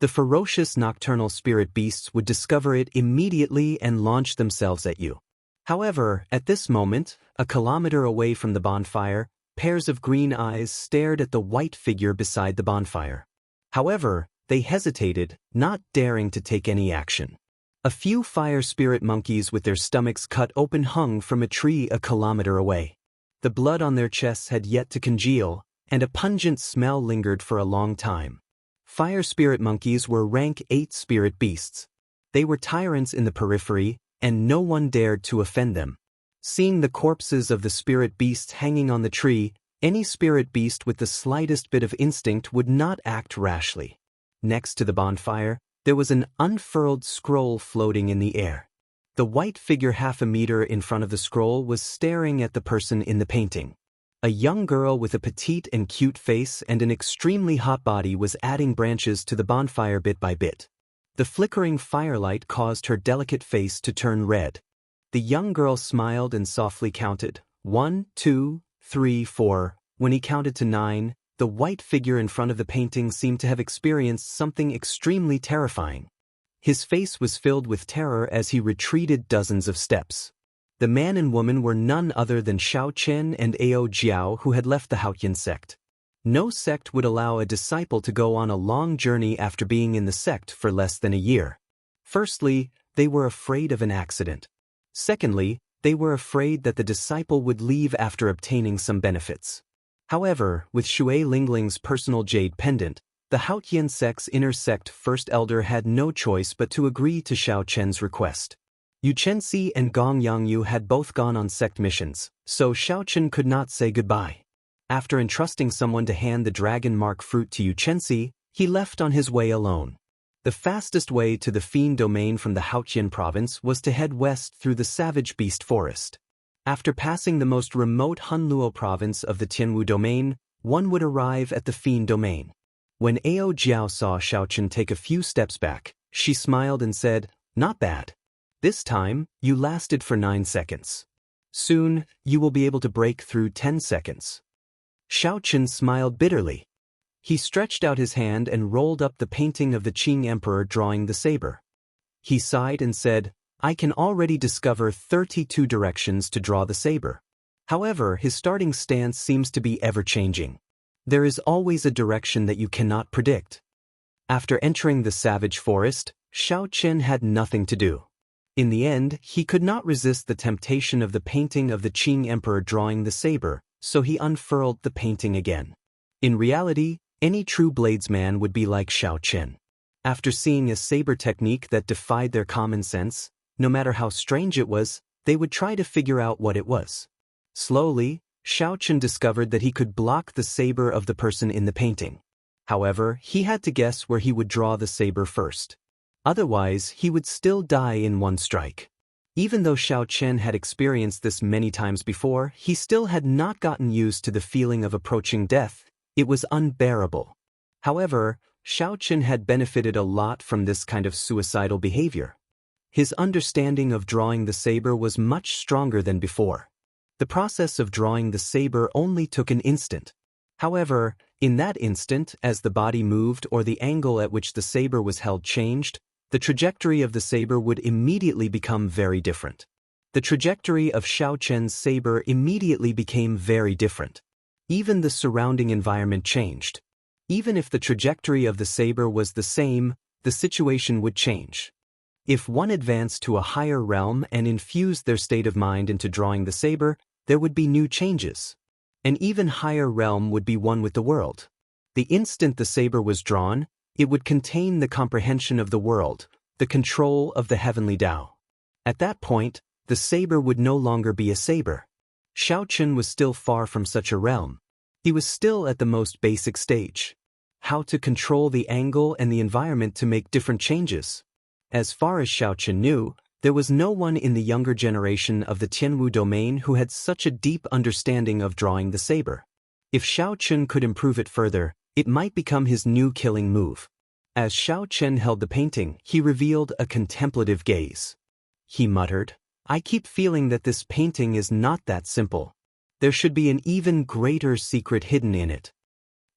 The ferocious nocturnal spirit beasts would discover it immediately and launch themselves at you. However, at this moment, a kilometer away from the bonfire, pairs of green eyes stared at the white figure beside the bonfire. However, they hesitated, not daring to take any action. A few fire spirit monkeys with their stomachs cut open hung from a tree a kilometer away. The blood on their chests had yet to congeal, and a pungent smell lingered for a long time. Fire spirit monkeys were rank 8 spirit beasts. They were tyrants in the periphery, and no one dared to offend them. Seeing the corpses of the spirit beasts hanging on the tree, any spirit beast with the slightest bit of instinct would not act rashly. Next to the bonfire, there was an unfurled scroll floating in the air. The white figure half a meter in front of the scroll was staring at the person in the painting. A young girl with a petite and cute face and an extremely hot body was adding branches to the bonfire bit by bit. The flickering firelight caused her delicate face to turn red. The young girl smiled and softly counted, 1, 2, 3, 4. When he counted to 9, the white figure in front of the painting seemed to have experienced something extremely terrifying. His face was filled with terror as he retreated dozens of steps. The man and woman were none other than Xiao Chen and Ao Jiao, who had left the Haotian sect. No sect would allow a disciple to go on a long journey after being in the sect for less than a year. Firstly, they were afraid of an accident. Secondly, they were afraid that the disciple would leave after obtaining some benefits. However, with Shui Lingling's personal jade pendant, the Haotian sect's inner sect first elder had no choice but to agree to Xiao Chen's request. Xianxia and Gong Yangyu had both gone on sect missions, so Xiao Chen could not say goodbye. After entrusting someone to hand the dragon mark fruit to Xianxia, he left on his way alone. The fastest way to the Fiend domain from the Haotian province was to head west through the savage beast forest. After passing the most remote Hunluo province of the Tianwu domain, one would arrive at the Fiend domain. When Ao Jiao saw Xiao Chen take a few steps back, she smiled and said, "Not bad. This time, you lasted for 9 seconds. Soon, you will be able to break through 10 seconds. Xiao Chen smiled bitterly. He stretched out his hand and rolled up the painting of the Qing Emperor drawing the saber. He sighed and said, "I can already discover 32 directions to draw the saber." However, his starting stance seems to be ever-changing. There is always a direction that you cannot predict. After entering the savage forest, Xiao Chen had nothing to do. In the end, he could not resist the temptation of the painting of the Qing Emperor drawing the saber, so he unfurled the painting again. In reality, any true bladesman would be like Xiao Chen. After seeing a saber technique that defied their common sense, no matter how strange it was, they would try to figure out what it was. Slowly, Xiao Chen discovered that he could block the saber of the person in the painting. However, he had to guess where he would draw the saber first. Otherwise, he would still die in one strike. Even though Xiao Chen had experienced this many times before, he still had not gotten used to the feeling of approaching death. It was unbearable. However, Xiaochen had benefited a lot from this kind of suicidal behavior. His understanding of drawing the saber was much stronger than before. The process of drawing the saber only took an instant. However, in that instant, as the body moved or the angle at which the saber was held changed, the trajectory of the saber would immediately become very different. The trajectory of Xiaochen's saber immediately became very different. Even the surrounding environment changed. Even if the trajectory of the saber was the same, the situation would change. If one advanced to a higher realm and infused their state of mind into drawing the saber, there would be new changes. An even higher realm would be one with the world. The instant the saber was drawn, it would contain the comprehension of the world, the control of the heavenly Tao. At that point, the saber would no longer be a saber. Xiaochen was still far from such a realm. He was still at the most basic stage. How to control the angle and the environment to make different changes. As far as Xiaochen knew, there was no one in the younger generation of the Tianwu domain who had such a deep understanding of drawing the saber. If Xiaochen could improve it further, it might become his new killing move. As Xiaochen held the painting, he revealed a contemplative gaze. He muttered, "I keep feeling that this painting is not that simple. There should be an even greater secret hidden in it."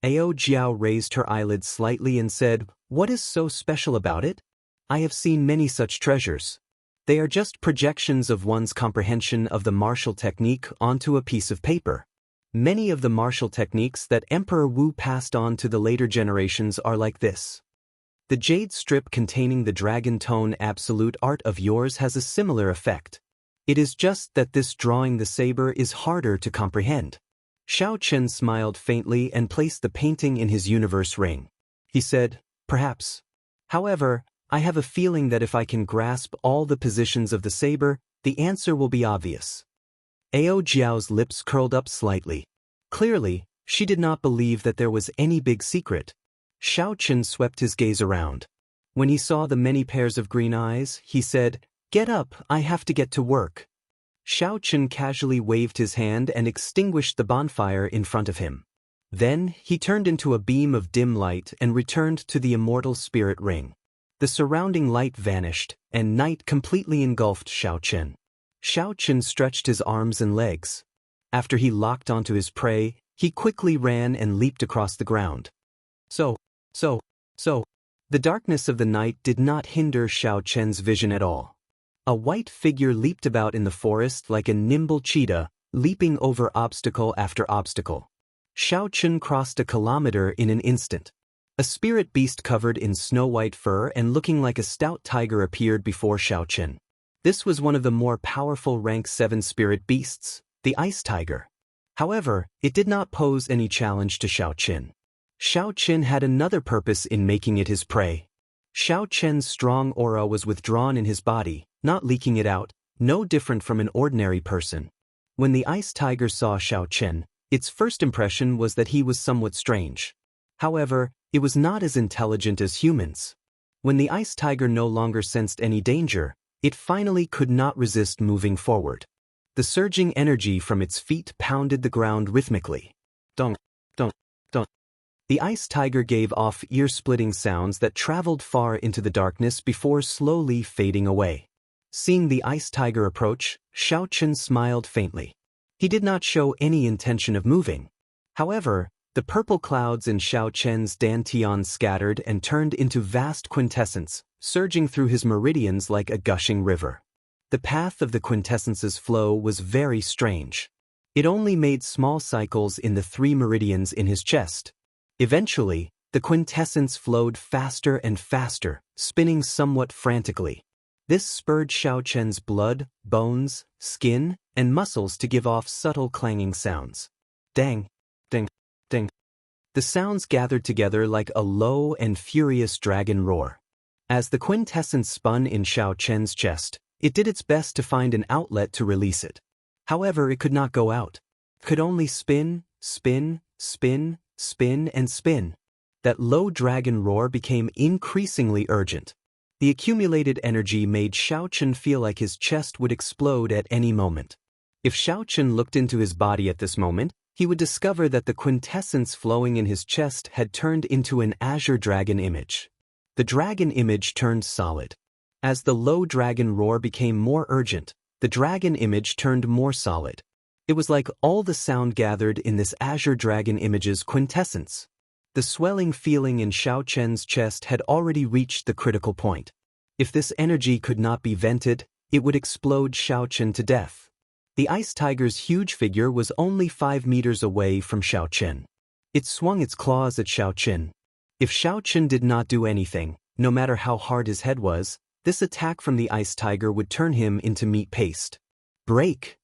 Ao Jiao raised her eyelids slightly and said, "What is so special about it? I have seen many such treasures. They are just projections of one's comprehension of the martial technique onto a piece of paper. Many of the martial techniques that Emperor Wu passed on to the later generations are like this. The jade strip containing the dragon tone absolute art of yours has a similar effect. It is just that this drawing the saber is harder to comprehend." Xiaochen smiled faintly and placed the painting in his universe ring. He said, "Perhaps. However, I have a feeling that if I can grasp all the positions of the saber, the answer will be obvious." Ao Jiao's lips curled up slightly. Clearly, she did not believe that there was any big secret. Xiaochen swept his gaze around. When he saw the many pairs of green eyes, he said, "Get up, I have to get to work." Xiaochen casually waved his hand and extinguished the bonfire in front of him. Then, he turned into a beam of dim light and returned to the immortal spirit ring. The surrounding light vanished, and night completely engulfed Xiaochen. Xiaochen stretched his arms and legs. After he locked onto his prey, he quickly ran and leaped across the ground. So. The darkness of the night did not hinder Xiaochen's vision at all. A white figure leaped about in the forest like a nimble cheetah, leaping over obstacle after obstacle. Xiaochen crossed a kilometer in an instant. A spirit beast covered in snow-white fur and looking like a stout tiger appeared before Xiaochen. This was one of the more powerful rank 7 spirit beasts, the ice tiger. However, it did not pose any challenge to Xiaochen. Xiaochen had another purpose in making it his prey. Xiaochen's strong aura was withdrawn in his body, not leaking it out, no different from an ordinary person. When the ice tiger saw Xiaochen, its first impression was that he was somewhat strange. However, it was not as intelligent as humans. When the ice tiger no longer sensed any danger, it finally could not resist moving forward. The surging energy from its feet pounded the ground rhythmically. Dong, dong, dong. The ice tiger gave off ear-splitting sounds that traveled far into the darkness before slowly fading away. Seeing the ice tiger approach, Xiaochen smiled faintly. He did not show any intention of moving. However, the purple clouds in Xiaochen's dantian scattered and turned into vast quintessence, surging through his meridians like a gushing river. The path of the quintessence's flow was very strange. It only made small cycles in the 3 meridians in his chest. Eventually, the quintessence flowed faster and faster, spinning somewhat frantically. This spurred Xiaochen's blood, bones, skin, and muscles to give off subtle clanging sounds. Dang, ding, ding. The sounds gathered together like a low and furious dragon roar. As the quintessence spun in Xiaochen's chest, it did its best to find an outlet to release it. However, it could not go out. It could only spin, spin, spin, spin, and spin. That low dragon roar became increasingly urgent. The accumulated energy made Xiaochen feel like his chest would explode at any moment. If Xiaochen looked into his body at this moment, he would discover that the quintessence flowing in his chest had turned into an azure dragon image. The dragon image turned solid. As the low dragon roar became more urgent, the dragon image turned more solid. It was like all the sound gathered in this azure dragon image's quintessence. The swelling feeling in Xiaochen's chest had already reached the critical point. If this energy could not be vented, it would explode Xiaochen to death. The ice tiger's huge figure was only 5 meters away from Xiaochen. It swung its claws at Xiaochen. If Xiaochen did not do anything, no matter how hard his head was, this attack from the ice tiger would turn him into meat paste. Break!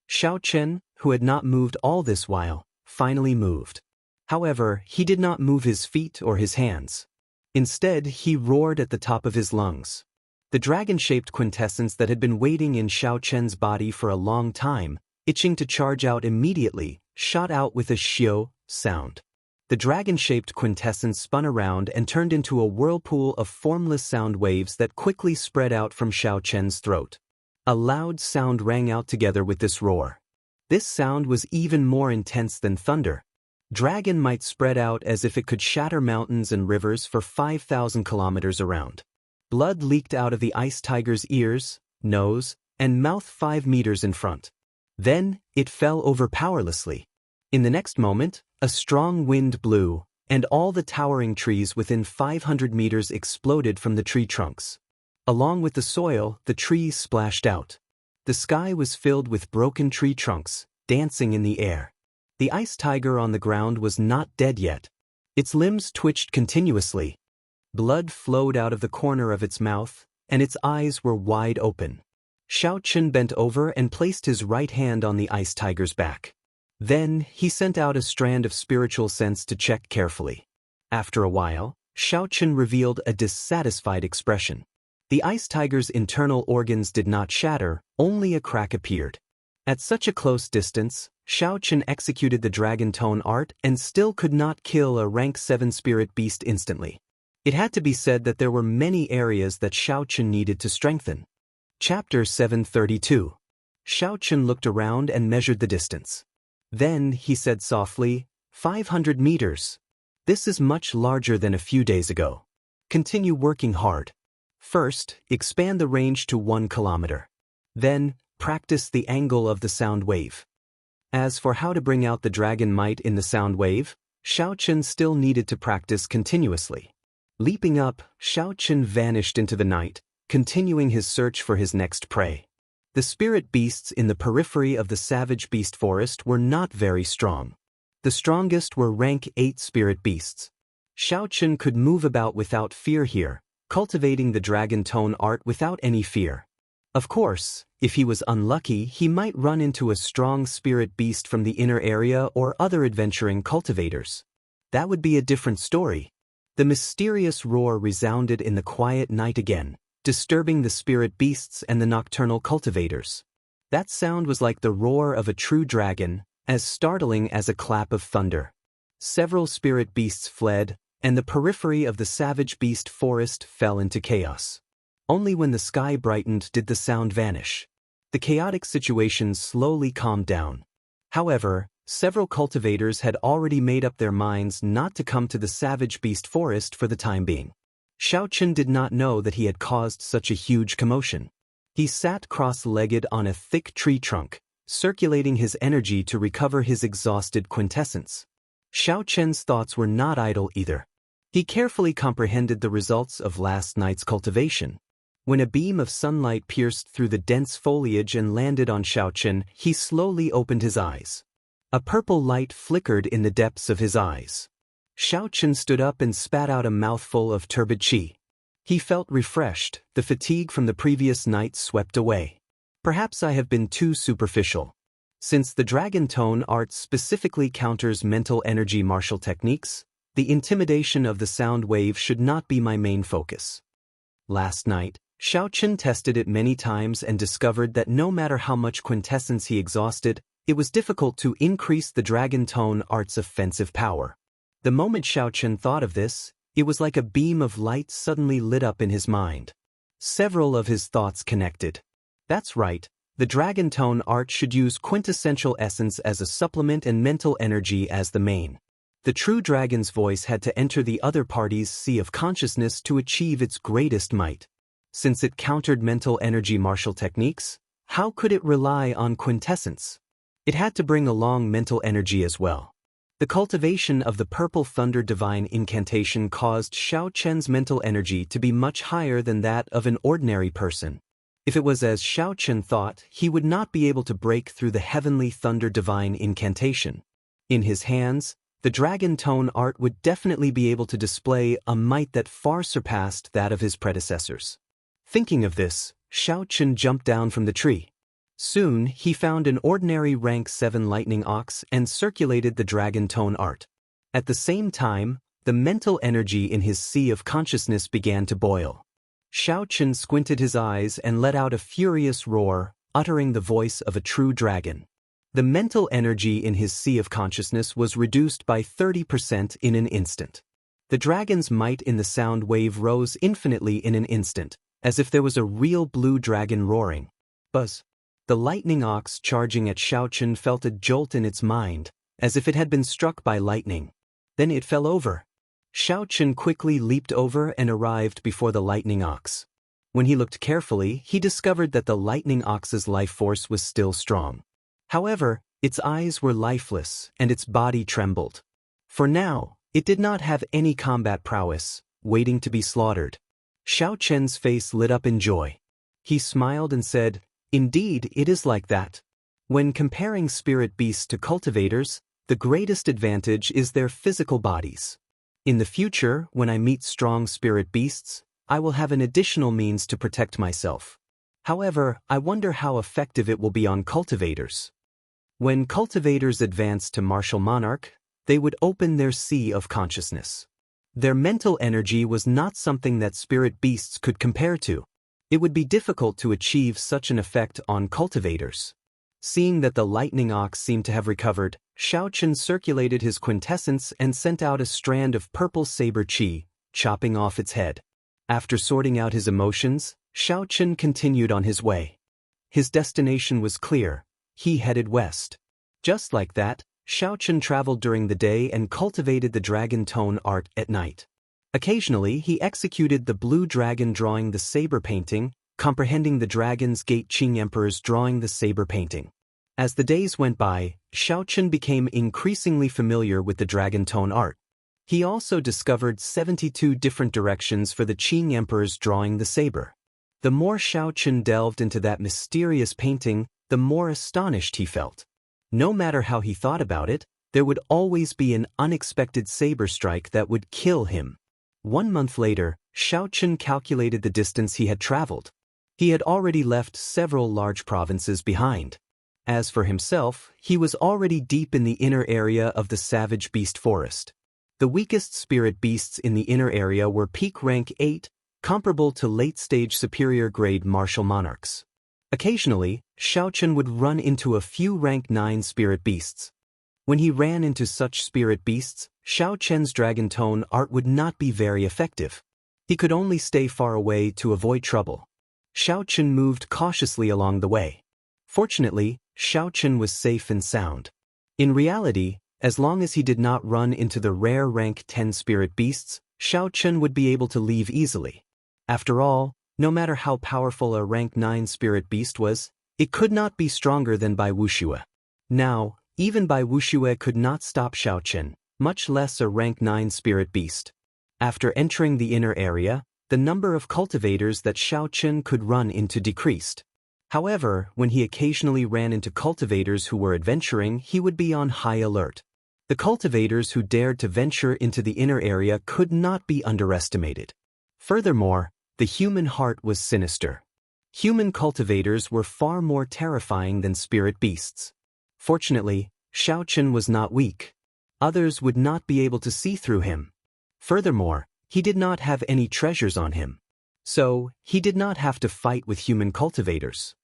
Xiaochen, who had not moved all this while, finally moved. However, he did not move his feet or his hands. Instead, he roared at the top of his lungs. The dragon-shaped quintessence that had been waiting in Xiaochen's body for a long time, itching to charge out immediately, shot out with a xiao sound. The dragon-shaped quintessence spun around and turned into a whirlpool of formless sound waves that quickly spread out from Xiaochen's throat. A loud sound rang out together with this roar. This sound was even more intense than thunder. Dragon might spread out as if it could shatter mountains and rivers for 5,000 kilometers around. Blood leaked out of the ice tiger's ears, nose, and mouth 5 meters in front. Then, it fell over powerlessly. In the next moment, a strong wind blew, and all the towering trees within 500 meters exploded from the tree trunks. Along with the soil, the trees splashed out. The sky was filled with broken tree trunks, dancing in the air. The ice tiger on the ground was not dead yet. Its limbs twitched continuously. Blood flowed out of the corner of its mouth, and its eyes were wide open. Xiaochen bent over and placed his right hand on the ice tiger's back. Then, he sent out a strand of spiritual sense to check carefully. After a while, Xiaochen revealed a dissatisfied expression. The ice tiger's internal organs did not shatter, only a crack appeared. At such a close distance, Xiaochen executed the dragon tone art and still could not kill a rank 7 spirit beast instantly. It had to be said that there were many areas that Xiaochen needed to strengthen. Chapter 732. Xiaochen looked around and measured the distance. Then, he said softly, 500 meters. This is much larger than a few days ago. Continue working hard. First, expand the range to 1 kilometer. Then, practice the angle of the sound wave. As for how to bring out the dragon might in the sound wave, Xiaochen still needed to practice continuously. Leaping up, Xiaochen vanished into the night, continuing his search for his next prey. The spirit beasts in the periphery of the savage beast forest were not very strong. The strongest were rank 8 spirit beasts. Xiaochen could move about without fear here, cultivating the dragon tone art without any fear. Of course, if he was unlucky, he might run into a strong spirit beast from the inner area or other adventuring cultivators. That would be a different story. The mysterious roar resounded in the quiet night again, disturbing the spirit beasts and the nocturnal cultivators. That sound was like the roar of a true dragon, as startling as a clap of thunder. Several spirit beasts fled, and the periphery of the savage beast forest fell into chaos. Only when the sky brightened did the sound vanish. The chaotic situation slowly calmed down. However, several cultivators had already made up their minds not to come to the savage beast forest for the time being. Xiaochen did not know that he had caused such a huge commotion. He sat cross-legged on a thick tree trunk, circulating his energy to recover his exhausted quintessence. Xiaochen's thoughts were not idle either. He carefully comprehended the results of last night's cultivation. When a beam of sunlight pierced through the dense foliage and landed on Xiaochen, he slowly opened his eyes. A purple light flickered in the depths of his eyes. Xiaochen stood up and spat out a mouthful of turbid qi. He felt refreshed, the fatigue from the previous night swept away. Perhaps I have been too superficial. Since the dragon tone art specifically counters mental energy martial techniques, the intimidation of the sound wave should not be my main focus. Last night, Xiaochen tested it many times and discovered that no matter how much quintessence he exhausted, it was difficult to increase the dragon tone art's offensive power. The moment Xiaochen thought of this, it was like a beam of light suddenly lit up in his mind. Several of his thoughts connected. That's right, The dragon tone art should use quintessential essence as a supplement and mental energy as the main. The true dragon's voice had to enter the other party's sea of consciousness to achieve its greatest might. Since it countered mental energy martial techniques, how could it rely on quintessence? It had to bring along mental energy as well. The cultivation of the Purple Thunder Divine incantation caused Xiaochen's mental energy to be much higher than that of an ordinary person. If it was as Xiaochen thought, he would not be able to break through the Heavenly Thunder Divine incantation. In his hands, the dragon tone art would definitely be able to display a might that far surpassed that of his predecessors. Thinking of this, Xiaochen jumped down from the tree. Soon, he found an ordinary rank 7 lightning ox and circulated the dragon tone art. At the same time, the mental energy in his sea of consciousness began to boil. Xiaochen squinted his eyes and let out a furious roar, uttering the voice of a true dragon. The mental energy in his sea of consciousness was reduced by 30% in an instant. The dragon's might in the sound wave rose infinitely in an instant, as if there was a real blue dragon roaring. Buzz. The lightning ox charging at Xiaochen felt a jolt in its mind, as if it had been struck by lightning. Then it fell over. Xiaochen quickly leaped over and arrived before the lightning ox. When he looked carefully, he discovered that the lightning ox's life force was still strong. However, its eyes were lifeless and its body trembled. For now, it did not have any combat prowess, waiting to be slaughtered. Xiaochen's face lit up in joy. He smiled and said, "Indeed, it is like that. When comparing spirit beasts to cultivators, the greatest advantage is their physical bodies. In the future, when I meet strong spirit beasts, I will have an additional means to protect myself. However, I wonder how effective it will be on cultivators." When cultivators advanced to martial monarch, they would open their sea of consciousness. Their mental energy was not something that spirit beasts could compare to. It would be difficult to achieve such an effect on cultivators. Seeing that the lightning ox seemed to have recovered, Xiaochen circulated his quintessence and sent out a strand of purple saber qi, chopping off its head. After sorting out his emotions, Xiaochen continued on his way. His destination was clear. He headed west. Just like that, Xiaochen traveled during the day and cultivated the dragon tone art at night. Occasionally, he executed the blue dragon drawing the saber painting, comprehending the dragon's gate Qing emperors drawing the saber painting. As the days went by, Xiaochen became increasingly familiar with the dragon tone art. He also discovered 72 different directions for the Qing emperors drawing the saber. The more Xiaochen delved into that mysterious painting, the more astonished he felt. No matter how he thought about it, there would always be an unexpected saber strike that would kill him. 1 month later, Xiaochen calculated the distance he had traveled. He had already left several large provinces behind. As for himself, he was already deep in the inner area of the savage beast forest. The weakest spirit beasts in the inner area were peak rank 8, comparable to late-stage superior grade martial monarchs. Occasionally, Xiaochen would run into a few rank 9 spirit beasts. When he ran into such spirit beasts, Xiaochen's dragon tone art would not be very effective. He could only stay far away to avoid trouble. Xiaochen moved cautiously along the way. Fortunately, Xiaochen was safe and sound. In reality, as long as he did not run into the rare rank 10 spirit beasts, Xiaochen would be able to leave easily. After all, no matter how powerful a rank 9 spirit beast was, it could not be stronger than Bai Wuxia. Now, even Bai Wuxia could not stop Xiaochen, much less a rank 9 spirit beast. After entering the inner area, the number of cultivators that Xiaochen could run into decreased. However, when he occasionally ran into cultivators who were adventuring, he would be on high alert. The cultivators who dared to venture into the inner area could not be underestimated. Furthermore, the human heart was sinister. Human cultivators were far more terrifying than spirit beasts. Fortunately, Xiaochen was not weak. Others would not be able to see through him. Furthermore, he did not have any treasures on him. So, he did not have to fight with human cultivators.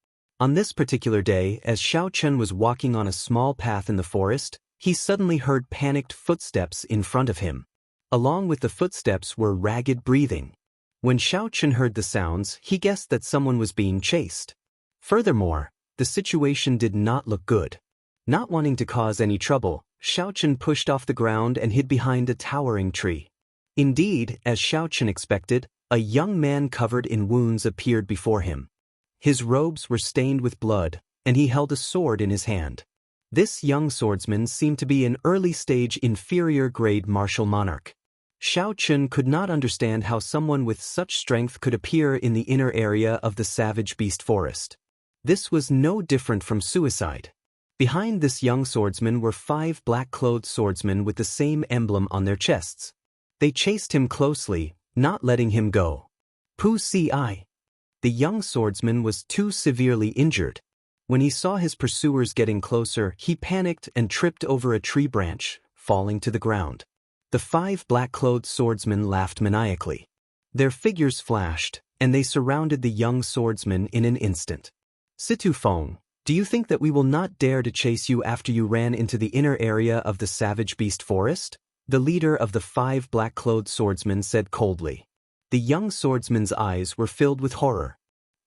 On this particular day, as Xiaochen was walking on a small path in the forest, he suddenly heard panicked footsteps in front of him. Along with the footsteps were ragged breathing. When Xiaochen heard the sounds, he guessed that someone was being chased. Furthermore, The situation did not look good. Not wanting to cause any trouble, Xiaochen pushed off the ground and hid behind a towering tree. Indeed, as Xiaochen expected, a young man covered in wounds appeared before him. His robes were stained with blood, and he held a sword in his hand. This young swordsman seemed to be an early-stage inferior-grade martial monarch. Xiaochen could not understand how someone with such strength could appear in the inner area of the savage beast forest. This was no different from suicide. Behind this young swordsman were 5 black-clothed swordsmen with the same emblem on their chests. They chased him closely, not letting him go. Pu Si. The young swordsman was too severely injured. When he saw his pursuers getting closer, he panicked and tripped over a tree branch, falling to the ground. The 5 black-clothed swordsmen laughed maniacally. Their figures flashed, and they surrounded the young swordsman in an instant. Situ Feng, do you think that we will not dare to chase you after you ran into the inner area of the savage beast forest? The leader of the 5 black-clothed swordsmen said coldly. The young swordsman's eyes were filled with horror.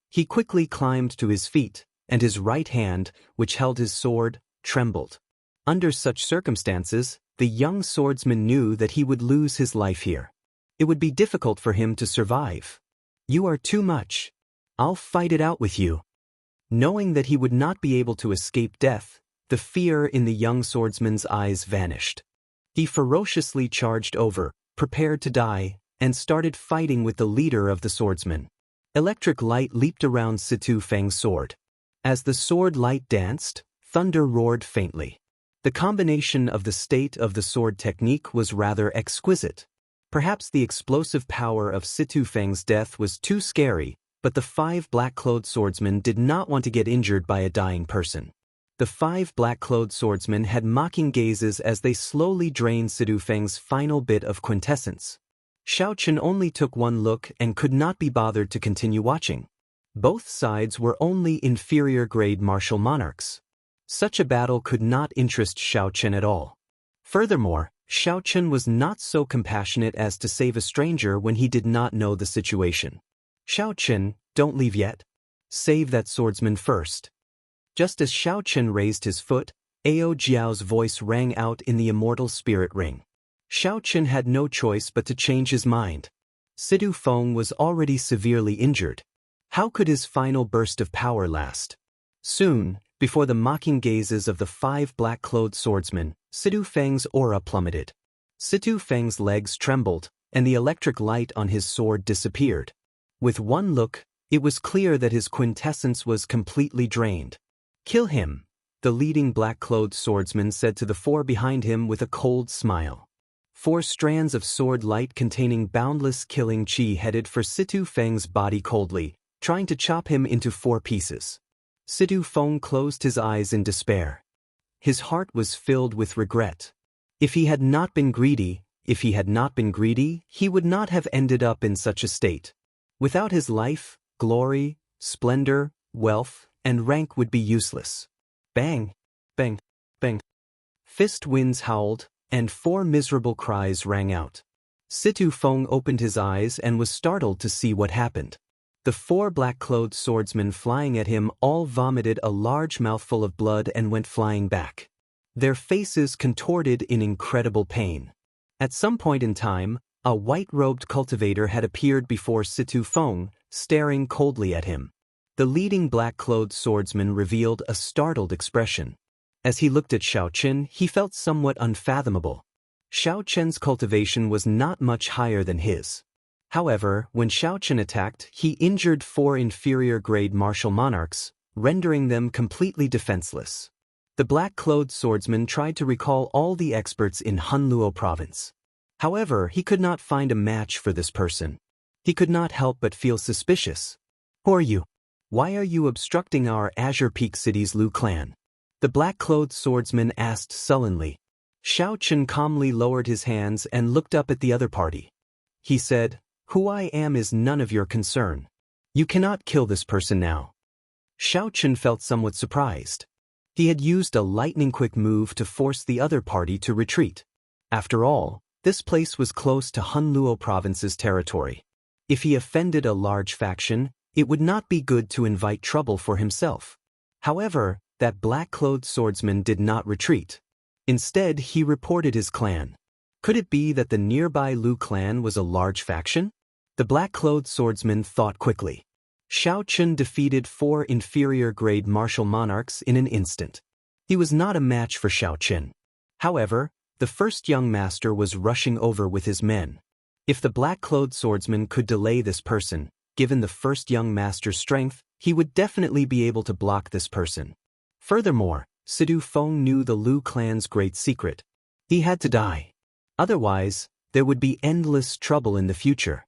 He quickly climbed to his feet, and his right hand, which held his sword, trembled. Under such circumstances, the young swordsman knew that he would lose his life here. It would be difficult for him to survive. You are too much. I'll fight it out with you. Knowing that he would not be able to escape death, the fear in the young swordsman's eyes vanished. He ferociously charged over, prepared to die, and started fighting with the leader of the swordsmen. Electric light leaped around Situ Feng's sword. As the sword light danced, thunder roared faintly. The combination of the state of the sword technique was rather exquisite. Perhaps the explosive power of Situ Feng's death was too scary, but the 5 black-clothed swordsmen did not want to get injured by a dying person. The 5 black-clothed swordsmen had mocking gazes as they slowly drained Situ Feng's final bit of quintessence. Xiaochen only took one look and could not be bothered to continue watching. Both sides were only inferior-grade martial monarchs. Such a battle could not interest Xiaochen at all. Furthermore, Xiaochen was not so compassionate as to save a stranger when he did not know the situation. Xiaochen, don't leave yet. Save that swordsman first. Just as Xiaochen raised his foot, Ao Jiao's voice rang out in the immortal spirit ring. Xiaochen had no choice but to change his mind. Situ Feng was already severely injured. How could his final burst of power last? Soon, before the mocking gazes of the 5 black-clothed swordsmen, Situ Feng's aura plummeted. Situ Feng's legs trembled, and the electric light on his sword disappeared. With one look, it was clear that his quintessence was completely drained. Kill him, the leading black-clothed swordsman said to the 4 behind him with a cold smile. 4 strands of sword light containing boundless killing chi headed for Situ Feng's body coldly, trying to chop him into 4 pieces. Situ Feng closed his eyes in despair. His heart was filled with regret. If he had not been greedy, he would not have ended up in such a state. Without his life, glory, splendor, wealth, and rank would be useless. Bang! Bang! Bang! Fist winds howled, and 4 miserable cries rang out. Situ Feng opened his eyes and was startled to see what happened. The 4 black-clothed swordsmen flying at him all vomited a large mouthful of blood and went flying back. Their faces contorted in incredible pain. At some point in time, a white-robed cultivator had appeared before Situ Feng, staring coldly at him. The leading black-clothed swordsman revealed a startled expression. As he looked at Xiaochen, he felt somewhat unfathomable. Xiaochen's cultivation was not much higher than his. However, when Xiaochen attacked, he injured 4 inferior-grade martial monarchs, rendering them completely defenseless. The black-clothed swordsman tried to recall all the experts in Hunluo province. However, he could not find a match for this person. He could not help but feel suspicious. Who are you? Why are you obstructing our Azure Peak City's Lu clan? The black-clothed swordsman asked sullenly. Xiaochen calmly lowered his hands and looked up at the other party. He said, "Who I am is none of your concern. You cannot kill this person now." Xiaochen felt somewhat surprised. He had used a lightning-quick move to force the other party to retreat. After all, this place was close to Hunluo province's territory. If he offended a large faction, it would not be good to invite trouble for himself. However, that black-clothed swordsman did not retreat. Instead, he reported his clan. Could it be that the nearby Lu clan was a large faction? The black-clothed swordsman thought quickly. Xianxia defeated 4 inferior-grade martial monarchs in an instant. He was not a match for Xianxia. However, the first young master was rushing over with his men. If the black-clothed swordsman could delay this person, given the first young master's strength, he would definitely be able to block this person. Furthermore, Sidu Feng knew the Lu clan's great secret. He had to die. Otherwise, there would be endless trouble in the future.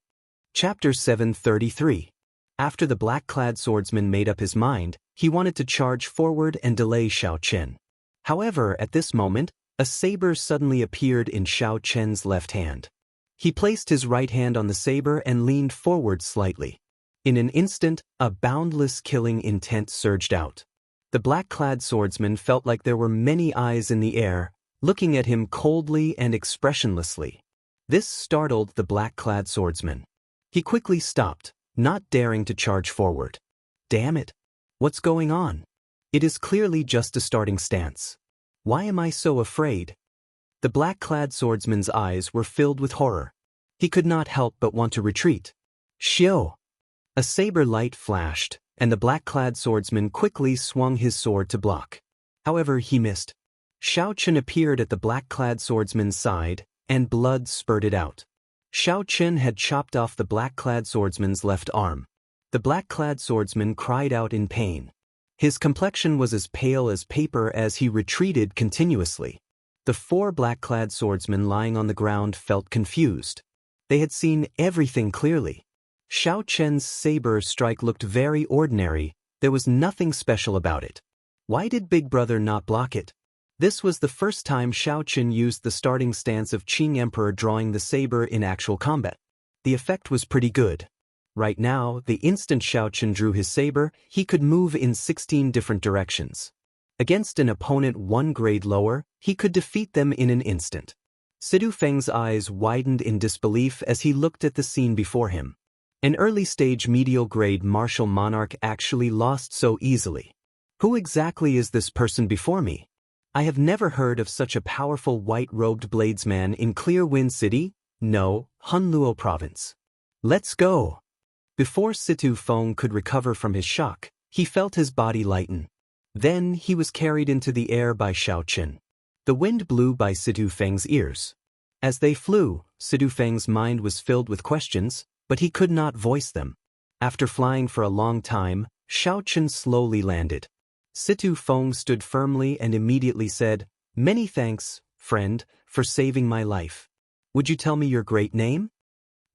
Chapter 733. After the black-clad swordsman made up his mind, he wanted to charge forward and delay Xianxia. However, at this moment, a saber suddenly appeared in Xianxia's left hand. He placed his right hand on the saber and leaned forward slightly. In an instant, a boundless killing intent surged out. The black-clad swordsman felt like there were many eyes in the air, looking at him coldly and expressionlessly. This startled the black-clad swordsman. He quickly stopped, not daring to charge forward. Damn it! What's going on? It is clearly just a starting stance. Why am I so afraid? The black-clad swordsman's eyes were filled with horror. He could not help but want to retreat. Xiao! A saber light flashed, and the black-clad swordsman quickly swung his sword to block. However, he missed. Xianxia appeared at the black-clad swordsman's side, and blood spurted out. Xianxia had chopped off the black-clad swordsman's left arm. The black-clad swordsman cried out in pain. His complexion was as pale as paper as he retreated continuously. The 4 black-clad swordsmen lying on the ground felt confused. They had seen everything clearly. Xianxia's saber strike looked very ordinary. There was nothing special about it. Why did Big Brother not block it? This was the first time Xianxia used the starting stance of Qing Emperor drawing the saber in actual combat. The effect was pretty good. Right now, the instant Xianxia drew his saber, he could move in 16 different directions. Against an opponent 1 grade lower, he could defeat them in an instant. Sidu Feng's eyes widened in disbelief as he looked at the scene before him. An early-stage medial-grade martial monarch actually lost so easily. Who exactly is this person before me? I have never heard of such a powerful white-robed bladesman in Clear Wind City, no, Hunluo Province. Let's go! Before Situ Feng could recover from his shock, he felt his body lighten. Then he was carried into the air by Xianxia. The wind blew by Situ Feng's ears. As they flew, Situ Feng's mind was filled with questions, but he could not voice them. After flying for a long time, Xianxia slowly landed. Situ Feng stood firmly and immediately said, "Many thanks, friend, for saving my life. Would you tell me your great name?"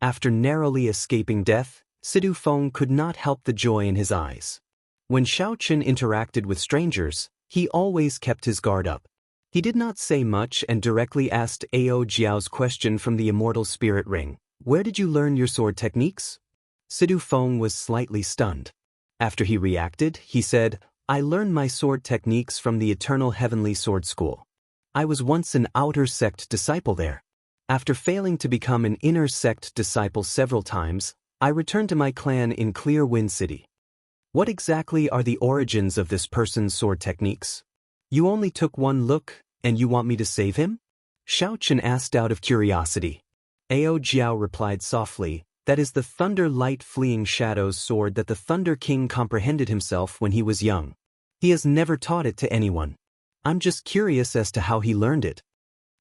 After narrowly escaping death, Situ Feng could not help the joy in his eyes. When Xianxia interacted with strangers, he always kept his guard up. He did not say much and directly asked Ao Jiao's question from the immortal spirit ring. "Where did you learn your sword techniques?" Situ Feng was slightly stunned. After he reacted, he said, "I learned my sword techniques from the Eternal Heavenly Sword School. I was once an outer sect disciple there. After failing to become an inner sect disciple several times, I returned to my clan in Clear Wind City." What exactly are the origins of this person's sword techniques? You only took one look, and you want me to save him? Xianxia asked out of curiosity. Ao Jiao replied softly, "That is the Thunder Light Fleeing Shadows sword that the Thunder King comprehended himself when he was young. He has never taught it to anyone. I'm just curious as to how he learned it."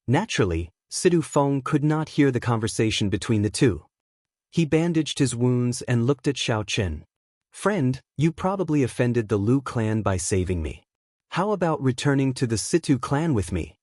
Naturally, Sidu Feng could not hear the conversation between the two. He bandaged his wounds and looked at Xianxia. "Friend, you probably offended the Lu clan by saving me. How about returning to the Situ clan with me?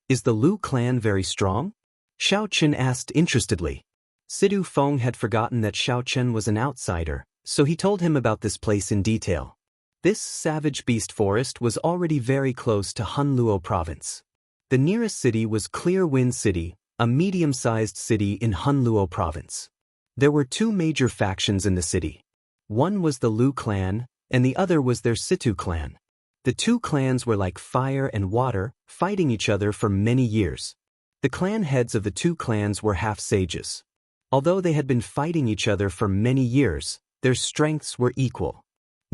Is the Lu clan very strong?" Xianxia asked interestedly. Sidu Feng had forgotten that Xianxia was an outsider, so he told him about this place in detail. This savage beast forest was already very close to Hunluo Province. The nearest city was Clear Wind City, a medium-sized city in Hunluo Province. There were 2 major factions in the city. One was the Lu clan, and the other was their Situ clan. The 2 clans were like fire and water, fighting each other for many years. The clan heads of the 2 clans were half-sages. Although they had been fighting each other for many years, their strengths were equal.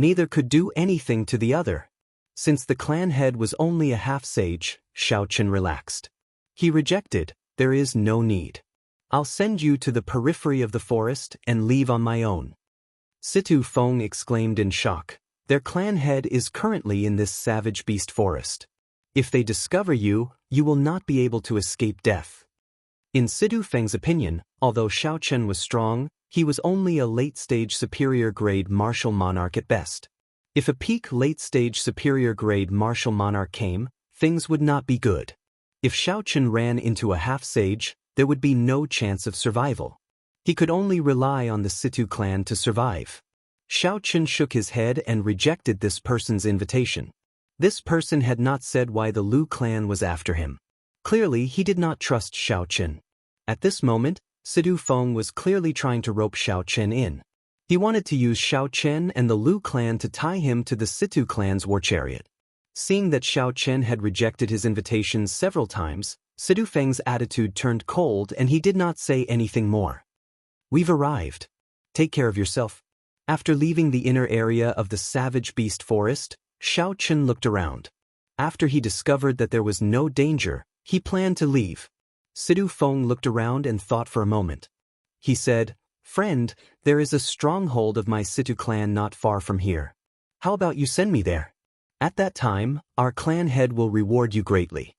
Neither could do anything to the other. Since the clan head was only a half-sage, Xianxia relaxed. He rejected, "There is no need. I'll send you to the periphery of the forest and leave on my own." Situ Feng exclaimed in shock. "Their clan head is currently in this savage beast forest. If they discover you, you will not be able to escape death." In Situ Feng's opinion, although Xianxia was strong, he was only a late-stage superior-grade martial monarch at best. If a peak late-stage superior-grade martial monarch came, things would not be good. If Xianxia ran into a half-sage, there would be no chance of survival. He could only rely on the Situ clan to survive. Xianxia shook his head and rejected this person's invitation. This person had not said why the Lu clan was after him. Clearly, he did not trust Xianxia. At this moment, Situ Feng was clearly trying to rope Xianxia in. He wanted to use Xianxia and the Lu clan to tie him to the Situ clan's war chariot. Seeing that Xianxia had rejected his invitations several times, Situ Feng's attitude turned cold and he did not say anything more. "We've arrived. Take care of yourself." After leaving the inner area of the savage beast forest, Xianxia looked around. After he discovered that there was no danger, he planned to leave. Situ Feng looked around and thought for a moment. He said, "Friend, there is a stronghold of my Situ clan not far from here. How about you send me there? At that time, our clan head will reward you greatly.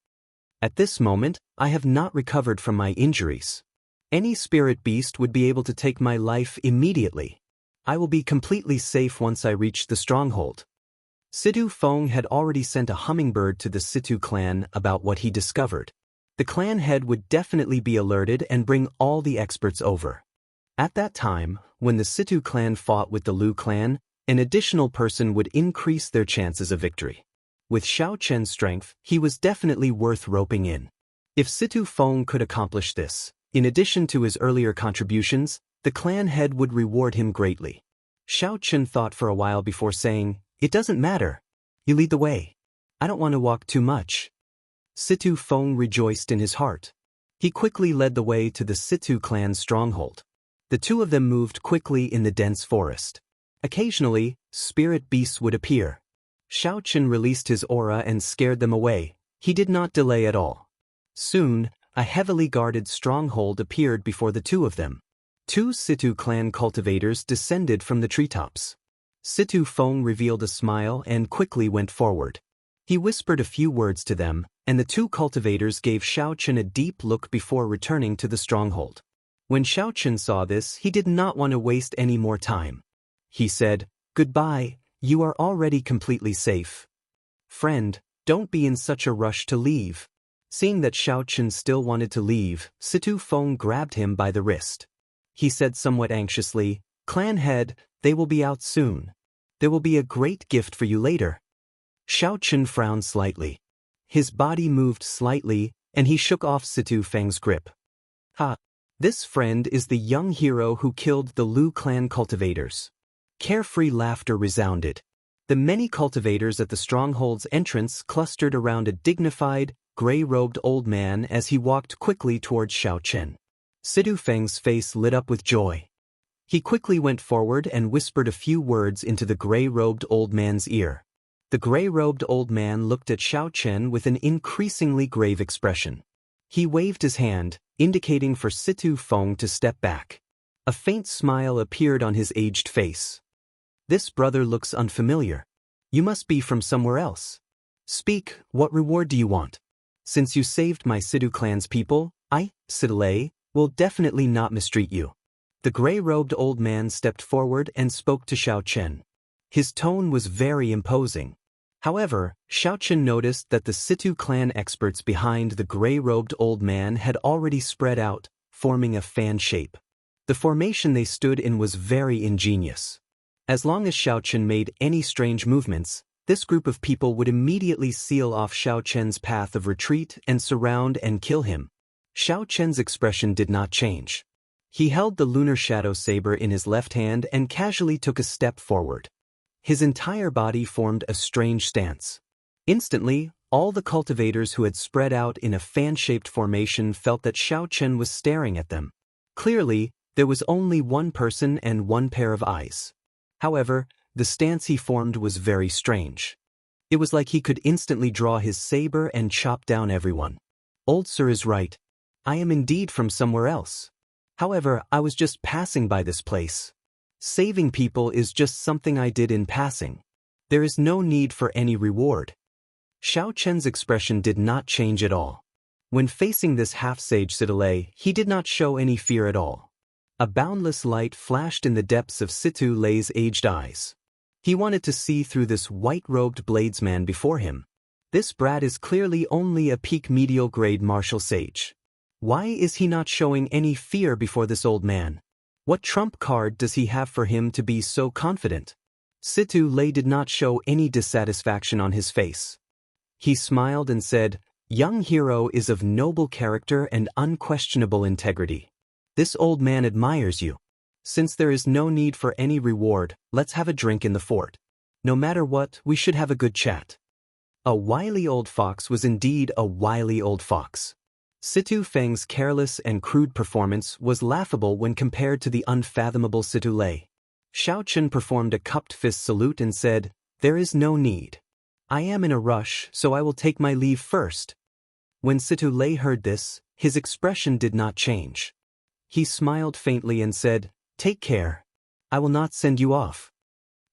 At this moment, I have not recovered from my injuries. Any spirit beast would be able to take my life immediately. I will be completely safe once I reach the stronghold." Situ Feng had already sent a hummingbird to the Situ clan about what he discovered. The clan head would definitely be alerted and bring all the experts over. At that time, when the Situ clan fought with the Lu clan, an additional person would increase their chances of victory. With Xianxia's strength, he was definitely worth roping in. If Situ Feng could accomplish this, in addition to his earlier contributions, the clan head would reward him greatly. Xianxia thought for a while before saying, "It doesn't matter. You lead the way. I don't want to walk too much." Situ Feng rejoiced in his heart. He quickly led the way to the Situ clan's stronghold. The two of them moved quickly in the dense forest. Occasionally, spirit beasts would appear. Xianxia released his aura and scared them away. He did not delay at all. Soon, a heavily guarded stronghold appeared before the two of them. Two Situ clan cultivators descended from the treetops. Situ Feng revealed a smile and quickly went forward. He whispered a few words to them, and the two cultivators gave Xianxia a deep look before returning to the stronghold. When Xianxia saw this, he did not want to waste any more time. He said, "Goodbye, you are already completely safe. Friend, don't be in such a rush to leave." Seeing that Xianxia still wanted to leave, Situ Feng grabbed him by the wrist. He said somewhat anxiously, "Clan head, they will be out soon. There will be a great gift for you later." Xianxia frowned slightly. His body moved slightly, and he shook off Situ Feng's grip. "Ha! This friend is the young hero who killed the Lu clan cultivators." Carefree laughter resounded. The many cultivators at the stronghold's entrance clustered around a dignified, gray-robed old man as he walked quickly towards Xianxia. Situ Feng's face lit up with joy. He quickly went forward and whispered a few words into the gray-robed old man's ear. The gray-robed old man looked at Xianxia with an increasingly grave expression. He waved his hand, indicating for Situ Feng to step back. A faint smile appeared on his aged face. "This brother looks unfamiliar. You must be from somewhere else. Speak, what reward do you want? Since you saved my Situ clan's people, I, Sidalay, will definitely not mistreat you." The gray-robed old man stepped forward and spoke to Xianxia. His tone was very imposing. However, Xianxia noticed that the Situ clan experts behind the gray-robed old man had already spread out, forming a fan shape. The formation they stood in was very ingenious. As long as Xianxia made any strange movements, this group of people would immediately seal off Xianxia's path of retreat and surround and kill him. Xianxia's expression did not change. He held the lunar shadow saber in his left hand and casually took a step forward. His entire body formed a strange stance. Instantly, all the cultivators who had spread out in a fan-shaped formation felt that Xianxia was staring at them. Clearly, there was only one person and one pair of eyes. However, the stance he formed was very strange. It was like he could instantly draw his saber and chop down everyone. Old Sir is right. I am indeed from somewhere else. However, I was just passing by this place. Saving people is just something I did in passing. There is no need for any reward. Xiaochen's expression did not change at all. When facing this half-sage Situ, he did not show any fear at all. A boundless light flashed in the depths of Situ Lei's aged eyes. He wanted to see through this white-robed bladesman before him. This brat is clearly only a peak medial grade martial sage. Why is he not showing any fear before this old man? What trump card does he have for him to be so confident? Situ Lei did not show any dissatisfaction on his face. He smiled and said, "Young hero is of noble character and unquestionable integrity. This old man admires you. Since there is no need for any reward, let's have a drink in the fort. No matter what, we should have a good chat." A wily old fox was indeed a wily old fox. Situ Feng's careless and crude performance was laughable when compared to the unfathomable Situ Lei. Xiaochen performed a cupped fist salute and said, "There is no need. I am in a rush, so I will take my leave first." When Situ Lei heard this, his expression did not change. He smiled faintly and said, "Take care. I will not send you off."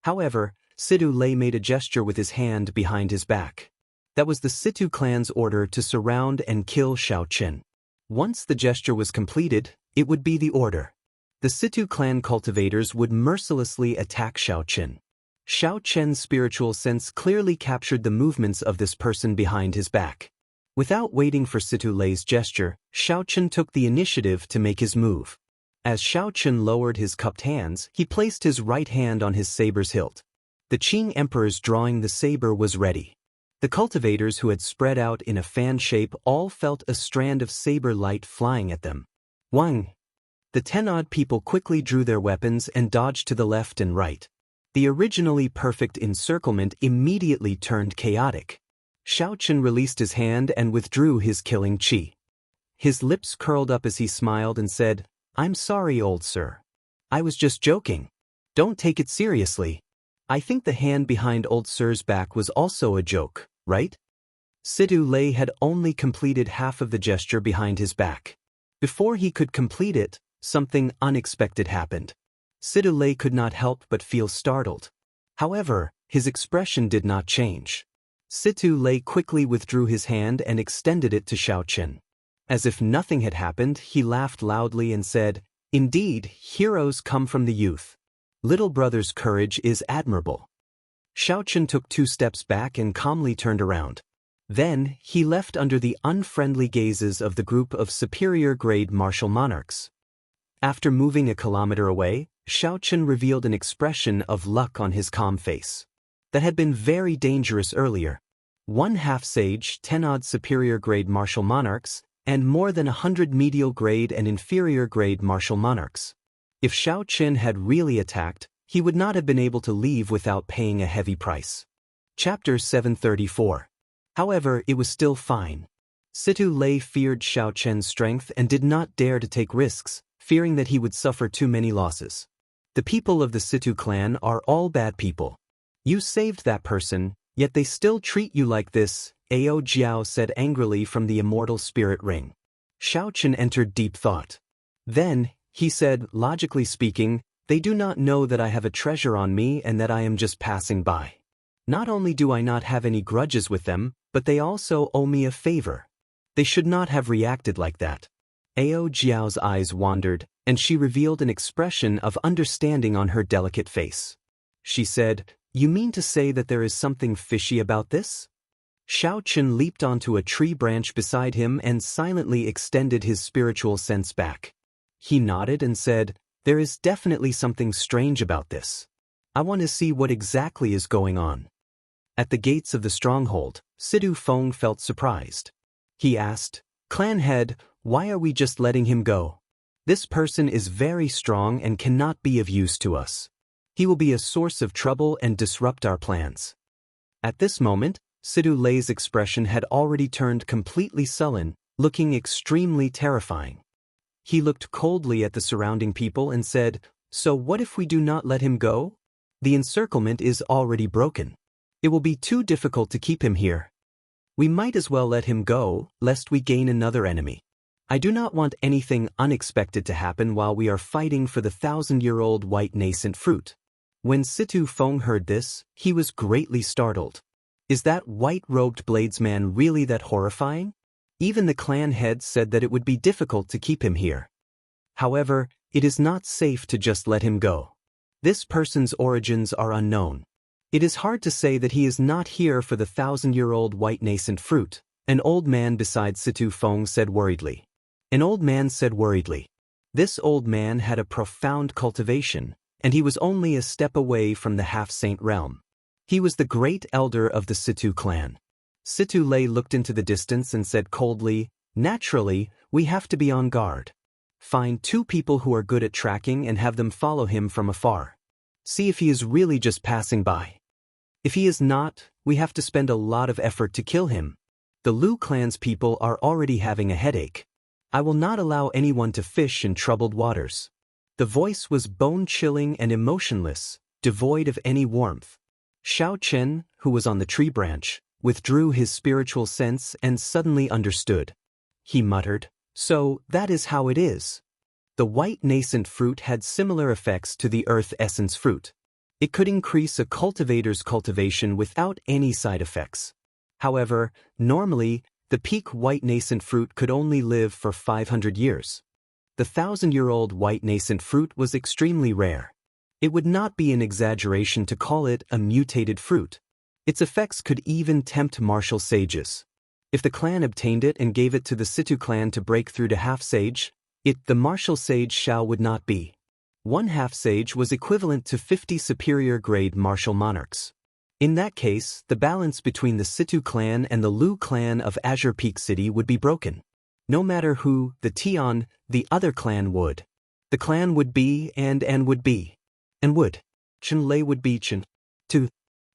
However, Situ Lei made a gesture with his hand behind his back. That was the Situ clan's order to surround and kill Xiaochen. Once the gesture was completed, it would be the order. The Situ clan cultivators would mercilessly attack Xiaochen. Xiaochen's spiritual sense clearly captured the movements of this person behind his back. Without waiting for Situ Lei's gesture, Xiaochen took the initiative to make his move. As Xiaochen lowered his cupped hands, he placed his right hand on his saber's hilt. The Qing emperor's drawing the saber was ready. The cultivators who had spread out in a fan shape all felt a strand of saber light flying at them. Wang! The 10-odd people quickly drew their weapons and dodged to the left and right. The originally perfect encirclement immediately turned chaotic. Xiaochen released his hand and withdrew his killing qi. His lips curled up as he smiled and said, "I'm sorry, old sir. I was just joking. Don't take it seriously. I think the hand behind old sir's back was also a joke, right?" Situ Lei had only completed half of the gesture behind his back. Before he could complete it, something unexpected happened. Situ Lei could not help but feel startled. However, his expression did not change. Situ Lei quickly withdrew his hand and extended it to Xiaochen. As if nothing had happened, he laughed loudly and said, "Indeed, heroes come from the youth. Little brother's courage is admirable." Xiaochen took 2 steps back and calmly turned around. Then, he left under the unfriendly gazes of the group of superior-grade martial monarchs. After moving a kilometer away, Xiaochen revealed an expression of luck on his calm face. That had been very dangerous earlier. 1 half-sage, 10-odd superior-grade martial monarchs, and more than 100 medial-grade and inferior-grade martial monarchs. If Xiaochen had really attacked, he would not have been able to leave without paying a heavy price. Chapter 734. However, it was still fine. Situ Lei feared Xiaochen's strength and did not dare to take risks, fearing that he would suffer too many losses. The people of the Situ clan are all bad people. You saved that person, yet they still treat you like this, Ao Jiao said angrily from the immortal spirit ring. Xiaochen entered deep thought. Then, he said, logically speaking, they do not know that I have a treasure on me and that I am just passing by. Not only do I not have any grudges with them, but they also owe me a favor. They should not have reacted like that. Ao Jiao's eyes wandered, and she revealed an expression of understanding on her delicate face. She said, "You mean to say that there is something fishy about this?" Xiaochen leaped onto a tree branch beside him and silently extended his spiritual sense back. He nodded and said, "There is definitely something strange about this. I want to see what exactly is going on." At the gates of the stronghold, Situ Feng felt surprised. He asked, "Clan head, why are we just letting him go? This person is very strong and cannot be of use to us. He will be a source of trouble and disrupt our plans." At this moment, Situ Lei's expression had already turned completely sullen, looking extremely terrifying. He looked coldly at the surrounding people and said, "So what if we do not let him go?" The encirclement is already broken. It will be too difficult to keep him here. We might as well let him go, lest we gain another enemy. I do not want anything unexpected to happen while we are fighting for the 1,000-year-old white nascent fruit. When Situ Feng heard this, he was greatly startled. Is that white-robed bladesman really that horrifying? Even the clan head said that it would be difficult to keep him here. However, it is not safe to just let him go. This person's origins are unknown. It is hard to say that he is not here for the 1,000-year-old white nascent fruit, an old man beside Situ Feng said worriedly. An old man said worriedly. This old man had a profound cultivation, and he was only a step away from the half-saint realm. He was the great elder of the Situ clan. Situ Lei looked into the distance and said coldly, "Naturally, we have to be on guard. Find 2 people who are good at tracking and have them follow him from afar. See if he is really just passing by. If he is not, we have to spend a lot of effort to kill him. The Lu clan's people are already having a headache. I will not allow anyone to fish in troubled waters." The voice was bone-chilling and emotionless, devoid of any warmth. Xiao Chen, who was on the tree branch, withdrew his spiritual sense and suddenly understood. He muttered, "So, that is how it is." The white nascent fruit had similar effects to the earth essence fruit. It could increase a cultivator's cultivation without any side effects. However, normally, the peak white nascent fruit could only live for 500 years. The 1,000-year-old white nascent fruit was extremely rare. It would not be an exaggeration to call it a mutated fruit. Its effects could even tempt martial sages. If the clan obtained it and gave it to the Situ clan to break through to half-sage, the martial sage Xiao would not be. 1 half-sage was equivalent to 50 superior-grade martial monarchs. In that case, the balance between the Situ clan and the Lu clan of Azure Peak City would be broken. No matter who, the Tian, the other clan would. The clan would be and would be. And would. Chen Lei would be Chen. To.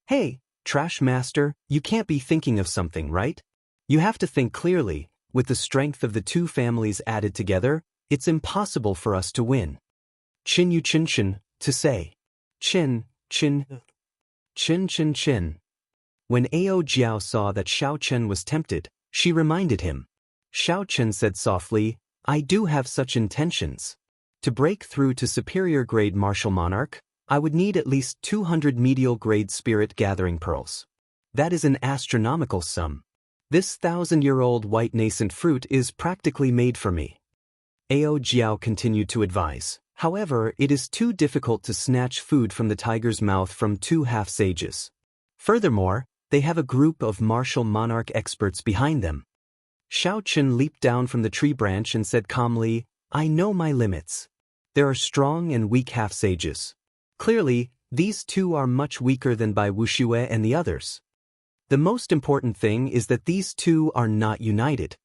Hey, Trash Master, you can't be thinking of something, right? You have to think clearly. With the strength of the 2 families added together, it's impossible for us to win. Chin Yu Chin Chin, to say. Chin, Chin. Chin Chin Chin. When Ao Jiao saw that Xiao Chen was tempted, she reminded him. Xiao Chen said softly, "I do have such intentions. To break through to superior-grade martial monarch, I would need at least 200 medial-grade spirit gathering pearls. That is an astronomical sum. This 1,000-year-old white nascent fruit is practically made for me." Ao Jiao continued to advise. However, it is too difficult to snatch food from the tiger's mouth from 2 half-sages. Furthermore, they have a group of martial monarch experts behind them. Xiao Chen leaped down from the tree branch and said calmly, "I know my limits. There are strong and weak half-sages. Clearly, these 2 are much weaker than Bai Wuxia and the others. The most important thing is that these 2 are not united.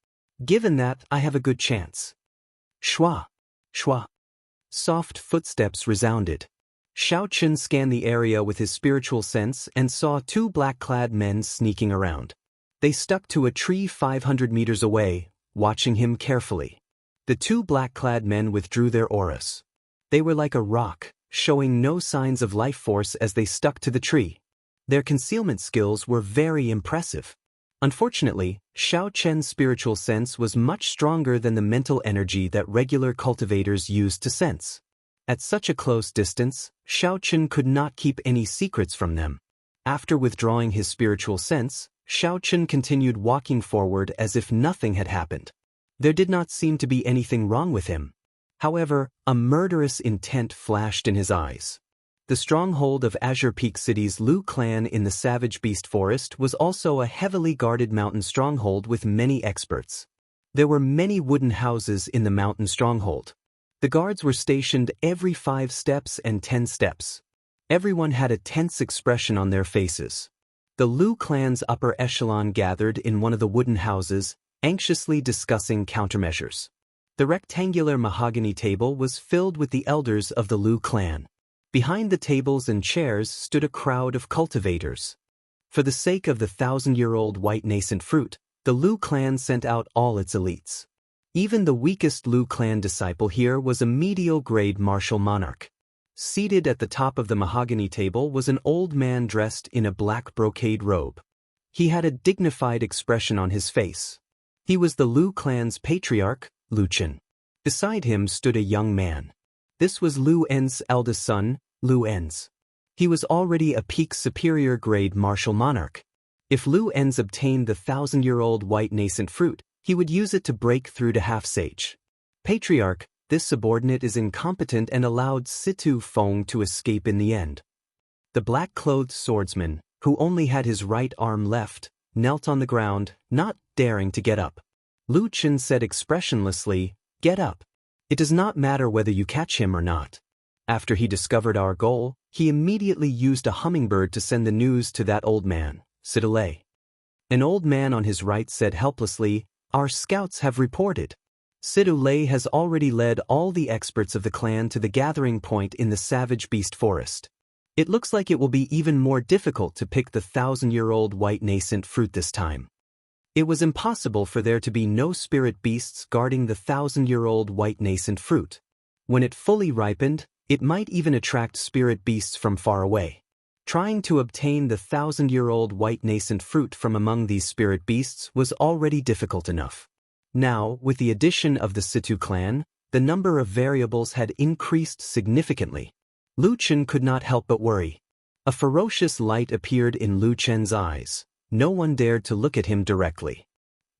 Given that, I have a good chance." Shua! Shua! Soft footsteps resounded. Xiao Chen scanned the area with his spiritual sense and saw 2 black-clad men sneaking around. They stuck to a tree 500 meters away, watching him carefully. The 2 black-clad men withdrew their auras. They were like a rock, showing no signs of life force as they stuck to the tree. Their concealment skills were very impressive. Unfortunately, Xiao Chen's spiritual sense was much stronger than the mental energy that regular cultivators use to sense. At such a close distance, Xiao Chen could not keep any secrets from them. After withdrawing his spiritual sense, Xiao Chen continued walking forward as if nothing had happened. There did not seem to be anything wrong with him. However, a murderous intent flashed in his eyes. The stronghold of Azure Peak City's Lu clan in the Savage Beast Forest was also a heavily guarded mountain stronghold with many experts. There were many wooden houses in the mountain stronghold. The guards were stationed every 5 steps and 10 steps. Everyone had a tense expression on their faces. The Lu clan's upper echelon gathered in one of the wooden houses, anxiously discussing countermeasures. The rectangular mahogany table was filled with the elders of the Lu clan. Behind the tables and chairs stood a crowd of cultivators. For the sake of the 1,000-year-old white nascent fruit, the Lu clan sent out all its elites. Even the weakest Lu clan disciple here was a medial-grade martial monarch. Seated at the top of the mahogany table was an old man dressed in a black brocade robe. He had a dignified expression on his face. He was the Lu clan's patriarch, Lu Chen. Beside him stood a young man. This was Lu En's eldest son, Lu En's. He was already a peak superior grade martial monarch. If Lu En's obtained the 1,000-year-old white nascent fruit, he would use it to break through to half-sage. Patriarch, this subordinate is incompetent and allowed Situ Feng to escape in the end. The black-clothed swordsman, who only had his right arm left, knelt on the ground, not daring to get up. Lu Chen said expressionlessly, "Get up. It does not matter whether you catch him or not." After he discovered our goal, he immediately used a hummingbird to send the news to that old man, Sidalay. An old man on his right said helplessly, "Our scouts have reported. Sidalay has already led all the experts of the clan to the gathering point in the savage beast forest. It looks like it will be even more difficult to pick the 1,000-year-old white nascent fruit this time." It was impossible for there to be no spirit beasts guarding the 1,000-year-old white nascent fruit. When it fully ripened, it might even attract spirit beasts from far away. Trying to obtain the 1,000-year-old white nascent fruit from among these spirit beasts was already difficult enough. Now, with the addition of the Situ clan, the number of variables had increased significantly. Lu Chen could not help but worry. A ferocious light appeared in Lu Chen's eyes. No one dared to look at him directly.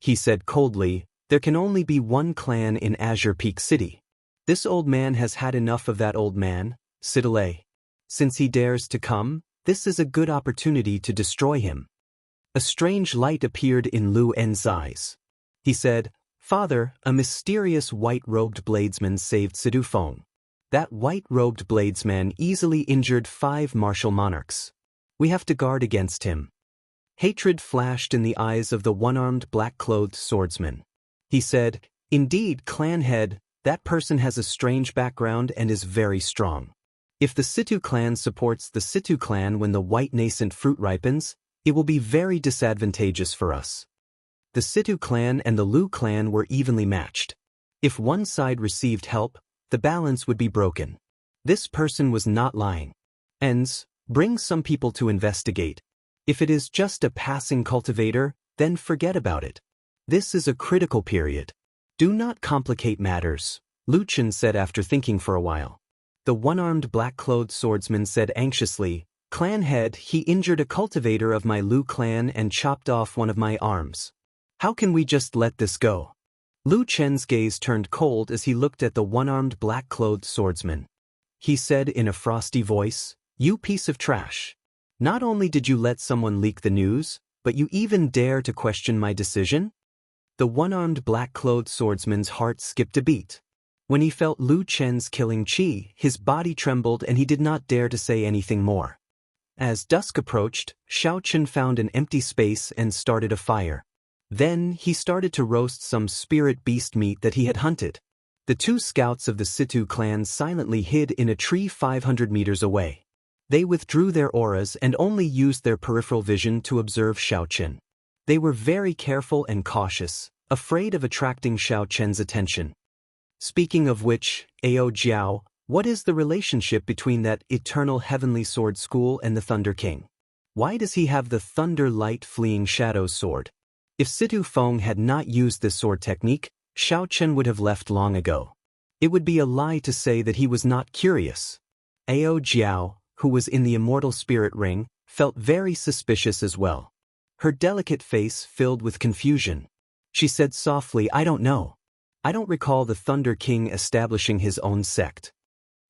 He said coldly, "There can only be one clan in Azure Peak City. This old man has had enough of that old man, Sidalay. Since he dares to come, this is a good opportunity to destroy him." A strange light appeared in Lu En's eyes. He said, "Father, a mysterious white-robed bladesman saved Situ Feng. That white-robed bladesman easily injured 5 martial monarchs. We have to guard against him." Hatred flashed in the eyes of the one-armed black-clothed swordsman. He said, "Indeed, clan head, that person has a strange background and is very strong. If the Situ clan supports the Situ clan when the white nascent fruit ripens, it will be very disadvantageous for us." The Situ clan and the Lu clan were evenly matched. If one side received help, the balance would be broken. This person was not lying. Ens, bring some people to investigate. If it is just a passing cultivator, then forget about it. This is a critical period. Do not complicate matters, Lu Chen said after thinking for a while. The one-armed black-clothed swordsman said anxiously, "Clan head, he injured a cultivator of my Lu clan and chopped off one of my arms. How can we just let this go?" Lu Chen's gaze turned cold as he looked at the one-armed black-clothed swordsman. He said in a frosty voice, "You piece of trash. Not only did you let someone leak the news, but you even dare to question my decision?" The one-armed black-clothed swordsman's heart skipped a beat. When he felt Lu Chen's killing chi, his body trembled and he did not dare to say anything more. As dusk approached, Xianxia found an empty space and started a fire. Then, he started to roast some spirit beast meat that he had hunted. The 2 scouts of the Situ clan silently hid in a tree 500 meters away. They withdrew their auras and only used their peripheral vision to observe Xianxia. They were very careful and cautious, afraid of attracting Xianxia's attention. Speaking of which, Ao Jiao, what is the relationship between that eternal heavenly sword school and the Thunder King? Why does he have the Thunder Light Fleeing Shadows sword? If Situ Feng had not used this sword technique, Xianxia would have left long ago. It would be a lie to say that he was not curious. Ao Jiao, who was in the immortal spirit ring, felt very suspicious as well. Her delicate face filled with confusion. She said softly, "I don't know. I don't recall the Thunder King establishing his own sect."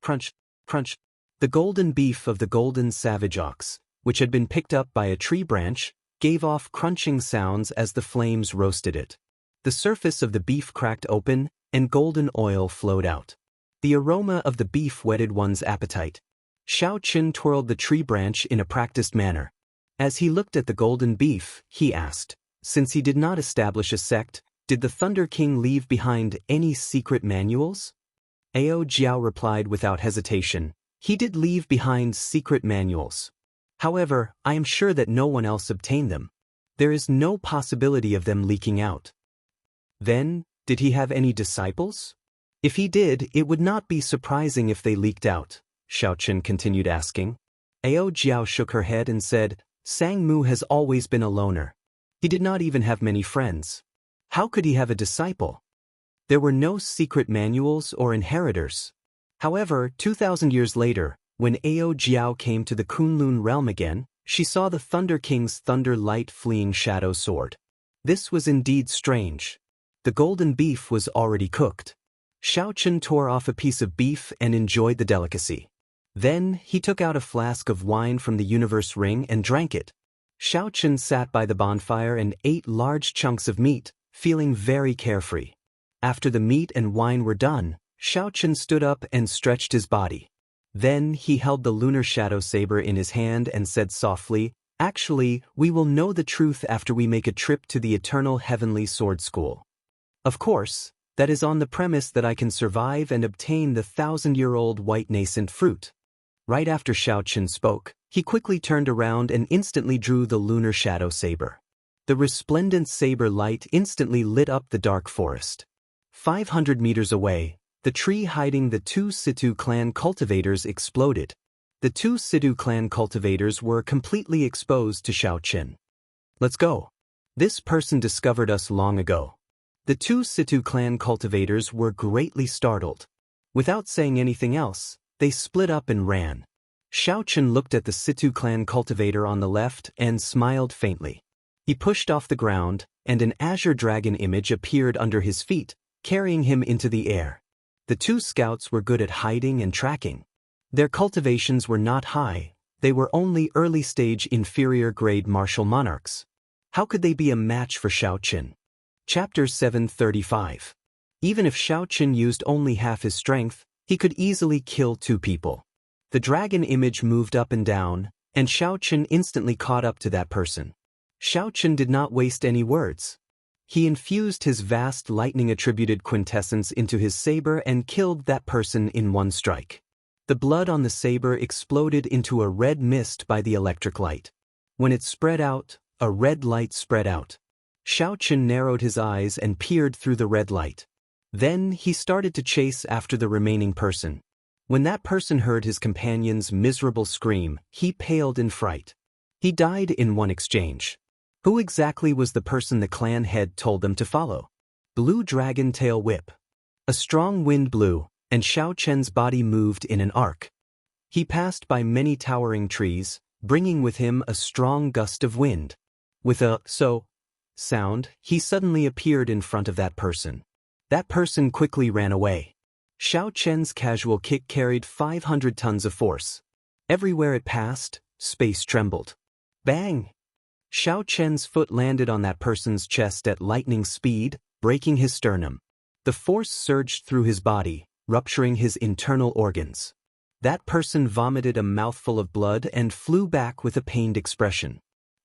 Crunch, crunch. The golden beef of the golden savage ox, which had been picked up by a tree branch, gave off crunching sounds as the flames roasted it. The surface of the beef cracked open, and golden oil flowed out. The aroma of the beef whetted one's appetite. Xianxia twirled the tree branch in a practiced manner. As he looked at the golden beef, he asked, since he did not establish a sect, did the Thunder King leave behind any secret manuals? Ao Jiao replied without hesitation, he did leave behind secret manuals. However, I am sure that no one else obtained them. There is no possibility of them leaking out. Then, did he have any disciples? If he did, it would not be surprising if they leaked out. Xiaochen continued asking. Ao Jiao shook her head and said, Sang Mu has always been a loner. He did not even have many friends. How could he have a disciple? There were no secret manuals or inheritors. However, 2,000 years later, when Ao Jiao came to the Kunlun realm again, she saw the Thunder King's thunder light fleeing shadow sword. This was indeed strange. The golden beef was already cooked. Xiaochen tore off a piece of beef and enjoyed the delicacy. Then, he took out a flask of wine from the universe ring and drank it. Xiaochen sat by the bonfire and ate large chunks of meat, feeling very carefree. After the meat and wine were done, Xiaochen stood up and stretched his body. Then, he held the lunar shadow saber in his hand and said softly, Actually, we will know the truth after we make a trip to the eternal heavenly sword school. Of course, that is on the premise that I can survive and obtain the 1,000-year-old white nascent fruit. Right after Xiaochen spoke, he quickly turned around and instantly drew the lunar shadow saber. The resplendent saber light instantly lit up the dark forest. 500 meters away, the tree hiding the two Situ clan cultivators exploded. The two Situ clan cultivators were completely exposed to Xiaochen. Let's go. This person discovered us long ago. The two Situ clan cultivators were greatly startled. Without saying anything else, they split up and ran. Xiaochen looked at the Situ clan cultivator on the left and smiled faintly. He pushed off the ground, and an azure dragon image appeared under his feet, carrying him into the air. The two scouts were good at hiding and tracking. Their cultivations were not high, they were only early-stage inferior-grade martial monarchs. How could they be a match for Xiaochen? Chapter 735. Even if Xiaochen used only half his strength, he could easily kill two people. The dragon image moved up and down, and Xiaochen instantly caught up to that person. Xiaochen did not waste any words. He infused his vast lightning-attributed quintessence into his saber and killed that person in one strike. The blood on the saber exploded into a red mist by the electric light. When it spread out, a red light spread out. Xiaochen narrowed his eyes and peered through the red light. Then he started to chase after the remaining person. When that person heard his companion's miserable scream, he paled in fright. He died in one exchange. Who exactly was the person the clan head told them to follow? Blue Dragon Tail Whip. A strong wind blew, and Xiaochen's body moved in an arc. He passed by many towering trees, bringing with him a strong gust of wind. With a sound, he suddenly appeared in front of that person. That person quickly ran away. Xiaochen's casual kick carried 500 tons of force. Everywhere it passed, space trembled. Bang! Xiaochen's foot landed on that person's chest at lightning speed, breaking his sternum. The force surged through his body, rupturing his internal organs. That person vomited a mouthful of blood and flew back with a pained expression.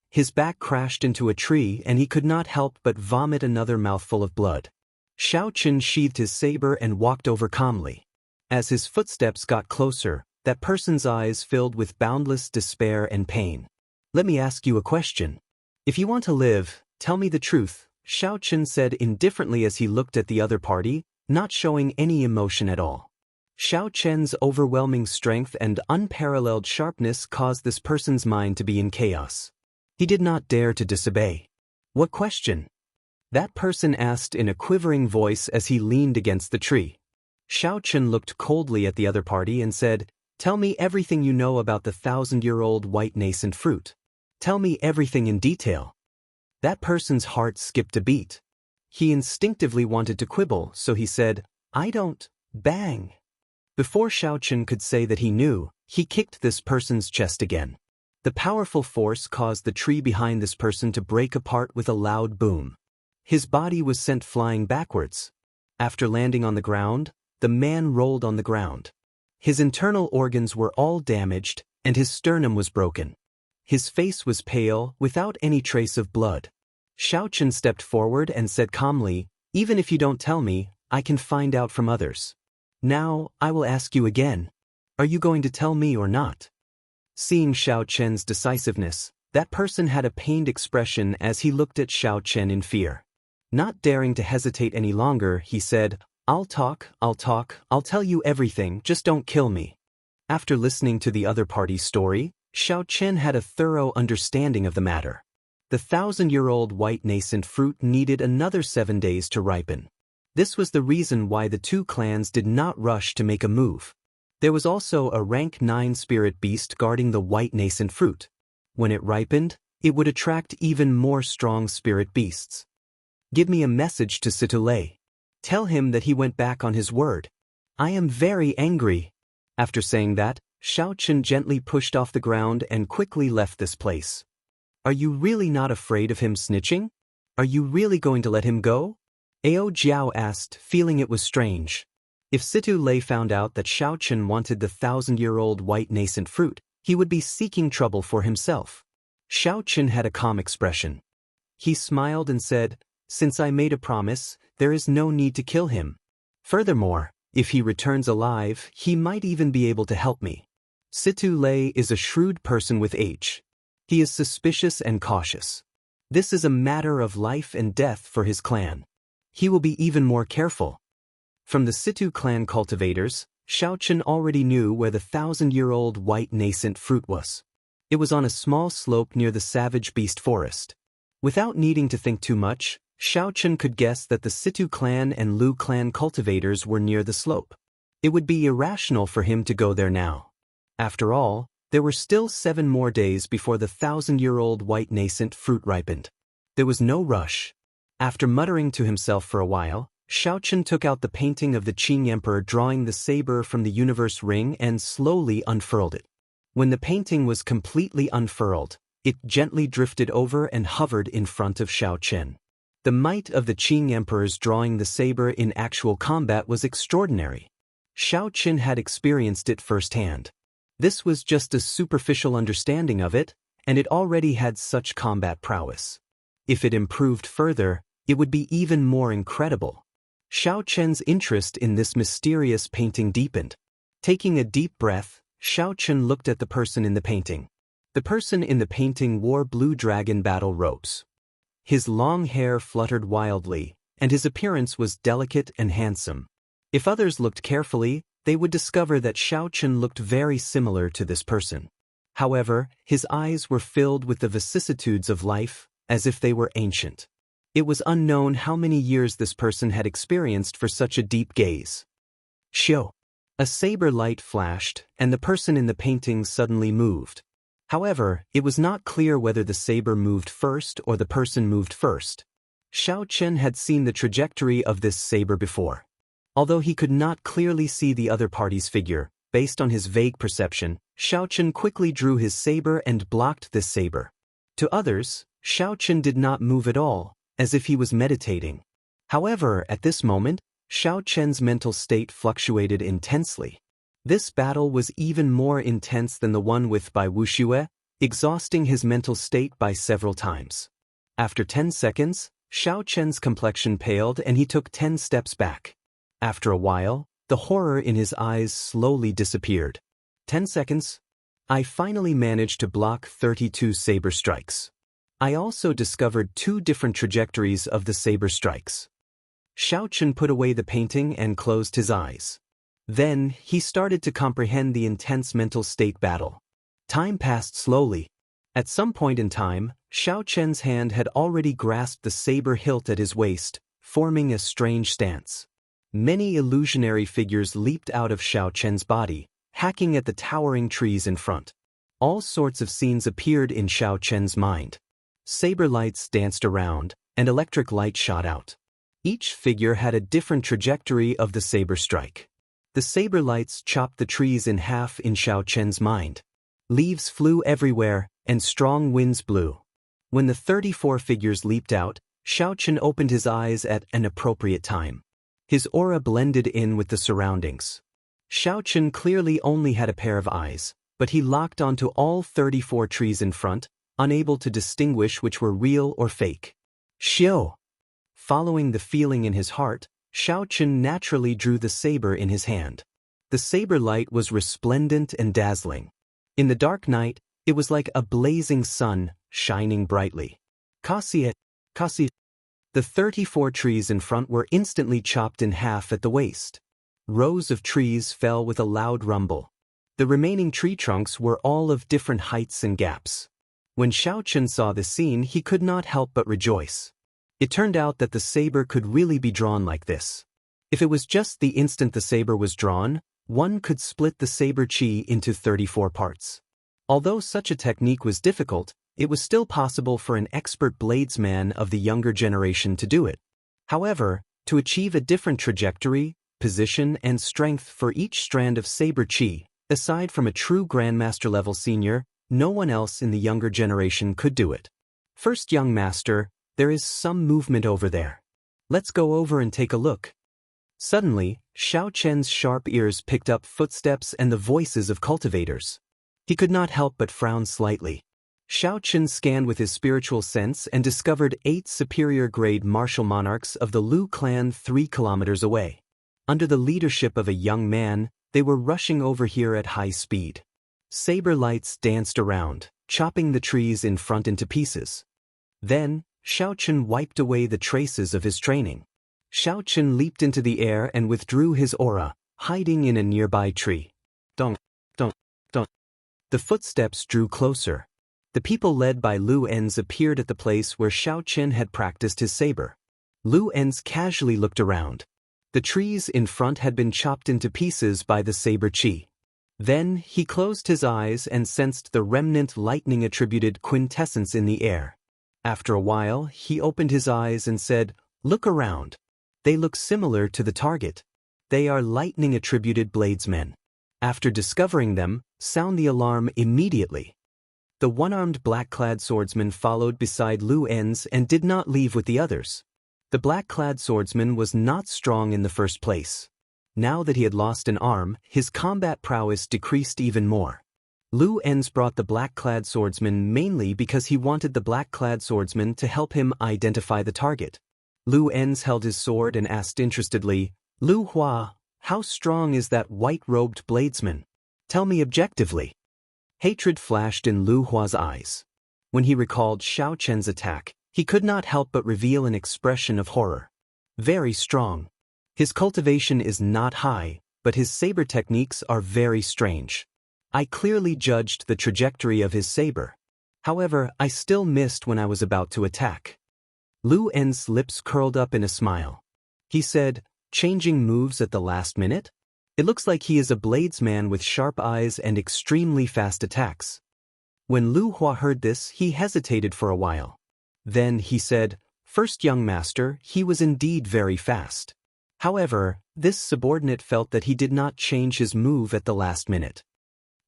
His back crashed into a tree and he could not help but vomit another mouthful of blood. Xiaochen sheathed his saber and walked over calmly. As his footsteps got closer, that person's eyes filled with boundless despair and pain. Let me ask you a question. If you want to live, tell me the truth, Xiaochen said indifferently as he looked at the other party, not showing any emotion at all. Xiaochen's overwhelming strength and unparalleled sharpness caused this person's mind to be in chaos. He did not dare to disobey. What question? That person asked in a quivering voice as he leaned against the tree. Xiaochen looked coldly at the other party and said, Tell me everything you know about the 1,000-year-old white nascent fruit. Tell me everything in detail. That person's heart skipped a beat. He instinctively wanted to quibble, so he said, I don't. Bang! Before Xiaochen could say that he knew, he kicked this person's chest again. The powerful force caused the tree behind this person to break apart with a loud boom. His body was sent flying backwards. After landing on the ground, the man rolled on the ground. His internal organs were all damaged, and his sternum was broken. His face was pale, without any trace of blood. Xiaochen stepped forward and said calmly, Even if you don't tell me, I can find out from others. Now, I will ask you again. Are you going to tell me or not? Seeing Xiaochen's decisiveness, that person had a pained expression as he looked at Xiaochen in fear. Not daring to hesitate any longer, he said, I'll talk, I'll tell you everything, just don't kill me. After listening to the other party's story, Xiao Chen had a thorough understanding of the matter. The 1,000-year-old white nascent fruit needed another 7 days to ripen. This was the reason why the two clans did not rush to make a move. There was also a rank 9 spirit beast guarding the white nascent fruit. When it ripened, it would attract even more strong spirit beasts. Give me a message to Situlei. Tell him that he went back on his word. I am very angry. After saying that, Xiao Chen gently pushed off the ground and quickly left this place. Are you really not afraid of him snitching? Are you really going to let him go? Ao Jiao asked, feeling it was strange. If Situlei found out that Xiao Chen wanted the 1,000-year-old white nascent fruit, he would be seeking trouble for himself. Xiao Chen had a calm expression. He smiled and said, "Since I made a promise, there is no need to kill him. Furthermore, if he returns alive, he might even be able to help me." Situlei is a shrewd person with age. He is suspicious and cautious. This is a matter of life and death for his clan. He will be even more careful. From the Situ clan cultivators, Xiao Chen already knew where the 1,000-year-old white nascent fruit was. It was on a small slope near the savage beast forest. Without needing to think too much, Xiao Chen could guess that the Situ clan and Lu clan cultivators were near the slope. It would be irrational for him to go there now. After all, there were still 7 more days before the 1,000-year-old white nascent fruit ripened. There was no rush. After muttering to himself for a while, Xiao Chen took out the painting of the Qing Emperor drawing the saber from the universe ring and slowly unfurled it. When the painting was completely unfurled, it gently drifted over and hovered in front of Xiao Chen. The might of the Qing Emperor's drawing the saber in actual combat was extraordinary. Xiao Chen had experienced it firsthand. This was just a superficial understanding of it, and it already had such combat prowess. If it improved further, it would be even more incredible. Xiao Chen's interest in this mysterious painting deepened. Taking a deep breath, Xiao Chen looked at the person in the painting. The person in the painting wore blue dragon battle robes. His long hair fluttered wildly, and his appearance was delicate and handsome. If others looked carefully, they would discover that Xiao Chen looked very similar to this person. However, his eyes were filled with the vicissitudes of life, as if they were ancient. It was unknown how many years this person had experienced for such a deep gaze. Shio. A saber light flashed, and the person in the painting suddenly moved. However, it was not clear whether the saber moved first or the person moved first. Xiao Chen had seen the trajectory of this saber before. Although he could not clearly see the other party's figure, based on his vague perception, Xiao Chen quickly drew his saber and blocked this saber. To others, Xiao Chen did not move at all, as if he was meditating. However, at this moment, Xiao Chen's mental state fluctuated intensely. This battle was even more intense than the one with Bai Wuxia, exhausting his mental state by several times. After 10 seconds, Xiao Chen's complexion paled and he took 10 steps back. After a while, the horror in his eyes slowly disappeared. 10 seconds. I finally managed to block 32 saber strikes. I also discovered 2 different trajectories of the saber strikes. Xiao Chen put away the painting and closed his eyes. Then, he started to comprehend the intense mental state battle. Time passed slowly. At some point in time, Xiao Chen's hand had already grasped the saber hilt at his waist, forming a strange stance. Many illusionary figures leaped out of Xiao Chen's body, hacking at the towering trees in front. All sorts of scenes appeared in Xiao Chen's mind. Saber lights danced around, and electric light shot out. Each figure had a different trajectory of the saber strike. The saber lights chopped the trees in half in Xiao Chen's mind. Leaves flew everywhere, and strong winds blew. When the 34 figures leaped out, Xiao Chen opened his eyes at an appropriate time. His aura blended in with the surroundings. Xiao Chen clearly only had a pair of eyes, but he locked onto all 34 trees in front, unable to distinguish which were real or fake. Xiao! Following the feeling in his heart, Xiao Chen naturally drew the saber in his hand. The saber light was resplendent and dazzling. In the dark night, it was like a blazing sun, shining brightly. Kasi. The 34 trees in front were instantly chopped in half at the waist. Rows of trees fell with a loud rumble. The remaining tree trunks were all of different heights and gaps. When Xiaochen saw this scene, he could not help but rejoice. It turned out that the saber could really be drawn like this. If it was just the instant the saber was drawn, one could split the saber chi into 34 parts. Although such a technique was difficult, it was still possible for an expert bladesman of the younger generation to do it. However, to achieve a different trajectory, position, and strength for each strand of saber chi, aside from a true Grandmaster level senior, no one else in the younger generation could do it. First young master, there is some movement over there. Let's go over and take a look. Suddenly, Xiaochen's sharp ears picked up footsteps and the voices of cultivators. He could not help but frown slightly. Xiaochen scanned with his spiritual sense and discovered 8 superior-grade martial monarchs of the Lu clan 3 kilometers away. Under the leadership of a young man, they were rushing over here at high speed. Saber lights danced around, chopping the trees in front into pieces. Then, Xiaochen wiped away the traces of his training. Xiaochen leaped into the air and withdrew his aura, hiding in a nearby tree. Dong, dong, dong. The footsteps drew closer. The people led by Lu Enz appeared at the place where Xiaochen had practiced his saber. Lu Enz casually looked around. The trees in front had been chopped into pieces by the saber chi. Then he closed his eyes and sensed the remnant lightning-attributed quintessence in the air. After a while, he opened his eyes and said, "Look around. They look similar to the target. They are lightning-attributed bladesmen. After discovering them, sound the alarm immediately." The one-armed black-clad swordsman followed beside Lu Enz and did not leave with the others. The black-clad swordsman was not strong in the first place. Now that he had lost an arm, his combat prowess decreased even more. Lu Enz brought the black-clad swordsman mainly because he wanted the black-clad swordsman to help him identify the target. Lu Enz held his sword and asked interestedly, "Lu Hua, how strong is that white-robed bladesman? Tell me objectively." Hatred flashed in Lu Hua's eyes. When he recalled Xiaochen's attack, he could not help but reveal an expression of horror. Very strong. His cultivation is not high, but his saber techniques are very strange. I clearly judged the trajectory of his saber. However, I still missed when I was about to attack. Lu Enz's lips curled up in a smile. He said, "Changing moves at the last minute? It looks like he is a bladesman with sharp eyes and extremely fast attacks." When Lu Hua heard this, he hesitated for a while. Then he said, "First young master, he was indeed very fast." However, this subordinate felt that he did not change his move at the last minute.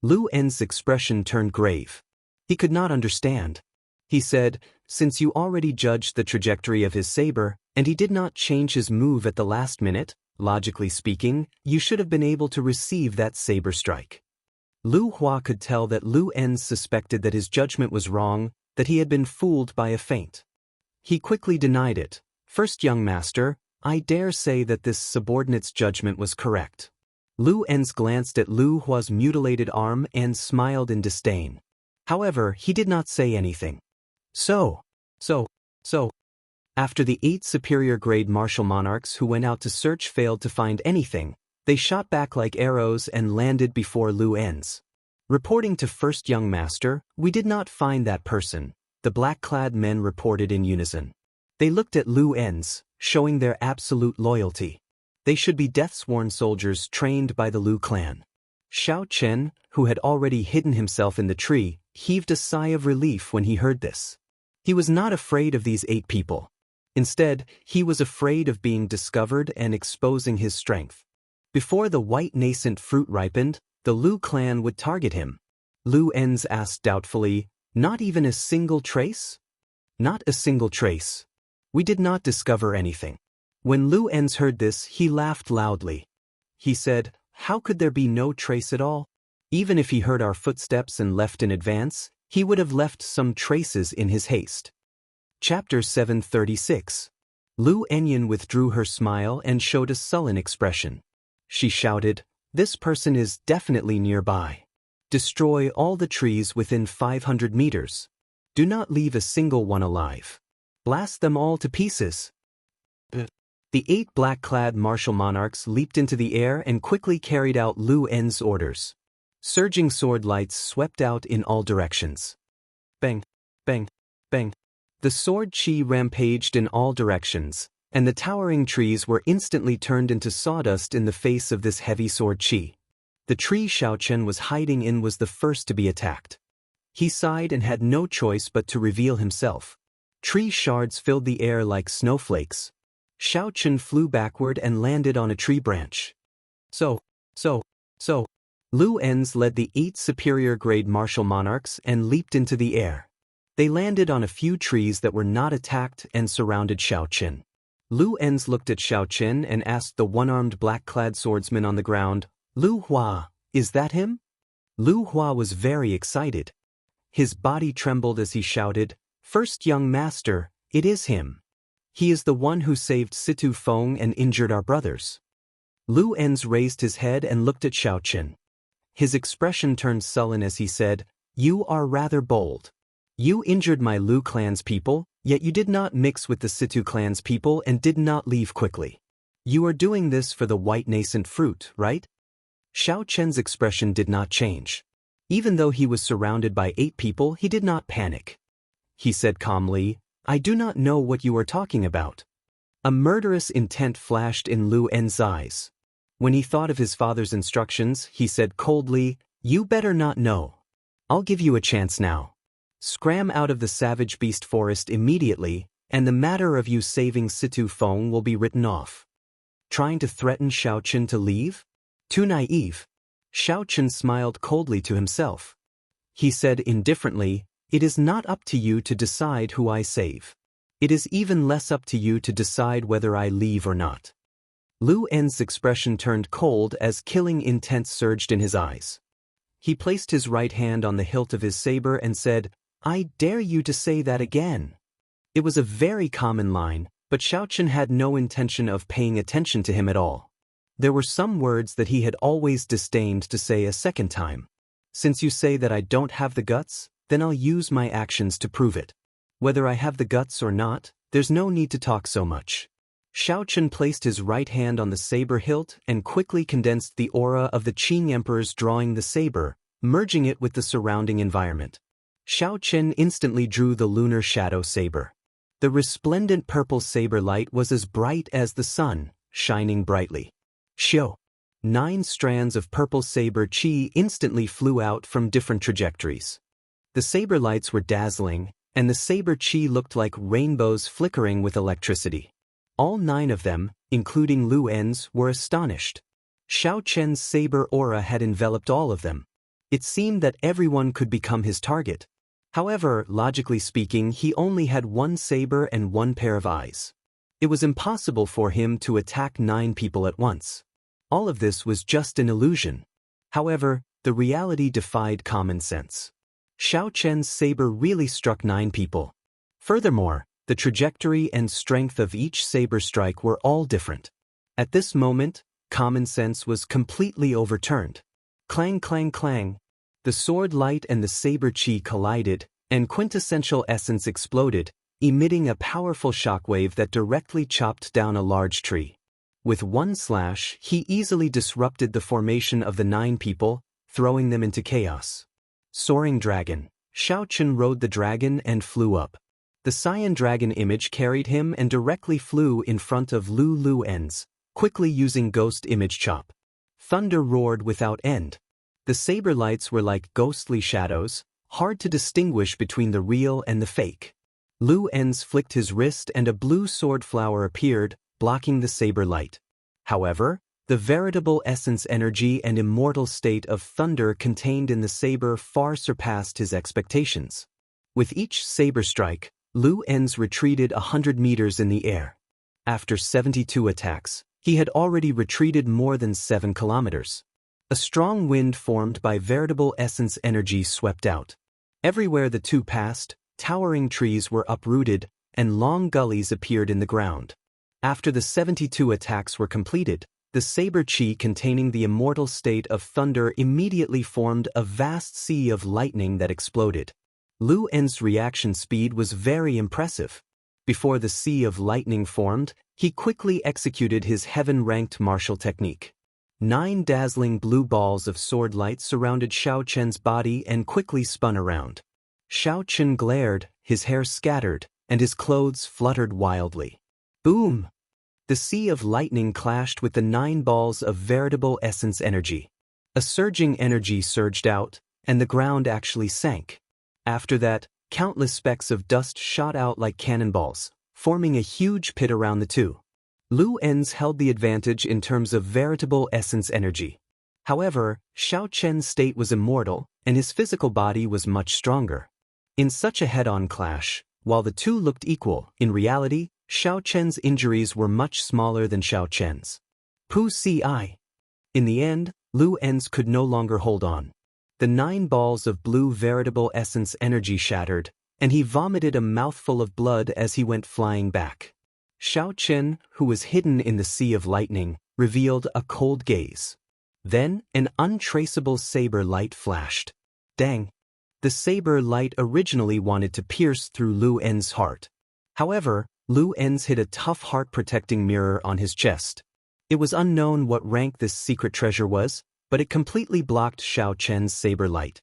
Lu Enz's expression turned grave. He could not understand. He said, "Since you already judged the trajectory of his saber, and he did not change his move at the last minute, logically speaking, you should have been able to receive that saber strike." Lu Hua could tell that Lu Enz suspected that his judgment was wrong, that he had been fooled by a feint. He quickly denied it. "First young master, I dare say that this subordinate's judgment was correct." Lu Enz glanced at Lu Hua's mutilated arm and smiled in disdain. However, he did not say anything. So. After the 8 superior-grade martial monarchs who went out to search failed to find anything, they shot back like arrows and landed before Lu Enz. "Reporting to first young master, we did not find that person," the black-clad men reported in unison. They looked at Lu Enz, showing their absolute loyalty. They should be death-sworn soldiers trained by the Lu clan. Xiaochen, who had already hidden himself in the tree, heaved a sigh of relief when he heard this. He was not afraid of these 8 people. Instead, he was afraid of being discovered and exposing his strength. Before the white nascent fruit ripened, the Lu clan would target him. Lu Enz asked doubtfully, "Not even a single trace?" "Not a single trace. We did not discover anything." When Lu Enz heard this, he laughed loudly. He said, "How could there be no trace at all? Even if he heard our footsteps and left in advance, he would have left some traces in his haste." Chapter 736. Lu Enyan withdrew her smile and showed a sullen expression. She shouted, "This person is definitely nearby. Destroy all the trees within 500 meters. Do not leave a single one alive. Blast them all to pieces." The 8 black-clad martial monarchs leaped into the air and quickly carried out Lu Enz's orders. Surging sword lights swept out in all directions. Bang, bang, bang. The sword chi rampaged in all directions, and the towering trees were instantly turned into sawdust in the face of this heavy sword chi. The tree Xiaochen was hiding in was the first to be attacked. He sighed and had no choice but to reveal himself. Tree shards filled the air like snowflakes. Xiaochen flew backward and landed on a tree branch. So. Lu En's led the 8 superior-grade martial monarchs and leaped into the air. They landed on a few trees that were not attacked and surrounded Xiaochen. Lu En's looked at Xiaochen and asked the one-armed black-clad swordsman on the ground, "Lu Hua, is that him?" Lu Hua was very excited. His body trembled as he shouted, "First young master, it is him. He is the one who saved Situ Feng and injured our brothers." Lu En's raised his head and looked at Xiaochen. His expression turned sullen as he said, "You are rather bold. You injured my Lu clan's people, yet you did not mix with the Situ clan's people and did not leave quickly. You are doing this for the white nascent fruit, right?" Xiaochen's expression did not change. Even though he was surrounded by 8 people, he did not panic. He said calmly, "I do not know what you are talking about." A murderous intent flashed in Lu En's eyes. When he thought of his father's instructions, he said coldly, "You better not know. I'll give you a chance now. Scram out of the savage beast forest immediately, and the matter of you saving Situ Feng will be written off." Trying to threaten Xiaochen to leave? Too naive. Xiaochen smiled coldly to himself. He said indifferently, "It is not up to you to decide who I save. It is even less up to you to decide whether I leave or not." Lu En's expression turned cold as killing intent surged in his eyes. He placed his right hand on the hilt of his saber and said, "I dare you to say that again." It was a very common line, but Xiaochen had no intention of paying attention to him at all. There were some words that he had always disdained to say a second time. "Since you say that I don't have the guts, then I'll use my actions to prove it. Whether I have the guts or not, there's no need to talk so much." Xiaochen placed his right hand on the saber hilt and quickly condensed the aura of the Qing Emperors, drawing the saber, merging it with the surrounding environment. Xiaochen instantly drew the lunar shadow saber. The resplendent purple saber light was as bright as the sun, shining brightly. Xiao! 9 strands of purple saber chi instantly flew out from different trajectories. The saber lights were dazzling, and the saber chi looked like rainbows flickering with electricity. All 9 of them, including Lu En's, were astonished. Xiaochen's saber aura had enveloped all of them. It seemed that everyone could become his target. However, logically speaking, he only had 1 saber and 1 pair of eyes. It was impossible for him to attack 9 people at once. All of this was just an illusion. However, the reality defied common sense. Xiaochen's saber really struck 9 people. Furthermore, the trajectory and strength of each saber strike were all different. At this moment, common sense was completely overturned. Clang, clang, clang. The sword light and the saber chi collided, and quintessential essence exploded, emitting a powerful shockwave that directly chopped down a large tree. With one slash, he easily disrupted the formation of the 9 people, throwing them into chaos. Soaring dragon. Xiaochen rode the dragon and flew up. The cyan dragon image carried him and directly flew in front of Lu En's, quickly using ghost image chop. Thunder roared without end. The saber lights were like ghostly shadows, hard to distinguish between the real and the fake. Lu En's flicked his wrist and a blue sword flower appeared, blocking the saber light. However, the veritable essence energy and immortal state of thunder contained in the saber far surpassed his expectations. With each saber strike, Lu En's retreated 100 meters in the air. After 72 attacks, he had already retreated more than 7 kilometers. A strong wind formed by veritable essence energy swept out. Everywhere the two passed, towering trees were uprooted, and long gullies appeared in the ground. After the 72 attacks were completed, the saber chi containing the immortal state of thunder immediately formed a vast sea of lightning that exploded. Lu En's reaction speed was very impressive. Before the sea of lightning formed, he quickly executed his heaven-ranked martial technique. 9 dazzling blue balls of sword light surrounded Xiao Chen's body and quickly spun around. Xiao Chen glared, his hair scattered, and his clothes fluttered wildly. Boom! The sea of lightning clashed with the 9 balls of veritable essence energy. A surging energy surged out, and the ground actually sank. After that, countless specks of dust shot out like cannonballs, forming a huge pit around the two. Lu En's held the advantage in terms of veritable essence energy. However, Xiao Chen's state was immortal, and his physical body was much stronger. In such a head-on clash, while the two looked equal, in reality, Xiao Chen's injuries were much smaller than Xiao Chen's. Pu Si. In the end, Lu En's could no longer hold on. The 9 balls of blue veritable essence energy shattered, and he vomited a mouthful of blood as he went flying back. Xiao Chen, who was hidden in the sea of lightning, revealed a cold gaze. Then, an untraceable saber light flashed. Dang! The saber light originally wanted to pierce through Lu En's heart. However, Lu En's hid a tough heart-protecting mirror on his chest. It was unknown what rank this secret treasure was, but it completely blocked Xiao Chen's saber light.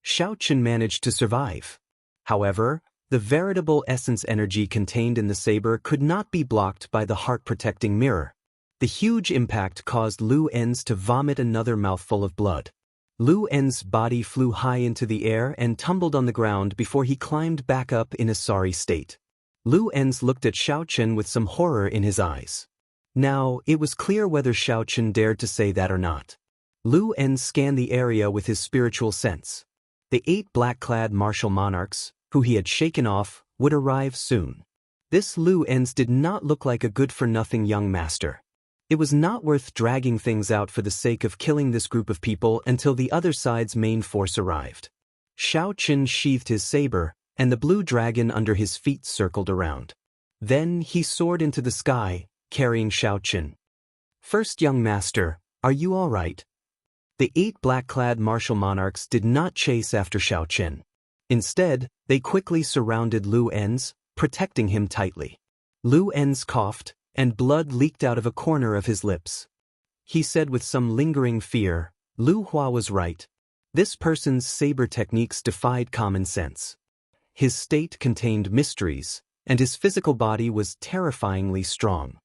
Xiao Chen managed to survive. However, the veritable essence energy contained in the saber could not be blocked by the heart-protecting mirror. The huge impact caused Lu En's to vomit another mouthful of blood. Lu En's body flew high into the air and tumbled on the ground before he climbed back up in a sorry state. Lu En's looked at Xiao Chen with some horror in his eyes. Now, it was clear whether Xiao Chen dared to say that or not. Lu En's scanned the area with his spiritual sense. The 8 black-clad martial monarchs, who he had shaken off, would arrive soon. This Lu En's did not look like a good-for-nothing young master. It was not worth dragging things out for the sake of killing this group of people until the other side's main force arrived. Xiao Chen sheathed his saber, and the blue dragon under his feet circled around. Then he soared into the sky, carrying Xiao Chen. "First young master, are you all right?" The 8 black-clad martial monarchs did not chase after Xiao Chen. Instead, they quickly surrounded Lu En's, protecting him tightly. Lu En's coughed, and blood leaked out of a corner of his lips. He said with some lingering fear, Lu Hua was right. This person's saber techniques defied common sense. His state contained mysteries, and his physical body was terrifyingly strong.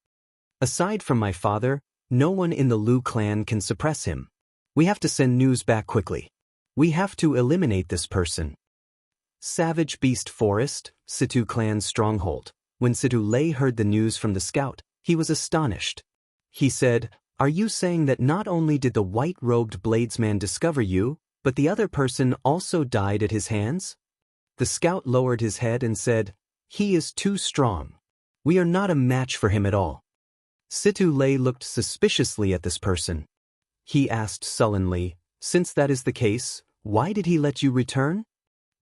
Aside from my father, no one in the Lu clan can suppress him. We have to send news back quickly. We have to eliminate this person. Savage Beast Forest, Situ clan's stronghold. When Situ Lei heard the news from the scout, he was astonished. He said, "Are you saying that not only did the white-robed bladesman discover you, but the other person also died at his hands?" The scout lowered his head and said, "He is too strong. We are not a match for him at all." Situ Lei looked suspiciously at this person. He asked sullenly, "Since that is the case, why did he let you return?"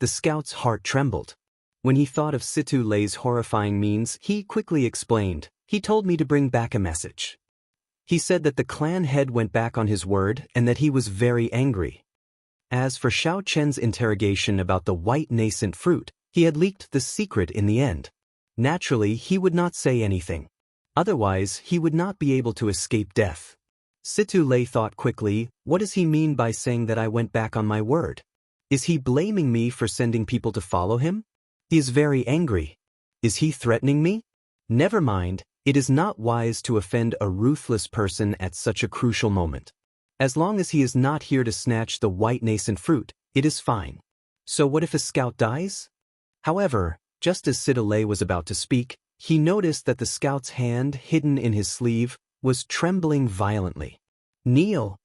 The scout's heart trembled. When he thought of Situ Lei's horrifying means, he quickly explained, "He told me to bring back a message." He said that the clan head went back on his word and that he was very angry. As for Xiao Chen's interrogation about the white nascent fruit, he had leaked the secret in the end. Naturally, he would not say anything. Otherwise, he would not be able to escape death. Situ Lei thought quickly, what does he mean by saying that I went back on my word? Is he blaming me for sending people to follow him? He is very angry. Is he threatening me? Never mind, it is not wise to offend a ruthless person at such a crucial moment. As long as he is not here to snatch the white nascent fruit, it is fine. So what if a scout dies? However, just as Situ Lei was about to speak, he noticed that the scout's hand, hidden in his sleeve, was trembling violently. "Kneel!"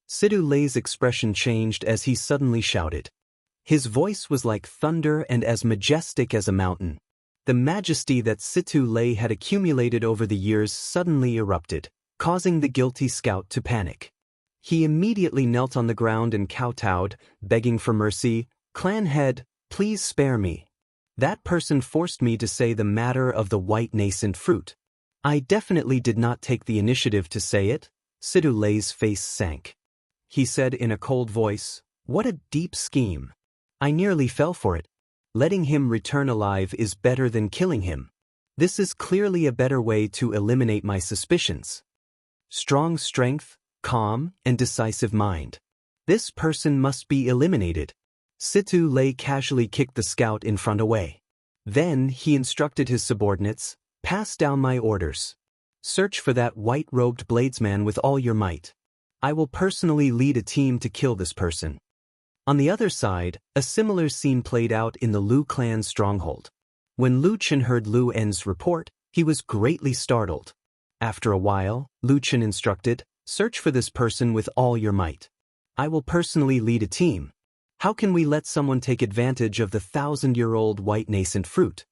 Situ Lei's expression changed as he suddenly shouted. His voice was like thunder and as majestic as a mountain. The majesty that Situ Lei had accumulated over the years suddenly erupted, causing the guilty scout to panic. He immediately knelt on the ground and kowtowed, begging for mercy, "Clan head, please spare me. That person forced me to say the matter of the white nascent fruit. I definitely did not take the initiative to say it." Situ Lei's face sank. He said in a cold voice, "What a deep scheme. I nearly fell for it. Letting him return alive is better than killing him. This is clearly a better way to eliminate my suspicions." Strong strength, calm, and decisive mind. This person must be eliminated. Situ Lei casually kicked the scout in front away. Then he instructed his subordinates, "Pass down my orders. Search for that white-robed bladesman with all your might. I will personally lead a team to kill this person." On the other side, a similar scene played out in the Lu clan's stronghold. When Lu Chen heard Lu En's report, he was greatly startled. After a while, Lu Chen instructed, "Search for this person with all your might. I will personally lead a team. How can we let someone take advantage of the 1,000-year-old white nascent fruit?"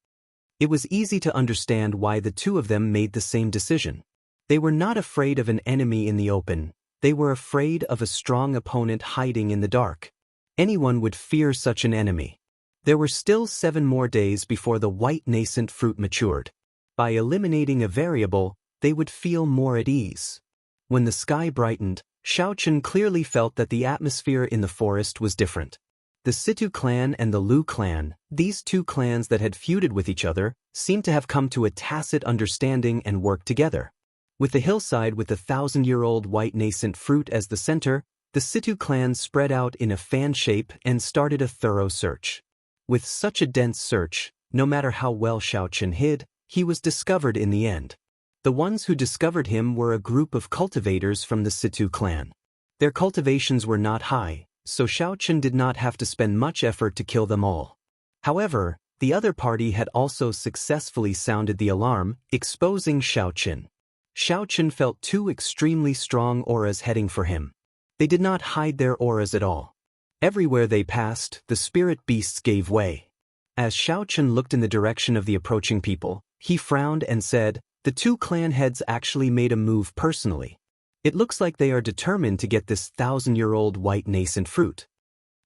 It was easy to understand why the two of them made the same decision. They were not afraid of an enemy in the open, they were afraid of a strong opponent hiding in the dark. Anyone would fear such an enemy. There were still 7 more days before the white nascent fruit matured. By eliminating a variable, they would feel more at ease. When the sky brightened, Xiaochen clearly felt that the atmosphere in the forest was different. The Situ clan and the Lu clan, these two clans that had feuded with each other, seemed to have come to a tacit understanding and worked together. With the hillside with the 1,000-year-old white nascent fruit as the center, the Situ clan spread out in a fan shape and started a thorough search. With such a dense search, no matter how well Xiaochen hid, he was discovered in the end. The ones who discovered him were a group of cultivators from the Situ clan. Their cultivations were not high, so Xiaochen did not have to spend much effort to kill them all. However, the other party had also successfully sounded the alarm, exposing Xiaochen. Xiaochen felt 2 extremely strong auras heading for him. They did not hide their auras at all. Everywhere they passed, the spirit beasts gave way. As Xiaochen looked in the direction of the approaching people, he frowned and said, "The 2 clan heads actually made a move personally. It looks like they are determined to get this 1,000-year-old white nascent fruit."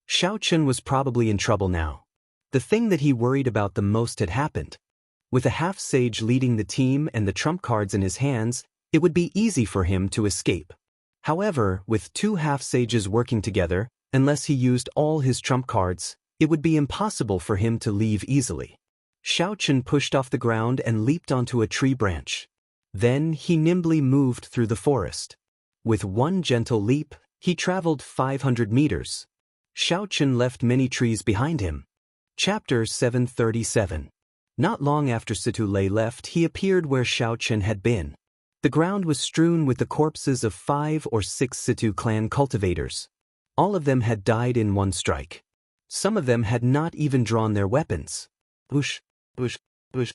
Xiaochen was probably in trouble now. The thing that he worried about the most had happened. With a half-sage leading the team and the trump cards in his hands, it would be easy for him to escape. However, with 2 half-sages working together, unless he used all his trump cards, it would be impossible for him to leave easily. Xiaochen pushed off the ground and leaped onto a tree branch. Then he nimbly moved through the forest. With one gentle leap, he traveled 500 meters. Xiaochen left many trees behind him. Chapter 737. Not long after Situ Lei left, he appeared where Xiaochen had been. The ground was strewn with the corpses of 5 or 6 Situ clan cultivators. All of them had died in one strike. Some of them had not even drawn their weapons. Bush, bush, bush.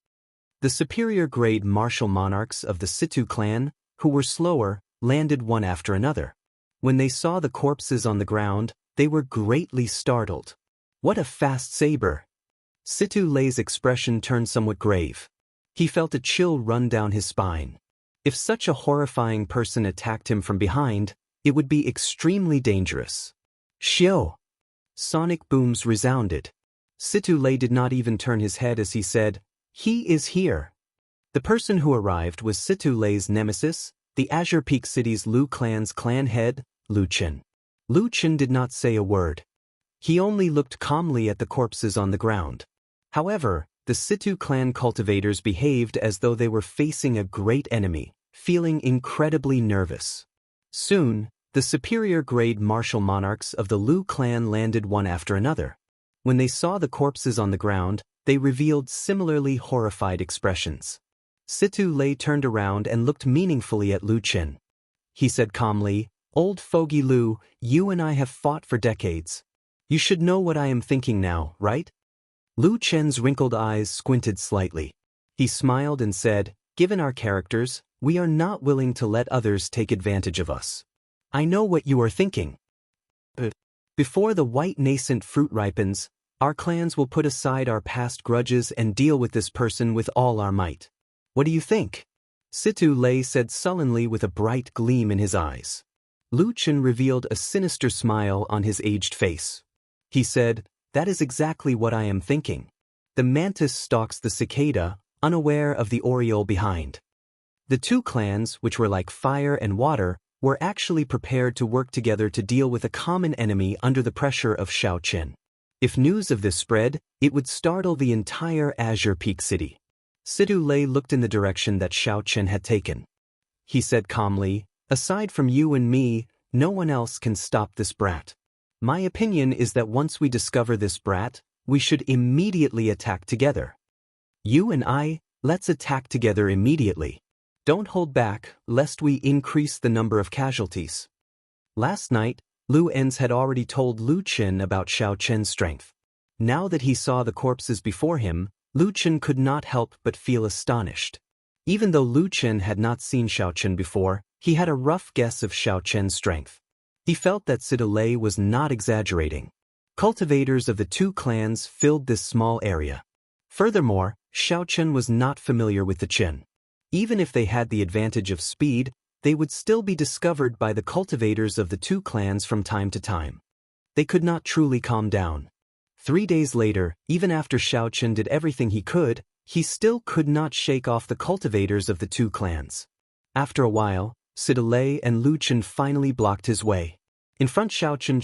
The superior-grade martial monarchs of the Situ clan, who were slower, landed one after another. When they saw the corpses on the ground, they were greatly startled. What a fast saber! Situ Lei's expression turned somewhat grave. He felt a chill run down his spine. If such a horrifying person attacked him from behind, it would be extremely dangerous. Xiao! Sonic booms resounded. Situ Lei did not even turn his head as he said, "He is here." The person who arrived was Situ Lei's nemesis, the Azure Peak City's Lu clan's clan head, Lu Chen. Lu Chen did not say a word. He only looked calmly at the corpses on the ground. However, the Situ clan cultivators behaved as though they were facing a great enemy, feeling incredibly nervous. Soon, the superior-grade martial monarchs of the Lu clan landed one after another. When they saw the corpses on the ground, they revealed similarly horrified expressions. Situ Lei turned around and looked meaningfully at Lu Chen. He said calmly, "Old fogey Lu, you and I have fought for decades. You should know what I am thinking now, right?" Lu Chen's wrinkled eyes squinted slightly. He smiled and said, "Given our characters, we are not willing to let others take advantage of us. I know what you are thinking. But before the white nascent fruit ripens, our clans will put aside our past grudges and deal with this person with all our might. What do you think?" Situ Lei said sullenly with a bright gleam in his eyes. Lu Chen revealed a sinister smile on his aged face. He said, "That is exactly what I am thinking." The mantis stalks the cicada, unaware of the oriole behind. The 2 clans, which were like fire and water, were actually prepared to work together to deal with a common enemy under the pressure of Xiaochen. If news of this spread, it would startle the entire Azure Peak City. Situ Lei looked in the direction that Xiaochen had taken. He said calmly, Aside from you and me, no one else can stop this brat. My opinion is that once we discover this brat, we should immediately attack together. You and I, let's attack together immediately. Don't hold back, lest we increase the number of casualties. Last night, Lu Enz had already told Lu Chen about Xiao Chen's strength. Now that he saw the corpses before him, Lu Chen could not help but feel astonished. Even though Lu Chen had not seen Xiao Chen before, he had a rough guess of Xiao Chen's strength. He felt that Sidolei was not exaggerating. Cultivators of the two clans filled this small area. Furthermore, Xiao Chen was not familiar with the Chen. Even if they had the advantage of speed, they would still be discovered by the cultivators of the two clans from time to time. They could not truly calm down. 3 days later, even after Xiao Chen did everything he could, he still could not shake off the cultivators of the two clans. After a while, Sidolei and Lu Chen finally blocked his way. In front, Xiao Chen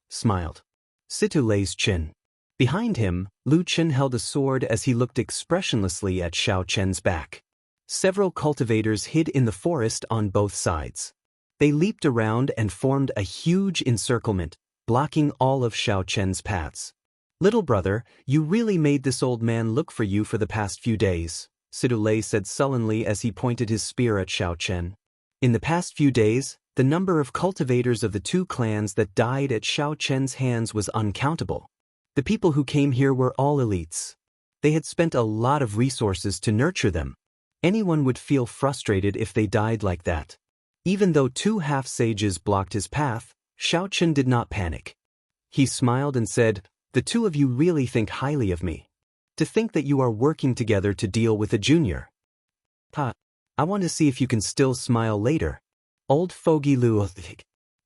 smiled. Sidulei's Chen. Behind him, Lu Chen held a sword as he looked expressionlessly at Xiao Chen's back. Several cultivators hid in the forest on both sides. They leaped around and formed a huge encirclement, blocking all of Xiao Chen's paths. Little brother, you really made this old man look for you for the past few days, Sidolei said sullenly as he pointed his spear at Xiao Chen. In the past few days, the number of cultivators of the two clans that died at Xiao Chen's hands was uncountable. The people who came here were all elites. They had spent a lot of resources to nurture them. Anyone would feel frustrated if they died like that. Even though 2 half-sages blocked his path, Xiao Chen did not panic. He smiled and said, "The two of you really think highly of me. To think that you are working together to deal with a junior. I want to see if you can still smile later." Old fogey Lu.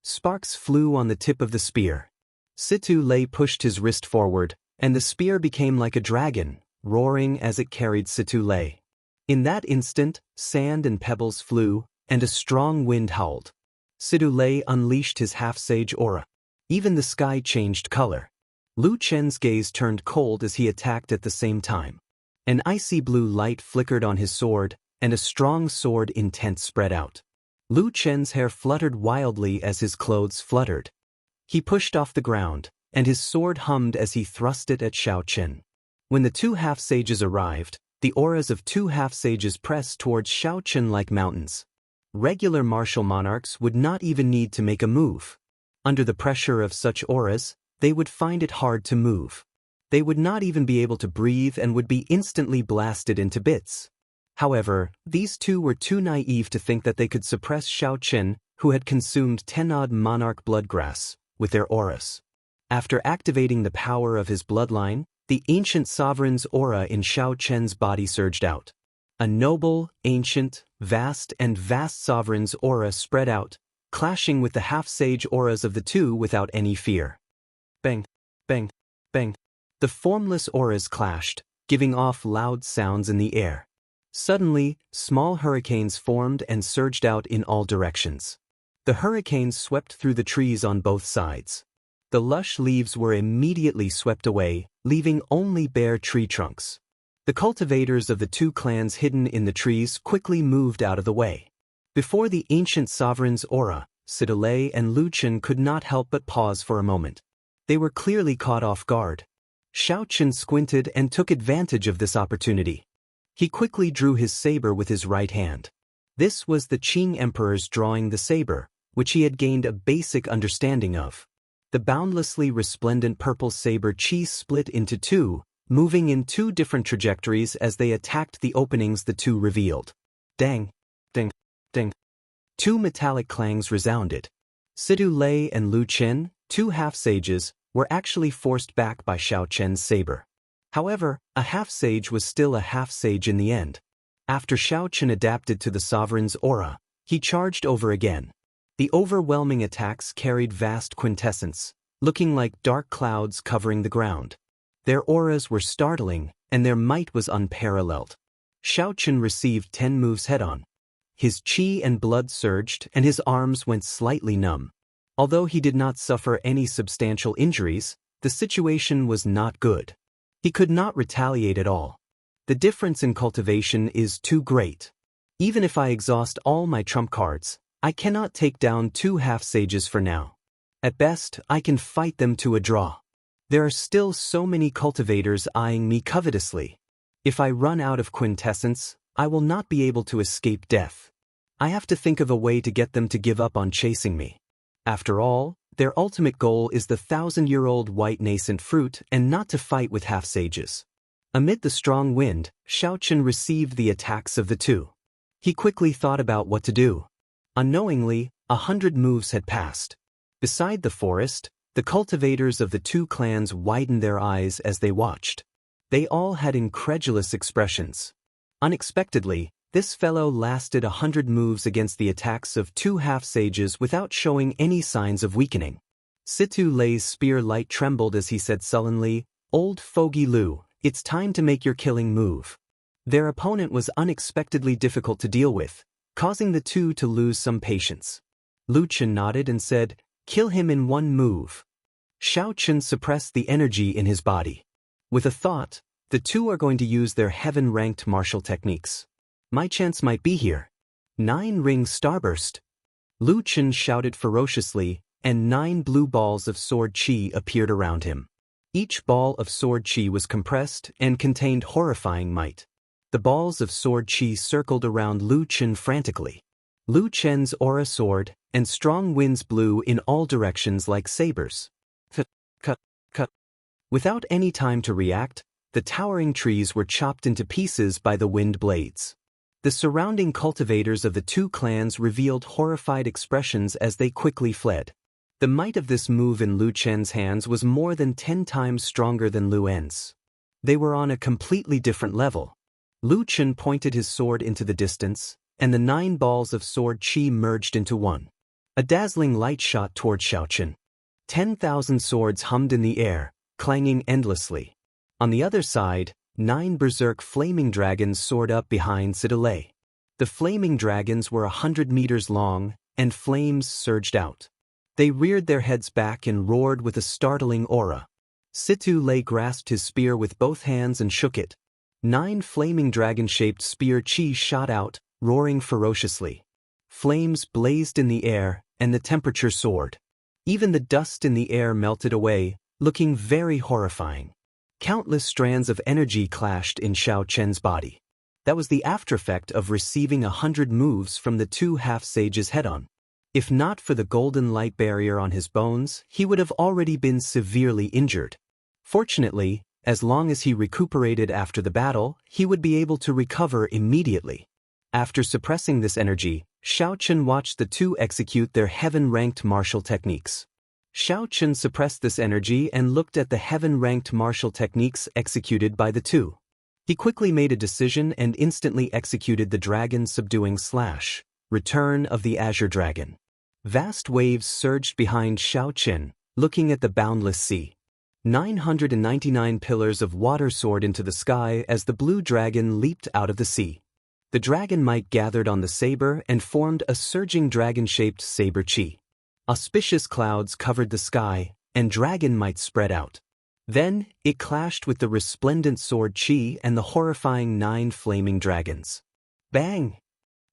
Sparks flew on the tip of the spear. Sidolei pushed his wrist forward, and the spear became like a dragon, roaring as it carried Sidolei. In that instant, sand and pebbles flew, and a strong wind howled. Sidolei unleashed his half-sage aura. Even the sky changed color. Lu Chen's gaze turned cold as he attacked at the same time. An icy blue light flickered on his sword, and a strong sword intent spread out. Lu Chen's hair fluttered wildly as his clothes fluttered. He pushed off the ground, and his sword hummed as he thrust it at Xiao Chen. When the 2 half-sages arrived, the auras of 2 half-sages pressed towards Xiao Chen like mountains. Regular martial monarchs would not even need to make a move. Under the pressure of such auras, they would find it hard to move. They would not even be able to breathe and would be instantly blasted into bits. However, these two were too naive to think that they could suppress Xiao Chen, who had consumed 10-odd monarch bloodgrass, with their auras. After activating the power of his bloodline, the ancient sovereign's aura in Xiao Chen's body surged out. A noble, ancient, vast sovereign's aura spread out, clashing with the half-sage auras of the two without any fear. Bang, bang, bang. The formless auras clashed, giving off loud sounds in the air. Suddenly, small hurricanes formed and surged out in all directions. The hurricanes swept through the trees on both sides. The lush leaves were immediately swept away, leaving only bare tree trunks. The cultivators of the two clans hidden in the trees quickly moved out of the way. Before the ancient sovereign's aura, Sidolei and Lu Chen could not help but pause for a moment. They were clearly caught off guard. Xiao Chen squinted and took advantage of this opportunity. He quickly drew his saber with his right hand. This was the Qing Emperor's drawing the saber, which he had gained a basic understanding of. The boundlessly resplendent purple saber qi split into two, moving in 2 different trajectories as they attacked the openings the two revealed. Dang, ding, ding. 2 metallic clangs resounded. Sidolei and Lu Chen, 2 half-sages, were actually forced back by Xiao Chen's saber. However, a half-sage was still a half-sage in the end. After Xiao Chen adapted to the sovereign's aura, he charged over again. The overwhelming attacks carried vast quintessence, looking like dark clouds covering the ground. Their auras were startling, and their might was unparalleled. Xiao Chen received 10 moves head-on. His qi and blood surged, and his arms went slightly numb. Although he did not suffer any substantial injuries, the situation was not good. He could not retaliate at all. The difference in cultivation is too great. Even if I exhaust all my trump cards, I cannot take down 2 half-sages for now. At best, I can fight them to a draw. There are still so many cultivators eyeing me covetously. If I run out of quintessence, I will not be able to escape death. I have to think of a way to get them to give up on chasing me. After all, their ultimate goal is the 1,000-year-old white nascent fruit and not to fight with half-sages. Amid the strong wind, Xianxia received the attacks of the two. He quickly thought about what to do. Unknowingly, 100 moves had passed. Beside the forest, the cultivators of the two clans widened their eyes as they watched. They all had incredulous expressions. Unexpectedly, this fellow lasted 100 moves against the attacks of 2 half-sages without showing any signs of weakening. Situ Lei's spear light trembled as he said sullenly, "Old Fogey Lu, it's time to make your killing move." Their opponent was unexpectedly difficult to deal with, causing the two to lose some patience. Wuxia nodded and said, "Kill him in 1 move." Xianxia suppressed the energy in his body. With a thought, the two are going to use their heaven-ranked martial techniques. My chance might be here. 9-ring starburst. Wuxia shouted ferociously, and 9 blue balls of sword chi appeared around him. Each ball of sword chi was compressed and contained horrifying might. The balls of sword chi circled around Wuxia frantically. Wuxia's aura soared, and strong winds blew in all directions like sabers. Cut. Without any time to react, the towering trees were chopped into pieces by the wind blades. The surrounding cultivators of the two clans revealed horrified expressions as they quickly fled. The might of this move in Wuxia's hands was more than 10 times stronger than Luen's. They were on a completely different level. Wuxia pointed his sword into the distance, and the 9 balls of sword chi merged into one. A dazzling light shot toward Xianxia. 10,000 swords hummed in the air, clanging endlessly. On the other side, 9 berserk flaming dragons soared up behind Situ Lei. The flaming dragons were 100 meters long, and flames surged out. They reared their heads back and roared with a startling aura. Situ Lei grasped his spear with both hands and shook it. 9 flaming dragon-shaped spear chi shot out, roaring ferociously. Flames blazed in the air, and the temperature soared. Even the dust in the air melted away, looking very horrifying. Countless strands of energy clashed in Xianxia's body. That was the aftereffect of receiving 100 moves from the 2 half-sages head-on. If not for the golden light barrier on his bones, he would have already been severely injured. Fortunately, as long as he recuperated after the battle, he would be able to recover immediately. After suppressing this energy, Xianxia watched the two execute their heaven-ranked martial techniques. Xianxia suppressed this energy and looked at the heaven-ranked martial techniques executed by the two. He quickly made a decision and instantly executed the dragon-subduing slash, Return of the Azure Dragon. Vast waves surged behind Xianxia, looking at the boundless sea. 999 pillars of water soared into the sky as the blue dragon leaped out of the sea. The dragon might gathered on the saber and formed a surging dragon-shaped saber chi. Auspicious clouds covered the sky, and dragon might spread out. Then, it clashed with the resplendent sword chi and the horrifying 9 flaming dragons. Bang!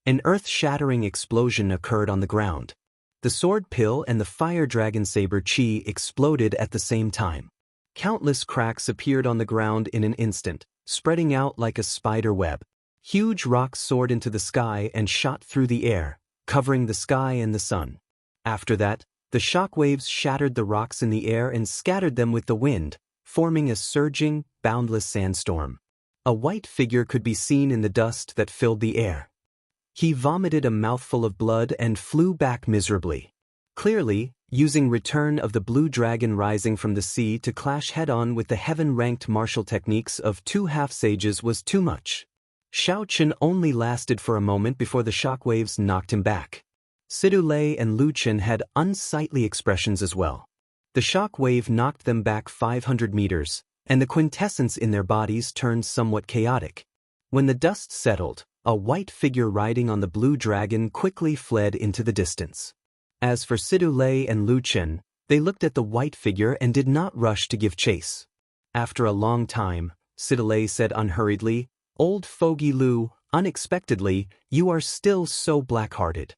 An earth-shattering explosion occurred on the ground. The sword pill and the fire dragon saber chi exploded at the same time. Countless cracks appeared on the ground in an instant, spreading out like a spider web. Huge rocks soared into the sky and shot through the air, covering the sky and the sun. After that, the shock waves shattered the rocks in the air and scattered them with the wind, forming a surging, boundless sandstorm. A white figure could be seen in the dust that filled the air. He vomited a mouthful of blood and flew back miserably. Clearly, using Return of the Blue Dragon rising from the sea to clash head-on with the heaven-ranked martial techniques of 2 half-sages was too much. Xianxia only lasted for a moment before the shockwaves knocked him back. Situ Lei and Wuxia had unsightly expressions as well. The shock wave knocked them back 500 meters, and the quintessence in their bodies turned somewhat chaotic. When the dust settled, a white figure riding on the blue dragon quickly fled into the distance. As for Situ Lei and Wuxia, they looked at the white figure and did not rush to give chase. After a long time, Situ Lei said unhurriedly, "Old Fogey Lu, unexpectedly, you are still so black-hearted.